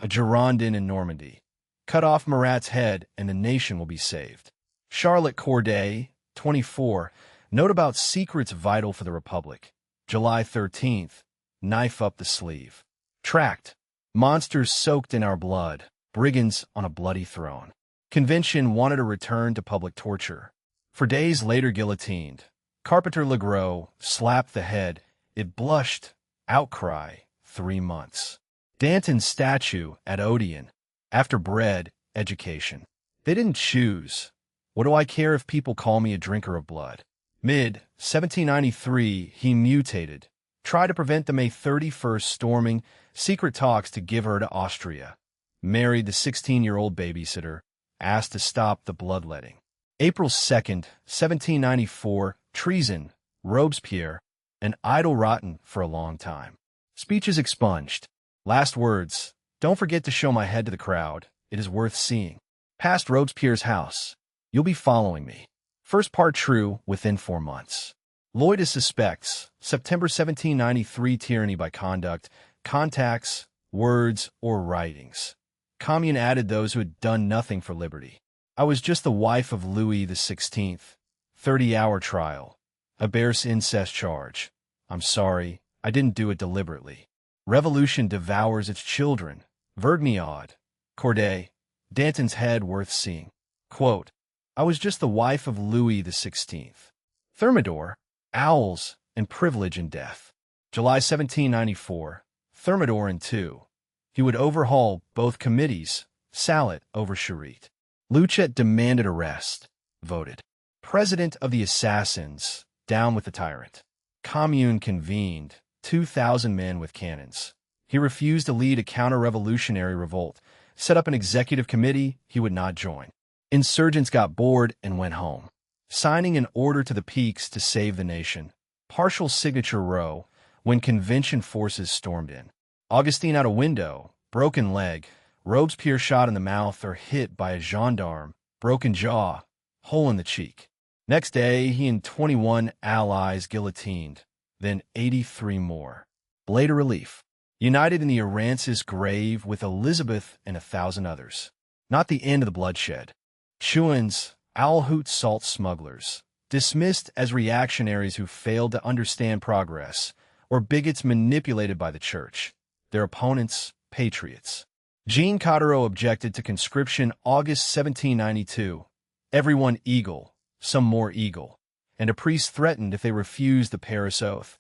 A Girondin in Normandy. Cut off Marat's head and the nation will be saved. Charlotte Corday, 24. Note about secrets vital for the Republic. July 13th. Knife up the sleeve. Tract. Monsters soaked in our blood. Brigands on a bloody throne. Convention wanted a return to public torture. For days later guillotined. Carpenter Legros slapped the head. It blushed. Outcry. 3 months. Danton's statue at Odeon. After bread, education. They didn't choose. What do I care if people call me a drinker of blood? Mid-1793, he mutated. Tried to prevent the May 31st storming, secret talks to give her to Austria. Married the 16-year-old babysitter. Asked to stop the bloodletting. April 2nd, 1794, treason. Robespierre. An idle rotten for a long time. Speeches expunged. Last words. Don't forget to show my head to the crowd. It is worth seeing. Past Robespierre's house. You'll be following me. First part true within 4 months. Lloyd suspects. September 1793 tyranny by conduct, contacts, words, or writings. Commune added those who had done nothing for liberty. I was just the wife of Louis XVI. 30-hour trial. A bears incest charge. I'm sorry, I didn't do it deliberately. Revolution devours its children. Vergniaud. Corday. Danton's head worth seeing. Quote, I was just the wife of Louis XVI. Thermidor. Owls and privilege and death. July 1794. Thermidor in 2. He would overhaul both committees. Salat over Charite. Luchet demanded arrest. Voted. President of the assassins. Down with the tyrant. Commune convened. 2,000 men with cannons. He refused to lead a counter-revolutionary revolt. Set up an executive committee he would not join. Insurgents got bored and went home. Signing an order to the peaks to save the nation. Partial signature row when convention forces stormed in. Augustine out a window. Broken leg. Robespierre shot in the mouth or hit by a gendarme. Broken jaw. Hole in the cheek. Next day, he and 21 allies guillotined. Then 83 more. Blade of relief. United in the Arancis grave with Elizabeth and 1,000 others. Not the end of the bloodshed. Chouans, owl-hoot salt smugglers. Dismissed as reactionaries who failed to understand progress, or bigots manipulated by the church. Their opponents, patriots. Jean Cottereau objected to conscription August 1792. Everyone eagle, some more eagle. And a priest threatened if they refused the Paris oath.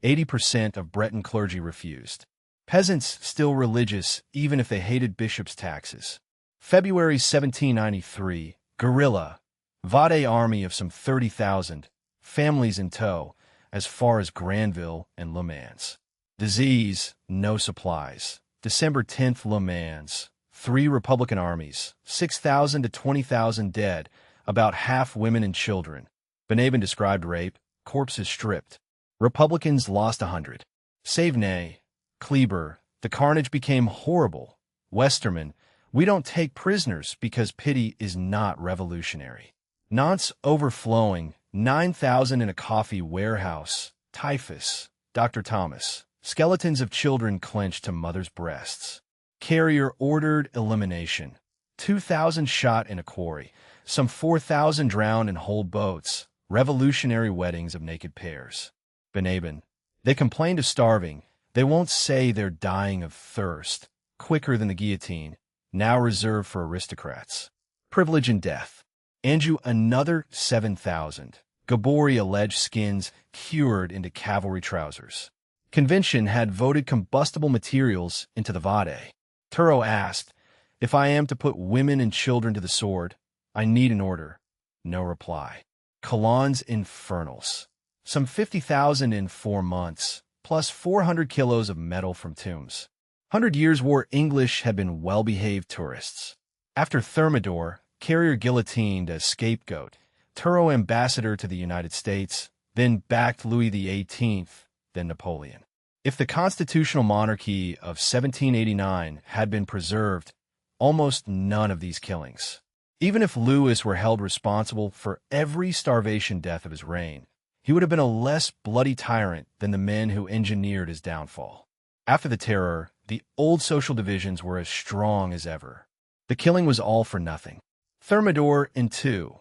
80% of Breton clergy refused. Peasants still religious even if they hated bishops' taxes. February 1793, guerrilla. Vade army of some 30,000, families in tow, as far as Granville and Le Mans. Disease, no supplies. December 10th, Le Mans. 3 Republican armies, 6,000 to 20,000 dead, about half women and children. Benabin described rape, corpses stripped. Republicans lost 100. Savenay, Kleber, the carnage became horrible. Westerman, we don't take prisoners because pity is not revolutionary. Nantes overflowing, 9,000 in a coffee warehouse. Typhus, Dr. Thomas, skeletons of children clenched to mothers' breasts. Carrier ordered elimination. 2,000 shot in a quarry. Some 4,000 drowned in whole boats. Revolutionary weddings of naked pairs. Benabin, they complained of starving. They won't say they're dying of thirst. Quicker than the guillotine. Now reserved for aristocrats. Privilege and death. Anjou another 7,000. Gabori alleged skins cured into cavalry trousers. Convention had voted combustible materials into the Vade. Turreau asked, if I am to put women and children to the sword, I need an order. No reply. Colons infernals. Some 50,000 in 4 months, plus 400 kilos of metal from tombs. 100 Years' War English had been well-behaved tourists. After Thermidor, Carrier guillotined as scapegoat, Turreau ambassador to the United States, then backed Louis XVIII, then Napoleon. If the constitutional monarchy of 1789 had been preserved, almost none of these killings. Even if Louis were held responsible for every starvation death of his reign, he would have been a less bloody tyrant than the men who engineered his downfall. After the Terror, the old social divisions were as strong as ever. The killing was all for nothing. Thermidor in 2.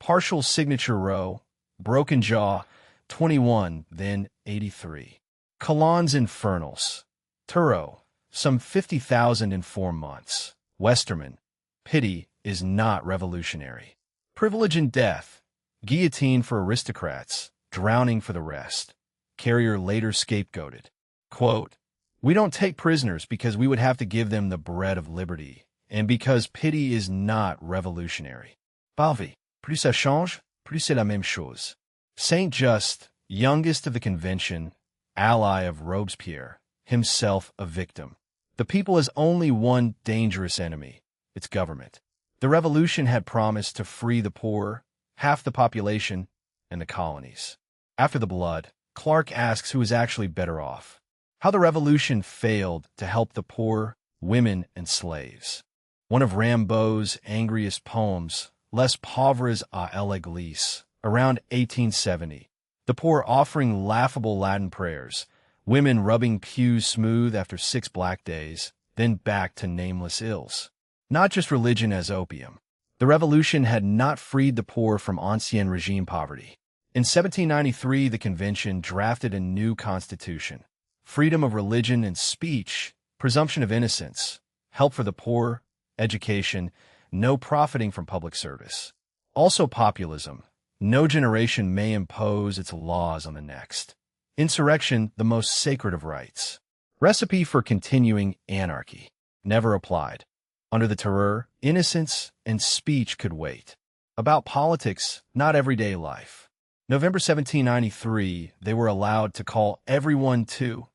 Partial signature row. Broken jaw. 21, then 83. Colons infernals. Turreau. Some 50,000 in 4 months. Westerman. Pity is not revolutionary. Privilege and death. Guillotine for aristocrats. Drowning for the rest. Carrier later scapegoated. Quote, We don't take prisoners because we would have to give them the bread of liberty, and because pity is not revolutionary. Balvi, plus ça change, plus c'est la même chose. Saint Just, youngest of the convention, ally of Robespierre, himself a victim. The people has only one dangerous enemy, its government. The revolution had promised to free the poor, half the population, and the colonies. After the blood, Clarke asks who is actually better off. How the revolution failed to help the poor, women, and slaves. One of Rimbaud's angriest poems, Les Pauvres à l'Église, around 1870. The poor offering laughable Latin prayers, women rubbing pews smooth after 6 black days, then back to nameless ills. Not just religion as opium. The revolution had not freed the poor from Ancien Regime poverty. In 1793, the convention drafted a new constitution. Freedom of religion and speech, presumption of innocence, help for the poor, education, no profiting from public service. Also populism. No generation may impose its laws on the next. Insurrection, the most sacred of rights. Recipe for continuing anarchy. Never applied. Under the Terror, innocence and speech could wait. About politics, not everyday life. November 1793, they were allowed to call everyone to.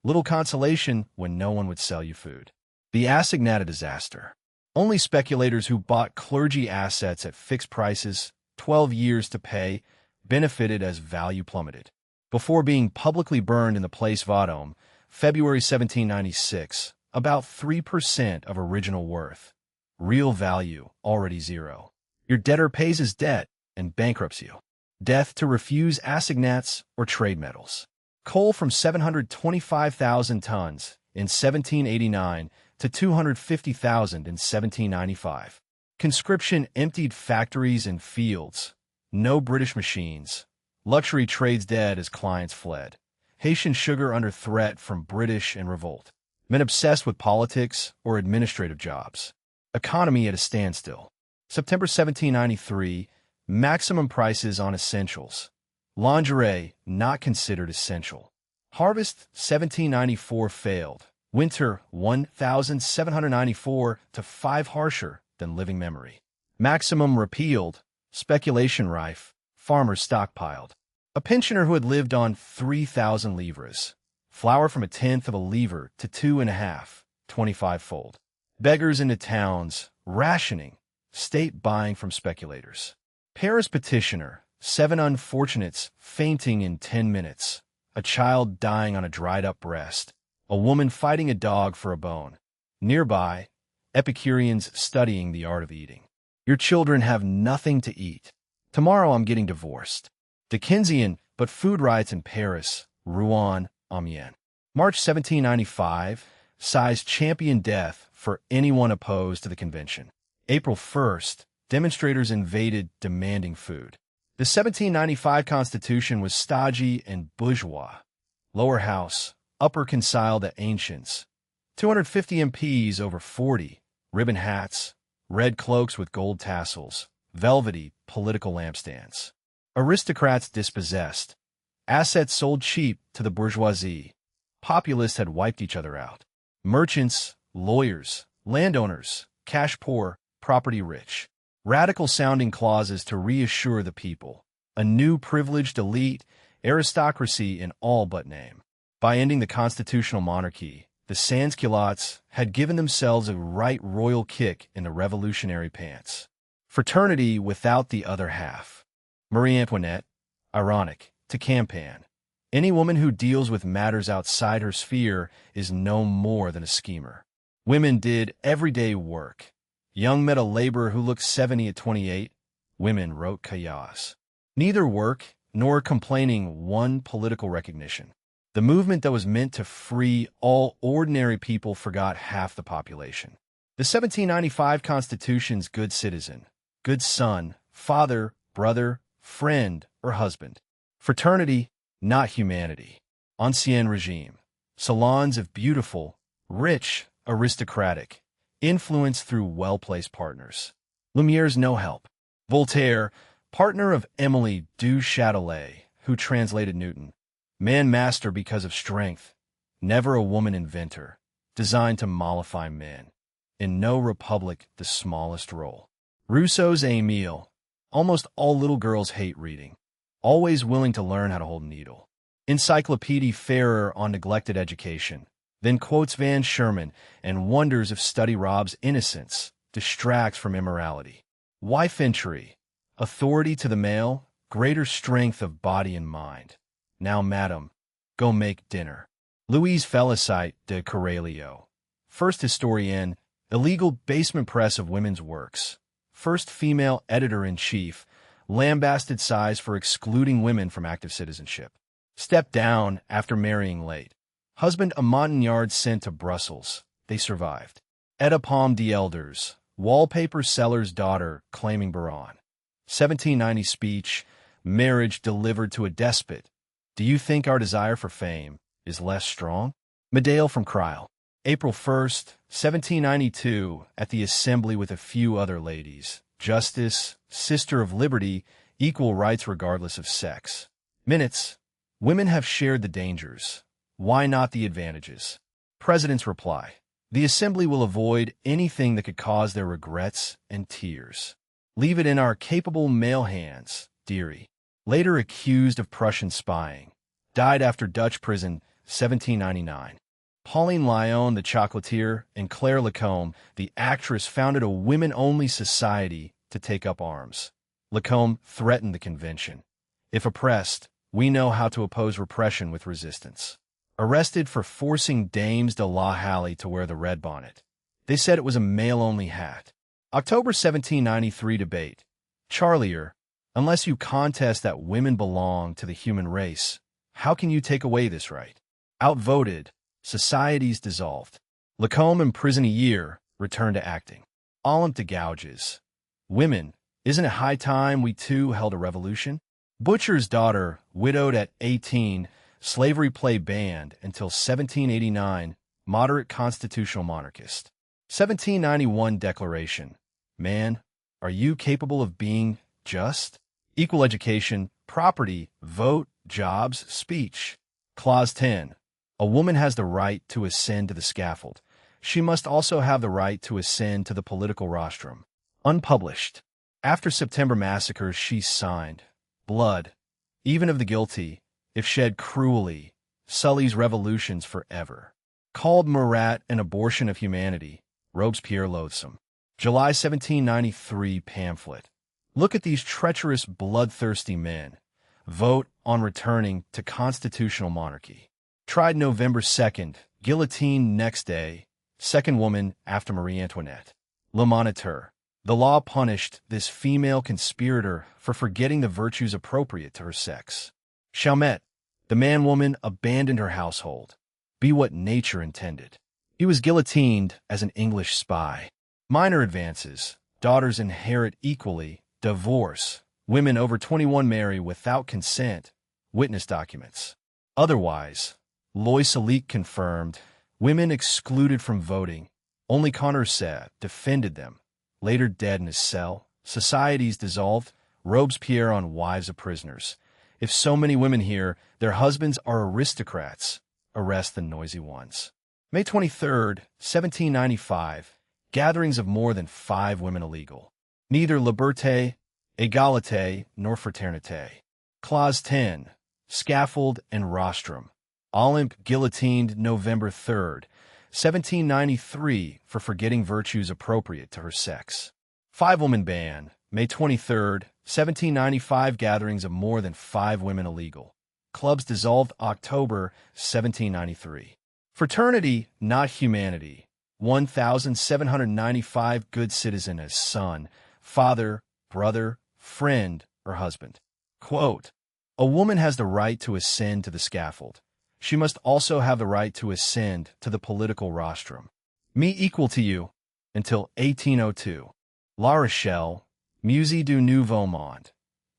Little consolation when no one would sell you food. The Assignat disaster. Only speculators who bought clergy assets at fixed prices, 12 years to pay, benefited as value plummeted. Before being publicly burned in the Place Vendôme, February 1796, about 3% of original worth. Real value, already zero. Your debtor pays his debt and bankrupts you. Death to refuse assignats or trade metals. Coal from 725,000 tons in 1789 to 250,000 in 1795. Conscription emptied factories and fields. No British machines. Luxury trades dead as clients fled. Haitian sugar under threat from British and revolt. Men obsessed with politics or administrative jobs. Economy at a standstill. September 1793, maximum prices on essentials. Lingerie not considered essential. Harvest 1794 failed. Winter 1794 to 5 harsher than living memory. Maximum repealed. Speculation rife. Farmers stockpiled. A pensioner who had lived on 3,000 livres. Flour from 1/10 of a livre to 2.5, 25-fold. Beggars into towns, rationing, state buying from speculators. Paris petitioner, 7 unfortunates fainting in 10 minutes. A child dying on a dried-up breast. A woman fighting a dog for a bone. Nearby, Epicureans studying the art of eating. Your children have nothing to eat. Tomorrow I'm getting divorced. Dickensian, but food riots in Paris, Rouen, Amiens. March 1795, Size champion death for anyone opposed to the convention. April 1st, demonstrators invaded demanding food. The 1795 Constitution was stodgy and bourgeois. Lower house, upper concile the ancients. 250 MPs over 40, ribbon hats, red cloaks with gold tassels, velvety political lampstands. Aristocrats dispossessed. Assets sold cheap to the bourgeoisie. Populists had wiped each other out. Merchants, lawyers, landowners, cash poor, property rich. Radical-sounding clauses to reassure the people. A new privileged elite, aristocracy in all but name. By ending the constitutional monarchy, the sans-culottes had given themselves a right royal kick in the revolutionary pants. Fraternity without the other half. Marie Antoinette, ironic, to campaign. Any woman who deals with matters outside her sphere is no more than a schemer. Women did everyday work. Young met a laborer who looked 70 at 28. Women wrote chaos. Neither work nor complaining won political recognition. The movement that was meant to free all ordinary people forgot half the population. The 1795 Constitution's good citizen, good son, father, brother, friend, or husband. Fraternity, not humanity. Ancien Regime. Salons of beautiful, rich, aristocratic. Influence through well-placed partners. Lumiere's no help. Voltaire, partner of Emily du Châtelet, who translated Newton. Man master because of strength. never a woman inventor, designed to mollify men. In no republic the smallest role. Rousseau's Émile, almost all little girls hate reading, always willing to learn how to hold a needle. Encyclopedia Ferrer on neglected education, then quotes Van Sherman and wonders if study robs innocence, distracts from immorality. Wifentry, authority to the male, greater strength of body and mind. Now, madam, go make dinner. Louise Félicite de Correlio, first historian, illegal basement press of women's works, first female editor-in-chief, lambasted size for excluding women from active citizenship. Stepped down after marrying late. Husband a Montagnard sent to Brussels. They survived. Etta Palm de Elders, wallpaper seller's daughter claiming Baron. 1790 speech, marriage delivered to a despot. Do you think our desire for fame is less strong? Medale from Cryle. April 1st, 1792, at the Assembly with a few other ladies. Justice, sister of liberty, equal rights regardless of sex. Minutes. Women have shared the dangers. Why not the advantages? President's reply. The Assembly will avoid anything that could cause their regrets and tears. Leave it in our capable male hands, dearie. Later accused of Prussian spying. Died after Dutch prison, 1799. Pauline Lyon, the chocolatier, and Claire Lacombe, the actress, founded a women-only society to take up arms. Lacombe threatened the convention. If oppressed, we know how to oppose repression with resistance. Arrested for forcing Dames de la Halle to wear the red bonnet. They said it was a male-only hat. October 1793 debate. Charlier, unless you contest that women belong to the human race, how can you take away this right? Outvoted, societies dissolved. Lacombe imprisoned a year, returned to acting. Olympe de Gouges. Women, isn't it high time we too held a revolution? Butcher's daughter, widowed at 18, slavery play banned until 1789, moderate constitutional monarchist. 1791 Declaration. Man, are you capable of being just? Equal education, property, vote, jobs, speech. Clause 10. A woman has the right to ascend to the scaffold. She must also have the right to ascend to the political rostrum. Unpublished. After September massacres, she signed. Blood, even of the guilty, if shed cruelly, sullies revolutions forever. Called Marat an abortion of humanity, Robespierre loathsome. July 1793 pamphlet. Look at these treacherous, bloodthirsty men. Vote on returning to constitutional monarchy. Tried November 2nd, guillotine next day, second woman after Marie Antoinette. Le Moniteur. The law punished this female conspirator for forgetting the virtues appropriate to her sex. Chalmette, the man-woman abandoned her household. Be what nature intended. He was guillotined as an English spy. Minor advances. Daughters inherit equally. Divorce. Women over 21 marry without consent. Witness documents. Otherwise, Loiselique confirmed. Women excluded from voting. Only Condorcet defended them. Later dead in his cell. Societies dissolved. Robespierre on wives of prisoners. If so many women here, their husbands are aristocrats. Arrest the noisy ones. May 23rd, 1795. Gatherings of more than 5 women illegal. Neither liberté, égalité, nor fraternité. Clause 10. Scaffold and rostrum. Olympe guillotined November 3rd, 1793 for forgetting virtues appropriate to her sex. 5-woman ban, May 23rd, 1795 gatherings of more than 5 women illegal. Clubs dissolved October 1793. Fraternity, not humanity. 1,795 good citizen as son, father, brother, friend, or husband. Quote, a woman has the right to ascend to the scaffold. She must also have the right to ascend to the political rostrum. Me equal to you, until 1802. La Rochelle, Musée du Nouveau Monde.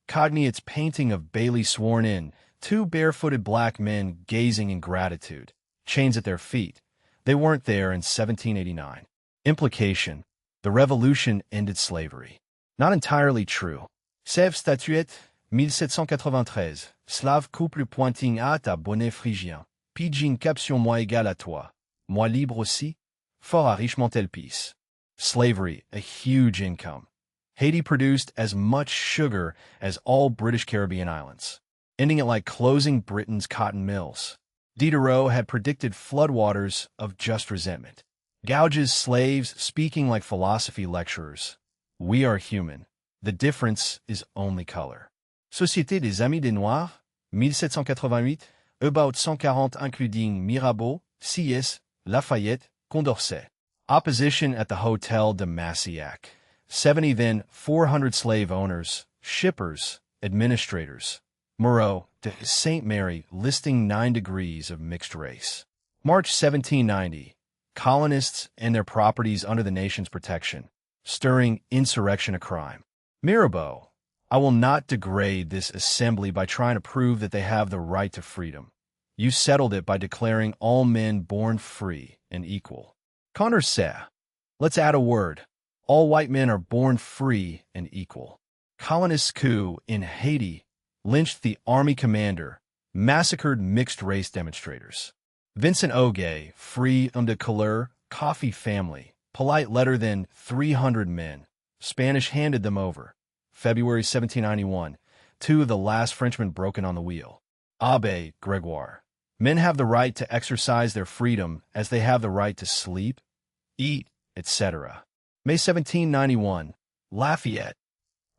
Cognet's painting of Bailey sworn in, 2 barefooted black men gazing in gratitude, chains at their feet. They weren't there in 1789. Implication, the revolution ended slavery. Not entirely true. Sèvres statuette, 1793, Slave couple pointing hâte à bonnet phrygien. puis j'ai une caption moi égale à toi, moi libre aussi, fort à richement tel pis. Slavery, a huge income. Haiti produced as much sugar as all British Caribbean islands, ending it like closing Britain's cotton mills. Diderot had predicted floodwaters of just resentment. Gouges slaves speaking like philosophy lecturers. We are human. The difference is only color. Société des Amis des Noirs, 1788, about 140 including Mirabeau, C.S., Lafayette, Condorcet. Opposition at the Hotel de Massiac. 70 then 400 slave owners, shippers, administrators. Moreau, de St. Mary, listing 9 degrees of mixed race. March 1790. Colonists and their properties under the nation's protection, stirring insurrection a crime. Mirabeau, I will not degrade this assembly by trying to prove that they have the right to freedom. You settled it by declaring all men born free and equal. Condorcet, let's add a word. All white men are born free and equal. Colonists' coup in Haiti lynched the army commander, massacred mixed-race demonstrators. Vincent Ogé, free de couleur, coffee family, polite letter than 300 men. Spanish handed them over. February 1791, 2 of the last Frenchmen broken on the wheel. Abbé Gregoire, men have the right to exercise their freedom as they have the right to sleep, eat, etc. May 1791, Lafayette,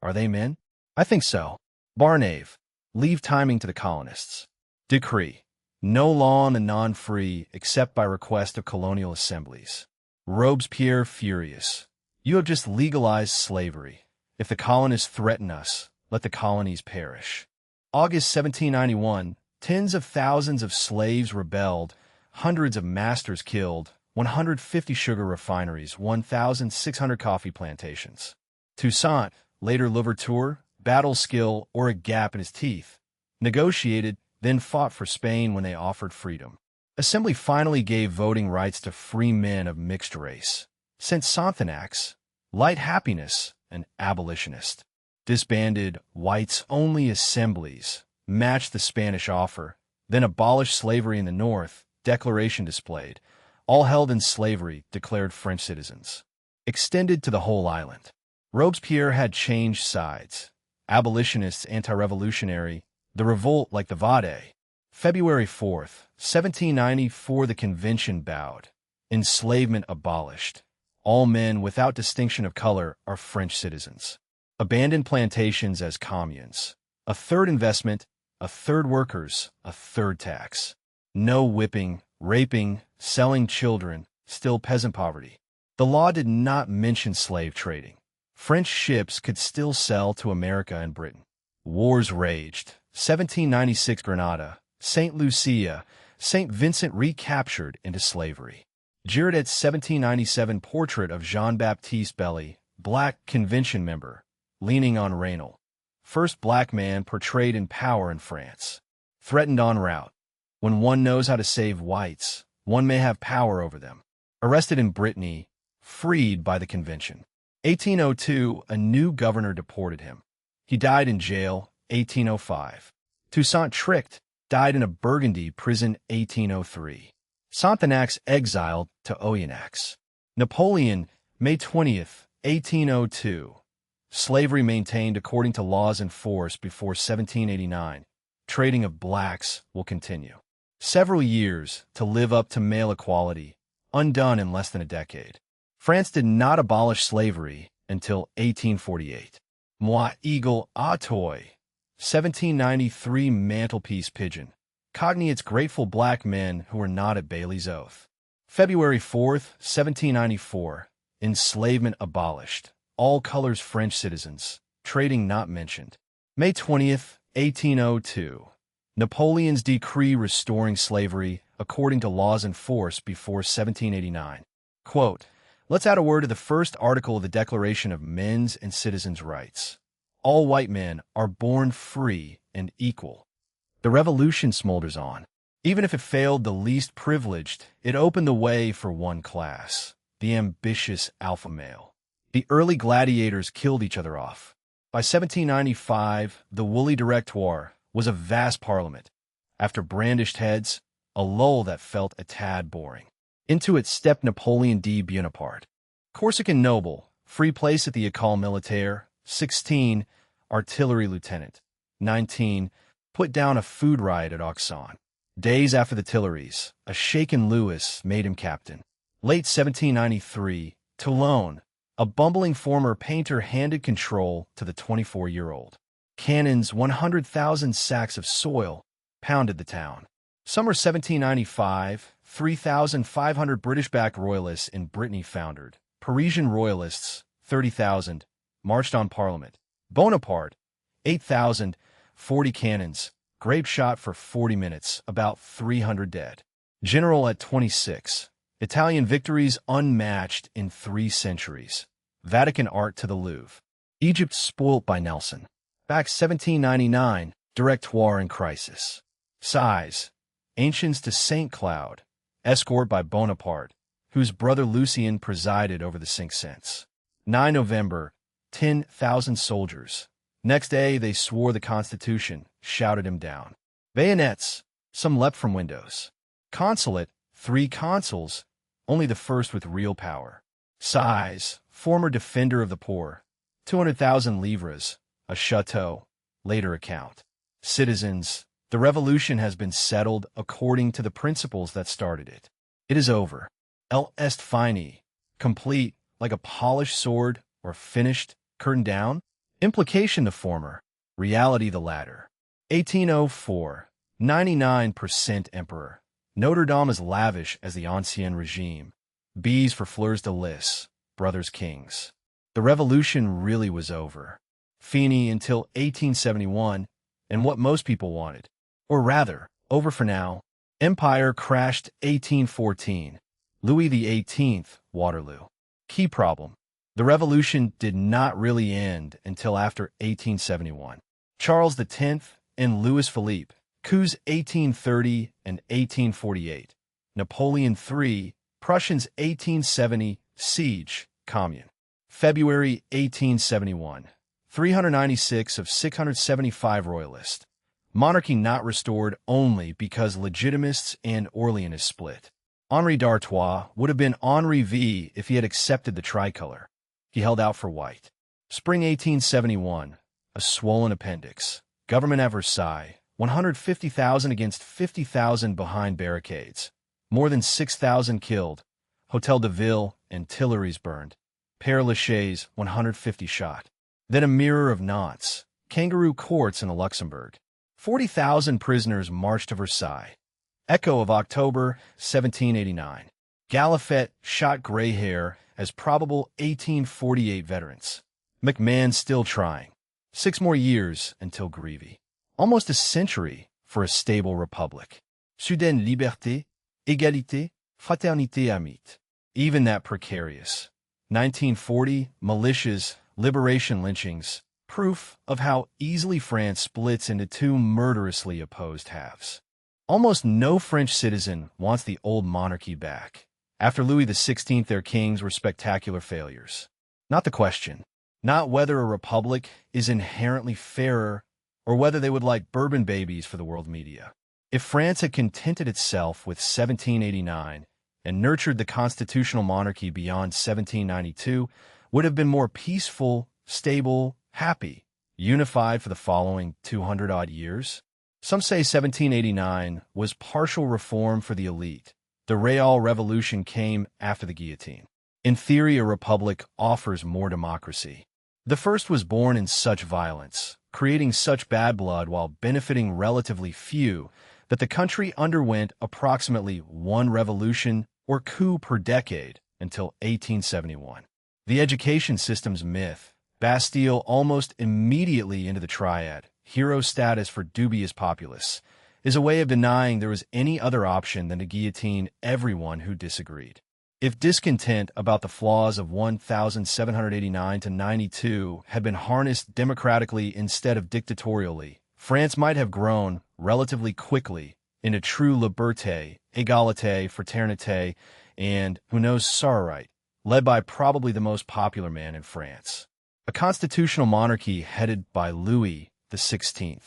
are they men? I think so. Barnave, leave timing to the colonists. Decree, no law on the non-free except by request of colonial assemblies. Robespierre furious. You have just legalized slavery. If the colonists threaten us, let the colonies perish. August 1791, tens of thousands of slaves rebelled, hundreds of masters killed, 150 sugar refineries, 1,600 coffee plantations. Toussaint, later Louverture, battle skill or a gap in his teeth, negotiated, then fought for Spain when they offered freedom. Assembly finally gave voting rights to free men of mixed race. Sent Sonthonax, light happiness, an abolitionist. Disbanded whites-only assemblies, matched the Spanish offer, then abolished slavery in the North, declaration displayed. All held in slavery declared French citizens. Extended to the whole island. Robespierre had changed sides. Abolitionists anti-revolutionary, the revolt like the Vade. February 4th, 1794 the convention bowed. Enslavement abolished. All men without distinction of color are French citizens. Abandoned plantations as communes. A third investment, a third workers, a third tax. No whipping, raping, selling children, still peasant poverty. The law did not mention slave trading. French ships could still sell to America and Britain. Wars raged. 1796 Grenada, St. Lucia, St. Vincent recaptured into slavery. Girardet's 1797 portrait of Jean-Baptiste Belly, black convention member, leaning on Raynal. First black man portrayed in power in France. Threatened en route. When one knows how to save whites, one may have power over them. Arrested in Brittany, freed by the convention. 1802, a new governor deported him. He died in jail, 1805. Toussaint tricked, died in a Burgundy prison, 1803. Sonthonax exiled to Oyonnax. Napoleon, May 20th, 1802. Slavery maintained according to laws in force before 1789. Trading of blacks will continue. Several years to live up to male equality, undone in less than a decade. France did not abolish slavery until 1848. Moi eagle a toi. 1793 mantelpiece pigeon. Cognates grateful black men who were not at Bailey's Oath. February 4th, 1794. Enslavement abolished. All colors French citizens. Trading not mentioned. May 20th, 1802. Napoleon's decree restoring slavery according to laws in force before 1789. Quote, let's add a word to the first article of the Declaration of Men's and Citizens' Rights. All white men are born free and equal. The revolution smolders on. Even if it failed the least privileged, it opened the way for one class, the ambitious alpha male. The early gladiators killed each other off. By 1795, the woolly directoire was a vast parliament. After brandished heads, a lull that felt a tad boring. Into it stepped Napoleon D. Bonaparte. Corsican noble, free place at the École Militaire, 16, artillery lieutenant, 19, put down a food riot at Auxonne. Days after the Tuileries, a shaken Louis made him captain. Late 1793, Toulon, a bumbling former painter handed control to the 24-year-old. Cannons, 100,000 sacks of soil, pounded the town. Summer 1795, 3,500 British-backed royalists in Brittany foundered. Parisian royalists, 30,000, marched on Parliament. Bonaparte, 8,000, 40 cannons, grape shot for 40 minutes, about 300 dead. General at 26. Italian victories unmatched in 3 centuries. Vatican art to the Louvre. Egypt spoilt by Nelson. Back 1799, Directoire in crisis. Size. Ancients to St. Cloud. Escort by Bonaparte, whose brother Lucien presided over the Cinque Cents. 9 November, 10,000 soldiers. Next day, they swore the Constitution, shouted him down. Bayonets. Some leapt from windows. Consulate. 3 consuls, only the first with real power. Size. Former defender of the poor. 200,000 livres. A chateau. Later account. Citizens. The revolution has been settled according to the principles that started it. It is over. El est fini. Complete, like a polished sword, or finished, curtain down. Implication the former, reality the latter. 1804. 99% emperor. Notre Dame as lavish as the Ancien Regime. Bees for fleurs de lis, brothers kings. The revolution really was over. Fini until 1871, and what most people wanted. Or rather, over for now. Empire crashed 1814. Louis XVIII, Waterloo. Key problem. The revolution did not really end until after 1871. Charles X and Louis Philippe, coups 1830 and 1848. Napoleon III, Prussians 1870, siege, commune. February 1871. 396 of 675 royalists. Monarchy not restored only because Legitimists and Orleanists split. Henri d'Artois would have been Henri V if he had accepted the tricolor. He held out for white. Spring 1871. A swollen appendix. Government at Versailles. 150,000 against 50,000 behind barricades. More than 6,000 killed. Hôtel de Ville and Tuileries burned. Père Lachaise, 150 shot. Then a mirror of knots. Kangaroo courts in the Luxembourg. 40,000 prisoners marched to Versailles. Echo of October 1789. Galifet shot gray hair as probable 1848 veterans. McMahon still trying. 6 more years until Grevy. Almost a century for a stable republic. Soudaine liberté, égalité, fraternité amite. Even that precarious. 1940, militias, liberation lynchings. Proof of how easily France splits into 2 murderously opposed halves. Almost no French citizen wants the old monarchy back. After Louis XVI, their kings were spectacular failures. Not the question. Not whether a republic is inherently fairer or whether they would like bourbon babies for the world media. If France had contented itself with 1789 and nurtured the constitutional monarchy beyond 1792, would have been more peaceful, stable, happy, unified for the following 200-odd years. Some say 1789 was partial reform for the elite. The Real Revolution came after the guillotine. In theory, a republic offers more democracy. The first was born in such violence, creating such bad blood while benefiting relatively few, that the country underwent approximately 1 revolution or coup per decade until 1871. The education system's myth, Bastille almost immediately into the triad, hero status for dubious populace, is a way of denying there was any other option than to guillotine everyone who disagreed. If discontent about the flaws of 1789 to 92 had been harnessed democratically instead of dictatorially, France might have grown, relatively quickly, into true liberté, égalité, fraternité, and, who knows, sororite, led by probably the most popular man in France. A constitutional monarchy headed by Louis XVI,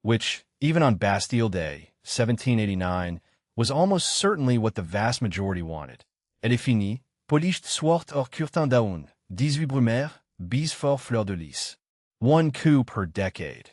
which, even on Bastille Day, 1789, was almost certainly what the vast majority wanted. Elle est finie, polished swart or curtin daun, 18 brumaire, bis fort fleur de lys. One coup per decade.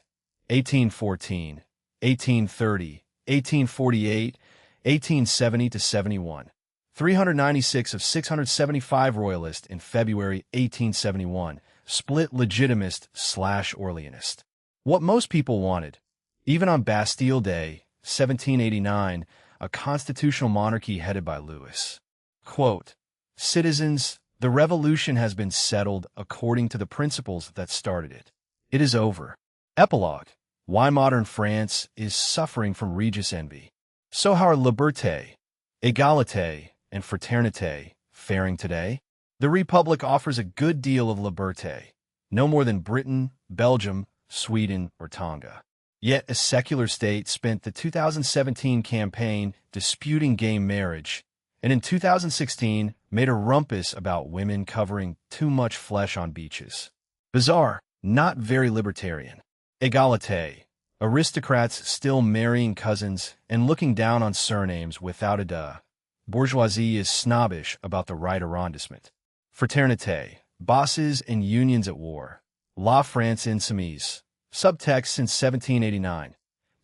1814, 1830, 1848, 1870 to 71. 396 of 675 royalists in February 1871, split legitimist/Orleanist. What most people wanted, even on Bastille Day, 1789, a constitutional monarchy headed by Louis. Quote, "Citizens, the revolution has been settled according to the principles that started it. It is over." Epilogue. Why modern France is suffering from Regis envy. So how are liberté, égalité, and fraternité faring today? The Republic offers a good deal of liberté, no more than Britain, Belgium, Sweden, or Tonga. Yet a secular state spent the 2017 campaign disputing gay marriage, and in 2016 made a rumpus about women covering too much flesh on beaches. Bizarre, not very libertarian. Égalité. Aristocrats still marrying cousins and looking down on surnames without a duh. Bourgeoisie is snobbish about the right arrondissement. Fraternité. Bosses and unions at war. La France insoumise. Subtext since 1789.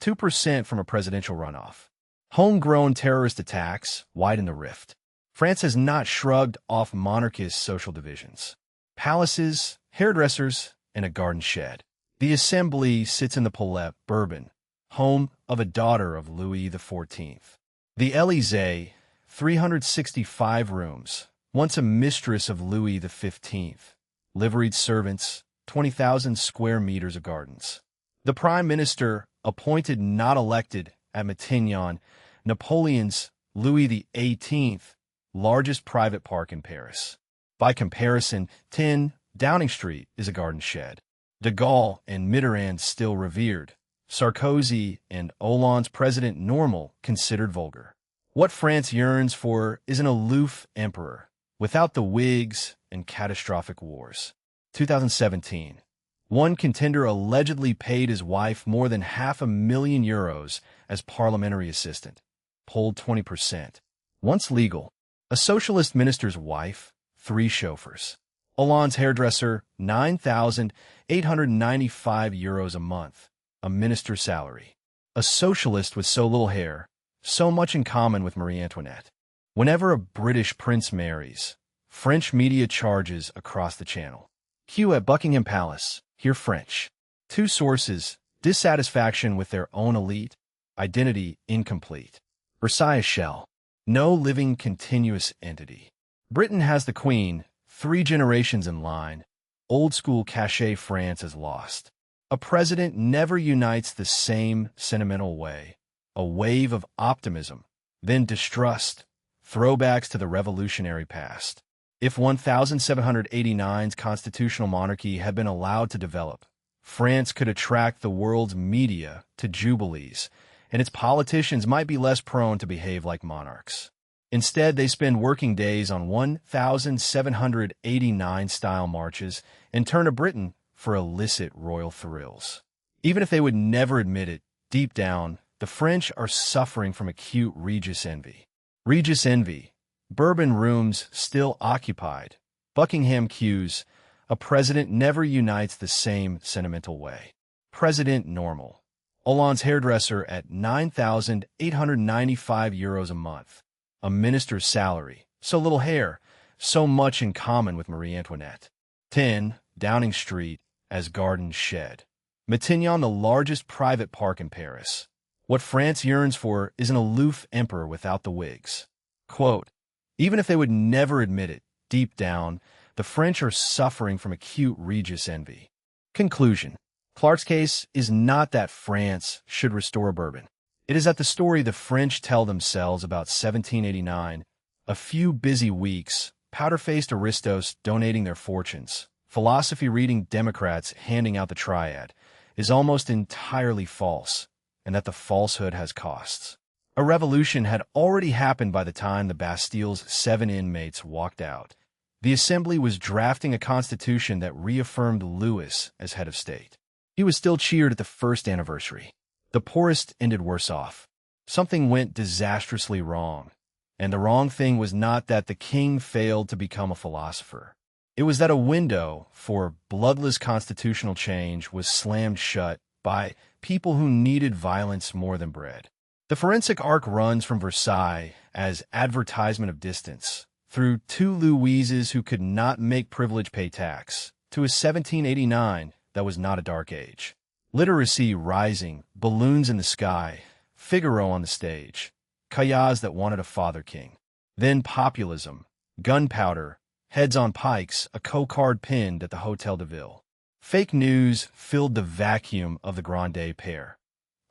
2% from a presidential runoff. Homegrown terrorist attacks widen the rift. France has not shrugged off monarchist social divisions. Palaces, hairdressers, and a garden shed. The Assembly sits in the Palais, Bourbon, home of a daughter of Louis XIV. The Élysée, 365 rooms, once a mistress of Louis XV. Liveried servants, 20,000 square meters of gardens. The Prime Minister, appointed not elected at Matignon, Napoleon's Louis XVIII, largest private park in Paris. By comparison, 10 Downing Street is a garden shed. De Gaulle and Mitterrand still revered. Sarkozy and Hollande's president normal, considered vulgar. What France yearns for is an aloof emperor, without the wigs and catastrophic wars. 2017. One contender allegedly paid his wife more than €500,000 as parliamentary assistant. Polled 20%. Once legal. A socialist minister's wife, 3 chauffeurs. Hollande's hairdresser, €9,895 a month, a minister's salary. A socialist with so little hair, so much in common with Marie Antoinette. Whenever a British prince marries, French media charges across the channel. Q at Buckingham Palace, hear French. 2 sources, dissatisfaction with their own elite, identity incomplete. Versailles shell, no living continuous entity. Britain has the Queen, 3 generations in line. Old-school cachet France is lost. A president never unites the same sentimental way. A wave of optimism, then distrust, throwbacks to the revolutionary past. If 1789's constitutional monarchy had been allowed to develop, France could attract the world's media to jubilees, and its politicians might be less prone to behave like monarchs. Instead, they spend working days on 1789-style marches and turn to Britain for illicit royal thrills. Even if they would never admit it, deep down, the French are suffering from acute Regis envy. Regis envy. Bourbon rooms still occupied. Buckingham queues. A president never unites the same sentimental way. President normal. Hollande's hairdresser at €9,895 a month. A minister's salary, so little hair, so much in common with Marie Antoinette. 10 Downing Street as garden shed. Matignon, the largest private park in Paris. What France yearns for is an aloof emperor without the wigs. Quote, even if they would never admit it, deep down, the French are suffering from acute Regis envy. Conclusion. Clarke's case is not that France should restore Bourbon. It is that the story the French tell themselves about 1789, a few busy weeks, powder-faced aristos donating their fortunes, philosophy-reading Democrats handing out the triad, is almost entirely false, and that the falsehood has costs. A revolution had already happened by the time the Bastille's 7 inmates walked out. The Assembly was drafting a constitution that reaffirmed Louis as head of state. He was still cheered at the first anniversary. The poorest ended worse off. Something went disastrously wrong. And the wrong thing was not that the king failed to become a philosopher. It was that a window for bloodless constitutional change was slammed shut by people who needed violence more than bread. The forensic arc runs from Versailles as advertisement of distance, through two Louises who could not make privilege pay tax, to a 1789 that was not a dark age. Literacy rising, balloons in the sky, Figaro on the stage, Cayas that wanted a father king. Then populism, gunpowder, heads on pikes, a cocarde pinned at the Hotel de Ville. Fake news filled the vacuum of the Grande Pair.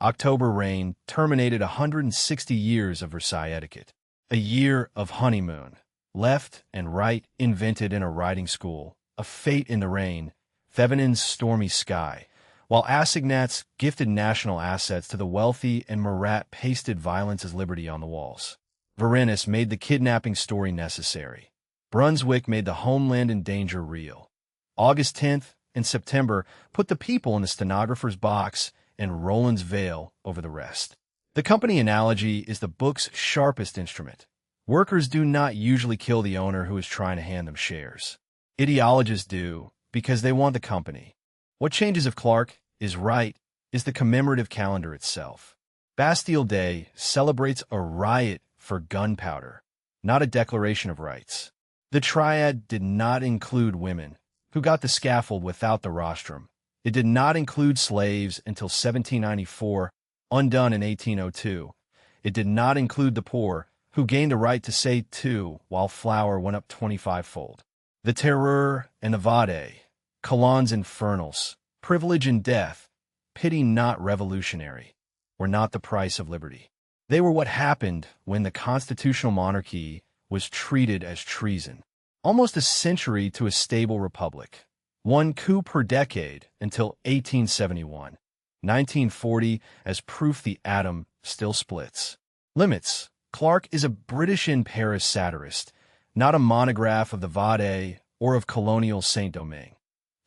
October rain terminated 160 years of Versailles etiquette. A year of honeymoon. Left and right invented in a riding school. A fate in the rain. Thevenin's stormy sky. While assignats gifted national assets to the wealthy and Marat pasted violence as liberty on the walls. Varennes made the kidnapping story necessary. Brunswick made the homeland in danger real. August 10th and September put the people in the stenographer's box and Roland's veil over the rest. The company analogy is the book's sharpest instrument. Workers do not usually kill the owner who is trying to hand them shares. Ideologists do, because they want the company. What changes if Clarke is right is the commemorative calendar itself. Bastille Day celebrates a riot for gunpowder, not a declaration of rights. The triad did not include women, who got the scaffold without the rostrum. It did not include slaves until 1794, undone in 1802. It did not include the poor, who gained the right to say two while flour went up 25-fold. The Terreur and the Vade, colons infernals, privilege and death, pity not revolutionary, were not the price of liberty. They were what happened when the constitutional monarchy was treated as treason. Almost a century to a stable republic. One coup per decade until 1871. 1940 as proof the atom still splits. Limits. Clarke is a British in Paris satirist, not a monograph of the Vade or of colonial Saint-Domingue.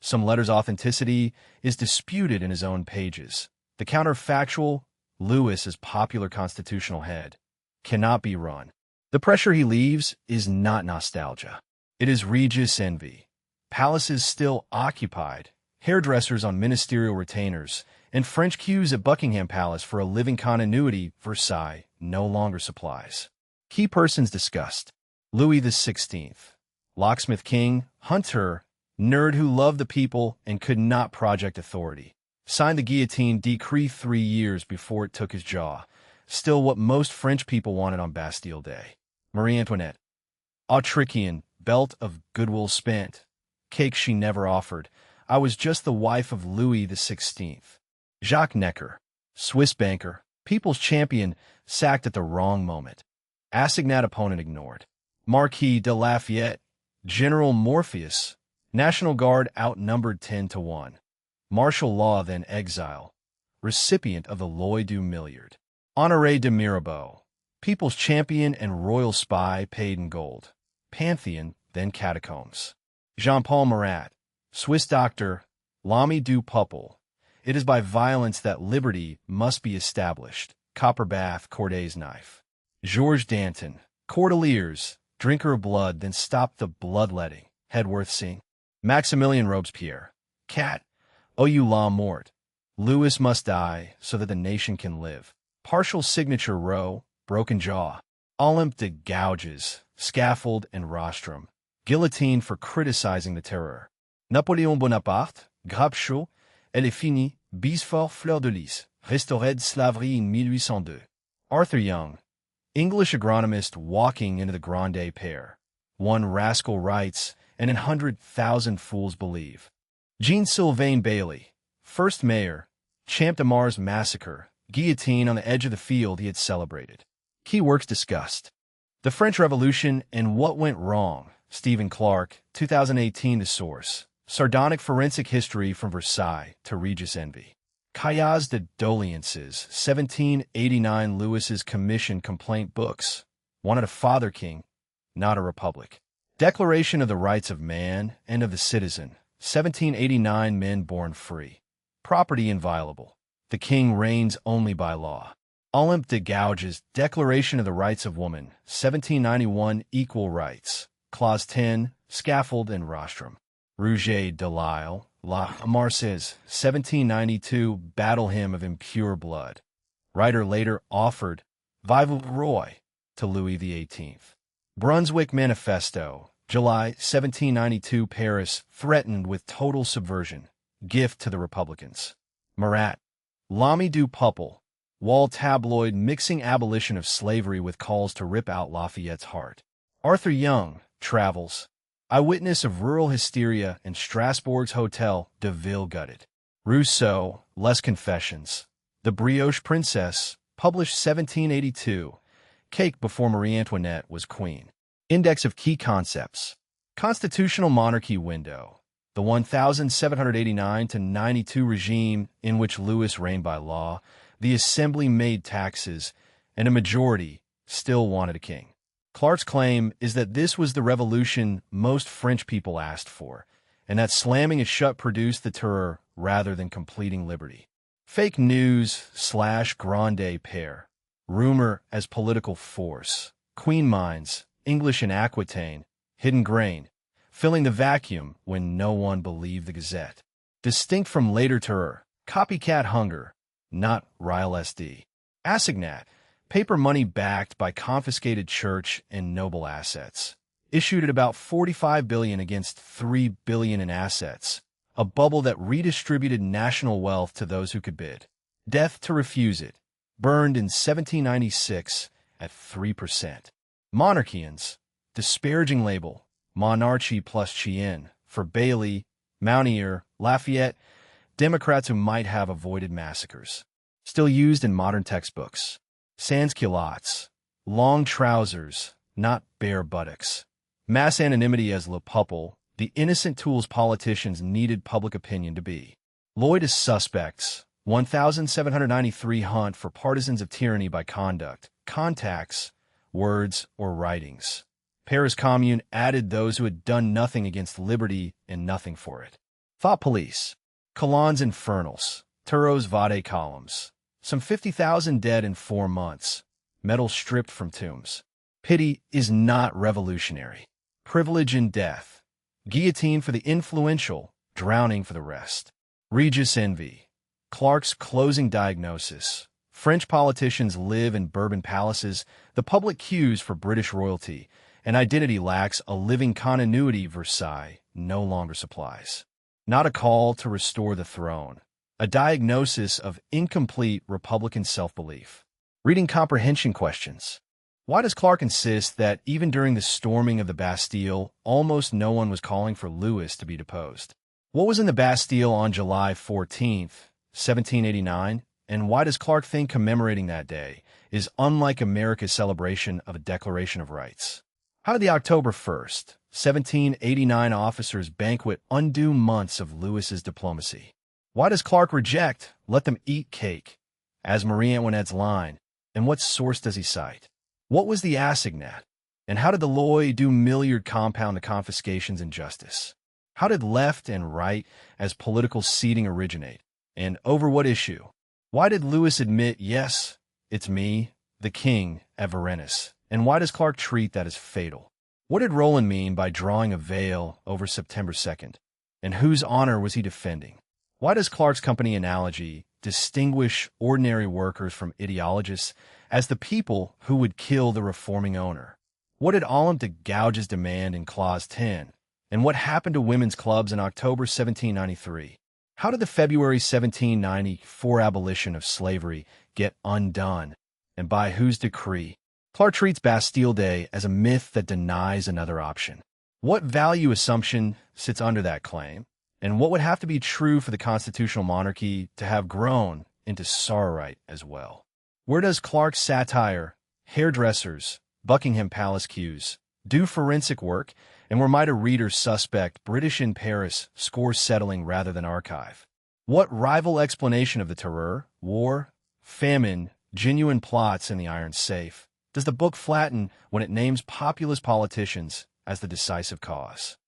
Some letters' authenticity is disputed in his own pages. The counterfactual, Lewis as popular constitutional head, cannot be run. The pressure he leaves is not nostalgia. It is Regis envy. Palaces still occupied, hairdressers on ministerial retainers, and French queues at Buckingham Palace for a living continuity Versailles no longer supplies. Key persons discussed. Louis XVI, locksmith king, hunter, nerd who loved the people and could not project authority. Signed the guillotine decree 3 years before it took his jaw. Still what most French people wanted on Bastille Day. Marie Antoinette. Autrichian, belt of goodwill spent. Cake she never offered. I was just the wife of Louis XVI. Jacques Necker, Swiss banker, people's champion, sacked at the wrong moment. Assignat opponent ignored. Marquis de Lafayette, General Morpheus, National Guard outnumbered 10-1. Martial law then exile. Recipient of the L'Oeil du Milliard. Honoré de Mirabeau, people's champion and royal spy paid in gold. Pantheon, then catacombs. Jean-Paul Marat, Swiss doctor, l'ami du peuple. It is by violence that liberty must be established. Copper bath, Corday's knife. Georges Danton, Cordeliers, drinker of blood, then stop the bloodletting. Hedworth Singh. Maximilien Robespierre, cat, oh you la mort. Louis must die so that the nation can live. Partial signature row, broken jaw. Olympe de gouges, scaffold and rostrum. Guillotine for criticizing the terror. Napoléon Bonaparte, grappe chaud, elle est finie, Bisfort fleur de lys, restaurée de slaverie in 1802. Arthur Young, English agronomist walking into the Grande Pair. One rascal writes, and 100,000 fools believe. Jean-Sylvain Bailly, first mayor, Champ de Mars massacre, guillotine on the edge of the field he had celebrated. Key works discussed. The French Revolution and What Went Wrong, Stephen Clarke, 2018. The source. Sardonic forensic history from Versailles to Regis envy. Cahiers de doléances, 1789. Lewis's commission complaint books. Wanted a father king, not a republic. Declaration of the Rights of Man and of the Citizen, 1789. Men born free. Property inviolable. The king reigns only by law. Olympe de Gouges, Declaration of the Rights of Woman, 1791, Equal Rights. Clause 10, Scaffold and Rostrum. Rouget de Lisle, La Marseillaise, 1792, Battle Hymn of Impure Blood. Writer later offered Vive le Roi to Louis XVIII. Brunswick Manifesto, July 1792, Paris, threatened with total subversion. Gift to the Republicans. Marat, L'Ami du Peuple, Wall tabloid mixing abolition of slavery with calls to rip out Lafayette's heart. Arthur Young, Travels, Eyewitness of Rural Hysteria in Strasbourg's Hotel de Ville gutted. Rousseau, Les Confessions, The Brioche Princess, published 1782, Cake before Marie Antoinette was queen. Index of Key Concepts. Constitutional Monarchy Window, the 1789-92 regime in which Louis reigned by law, the Assembly made taxes, and a majority still wanted a king. Clarke's claim is that this was the revolution most French people asked for, and that slamming it shut produced the terror rather than completing liberty. Fake news / grande pair. Rumor as political force. Queen Mines, English in Aquitaine, hidden grain, filling the vacuum when no one believed the Gazette. Distinct from later terror, copycat hunger, not Ryle SD. Assignat, paper money backed by confiscated church and noble assets. Issued at about $45 billion against $3 billion in assets, a bubble that redistributed national wealth to those who could bid. Death to refuse it, burned in 1796 at 3%. Monarchians, disparaging label, monarchy plus chien, for Bailey, Mounier, Lafayette, Democrats who might have avoided massacres. Still used in modern textbooks. Sans culottes, long trousers, not bare buttocks. Mass anonymity as le peuple, the innocent tools politicians needed public opinion to be. Lloyd as suspects, 1793 hunt for partisans of tyranny by conduct, contacts, words, or writings. Paris Commune added those who had done nothing against liberty and nothing for it. Thought police, Colons infernals, Turreau's Vade columns. Some 50,000 dead in 4 months. Metal stripped from tombs. Pity is not revolutionary. Privilege in death. Guillotine for the influential, drowning for the rest. Regis envy. Clarke's closing diagnosis. French politicians live in Bourbon palaces, the public queues for British royalty, and identity lacks a living continuity Versailles no longer supplies. Not a call to restore the throne. A diagnosis of incomplete Republican self-belief. Reading comprehension questions. Why does Clarke insist that even during the storming of the Bastille, almost no one was calling for Louis to be deposed? What was in the Bastille on July 14th, 1789, and why does Clarke think commemorating that day is unlike America's celebration of a Declaration of Rights? How did the October 1st, 1789 officers banquet undo months of Louis's diplomacy? Why does Clarke reject "let them eat cake" as Marie Antoinette's line, and what source does he cite? What was the assignat, and how did the loi du milliard compound the confiscations and justice? How did left and right as political seeding originate, and over what issue? Why did Louis admit, yes, it's me, the king, at Varennes, and why does Clarke treat that as fatal? What did Roland mean by drawing a veil over September 2nd, and whose honor was he defending? Why does Clarke's company analogy distinguish ordinary workers from ideologists as the people who would kill the reforming owner? What did Olympe de Gouges demand in Clause 10? And what happened to women's clubs in October 1793? How did the February 1794 abolition of slavery get undone, and by whose decree? Clarke treats Bastille Day as a myth that denies another option. What value assumption sits under that claim? And what would have to be true for the constitutional monarchy to have grown into Sororite as well? Where does Clarke's satire, hairdressers, Buckingham Palace queues, do forensic work, and where might a reader suspect British in Paris score settling rather than archive? What rival explanation of the terror, war, famine, genuine plots in the Iron Safe does the book flatten when it names populist politicians as the decisive cause?